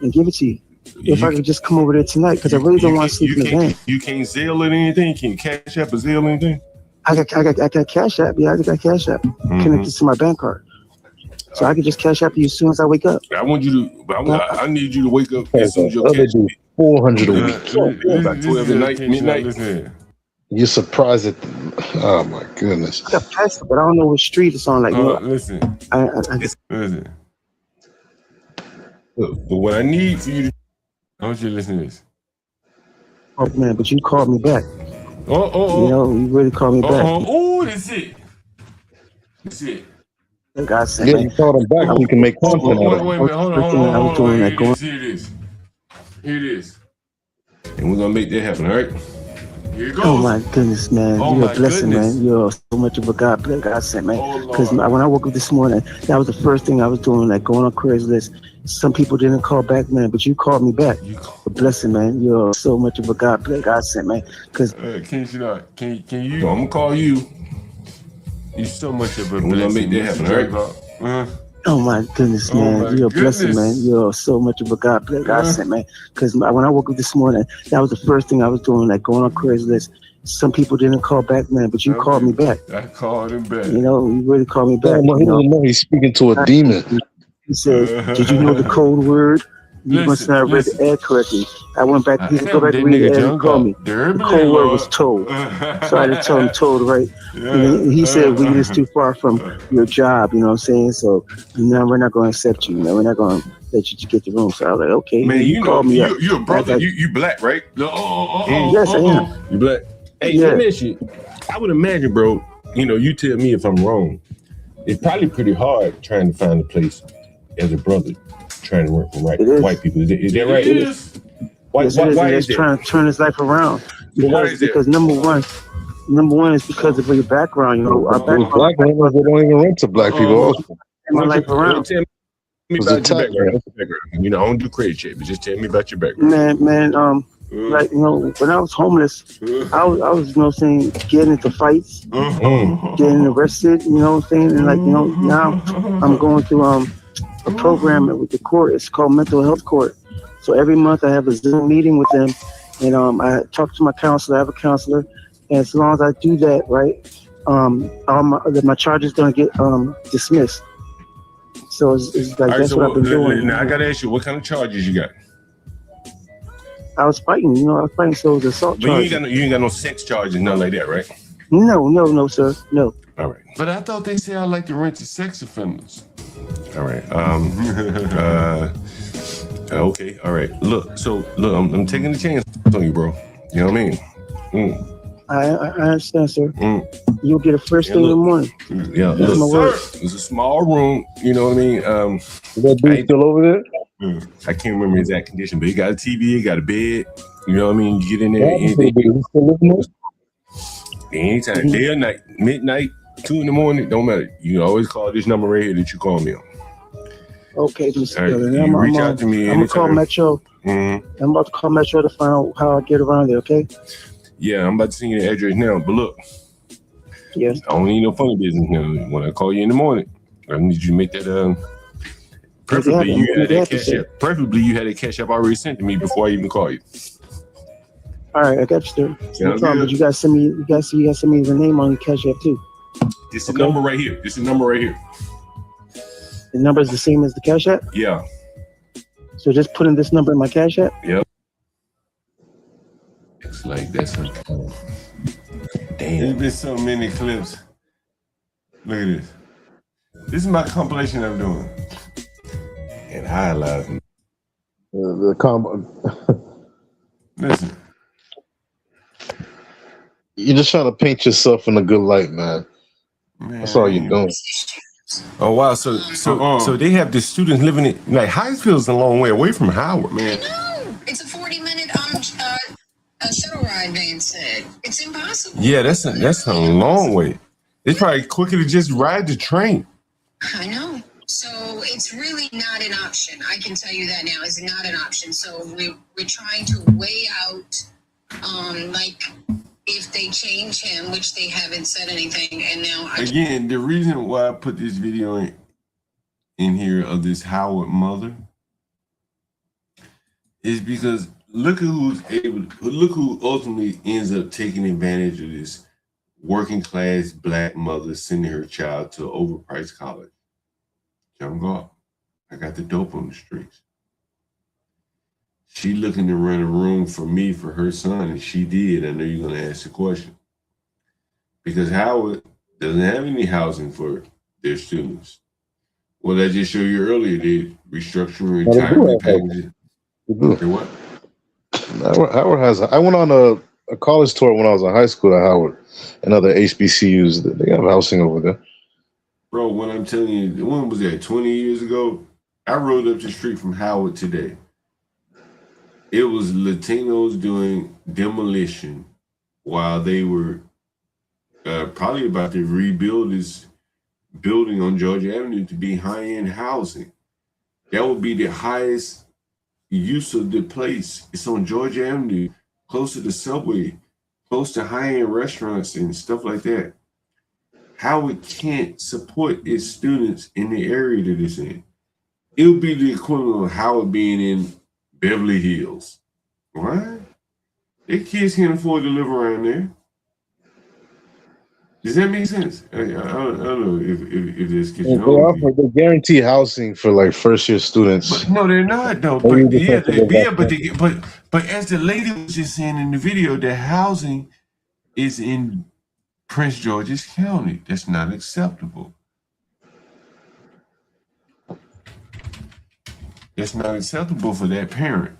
and give it to you. If I could just come over there tonight, because I really don't want to sleep in the van. You can't Zelle it anything? Can you Cash App or Zelle anything? I got Cash App. Yeah, I got Cash App connected to my bank card. So I can just Cash App you as soon as I wake up. I want you to, I need you to wake up as soon as your cash. 400 a week. About 12 at night, midnight. You're surprised at oh my goodness. I got passed, but I don't know what street it's on. Like, listen. Listen. Look, but what I need for you to, I want you to listen to this. Oh man, but you called me back. Oh. You know, you really called me back. Oh, that's it. That's it. God said, yeah, you called him back so you can make content out of it. Wait, hold on. Here it is. And we're gonna make that happen, all right? Here it goes. Oh my goodness, man. You're a blessing, man. You're so much of a God sent, man. Because when I woke up this morning, that was the first thing I was doing, like going on Craigslist. Some people didn't call back, man, but you called me back. A blessing, man. You're so much of a God sent, man. Because can you? I'm gonna call you. You're so much of a blessing. We're gonna make that happen, all right? Oh my goodness, man. You're a blessing, man. You're so much of a God sent, man. Because when I woke up this morning, that was the first thing I was doing, like going on Craigslist. Some people didn't call back, man, but you called me back. I called him back. You know, you really called me back. He doesn't know he's speaking to a demon. He said, did you know the code word? You must not have read the ad correctly. I went back, he said, go back and read the ad and call me. The code word was told. So I had to tell him told, right? And he said, we is too far from your job, you know what I'm saying? So, no, we're not going to accept you. No, we're not going to let you get the room. So I was like, okay. Man, you know, you're a brother. You black, right? Yes, I am. You black? Hey, let me ask you. I would imagine, bro, you know, you tell me if I'm wrong. It's probably pretty hard trying to find a place as a brother trying to work for white people. Is that right? It is. Why is that? Trying to turn his life around. Because number one is because of your background. You know, our background. Black women don't even rent to black people. Also. My life around. Tell me about your background. You know, I don't do credit check, but just tell me about your background. Man, like, you know, when I was homeless, I was, you know, saying, getting into fights, getting arrested, you know what I'm saying? And like, you know, now I'm going through a program with the court. It's called Mental Health Court. So every month I have a Zoom meeting with them, and I talk to my counselor. I have a counselor, and as long as I do that, right, all my charges don't get dismissed. So it's like that's what I've been doing. Now I gotta ask you, what kind of charges you got? I was fighting, so it was assault But charges. you ain't got no sex charges, nothing like that, right? No, sir, no. All right. But I thought they said I like to rent to sex offenders. All right. Okay. All right. Look. I'm taking the chance on you, bro. You know what I mean? I understand, sir. You'll get it first thing in the morning. Yeah. That's my word. It's a small room. You know what I mean? Is that dude still over there? I can't remember his exact condition, but he got a TV, he got a bed. You know what I mean? You get in there. Anytime, day or night, midnight, 2 a.m, don't matter. You always call this number right here that you call me on. Okay, Mr. Right, Dillon. reach out to me. I'm gonna call Metro. I'm about to call Metro to find out how I get around there. Okay. Yeah, I'm about to send you the address now. But look, yes, I don't need no funny business now. When I call you in the morning, I need you to make that. Preferably you had that cash app. Preferably you had a cash app already sent to me before I even call you. All right, I got you, sir. No problem. But you guys send me. You guys send me the name on your cash app too. This is the number right here. This is the number right here. The number is the same as the cash app. Yeah. So just put in this number in my cash app. Yep. It's like that's a damn. There's been so many clips. Look at this. This is my compilation I'm doing. And highlighting. The combo. Listen. You're just trying to paint yourself in a good light, man. That's all you're doing. Oh wow! So they have the students living in like Highfield's a long way away from Howard, man. I know. It's a 40-minute shuttle ride. Van said it's impossible. Yeah, that's a long way. It's probably quicker to just ride the train. I know. So it's really not an option. I can tell you that now. It's not an option. So we're trying to weigh out, like if they change him, which they haven't said anything, and now again, the reason why I put this video in here of this Howard mother is because look who ultimately ends up taking advantage of this working class black mother sending her child to overpriced college. Young Galt, I got the dope on the streets. She looking to rent a room for me for her son, and she did. I know you're gonna ask the question. Because Howard doesn't have any housing for their students. Well, I just showed you earlier, they restructuring retirement packages. What? Howard has. I went on a college tour when I was in high school at Howard and other HBCUs. They have housing over there. Bro, when I'm telling you, when was that? 20 years ago? I rode up the street from Howard today. It was Latinos doing demolition while they were probably about to rebuild this building on Georgia Avenue to be high-end housing. That would be the highest use of the place. It's on Georgia Avenue, close to the subway, close to high-end restaurants and stuff like that. Howard can't support its students in the area that it's in. It would be the equivalent of Howard being in Beverly Hills. What? Their kids can't afford to live around there. Does that make sense? I don't know if this gets They guarantee housing for like first-year students. But no, they're not though. But but as the lady was just saying in the video, the housing is in Prince George's County. That's not acceptable. That's not acceptable for that parent.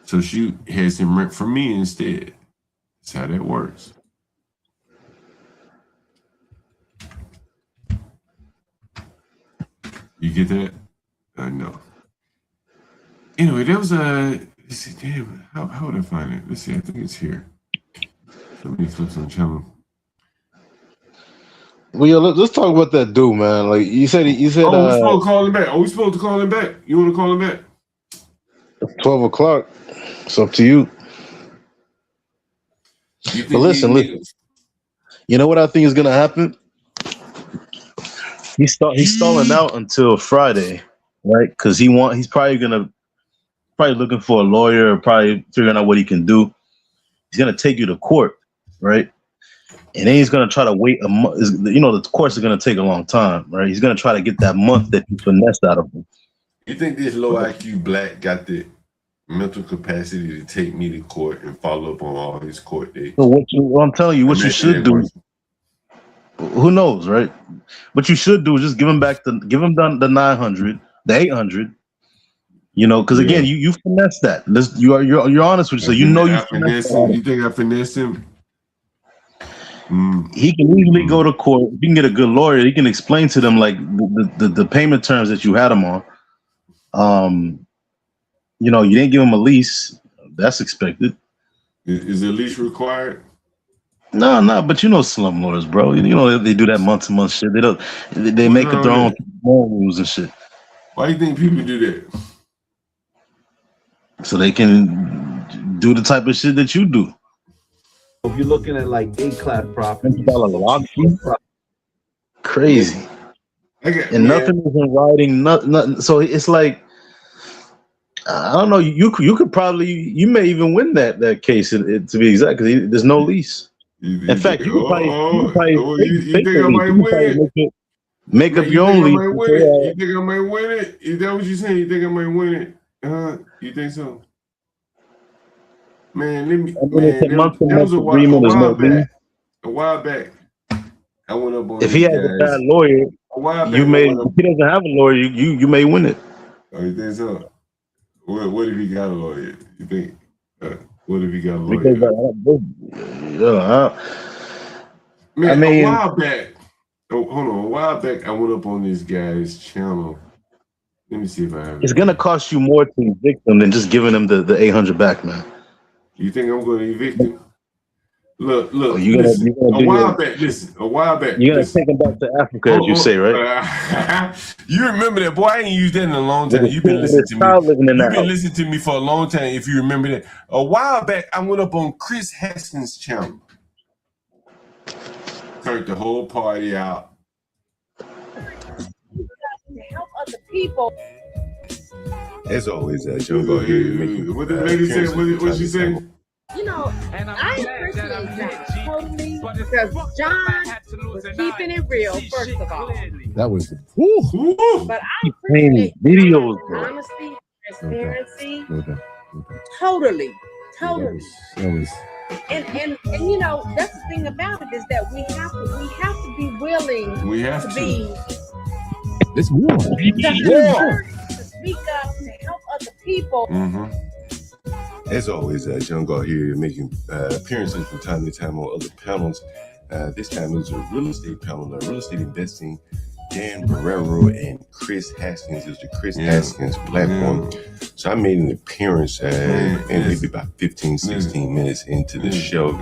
So she has him rent from me instead. That's how that works. You get that? I know. Anyway, there was a. Let's see, damn, how would I find it? Let's see, I think it's here. So many clips on channel. Well, yeah, let's talk about that dude, man. Like you said. Oh, we supposed to call him back. Are we supposed to call him back? You want to call him back? 12 o'clock. It's up to you. But listen. You know what I think is gonna happen? He's stalling out until Friday, right? Because he's probably looking for a lawyer, or probably figuring out what he can do. He's gonna take you to court, right? And then he's gonna try to wait a month. You know, the courts are gonna take a long time, right? He's gonna try to get that month that you finessed out of him. You think this low IQ black got the mental capacity to take me to court and follow up on all his court dates? So I'm telling you, what you should do. Who knows, right? What you should do is just give him the 900, the 800. You know, because again, you finesse that. You're honest with you, so you know you finesse him. You think I finessed him? He can easily go to court. You can get a good lawyer. He can explain to them like the payment terms that you had him on. You know, you didn't give him a lease. That's expected. Is a lease required? No, but you know slumlords, bro. You know they do that month to month shit. They make up their own rules and shit. Why do you think people do that? So they can do the type of shit that you do. If you're looking at like A-class properties, crazy. And nothing is in writing. Nothing. So it's like, I don't know. You could probably, you may even win that case to be exact, because there's no lease. In fact, you could probably make up your own lease. You think I might win it? Is that what you're saying? You think I might win it? You think so? Man, there was a while back. I went up on. If he has a bad lawyer, if he doesn't have a lawyer, you may win it. Oh, you think so? What if he got a lawyer? You think? What if he got a lawyer? A while back. Oh, hold on. A while back, I went up on this guy's channel. Let me see if I have it. It's gonna cost you more to evict them than just giving them the 800 back, man. You think I'm going to evict him? Look. Listen, a while back. You're gonna take him back to Africa, as you say, right? You remember that, boy? I ain't used that in a long time. You've been listening to me. You've been listening to me for a long time. If you remember that, a while back, I went up on Chris Haskins' channel. Turned the whole party out. To help other people. As always, Joe here. What the lady said? What she said? You know, I appreciate John totally, because John was keeping it real, first of all. That was But I appreciate videos, honesty, transparency. Totally. And you know, that's the thing about it, is that we have to be willing to be this war. To speak up, to help other people. As always, John Galt here, making appearances from time to time on other panels. This time it was a real estate panel, real estate investing. Dan Barrero and Chris Haskins. It was the Chris Haskins platform. So I made an appearance, and maybe about 15, 16 minutes into the show.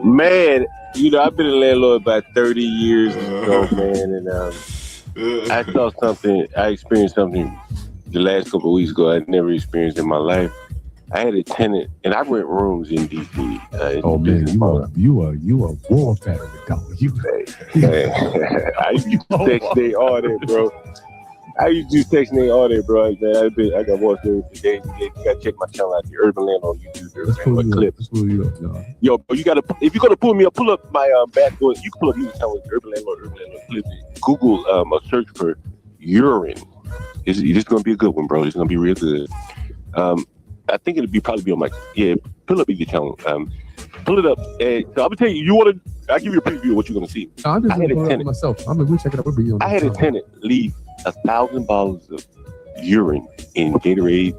Man, you know, I've been a landlord about 30 years ago, man, and I experienced something the last couple of weeks ago I'd never experienced in my life. I had a tenant, and I rent rooms in DC. You are warfare. I used to text they all that, bro. Man, I got one thing today. You gotta check my channel out, the Urban Land on YouTube. Clips. Yo, bro, if you're gonna pull me up, pull up my backdoor. You can pull up YouTube channel, Urban Landlord Clips. Google a search for urine. It's gonna be a good one, bro. It's gonna be real good. I think probably be on my pull up either channel. Pull it up. So I'm gonna tell you. I'll give you a preview of what you're gonna see. I had a tenant myself. I'm gonna check it out. I had a tenant leave 1,000 bottles of urine in Gatorade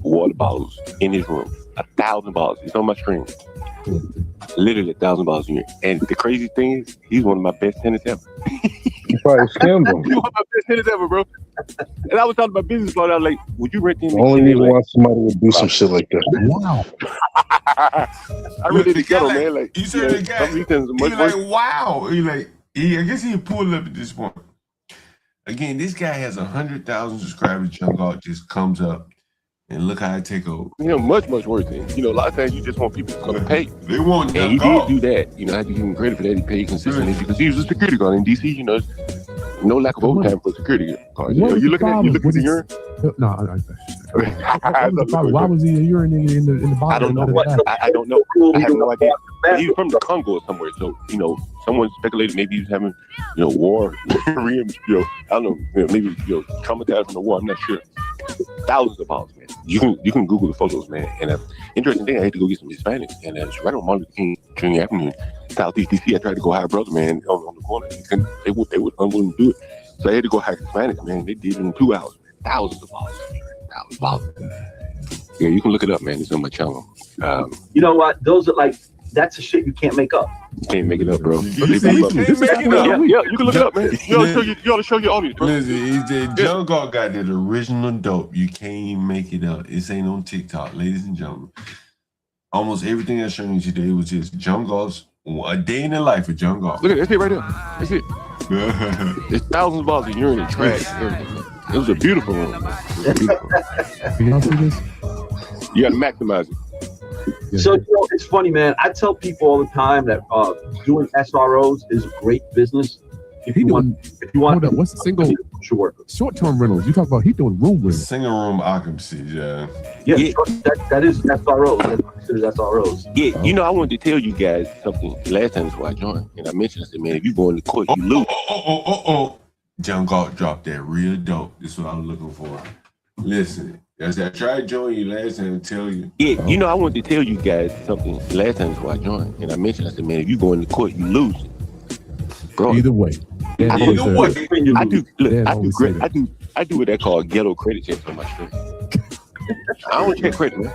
water bottles in his room. 1,000 bottles. It's on my screen. Literally 1,000 bottles of urine. And the crazy thing is, he's one of my best tenants ever. You probably scammed him. He's one of my best tenants ever, bro. And I was talking about business plan. I was like, would you rent him? The only reason why somebody would do some shit like that. Wow. I really did get him, man. Like, you said the guy, he like, wow. I guess he pulled up at this point. Again, this guy has 100,000 subscribers. John Galt just comes up And look how I take over. You know, much worse than, you know, a lot of times you just want people to pay. They want and he did do that. You know, I have to give him credit for that. He paid consistently because he was a security guard in DC. You know, no lack of overtime for security guard. You know, you looking at the urine? No, why was he urinating in the bottle? I don't know. I don't know. I have no idea. He was from the Congo or somewhere, so you know, someone speculated maybe he was having, you know, war, you know, I don't know, maybe traumatized from the war. I'm not sure. Thousands of bottles, man. You can Google the photos, man. And interesting thing, I had to go get some Hispanics, and it's right on Martin Luther King Jr. Avenue, Southeast DC. I tried to go hire brother, man, on the corner. They would unwilling to do it, so I had to go hire Hispanics, man. They did it in 2 hours. Thousands of bottles. Yeah, you can look it up, man. It's on my channel. You know what? Those are like, that's the shit you can't make up. You can't make it up, bro. You can look it up, man. You ought to show your audience, bro. Listen, he said John Galt got that original dope. You can't even make it up. This ain't on TikTok, ladies and gentlemen. Almost everything I showed you today was just John Galt's a day in the life of John Galt. Look at it. That's it right there. That's it. There's thousands of bottles of urine and trash and everything. It was a beautiful room. You got to maximize it. So you know, it's funny, man. I tell people all the time that doing SROs is a great business. If you want, hold up, what's the single short-term rentals? You talk about he doing room rentals. Single room occupancy, yeah. That is SROs. That's considered SROs. Yeah, you know, I wanted to tell you guys something last time before I joined, and I mentioned, I said, man, if you go in the court, you lose. John Galt dropped that real dope. This is what I was looking for. Listen, as I tried to join you last time to tell you. Yeah, you know, I wanted to tell you guys something last time before I joined, and I mentioned, I said, man, if you go in the court, you lose it. Bro, either way. I do what they call ghetto credit checks on my stream. I don't check credit, man.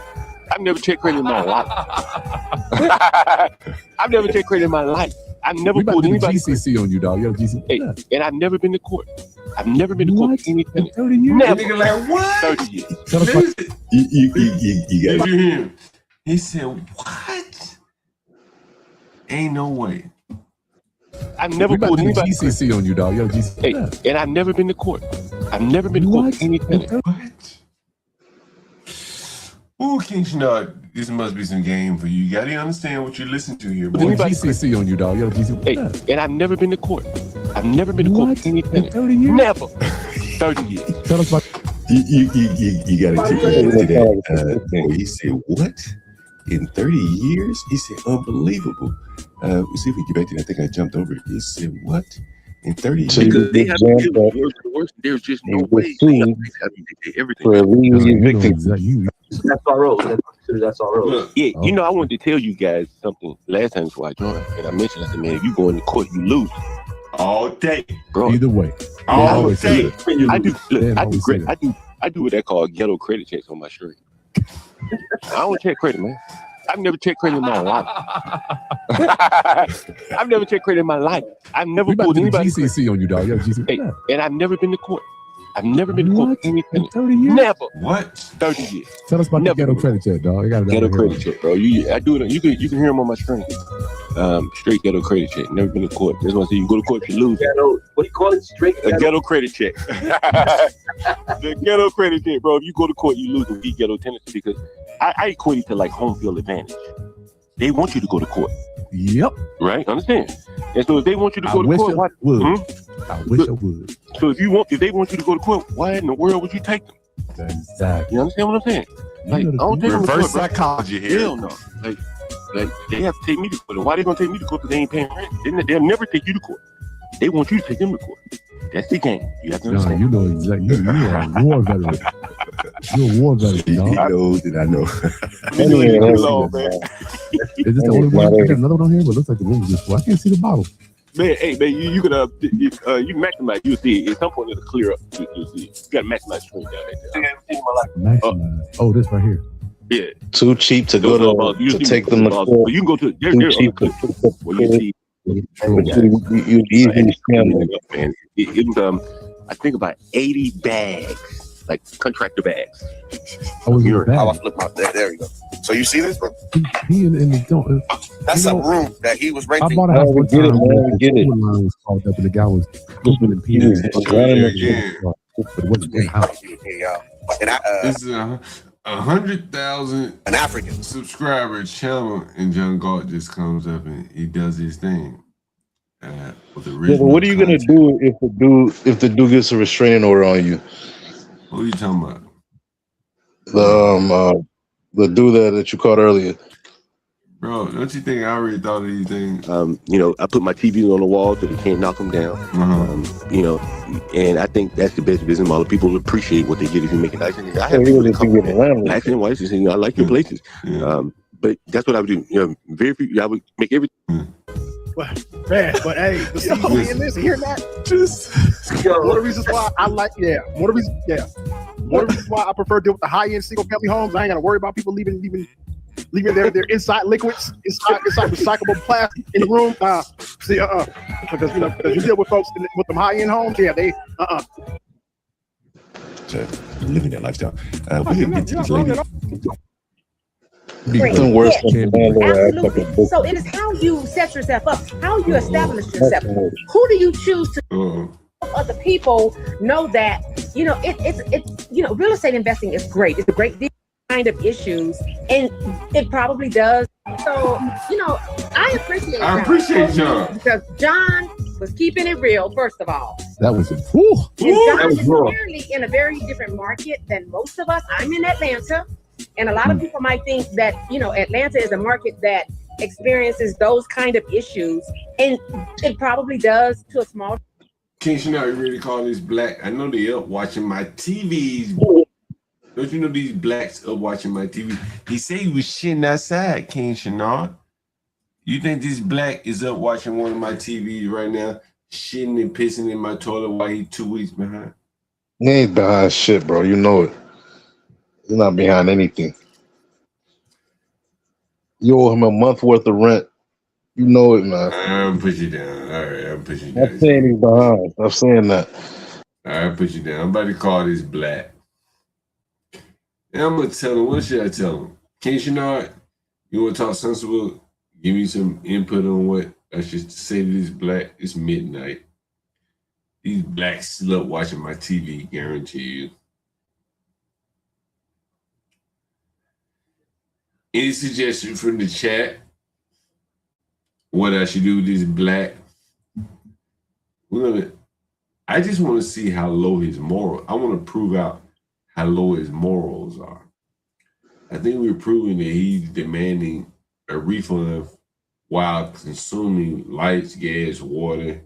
I've never checked credit in my life. I've never checked credit in my life. I've never pulled anybody. GCC on you, dog. You have GCC. Hey, and I've never been to court. I've never been to court for anything. 30 years? Never. Nigga, like what? 30 years. You got him. He said, what? Ain't no way. I've never pulled anybody. GCC on you, dog. You have GCC. Hey, and I've never been to court. I've never been to court for anything. What? Ooh, King Schnott, this must be some game for you. You got to understand what you listen to here. Boy. GCC on you, dog. You have GCC. Hey, and I've never been to court. I've never been to court for anything. 30 years? Never. 30 years. Tell us about. You got to take into that. He said, what? In 30 years? He said, unbelievable. Let's see if we get back to that. I think I jumped over it. He said, what? In 30 years? Because they have to deal with the worst. There's just no way. Everything. SROs. That's SROs. Yeah, you know, I wanted to tell you guys something last time before I joined, and I mentioned, I said, man, if you go in the court, you lose. All day. Bro. Either way. All day. I do what they call ghetto credit checks on my shirt. I don't check credit, man. I've never checked credit in my life. I've never checked credit in my life. I've never pulled anybody. GCC on you, dog. You have GCC. Hey, and I've never been to court. I've never been to court for anything. 30 years? Never. What? 30 years. Tell us about the ghetto credit check, dog. I got ghetto credit check, bro. I do it. You can hear them on my screen. Straight ghetto credit check. Never been to court. That's why I say you go to court, you lose. Ghetto, what do you call it? Straight a ghetto credit check. The ghetto credit check, bro. If you go to court, you lose the ghetto tendency because I equate it to like home field advantage. They want you to go to court. Yep. Right? Understand? And so if they want you to go to court, I wish I would. So if they want you to go to court, why in the world would you take them? Exactly. You understand what I'm saying? Like, I don't take them to reverse court, psychology here. Hell no. Like they have to take me to court. And why they gonna take me to court? Because they ain't paying rent. They'll never take you to court. They want you to take them to court. That's the game. You have to understand. You know exactly. You're a war veteran. You're a war veteran, dog. He knows that I know. Is this the only one? There's another one on here, but it looks like the room is just full. I can't see the bottle. Man, hey, man, you can you maximize. You'll see it. At some point it'll clear up. You'll see it. You got to maximize screen down there. Maximize. Oh, this right here. Yeah. Too cheap to go to take them to court. You can go to Too cheap to where you see. you easily scam them. It was I think about 80 bags, like contractor bags. Oh, I flip out there. There you go. So you see this, bro? He in the that's a room that he was renting. I bought a house one time. The line was called up, and the guy was open and peeing. But it wasn't their house. And 100,000 an African subscriber channel, and John Galt just comes up and he does his thing. With Yeah, original but what are you gonna content. do if the dude gets a restraining order on you? What are you talking about? The dude that you caught earlier. Bro, don't you think I already thought of these things? You know, I put my TVs on the wall so they can't knock them down. You know, and I think that's the best business model. People appreciate what they get if you make it nice. And I have people that come blacks and whites and say, you know, I like your places. But that's what I would do. You know, very few. I would make everything. Man, but hey, but see, seeing this, hearing that, one of the reasons why I like, one of the reasons why I prefer to deal with the high-end single-family homes. I ain't got to worry about people leaving their inside liquids, inside recyclable plastic in the room. Because you deal with folks with them high-end homes, they living that lifestyle. We're gonna get to this lady. Great. Worse Yeah, than absolutely. So it is how you set yourself up, how you establish yourself. Who do you choose to help other people know that, it's real estate investing is great. It's a great deal kind of issues, and it probably does. So, I appreciate John. Because John was keeping it real, first of all. That was it. And John is clearly in a very different market than most of us. I'm in Atlanta. And a lot of people might think that, Atlanta is a market that experiences those kind of issues. And it probably does to a small. King Chanel, you really call this black? I know they up watching my TVs. Don't you know these blacks up watching my TV? He said he was shitting outside, King Chanel. You think this black is up watching one of my TVs right now, shitting and pissing in my toilet while he 2 weeks behind? He ain't behind shit, bro. You know it. He's not behind anything. You owe him a month worth of rent. You know it, man. I'm put you down. All right, I'm put you down. I'm saying he's behind. I'm saying that. All right, I'll put you down. I'm about to call this black. And I'm gonna tell him. What should I tell him? King Chanel, you want to talk sensible? Give me some input on what I should say to this black. It's midnight. These blacks still up watching my TV, guarantee you. Any suggestion from the chat? What I should do with this black? I just want to see how low his moral. I want to prove out how low his morals are. I think we're proving that he's demanding a refund while consuming lights, gas, water,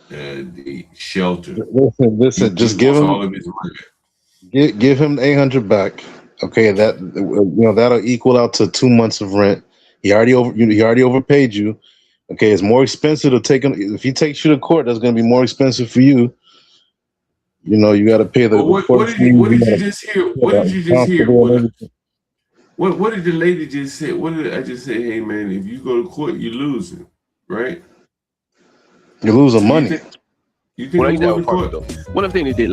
the shelter. Listen. Just give him all of his money. Give him the 800 back. Okay, that'll equal out to 2 months of rent. He already overpaid you. Okay, it's more expensive to take him. If he takes you to court, that's going to be more expensive for you. You got to pay the. What did you just hear? What did you just hear? What did the lady just say? What did I just say? Hey man, if you go to court, you're losing, right? You're losing money. You think that apartment though? One of the things they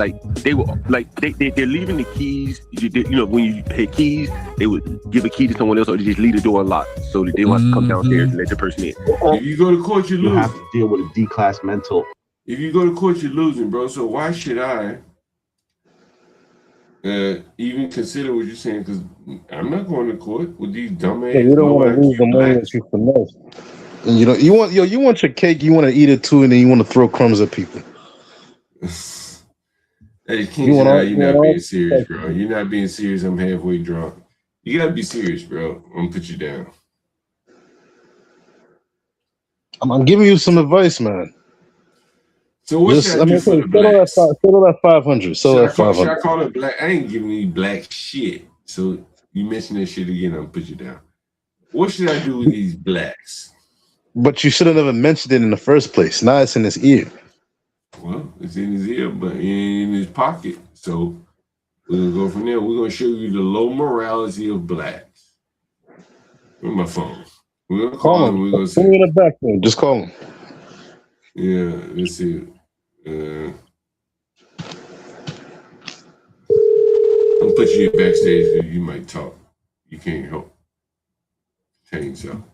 did, they're leaving the keys. When you hit keys, they would give a key to someone else, or they just leave the door unlocked, so that they don't have to come downstairs and let the person in. If you go to court, you lose. You have to deal with a D-class mental. If you go to court, you're losing, bro. So why should I even consider what you're saying? Because I'm not going to court with these dumbass. Yeah, you don't want to lose the money that you finesse. And you want your cake. You want to eat it too, and then you want to throw crumbs at people. Hey, King, you're not being serious, bro. You're not being serious. I'm halfway drunk. You gotta be serious, bro. I'm gonna put you down. I'm giving you some advice, man. So what should I do for the blacks? Settle that 500. Should I call it black? I ain't giving you black shit. So you mention that shit again, I'm gonna put you down. What should I do with these blacks? But you should have never mentioned it in the first place. Now it's in his ear. Well, it's in his ear, but in his pocket. So we're gonna go from there. We're gonna show you the low morality of blacks. Where's my phone? We're gonna call him. We're gonna say, in the back there. Just call him. Yeah, let's see. I'm gonna put you backstage so you might talk. You can't help change something.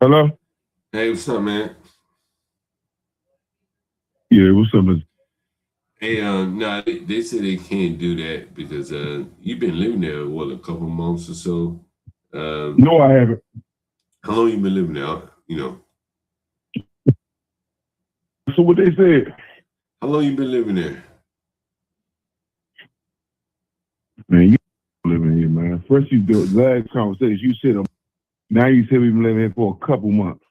Hello? Hey, what's up, man? Yeah, what's up, man? Hey, nah, they say they can't do that because you've been living there, what, a couple months or so? No, I haven't. How long you been living there? You know. So what they said? How long you been living there? Man, you living here, man. First you do last conversation, you said now you said we've been living here for a couple months.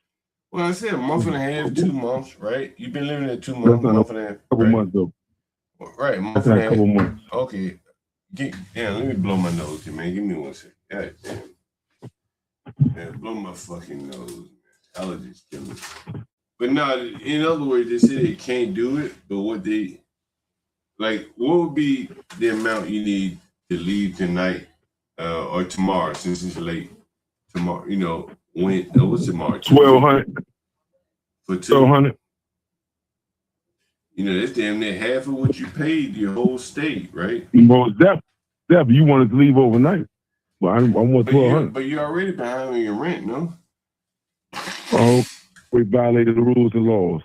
Well, I said a month and a half, 2 months, right? You've been living there 2 months, month and a half. Couple right? months though. Right, month That's and not a a half. couple months. Okay. Damn, let me blow my nose here, man. Give me 1 second. God damn. Man, blow my fucking nose, man. Allergies kill me. But no, in other words, they say they can't do it, but what would be the amount you need to leave tonight or tomorrow, since it's late? Tomorrow, you know, what's tomorrow? 1,200. For 1,200. You know, that's damn near half of what you paid your whole state, right? Most definitely, you wanted to leave overnight. Well, I want 1,200. But you're already behind on your rent, no? Oh, we violated the rules and laws.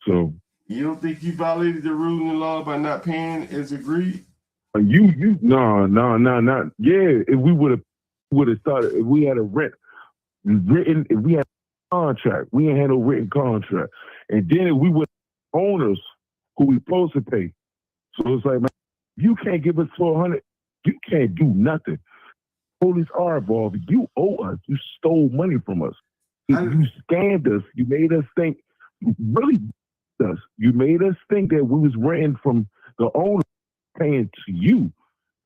So you don't think you violated the rules and law by not paying as agreed? No. Yeah, if we would have started, if we had a written, if we had a contract, we ain't had no written contract, and then if we would owners who we supposed to pay. So it's like, man, you can't give us 1,200. You can't do nothing. Police are involved. You owe us. You stole money from us. You scammed us. You made us think. You made us think that we was renting from the owner, paying to you.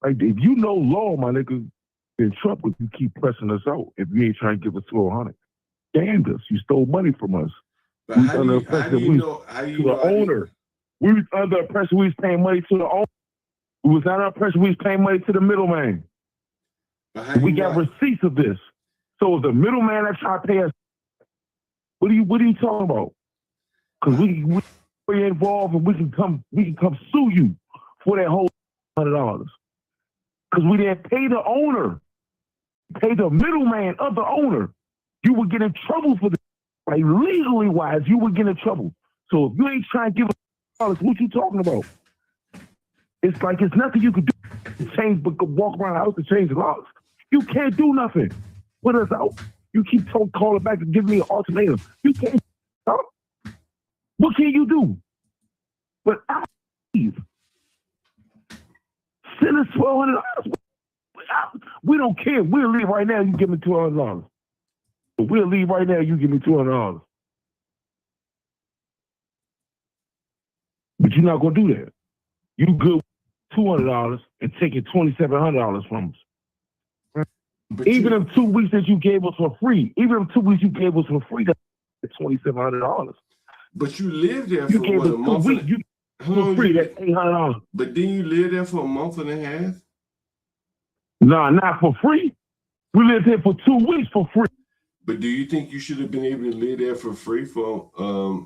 Like, if you know law, my nigga, in trouble if you keep pressing us out. If you ain't trying to give us 1,200, scammed us. You stole money from us. But how do you know the owner? We was under pressure. We was paying money to the owner. We was under pressure. We was paying money to the middleman. We got receipts of this. So the middleman that tried to pay us, what are you talking about? Because we're involved and we can come sue you for that whole $100. Because we didn't pay the owner, pay the middleman of the owner. You would get in trouble for this. Like, legally wise, you would get in trouble. So if you ain't trying to give us $100, what you talking about? It's like it's nothing you could do. Change, but walk around the house and change the laws. You can't do nothing. Put us out. You keep calling back and giving me an ultimatum. You can't. What can you do? But I leave. Send us $1,200. We don't care. We'll leave right now. You give me $200. We'll leave right now. You give me $200. But you're not gonna do that. You good $200 and taking $2,700 from us. Even them 2 weeks that you gave us for free, that's $2,700. But you lived there for what, a month? For free, that's $800. But didn't you live there for a month and a half? Nah, not for free. We lived here for 2 weeks for free. But do you think you should have been able to live there for free for a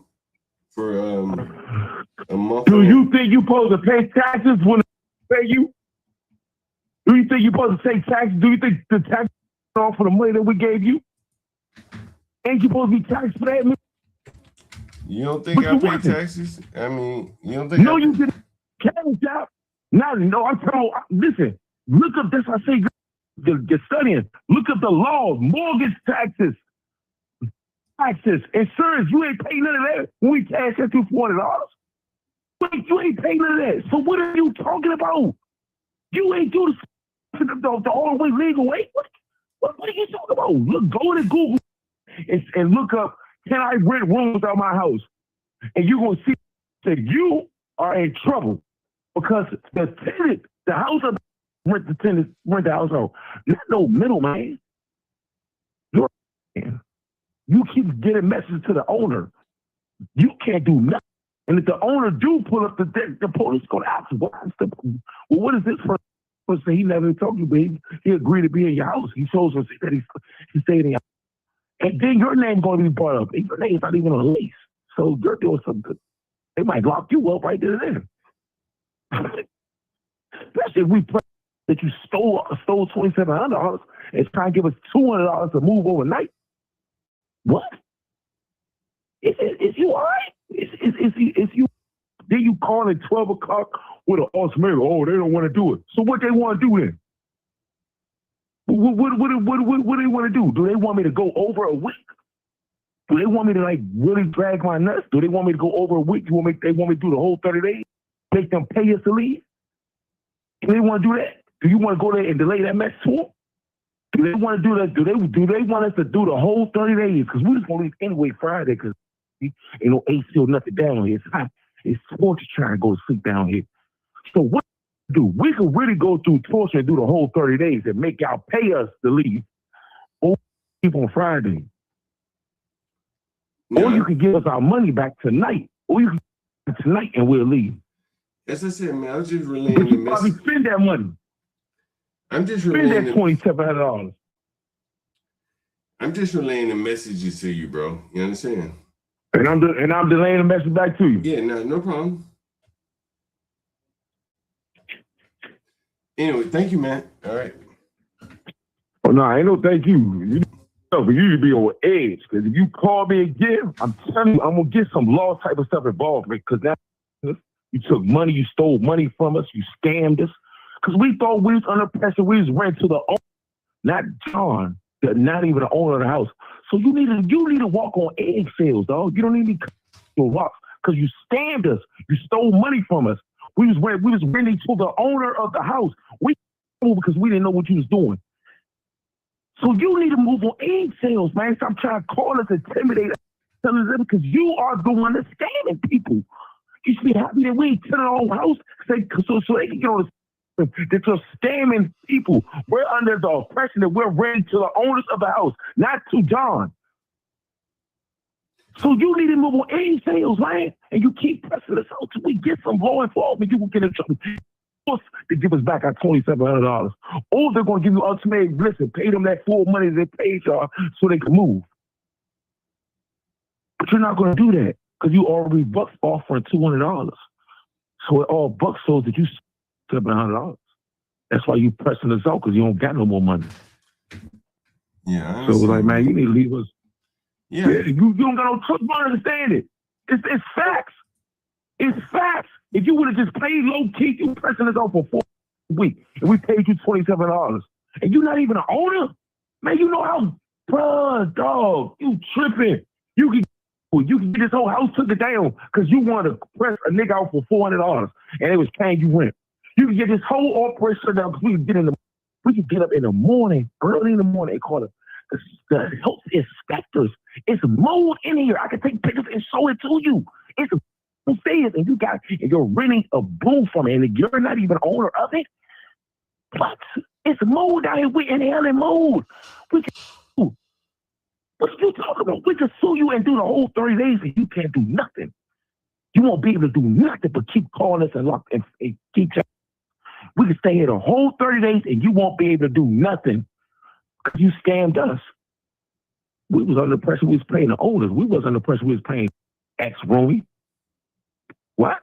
month? Do you think you supposed to pay taxes when they pay you? Do you think you supposed to pay taxes? Do you think the tax off for the money that we gave you? Ain't you supposed to be taxed for that? You don't think I pay taxes? I mean, you don't think? No, you didn't. Cash out. No, I'm telling you. Listen, look up. That's what I say. You're studying. Look up the laws. Mortgage taxes, insurance. You ain't paying none of that when we cash that through $400. You ain't paying none of that. So what are you talking about? You ain't do the all the way legal way. What are you talking about? Look, go to Google and look up, can I rent rooms out my house? And you're going to see that you are in trouble because the tenant, the house of rent the house out. Not no middleman. You keep getting messages to the owner. You can't do nothing. And if the owner do pull up the police going to ask him, what is this for? So he never told you, but he agreed to be in your house. He shows us that he stayed in your house. And then your name's going to be brought up. And your name's not even on the lease. So you're doing something good. They might lock you up right there and then. Especially if we play that you stole $2,700 and trying to give us $200 to move overnight. What? Is you all right? Is you? Then you call at 12 o'clock with an ultimatum. Oh, they don't want to do it. So what they want to do then? What do they want to do? Do they want me to go over a week? Do they want me to like really drag my nuts? Do they want me to go over a week? They want me to do the whole 30 days? Make them pay us to leave? Do they want to do that? Do you want to go there and delay that mess to them? Do they want to do that? Do they want us to do the whole 30 days? Because we just going to leave anyway Friday because ain't no AC or nothing down here. It's hot. It's torture trying to go to sleep down here. So what do? We could really go through torture and do the whole 30 days and make y'all pay us to leave or keep on Friday. Yeah. Or you can give us our money back tonight. Or you can give it tonight and we'll leave. As I said, man, I was just relaying the message. Probably spend that money. I'm just relaying that $2,700. I'm just relaying the messages to you, bro. You understand? And I'm delaying the message back to you. Yeah, no problem. Anyway, thank you, man. All right. Oh no, ain't no thank you. You need to be on edge because if you call me again, I'm telling you, I'm gonna get some law type of stuff involved because now you took money, you stole money from us, you scammed us. Because we thought we was under pressure, we was rent to the owner, not John, not even the owner of the house. So you need to walk on eggshells, dog. You don't need to walk because you scammed us. You stole money from us. We was renting to the owner of the house. We because we didn't know what you was doing. So you need to move on eggshells, man. Stop trying to call us, intimidate us, telling them because you are the one that's scamming people. You should be happy that we ain't telling our own house so they can get on the that you're scamming people. We're under the oppression that we're renting to the owners of the house, not to John. So you need to move on eggshells, man. And you keep pressing us out till we get some law enforcement. You will get in trouble to give us back our $2,700. Or they're going to give you ultimate listen, pay them that full money they paid y'all so they can move. But you're not going to do that because you already bucks offering $200. So it all bucks shows that you $700. That's why you pressing us out because you don't got no more money. Yeah. So it's like, man, you need to leave us. Yeah. You don't got no trust. You don't understand it. It's facts. It's facts. If you would have just paid low key, you pressing us out for 4 weeks, and we paid you $27, and you're not even an owner, man. You know how, bruh, dog, you tripping. You can get this whole house took it down because you wanted to press a nigga out for $400, and it was paying you rent. You can get this whole operation down because we can get up in the morning, early in the morning. They call it the health inspectors. It's mold in here. I can take pictures and show it to you. It's upstairs, and you're renting a room from it, and you're not even owner of it. What? It's mold out here. We inhaling mold. We can. What you talking about? We can sue you and do the whole 30 days, and you can't do nothing. You won't be able to do nothing but keep calling us and lock and keep checking. We can stay here the whole 30 days, and you won't be able to do nothing because you scammed us. We was under pressure. We was paying the owners. We was under pressure. We was paying ex-roomie. What?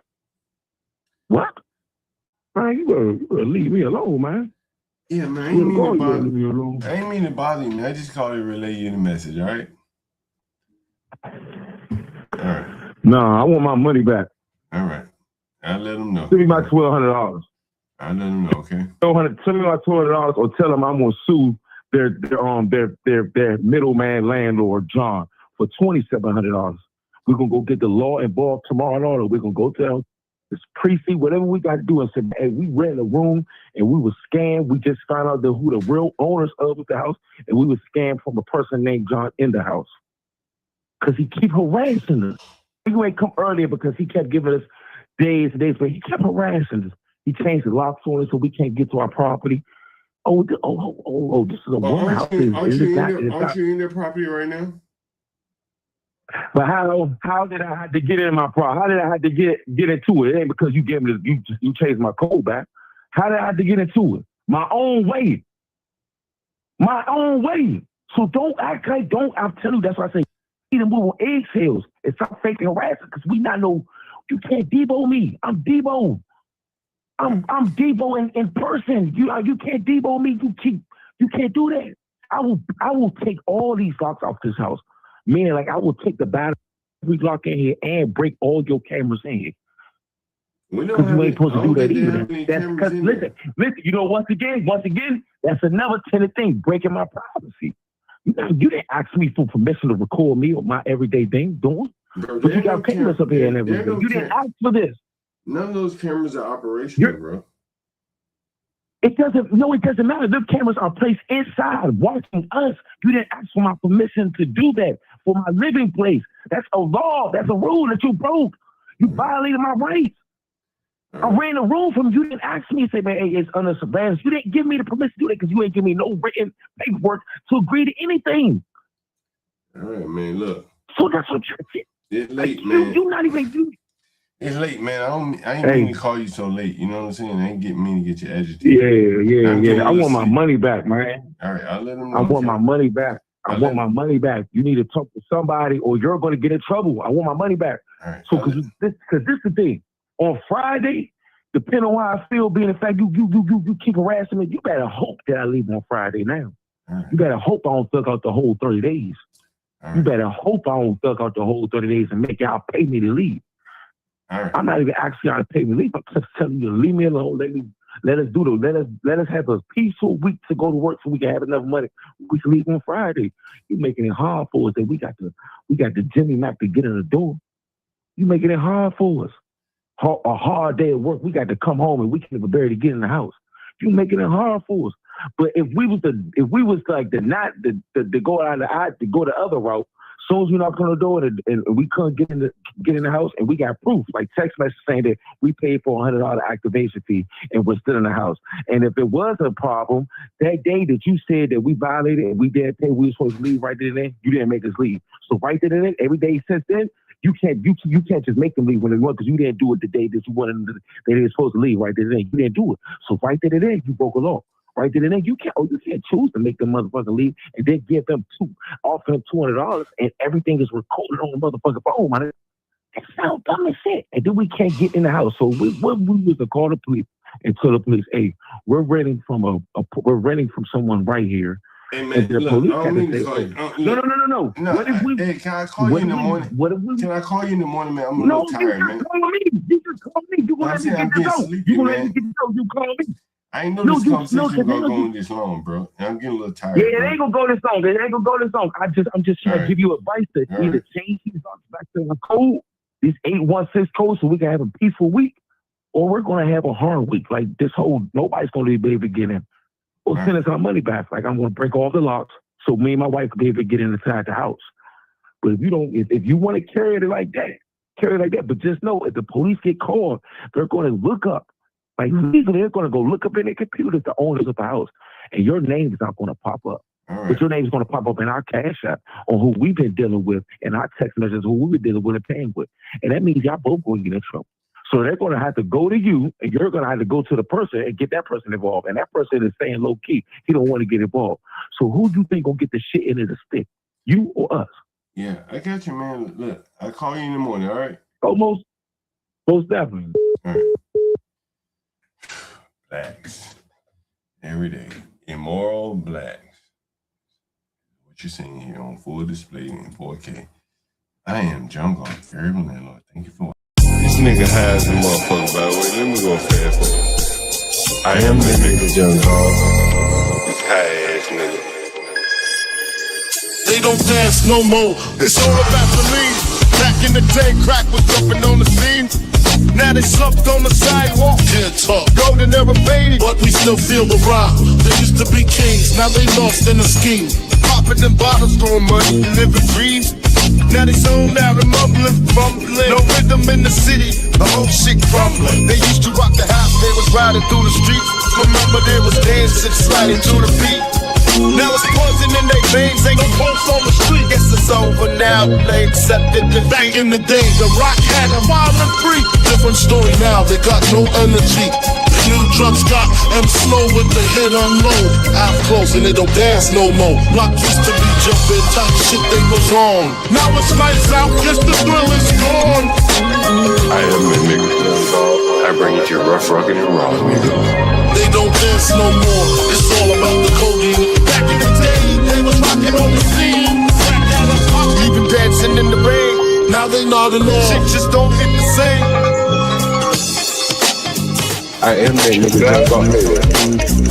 Man, you better leave me alone, man. Yeah, man. I ain't mean to bother you, man. I just called to relay you the message, all right? All right. Nah, I want my money back. All right. I'll let them know. Send me my $1,200. I'll let them know, okay? Send me my $200 or tell them I'm gonna sue their middleman landlord, John, for $2,700. We're gonna go get the law involved tomorrow and all. We're gonna go tell this precinct, whatever we got to do, and say, hey, we rented a room and we were scammed. We just found out who the real owners of the house, and we were scammed from a person named John in the house. Because he keep harassing us. You ain't come earlier because he kept giving us days and days, but he kept harassing us. He changed the locks on us so we can't get to our property. This is a one house. Aren't you in their property right now? But how did I have to get in my property? How did I have to get into it? It ain't because you gave me you changed my code back. How did I have to get into it? My own way. So don't act like I'm telling you, that's why I say you need to move on eggshells and stop faking harassing because we not know you can't Debo me. I'm Debo. I'm Debo in person. You can't Debo me. You can't do that. I will take all these locks off this house. Meaning, like, I will take the battery lock in here and break all your cameras in here. Because you ain't supposed to do that either. That's because listen. You know, once again, that's another tenant thing, breaking my privacy. You didn't ask me for permission to record me or my everyday thing doing. But you got cameras up here and everything. You didn't ask for this. None of those cameras are operational, bro. It doesn't matter. The cameras are placed inside watching us. You didn't ask for my permission to do that for my living place. That's a law. That's a rule that you broke. You violated my rights. I ran a room from you. You didn't ask me and say, man, hey, it's under surveillance. You didn't give me the permission to do that because you ain't give me no written paperwork to agree to anything. All right, man, look. So that's what it's late, man. You not even you. It's late, man. I ain't mean to call you so late. You know what I'm saying? I ain't mean to get you agitated. Yeah. I want my money back, man. All right, I'll let them know. I want my money back. I want my money back. You need to talk to somebody or you're going to get in trouble. I want my money back. All right. So, because this is the thing. On Friday, depending on how I feel, being the fact you keep harassing me, you better hope that I leave on Friday now. Right. You better hope I don't thug out the whole 30 days. Right. You better hope I don't thug out the whole 30 days and make y'all pay me to leave. Right. I'm not even asking y'all to pay me to leave. I'm just telling you to leave me alone. Let us have a peaceful week to go to work so we can have enough money. We can leave on Friday. You're making it hard for us that we got the Jimmy Mac to get in the door. You making it hard for us. A hard day at work, we got to come home and we can't even barely get in the house. You making it hard for us. But if we was to go out to go the other route, as soon as we knocked on the door and we couldn't get in the house, and we got proof, like text message saying that we paid for $100 activation fee and we're still in the house. And if it was a problem, that day that you said that we violated and we didn't pay, we were supposed to leave right there and then, you didn't make us leave. So right there and then, every day since then, you can't just make them leave when they want because you didn't do it the day that you wanted them they were supposed to leave right there and then. You didn't do it. So right there and then, you broke a law. Right there and then, you can't choose to make them motherfucker leave and then offer them $200 and everything is recorded on the motherfucker phone, man. That sounds dumb as shit. And then we can't get in the house. So we was to call the police and tell the police, hey, we're renting from someone right here. Hey man, look, I don't mean to call you. No. What if we? Hey, can I call you in the morning? Can I call you in the morning, man? I'm a little tired, man. You just call me. You gonna let me get this out. You gonna let me get this out. You call me. I ain't know this conversation gonna go on this long, bro. And I'm getting a little tired. Yeah, it ain't gonna go this long. I'm just trying to give you advice to either change these locks back to the code, these 816 codes, so we can have a peaceful week, or we're gonna have a hard week. Like nobody's gonna be able to get in. Or send us our money back. Like, I'm gonna break all the locks so me and my wife can be able to get inside the house. But if you want to carry it like that. But just know, if the police get called, they're going to look up. Like, legally, they're going to go look up in their computers the owners of the house, and your name is not going to pop up. Right. But your name is going to pop up in our cash app on who we've been dealing with, and our text messages who we've been dealing with and paying with. And that means y'all both going to get in trouble. So they're going to have to go to you, and you're going to have to go to the person and get that person involved. And that person is saying low key, he don't want to get involved. So who do you think going to get the shit into the stick? You or us? Yeah, I got you, man. Look, I'll call you in the morning, all right? Most definitely. All right. Blacks. Every day. Immoral blacks. What you're seeing here on full display in 4K. I am John Galt, urban landlord. Thank you for This nigga high as a motherfucker, by the way. Let me go fast forward. I am the nigga John Galt. This high ass nigga. They don't dance no more. It's all about the lean. Back in the day, crack was jumping on the scene. Now they slumped on the sidewalk. Can't talk. Golden era baby, but we still feel the rock. They used to be kings, now they lost in the scheme. Popping them bottles, throwing money, living dreams. Now they zoned out and mumbling. No rhythm in the city, the whole shit crumbling. They used to rock the house, they was riding through the streets. Remember there was dancing, sliding to the beat. Now it's poison in their veins, ain't no pulse on the street. Guess it's over now, they accepted defeat. Back in the day, the rock had a violent freak. Different story now, they got no energy. The new drugs got them slow with the hit unload. Out close and they don't dance no more. Block used to be jumping, type shit they was on. Now it's lights out, just the thrill is gone. I am the nigga John Galt. I bring you your rough rocking and rolling, nigga. They don't dance no more. It's all about the codeine. Back in the day, they was rocking on the scene. Even dancing in the rain. Now they nodding off. Shit just don't hit the same. I am that nigga.